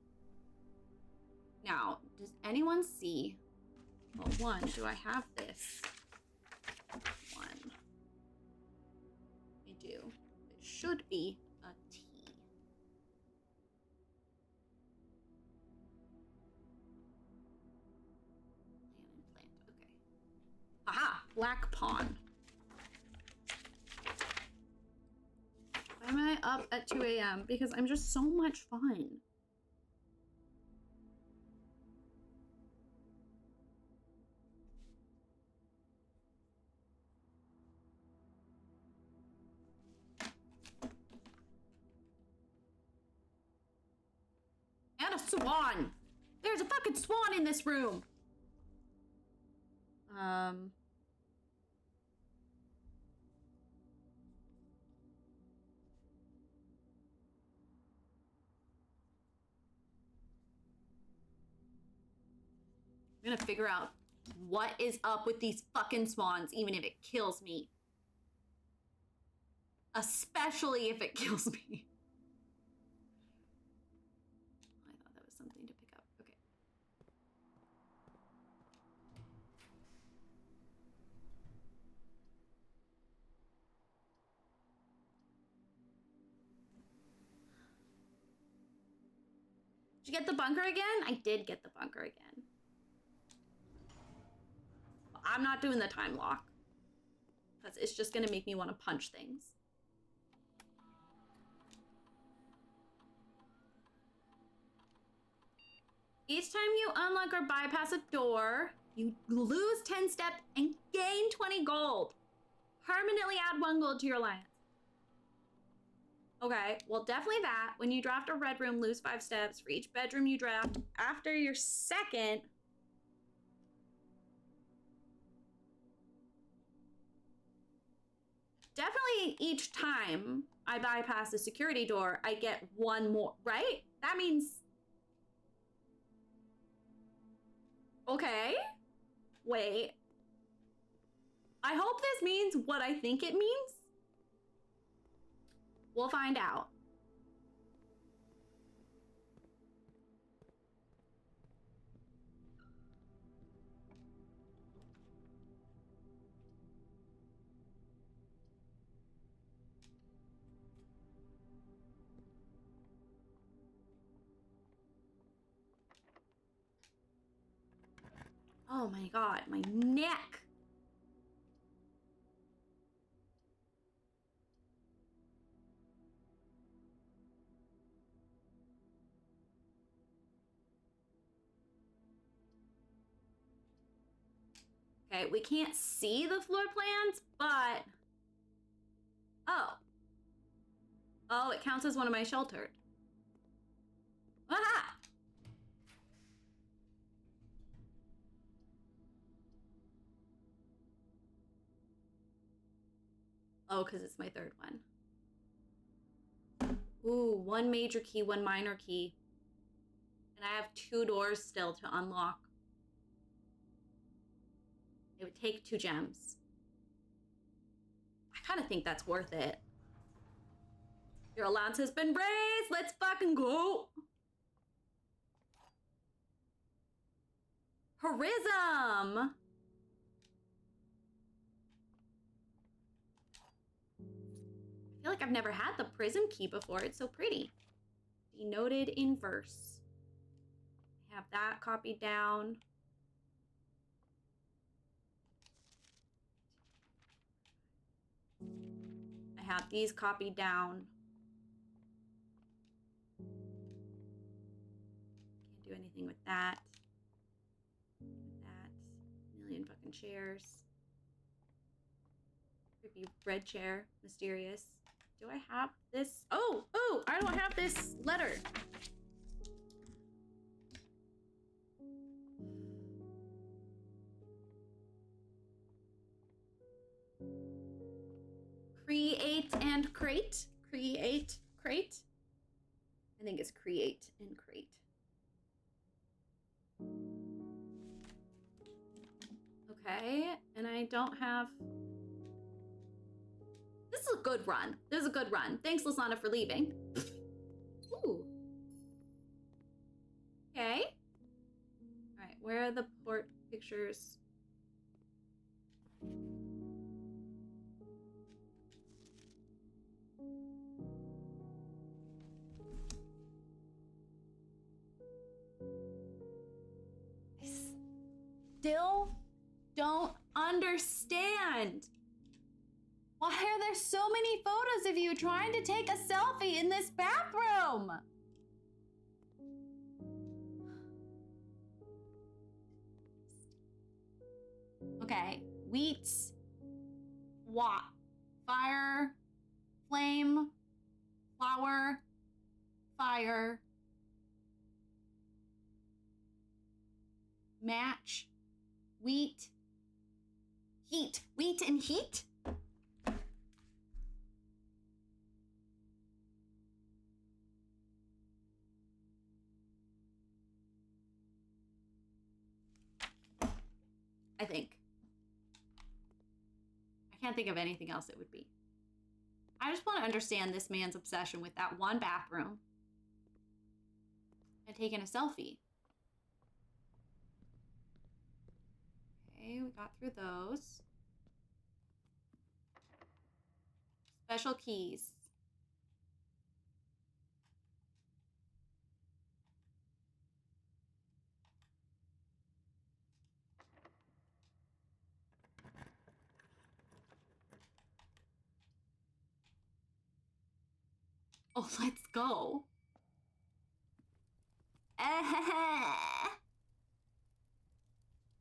Now, does anyone see? Well, 1, do I have this? 1. I do. It should be a T. Plant, okay. Aha! Black pawn. Why am I up at 2 a.m.? Because I'm just so much fun. And a swan! There's a fucking swan in this room! I'm gonna figure out what is up with these fucking swans, even if it kills me. Especially if it kills me. I thought that was something to pick up. Okay. Did you get the bunker again? I did get the bunker again. I'm not doing the time lock. Because it's just going to make me want to punch things. Each time you unlock or bypass a door, you lose 10 steps and gain 20 gold. Permanently add 1 gold to your alliance. Okay, well, definitely that. When you draft a red room, lose 5 steps. For each bedroom you draft after your second. Definitely each time I bypass a security door, I get 1 more, right? That means... Okay. Wait. I hope this means what I think it means. We'll find out. Oh my god, my neck. Okay, we can't see the floor plans, but... Oh. Oh, it counts as one of my sheltered. Aha! Oh, because it's my 3rd one. Ooh, 1 major key, 1 minor key. And I have 2 doors still to unlock. It would take 2 gems. I kind of think that's worth it. Your allowance has been raised. Let's fucking go. Prism. I feel like I've never had the prism key before. It's so pretty. Denoted in verse. I have that copied down. I have these copied down. Can't do anything with that. With that. Million fucking chairs. Creepy red chair. Mysterious. Do I have this? Oh, I don't have this letter. Create and crate. Create, crate. I think it's create and crate. Okay, and I don't have... This is a good run. This is a good run. Thanks, Lasana, for leaving. Ooh. Okay. All right, where are the port pictures? I still don't understand. Why are there so many photos of you trying to take a selfie in this bathroom? Okay, wheat, what? Fire, flame, flower, fire, match, wheat, heat, wheat and heat? I think. I can't think of anything else it would be. I just want to understand this man's obsession with that one bathroom and taking a selfie. Okay, we got through those. Special keys. Oh, let's go.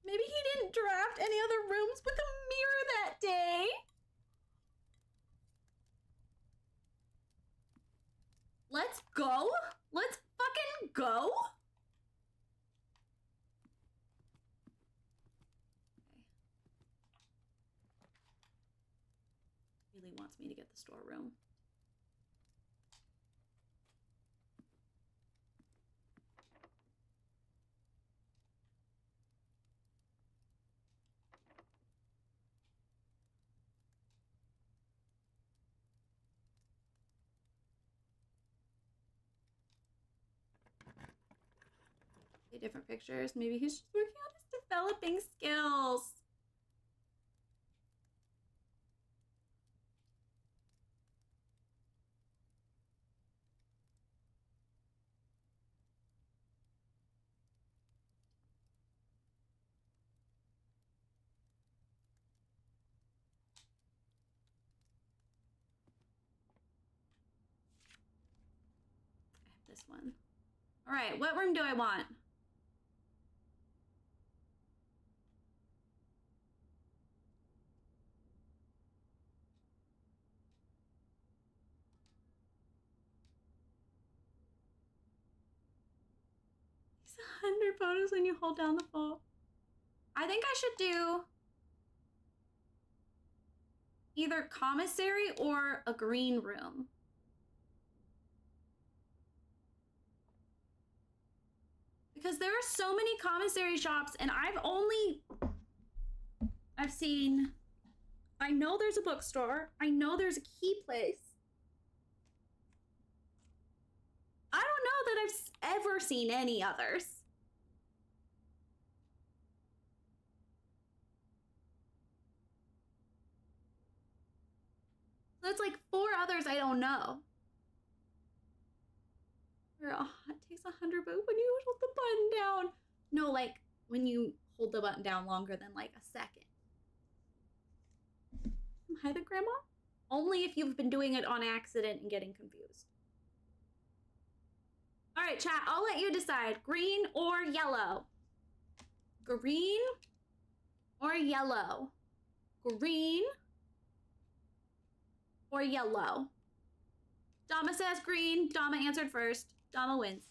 Maybe he didn't draft any other rooms with a mirror that day. really wants me to get the storeroom. Okay, different pictures. Maybe he's just working on his developing skills. I have this one. All right, what room do I want? It's 100 photos when you hold down the phone. I think I should do either commissary or a green room. Because there are so many commissary shops, and I've seen, I know there's a bookstore, I know there's a key place. I don't know that I've ever seen any others. So it's like 4 others I don't know. Oh, it takes 100, but when you hold the button down. No, like when you hold the button down longer than like a second. Hi there, Grandma. Only if you've been doing it on accident and getting confused. All right, chat, I'll let you decide. Green or yellow? Green or yellow? Green or yellow? Dama says green. Dama answered first. Dama wins.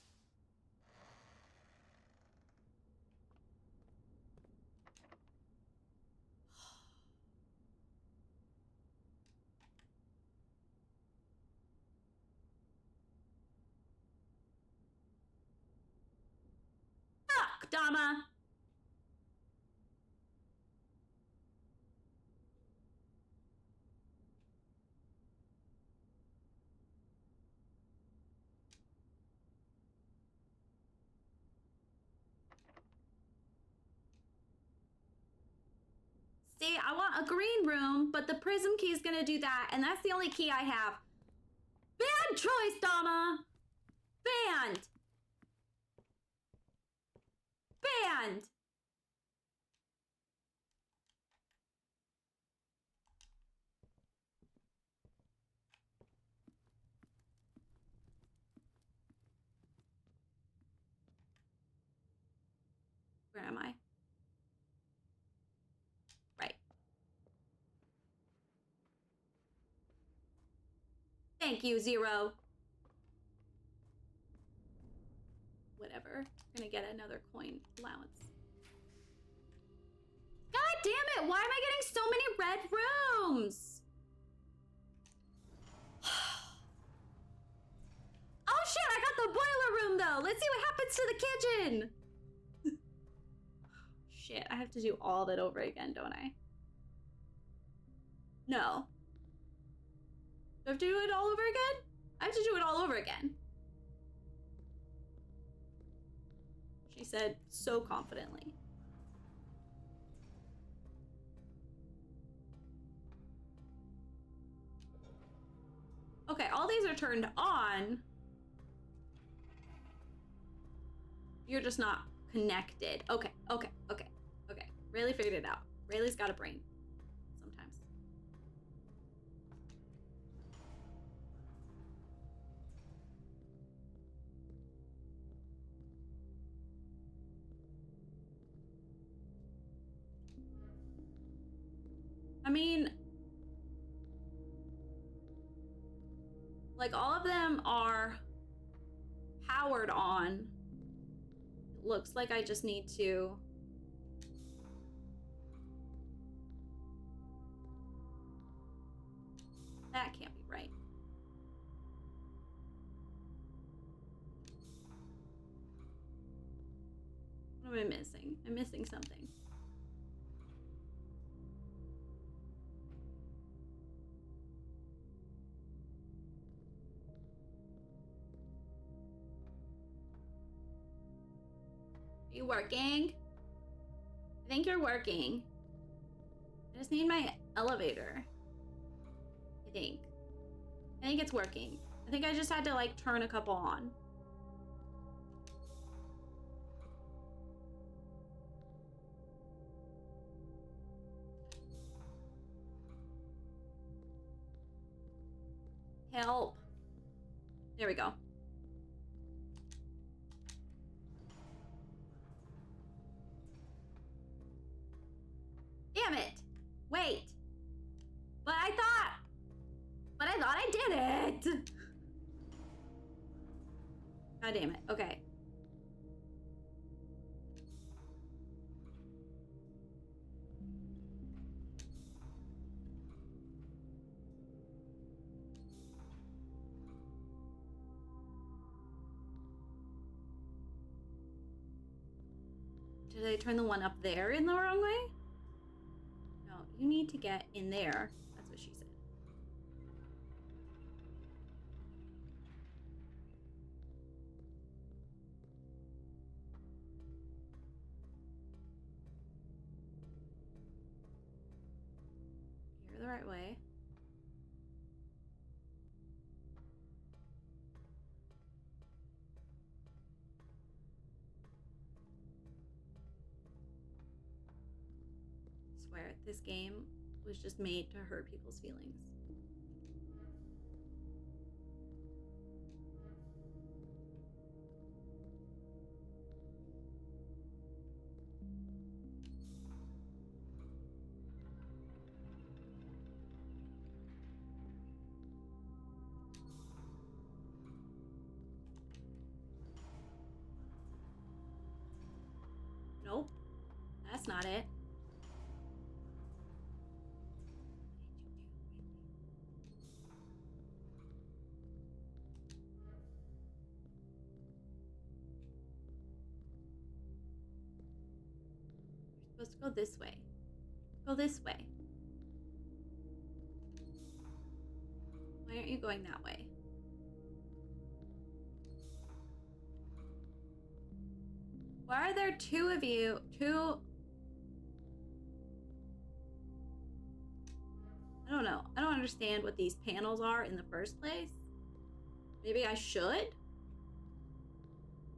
Fuck, Dama. See, I want a green room, but the prism key is gonna do that, and that's the only key I have. Bad choice, Dama! Banned! Banned! Where am I? Right. Thank you, Zero. Whatever. We're gonna get another coin allowance. God damn it! Why am I getting so many red rooms? Oh shit, I got the boiler room though! Let's see what happens to the kitchen! Shit, I have to do all of it over again, don't I? No. Do I have to do it all over again? I have to do it all over again. She said so confidently. Okay, all these are turned on. You're just not connected. Okay. Rayleigh figured it out. Rayleigh's got a brain. Sometimes. I mean, like all of them are powered on. It looks like I just need to missing something. Are you working? I think you're working. I just need my elevator. I think it's working. I think I just had to like turn a couple on. Help. There we go. Damn it. Wait. But I thought I did it. God damn it. Okay. Did I turn the one up there in the wrong way? No, you need to get in there. That's what she said. You're the right way. I swear, this game was just made to hurt people's feelings. Nope, that's not it. You're supposed to go this way. Go this way. Why aren't you going that way? Why are there two of you? Two. I don't know. I don't understand what these panels are in the first place. Maybe I should?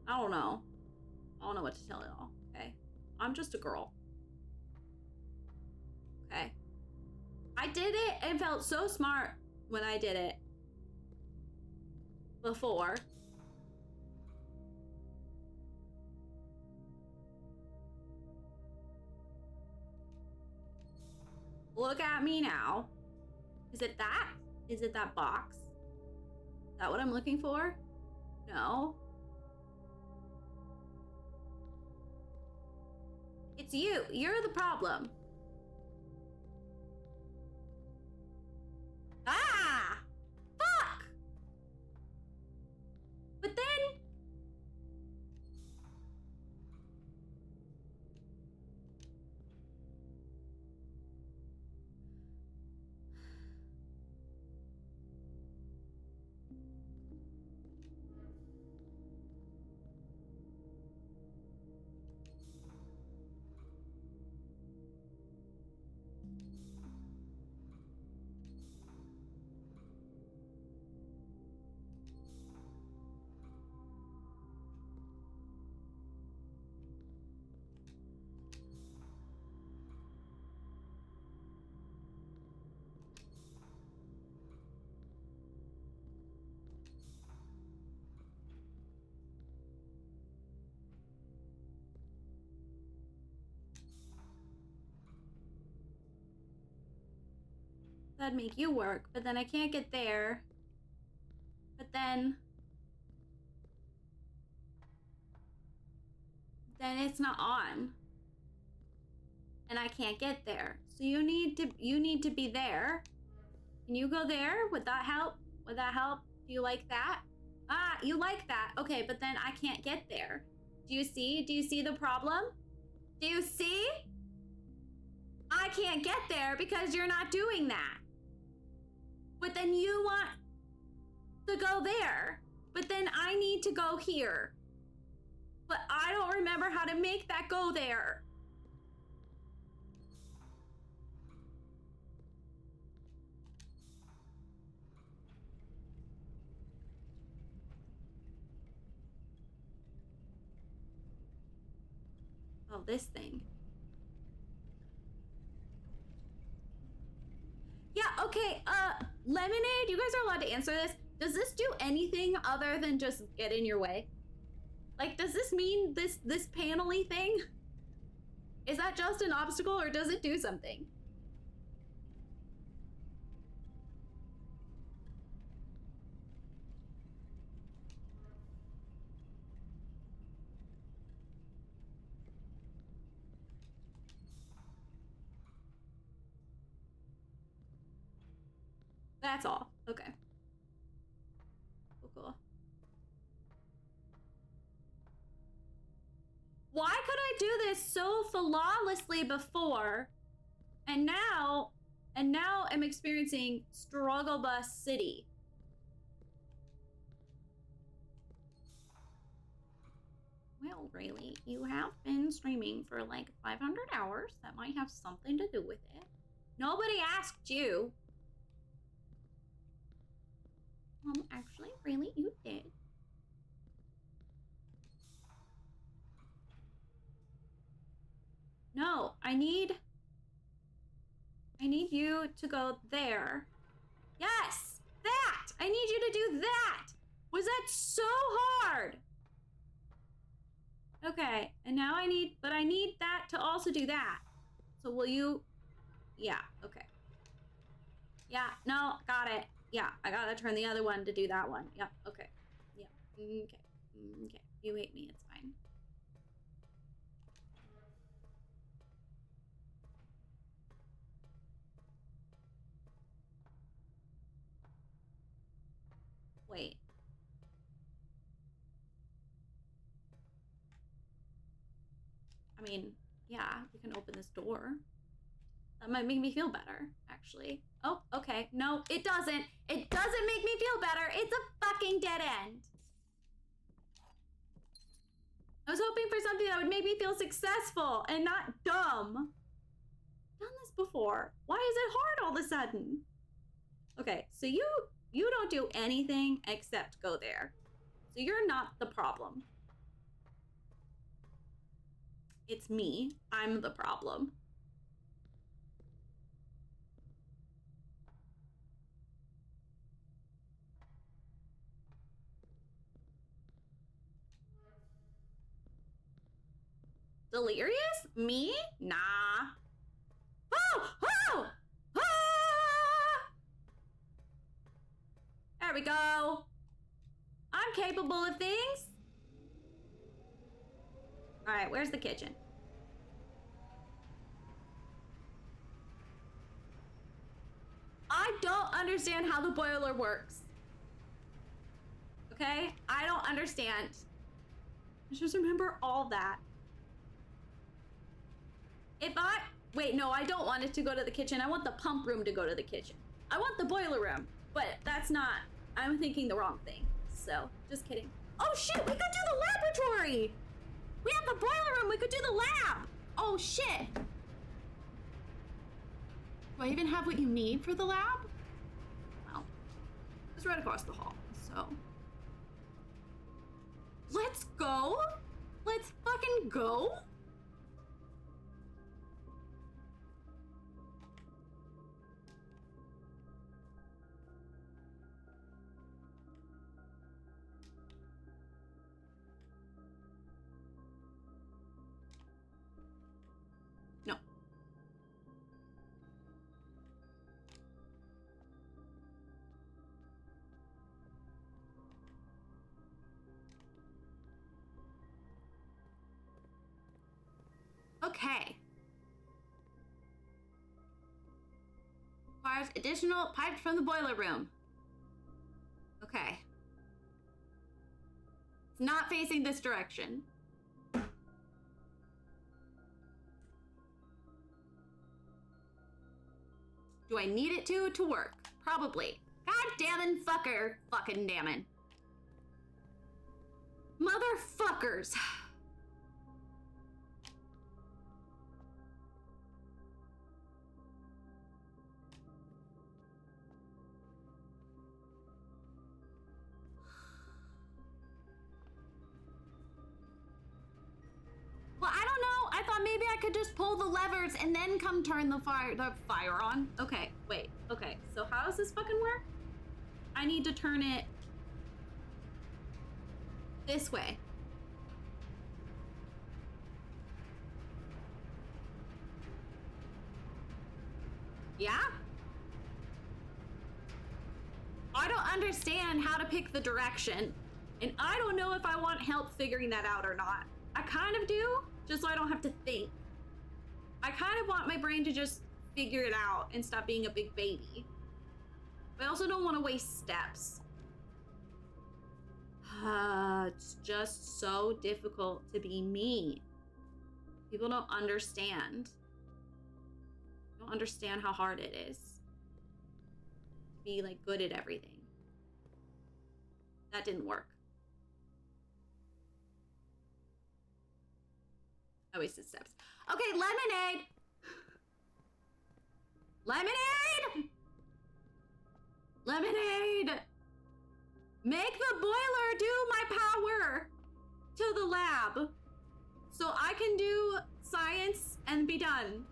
I don't know. I don't know what to tell y'all. Okay. I'm just a girl. Okay. I did it and felt so smart when I did it before. Look at me now. Is it that? Is it that box? Is that what I'm looking for? No. It's you. You're the problem. Ah! Fuck! But then... That'd make you work, but then I can't get there. But then it's not on. And I can't get there. So you need to be there. Can you go there? Would that help? Would that help? Do you like that? Ah, you like that. Okay, but then I can't get there. Do you see? Do you see the problem? Do you see? I can't get there because you're not doing that. But then you want to go there. But then I need to go here. But I don't remember how to make that go there. Oh, this thing. Yeah, okay, Lemonade, you guys are allowed to answer this. Does this do anything other than just get in your way? Like, does this mean this panel-y thing? Is that just an obstacle or does it do something? That's all. Okay. Cool. Why could I do this so flawlessly before, and now I'm experiencing Struggle Bus City? Well, really, you have been streaming for like 500 hours. That might have something to do with it. Nobody asked you. Actually, really, you did. No, I need you to go there. Yes, that! I need you to do that! Was that so hard? Okay, and now I need that to also do that. So will you, yeah, okay. Yeah, no, got it. Yeah, I gotta turn the other one to do that one. Yep, okay. Yep, okay, okay. You hate me, it's fine. Wait. I mean, yeah, we can open this door. That might make me feel better, actually. Oh, okay. No, it doesn't. It doesn't make me feel better. It's a fucking dead end. I was hoping for something that would make me feel successful and not dumb. I've done this before. Why is it hard all of a sudden? Okay, so you don't do anything except go there. So you're not the problem. It's me. I'm the problem. Delirious? Me? Nah. Oh! Oh! Ah! There we go. I'm capable of things. All right, where's the kitchen? I don't understand how the boiler works. Okay? I don't understand. I just remember all that. Wait, no, I don't want it to go to the kitchen. I want the pump room to go to the kitchen. I want the boiler room, but that's not, I'm thinking the wrong thing. So, just kidding. Oh shit, we could do the laboratory! We have the boiler room, we could do the lab! Oh shit! Do I even have what you need for the lab? Well, it's right across the hall, so. Let's go? Let's fucking go? No. Okay. Requires additional pipes from the boiler room. Okay. It's not facing this direction. Do I need it to work? Probably. God damn fucking damn. Motherfuckers. Well, I don't know. I thought maybe I could just pull the levers and then come turn the fire on. Okay, wait. Okay, so how does this fucking work? I need to turn it this way. Yeah? I don't understand how to pick the direction, and I don't know if I want help figuring that out or not. I kind of do, just so I don't have to think. I kind of want my brain to just figure it out and stop being a big baby. But I also don't want to waste steps. It's just so difficult to be me. People don't understand. Don't understand how hard it is to be like good at everything. That didn't work. I wasted steps. Okay, lemonade. Lemonade. Lemonade. Make the boiler do my power to the lab so I can do science and be done.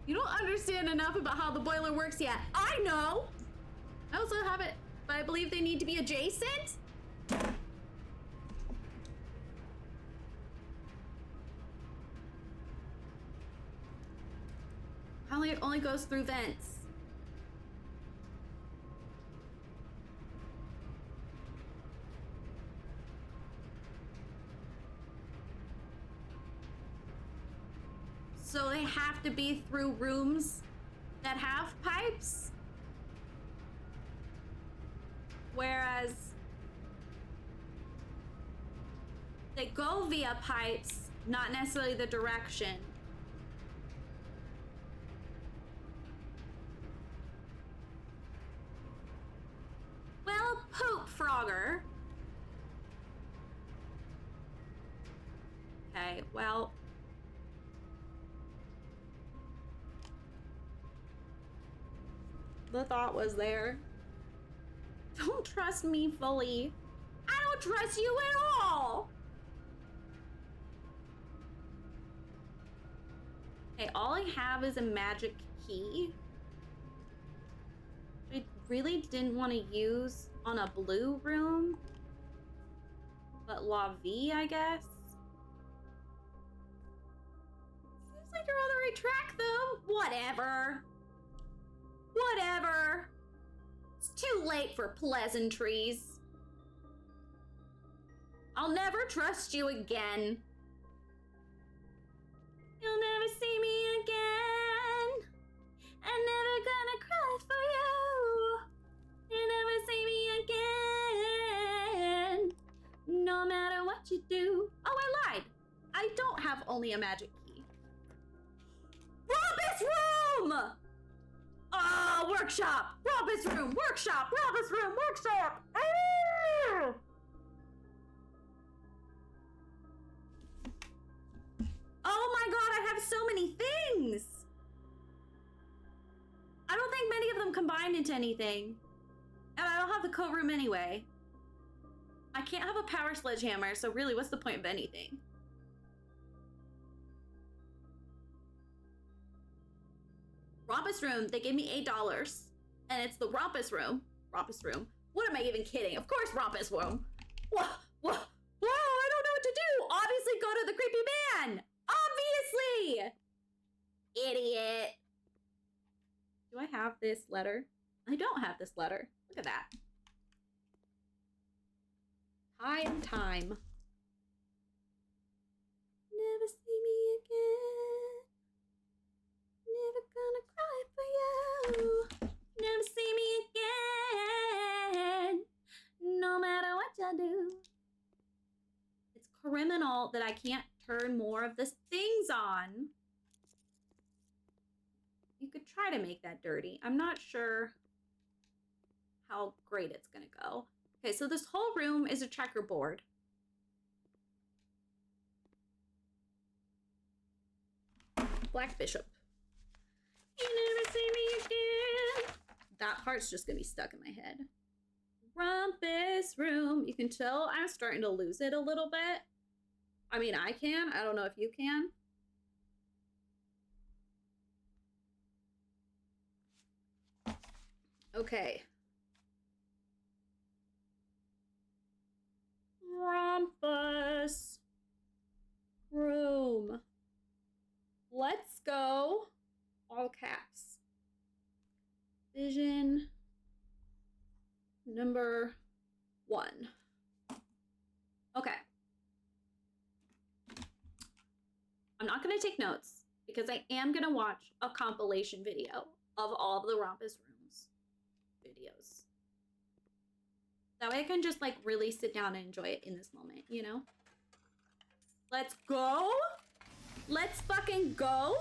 You don't understand enough about how the boiler works yet. I know. I also have it, but I believe they need to be adjacent. Apparently it only goes through vents. So they have to be through rooms that have pipes? Whereas they go via pipes, not necessarily the direction. Well, poop, Frogger. Okay, well. The thought was there. Don't trust me fully. I don't trust you at all. Okay, all I have is a magic key. I really didn't want to use on a blue room. But La Vie, I guess. Seems like you're on the right track though. Whatever. Whatever. It's too late for pleasantries. I'll never trust you again. You'll never see me again. I'm never gonna cry for you. You'll never see me again. No matter what you do. Oh, I lied. I don't have only a magic key. Robbus room! Oh, workshop! Robbus room! Workshop! Robbus room! Workshop! Ah! Oh my god, I have so many things! I don't think many of them combine into anything. And I don't have the coat room anyway. I can't have a power sledgehammer, so really, what's the point of anything? Rompus room, they gave me $8. And it's the Rompus room. Rompus room. What am I even kidding? Of course, Rompus room. Whoa, whoa, whoa, I don't know what to do. Obviously, go to the creepy man. Obviously. Idiot. Do I have this letter? I don't have this letter. Look at that. Time. Never see me again. Never gonna cry for you. Never see me again. No matter what you do. It's criminal that I can't turn more of the things on. You could try to make that dirty. I'm not sure how great it's gonna go. Okay, so this whole room is a checkerboard. Black Bishop. You never see me again. That part's just gonna be stuck in my head. Rumpus room. You can tell I'm starting to lose it a little bit. I mean, I can. I don't know if you can. Okay. Rumpus room. Let's go. All caps. Vision number 1. Okay. I'm not going to take notes because I am going to watch a compilation video of all of the Rumpus Rooms videos. That way I can just like really sit down and enjoy it in this moment, you know? Let's go. Let's fucking go.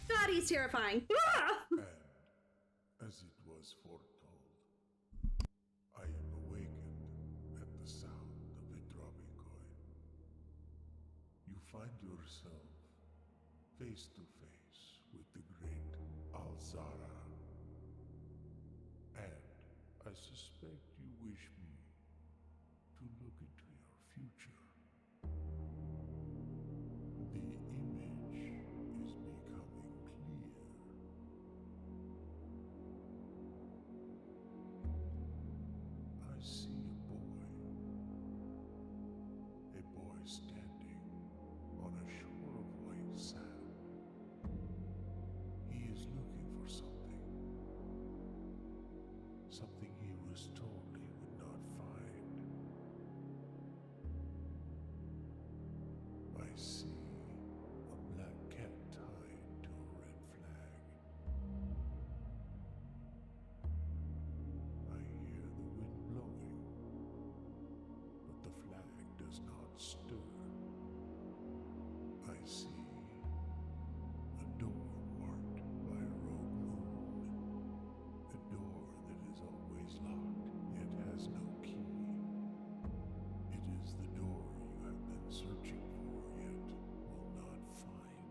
God, he's terrifying. Ah! And as it was foretold, I am awakened at the sound of a dropping coin. You find yourself face to face with the great Alzara. And I suspect you wish me to look into your future. The image is becoming clear. I see a boy standing on a shore of white sand. He is looking for something. Something he was told he would not find. I see a black cat tied to a red flag. I hear the wind blowing, but the flag does not stir. I see a door marked by a rogue moon. A door that is always locked, yet has no key. It is the door you have been searching for, yet will not find.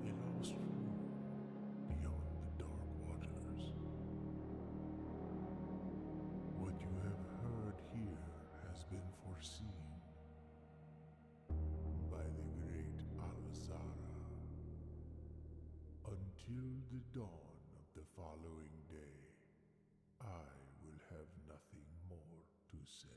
A lost room beyond the dark waters. What you have heard here has been foreseen by the great Alzara. Until the dawn of the following day, I will have nothing more to say.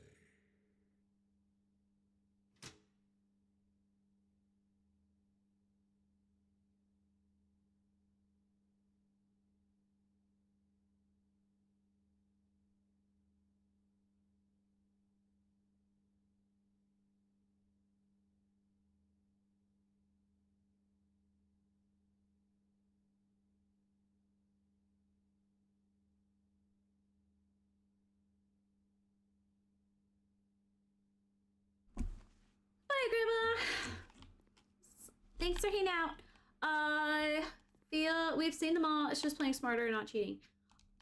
Bye, Grandma. Thanks for hanging out. Feel we've seen them all. It's just playing smarter and not cheating.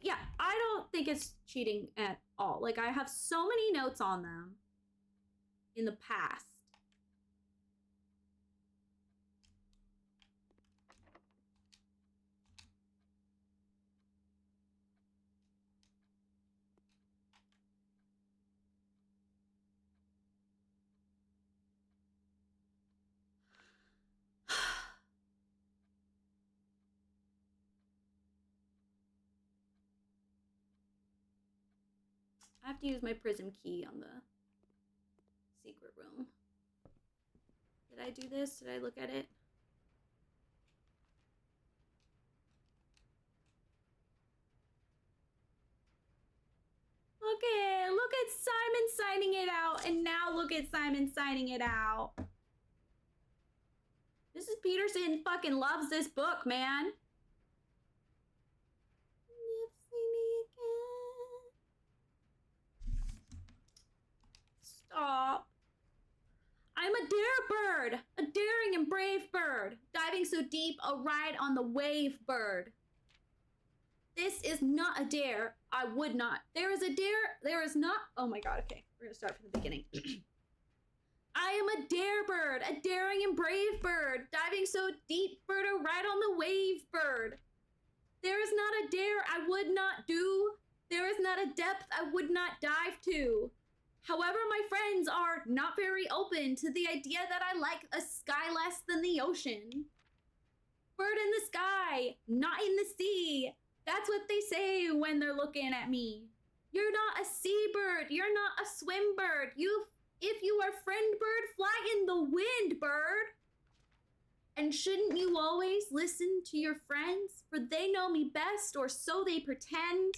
Yeah, I don't think it's cheating at all. Like, I have so many notes on them in the past. I have to use my prism key on the secret room. Did I do this? Did I look at it? Look at Simon signing it out, and now look at Simon signing it out. Mrs. Peterson fucking loves this book, man. Never see me again. Stop. diving so deep, a ride on the wave bird. This is not a dare. I would not. There is a dare. There is not. Oh my God. Okay. We're going to start from the beginning. I am a dare bird, a daring and brave bird, diving so deep, bird, a ride on the wave bird. There is not a dare I would not do. There is not a depth I would not dive to. However, my friends are not very open to the idea that I like a sky less than the ocean. Bird in the sky, not in the sea. That's what they say when they're looking at me. You're not a seabird. You're not a swim bird. If you are friend bird, fly in the wind, bird. And shouldn't you always listen to your friends? For they know me best, or so they pretend.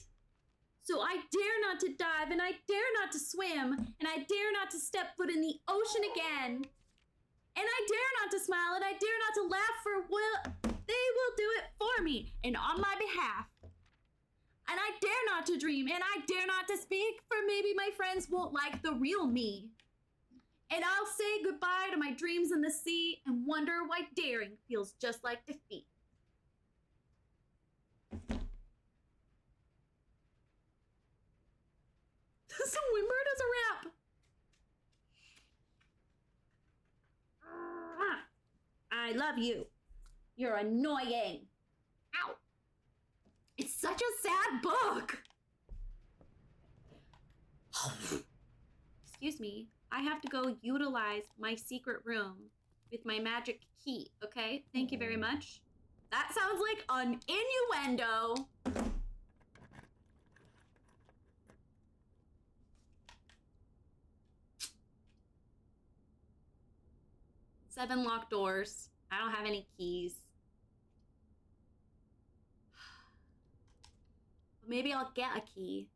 So I dare not to dive, and I dare not to swim, and I dare not to step foot in the ocean again. And I dare not to smile, and I dare not to laugh, for they will do it for me and on my behalf. And I dare not to dream, and I dare not to speak, for maybe my friends won't like the real me. And I'll say goodbye to my dreams in the sea and wonder why daring feels just like defeat. The swimmer does a rap. I love you. You're annoying. Ow. It's such a sad book. Excuse me. I have to go utilize my secret room with my magic key, okay? Thank you very much. That sounds like an innuendo. Seven locked doors. I don't have any keys. Maybe I'll get a key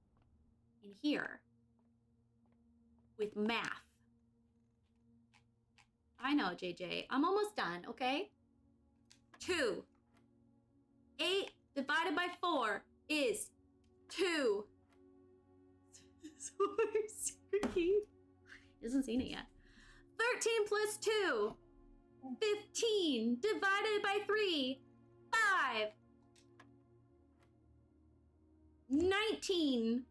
in here with math. I know, JJ. I'm almost done, okay? 2. 8 divided by 4 is 2. So my secret key. He hasn't seen it yet. 13 plus 2. 15 divided by 3. 5. 19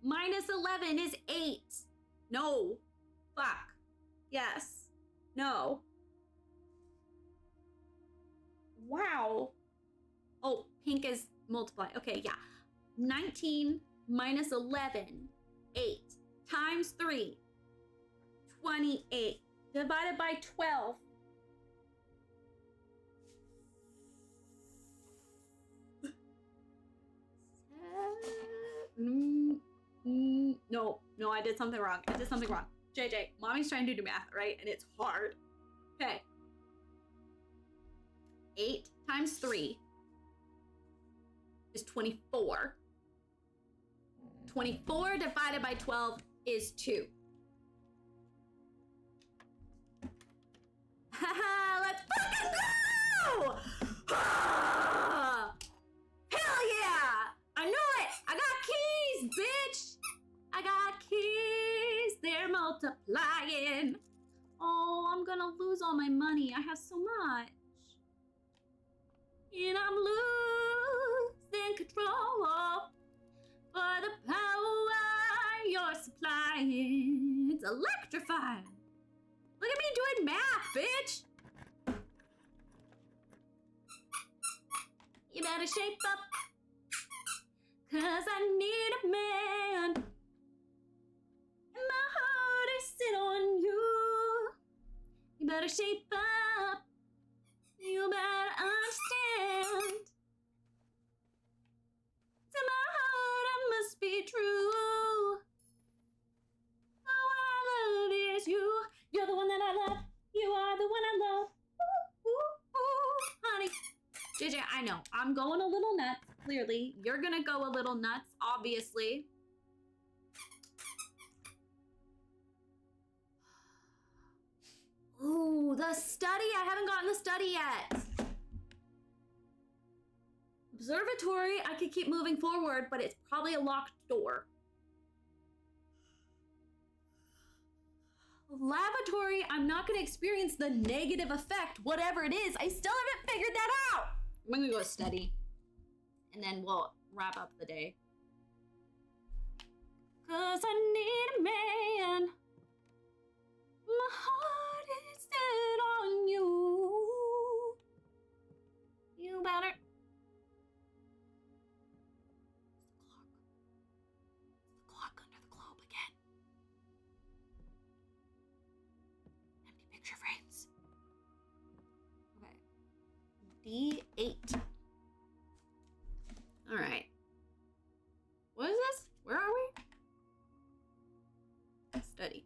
minus 11 is 8. No. Fuck. Yes. No. Wow. Oh, pink is multiply. Okay, yeah. 19 minus 11. 8 times 3. 28. Divided by 12. No, I did something wrong. JJ, mommy's trying to do math, right? And it's hard. Okay. 8 times 3 is 24. 24 divided by 12 is 2. Haha, let's fucking go! Hell yeah! I knew it! I got keys, bitch! I got keys, they're multiplying. Oh, I'm gonna lose all my money. I have so much. And I'm losing control for the power you're supplying. It's electrifying. Look at me doing math, bitch. You better shape up, 'cause I need a man. And my heart is set on you. You better shape up. You better understand. To my heart, I must be true. All I love is you. You're the one that I love. You are the one I love. Ooh, ooh, ooh, honey. JJ, I know. I'm going a little nuts, clearly. You're gonna go a little nuts, obviously. Ooh, the study. I haven't gotten the study yet. Observatory, I could keep moving forward, but it's probably a locked door. laboratory, I'm not going to experience the negative effect, whatever it is. I still haven't figured that out. I'm going to go study. And then we'll wrap up the day. 'Cause I need a man. My heart is set on you. You better. It's the clock under the globe again. Empty picture frames. Okay. D8. All right. What is this? Where are we? Study.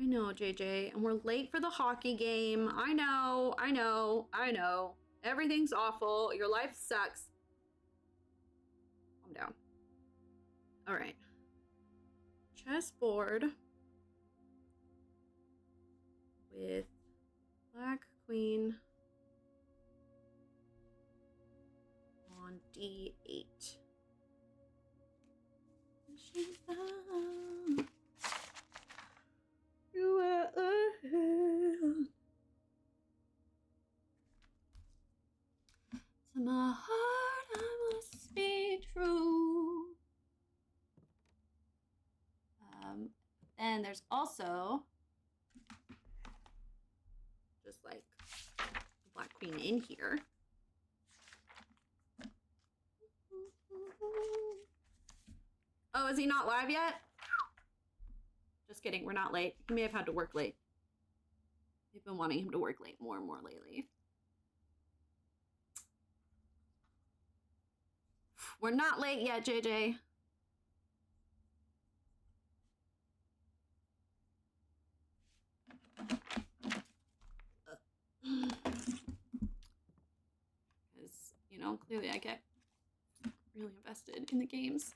I know, JJ, and we're late for the hockey game. I know. Everything's awful. Your life sucks. Calm down. All right. Chessboard with Black Queen on D8. You are to my heart, I must be true. Then there's also just like the Black Queen in here. Oh, is he not live yet? Just kidding, we're not late. He may have had to work late. We've been wanting him to work late more and more lately. We're not late yet, JJ. Because, you know, clearly I get really invested in the games.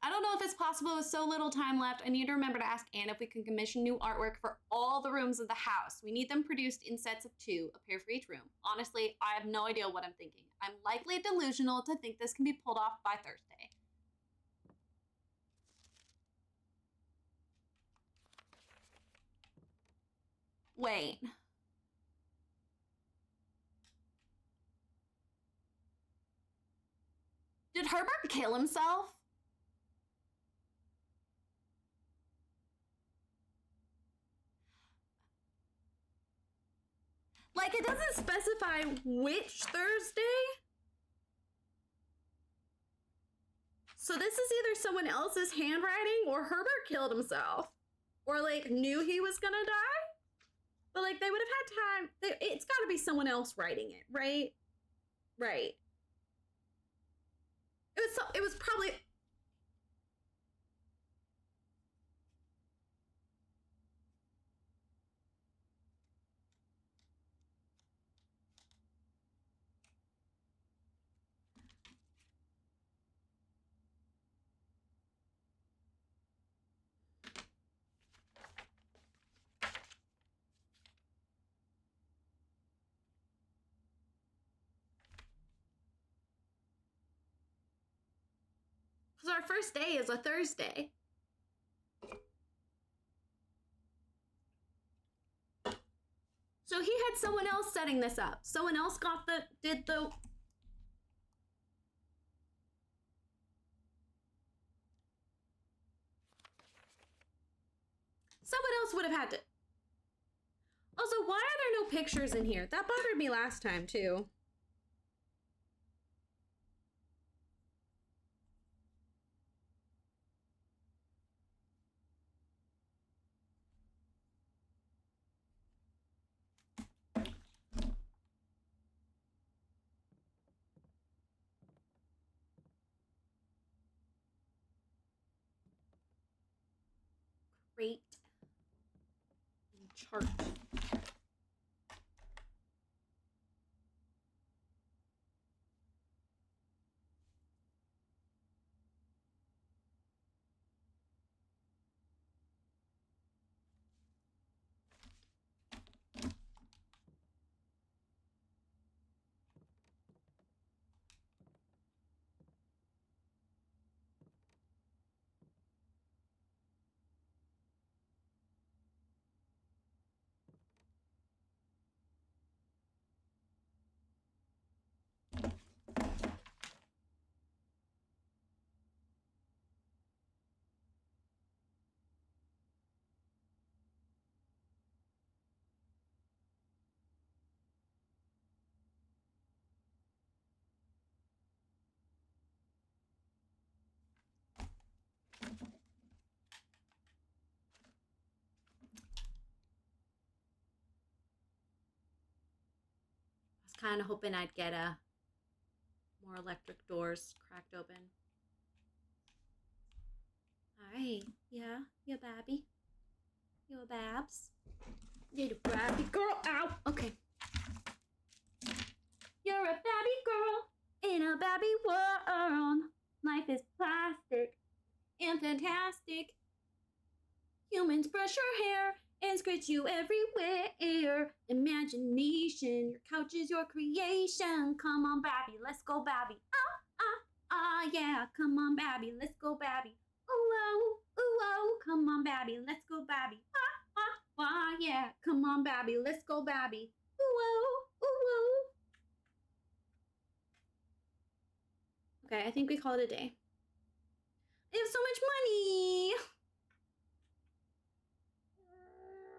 I don't know if it's possible with so little time left. I need to remember to ask Anne if we can commission new artwork for all the rooms of the house. We need them produced in sets of 2, a pair for each room. Honestly, I have no idea what I'm thinking. I'm likely delusional to think this can be pulled off by Thursday. Wait. Did Herbert kill himself? Like, it doesn't specify which Thursday. So this is either someone else's handwriting or Herbert killed himself. Or, like, knew he was gonna die. But, like, they would have had time. It's gotta be someone else writing it, right? Right. It was probably... Because our first day is a Thursday. So he had someone else setting this up. Someone else did the... Someone else would have had to... Also, why are there no pictures in here? That bothered me last time, too. Great. Chart. kind of hoping I'd get more electric doors cracked open. Alright, yeah, you babby. You a babs. Little babby girl, ow! Okay. You're a babby girl in a babby world. Life is plastic and fantastic. Humans brush your hair and scratch you everywhere. Imagination, your couch is your creation. Come on, babby, let's go, babby. Yeah. Come on, babby, let's go, babby. Ooh, oh, come on, babby, let's go, babby. Yeah. Come on, babby, let's go, babby. Ooh. Okay, I think we call it a day. I have so much money.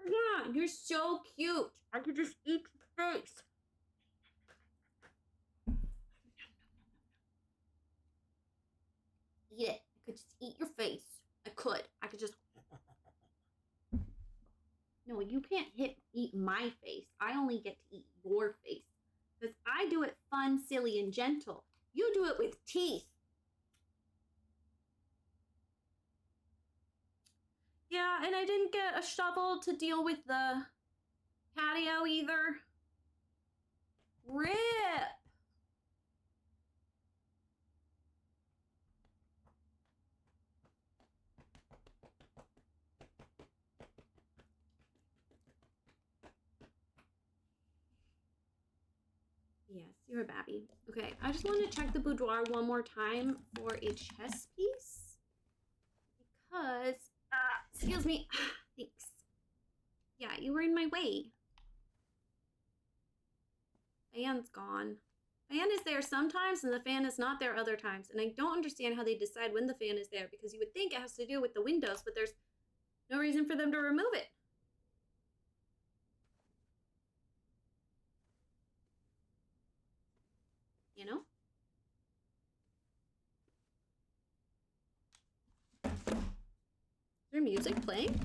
Yeah, you're so cute. I could just eat your face. Eat it. I could just eat your face. I could just. No, you can't eat my face. I only get to eat your face. Because I do it fun, silly, and gentle. You do it with teeth. Yeah, and I didn't get a shovel to deal with the patio either. RIP! Yes, you're a babby. Okay, I just want to check the boudoir one more time for a chess piece. Because, excuse me, thanks. Yeah, you were in my way. Fan's gone. Fan is there sometimes and the fan is not there other times. And I don't understand how they decide when the fan is there because you would think it has to do with the windows, but there's no reason for them to remove it. You know? Is there music playing?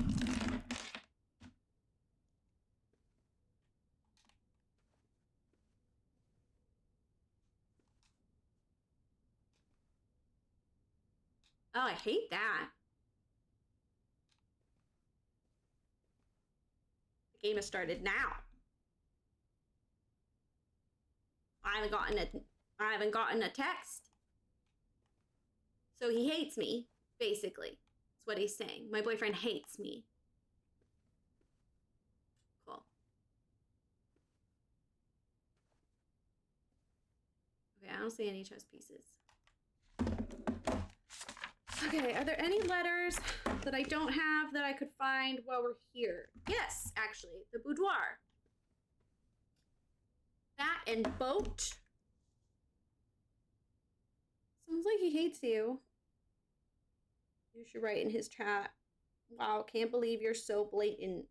Oh, I hate that. The game has started now. I haven't gotten a text. So he hates me, basically. That's what he's saying. My boyfriend hates me. Cool. Okay, I don't see any chess pieces. Okay, are there any letters that I don't have that I could find while we're here? Yes, actually, the boudoir. That and boat. Sounds like he hates you. You should write in his chat. Wow, can't believe you're so blatant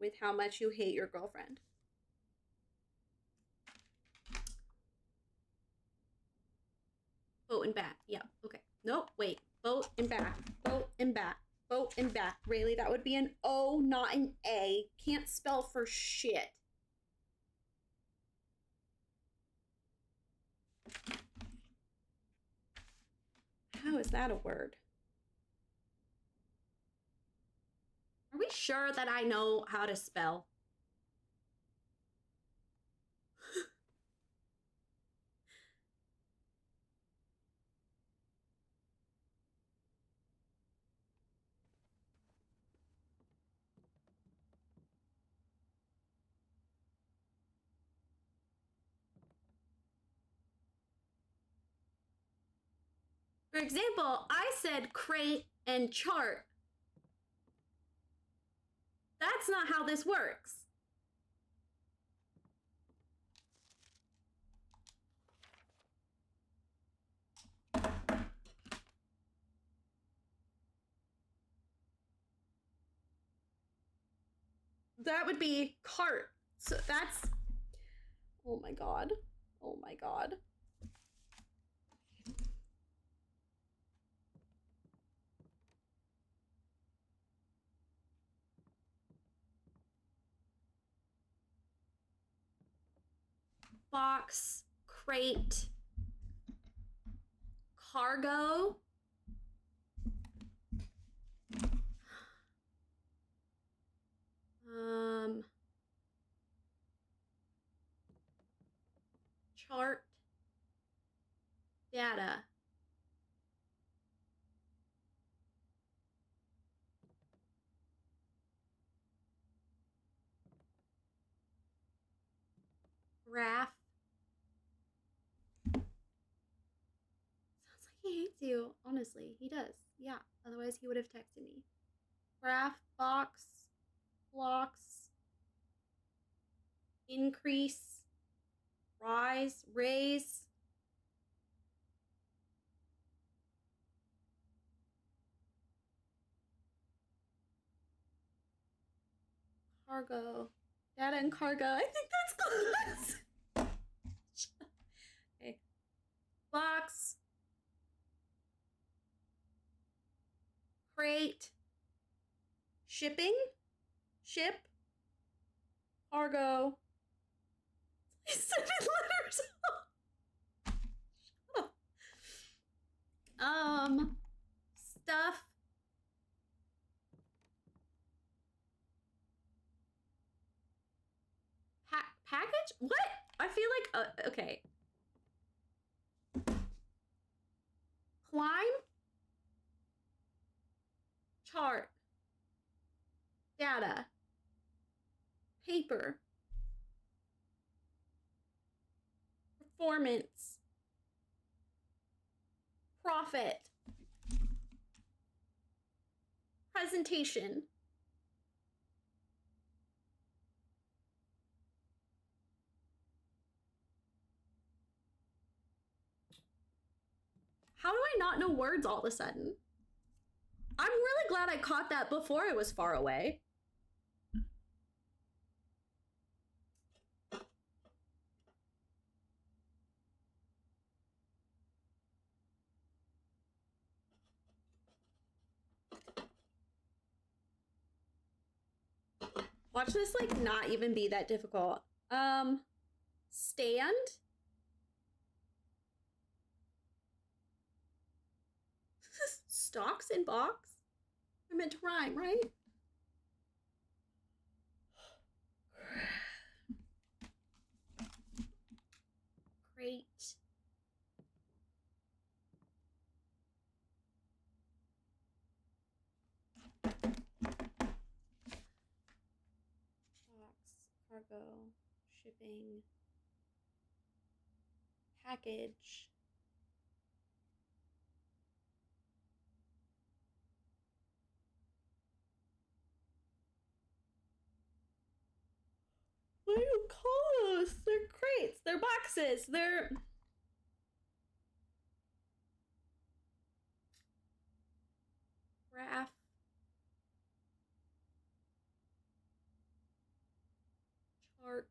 with how much you hate your girlfriend. Boat and bat. Yeah, okay. Nope, wait. Boat and bat. Boat and bat. Boat and bat. Really? That would be an O, not an A. Can't spell for shit. How is that a word? Are we sure that I know how to spell? For example, I said crate and chart. That's not how this works. That would be cart. So that's, oh my God. Oh my God. box, crate, cargo. Chart, data. Graph. Sounds like he hates you. Honestly, he does. Yeah, otherwise he would have texted me. Graph, box, blocks, increase, rise, raise. Cargo. Data and cargo. I think that's close. Okay. Box. Crate. Shipping. Ship. Cargo. I said it letters. Shut up. Stuff. Package? What? I feel like, okay. Climb. Chart. Data. Paper. Performance. Profit. Presentation. How do I not know words all of a sudden? I'm really glad I caught that before it was far away. Watch this like not even be that difficult. Stand. Stocks in box. I meant to rhyme, right? Great. Box, cargo, shipping, package. What do you call those? They're crates, they're boxes, they're... Graph. Chart.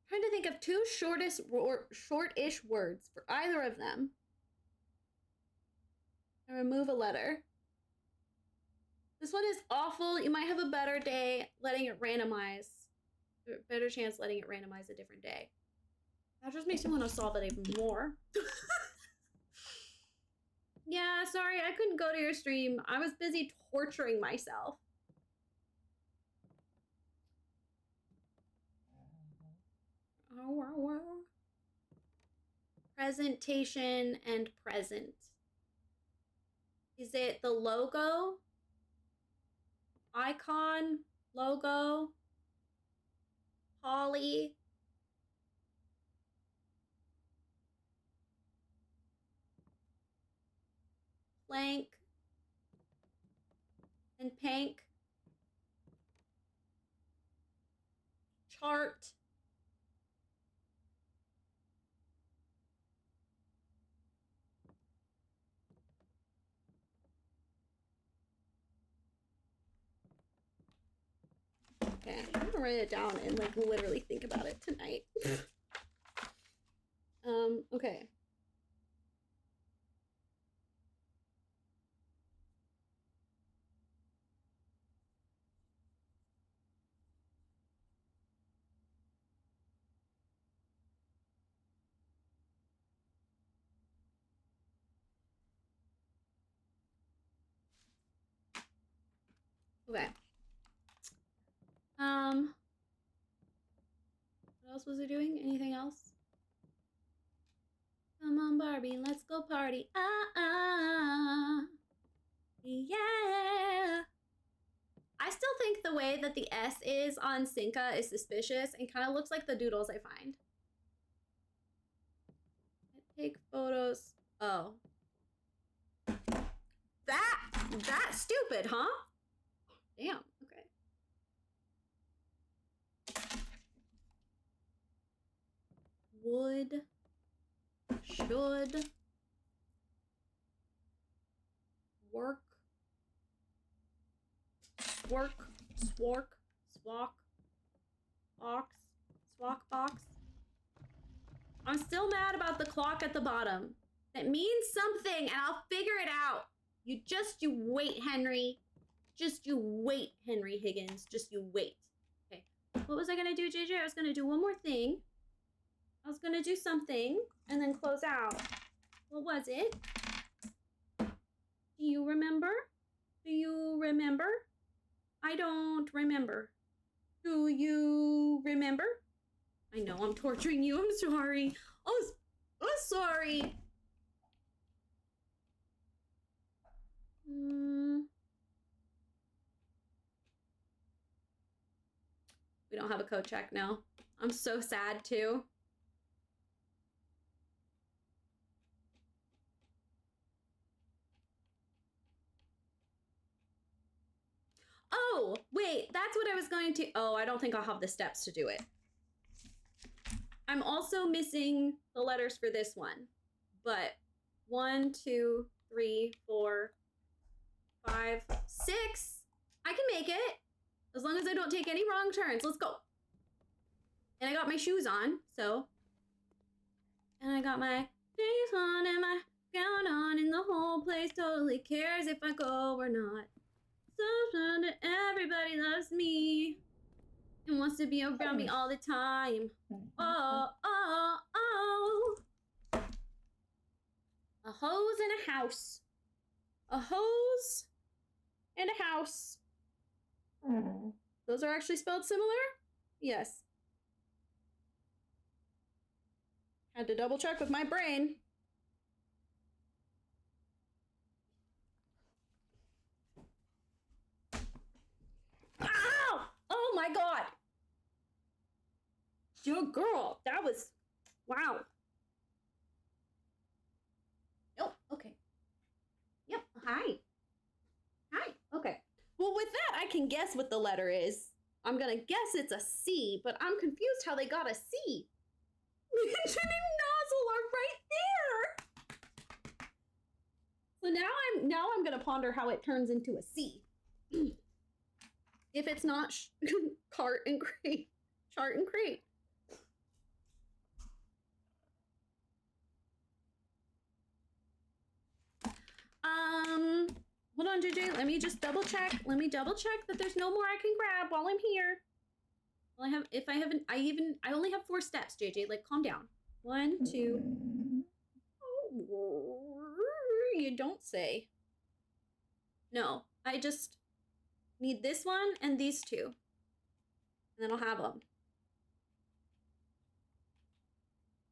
Trying to think of two short-ish words for either of them. And remove a letter. This one is awful. You might have a better day letting it randomize. Better chance letting it randomize a different day. That just makes me want to solve it even more. Yeah, sorry, I couldn't go to your stream. I was busy torturing myself. Presentation and present. Is it the logo? Icon? Logo? Poly? Plank? And pank? Chart? Okay, I'm gonna write it down and like literally think about it tonight. Okay. Okay. What else was I doing? Anything else? Come on, Barbie, let's go party. Yeah. I still think the way that the S is on Cinca is suspicious and kind of looks like the doodles I find. Take photos. Oh. That's stupid, huh? Damn, okay. Would, should, work, swark, swark, swalk, box, swalk box. I'm still mad about the clock at the bottom. That means something and I'll figure it out. You wait, Henry. Just you wait, Henry Higgins. Just you wait. Okay. What was I gonna do, JJ? I was gonna do one more thing. I was gonna do something and then close out. What was it? Do you remember? Do you remember? I don't remember. Do you remember? I know I'm torturing you. I'm sorry. I'm sorry. We don't have a code check now. I'm so sad too. Oh, wait, that's what I was going to. Oh, I don't think I'll have the steps to do it. I'm also missing the letters for this one. But 1, 2, 3, 4, 5, 6. I can make it. As long as I don't take any wrong turns. Let's go. And I got my shoes on, so. And I got my shoes on and my gown on, and the whole place totally cares if I go or not. So everybody loves me and wants to be around me all the time. Oh, oh, oh. A hose and a house. A hose and a house. Those are actually spelled similar? Yes. Had to double check with my brain. Ow! Oh my god! Your girl, that was... Wow. Oh, okay. Yep, hi. Hi, okay. Well, with that, I can guess what the letter is. I'm gonna guess it's a C, but I'm confused how they got a C. Engine and nozzle are right there. So now I'm gonna ponder how it turns into a C. If it's not cart and crate, chart and crate. Hold on, JJ. Let me just double check. Let me double check that there's no more I can grab while I'm here. Well, I only have 4 steps, JJ. Like, calm down. 1, 2. Oh, you don't say. No, I just need this one and these 2. And then I'll have them.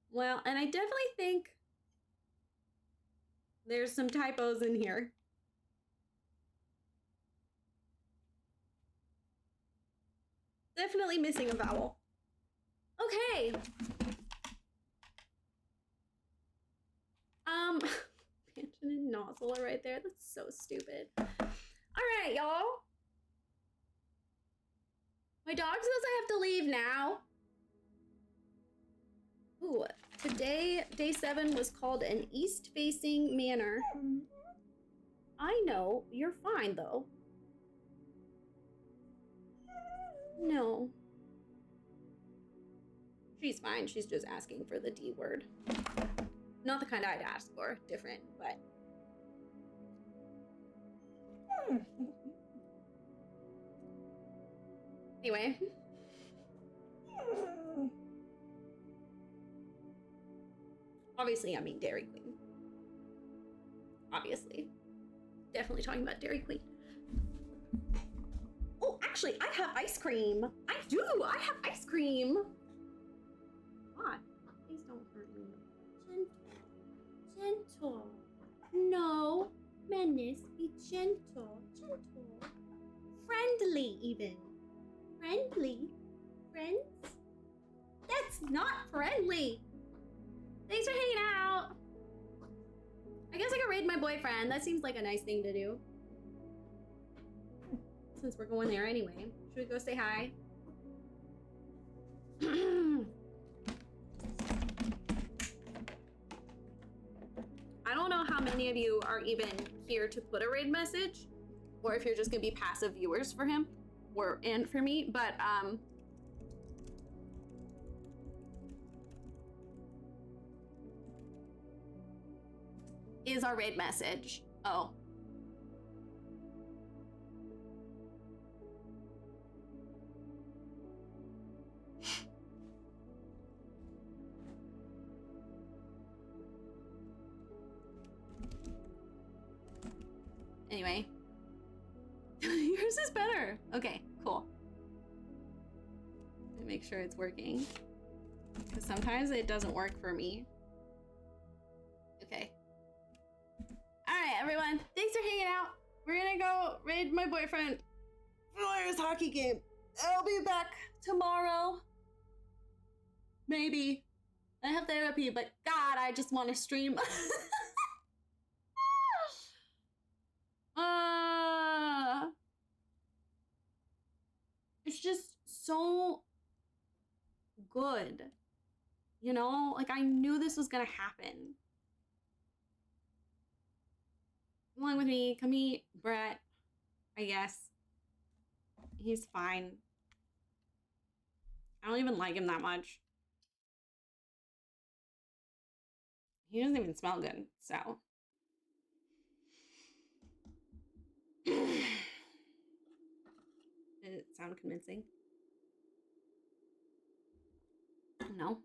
Well, and I definitely think there's some typos in here. Definitely missing a vowel. Okay. Mansion and nozzle are right there. That's so stupid. All right, y'all. My dog says I have to leave now. Ooh, today, day 7 was called an east-facing manor. I know, you're fine though. No, She's fine. She's just asking for the D word. Not the kind I'd ask for. Different, but. Anyway. Obviously, I mean Dairy Queen. Obviously. Definitely talking about Dairy Queen. Oh, actually, I have ice cream. I do. I have ice cream. God, please don't hurt me. Gentle. Gentle. No. Menace. Be gentle. Gentle. Friendly, even. Friendly. Friends? That's not friendly. Thanks for hanging out. I guess I could raid my boyfriend. That seems like a nice thing to do. Since we're going there anyway. Should we go say hi? I don't know how many of you are even here to put a raid message, or if you're just gonna be passive viewers for him, or and for me, but is our raid message. Oh. Anyway. Yours is better. Okay, cool. Let me make sure it's working. Because sometimes it doesn't work for me. Okay. Alright, everyone. Thanks for hanging out. We're gonna go raid my boyfriend for his hockey game. I'll be back tomorrow. Maybe. I have therapy, but God, I just want to stream. It's just so good. You know, like I knew this was gonna happen. Come along with me. Come meet Brett, I guess. He's fine. I don't even like him that much. He doesn't even smell good, so. Did it sound convincing? No.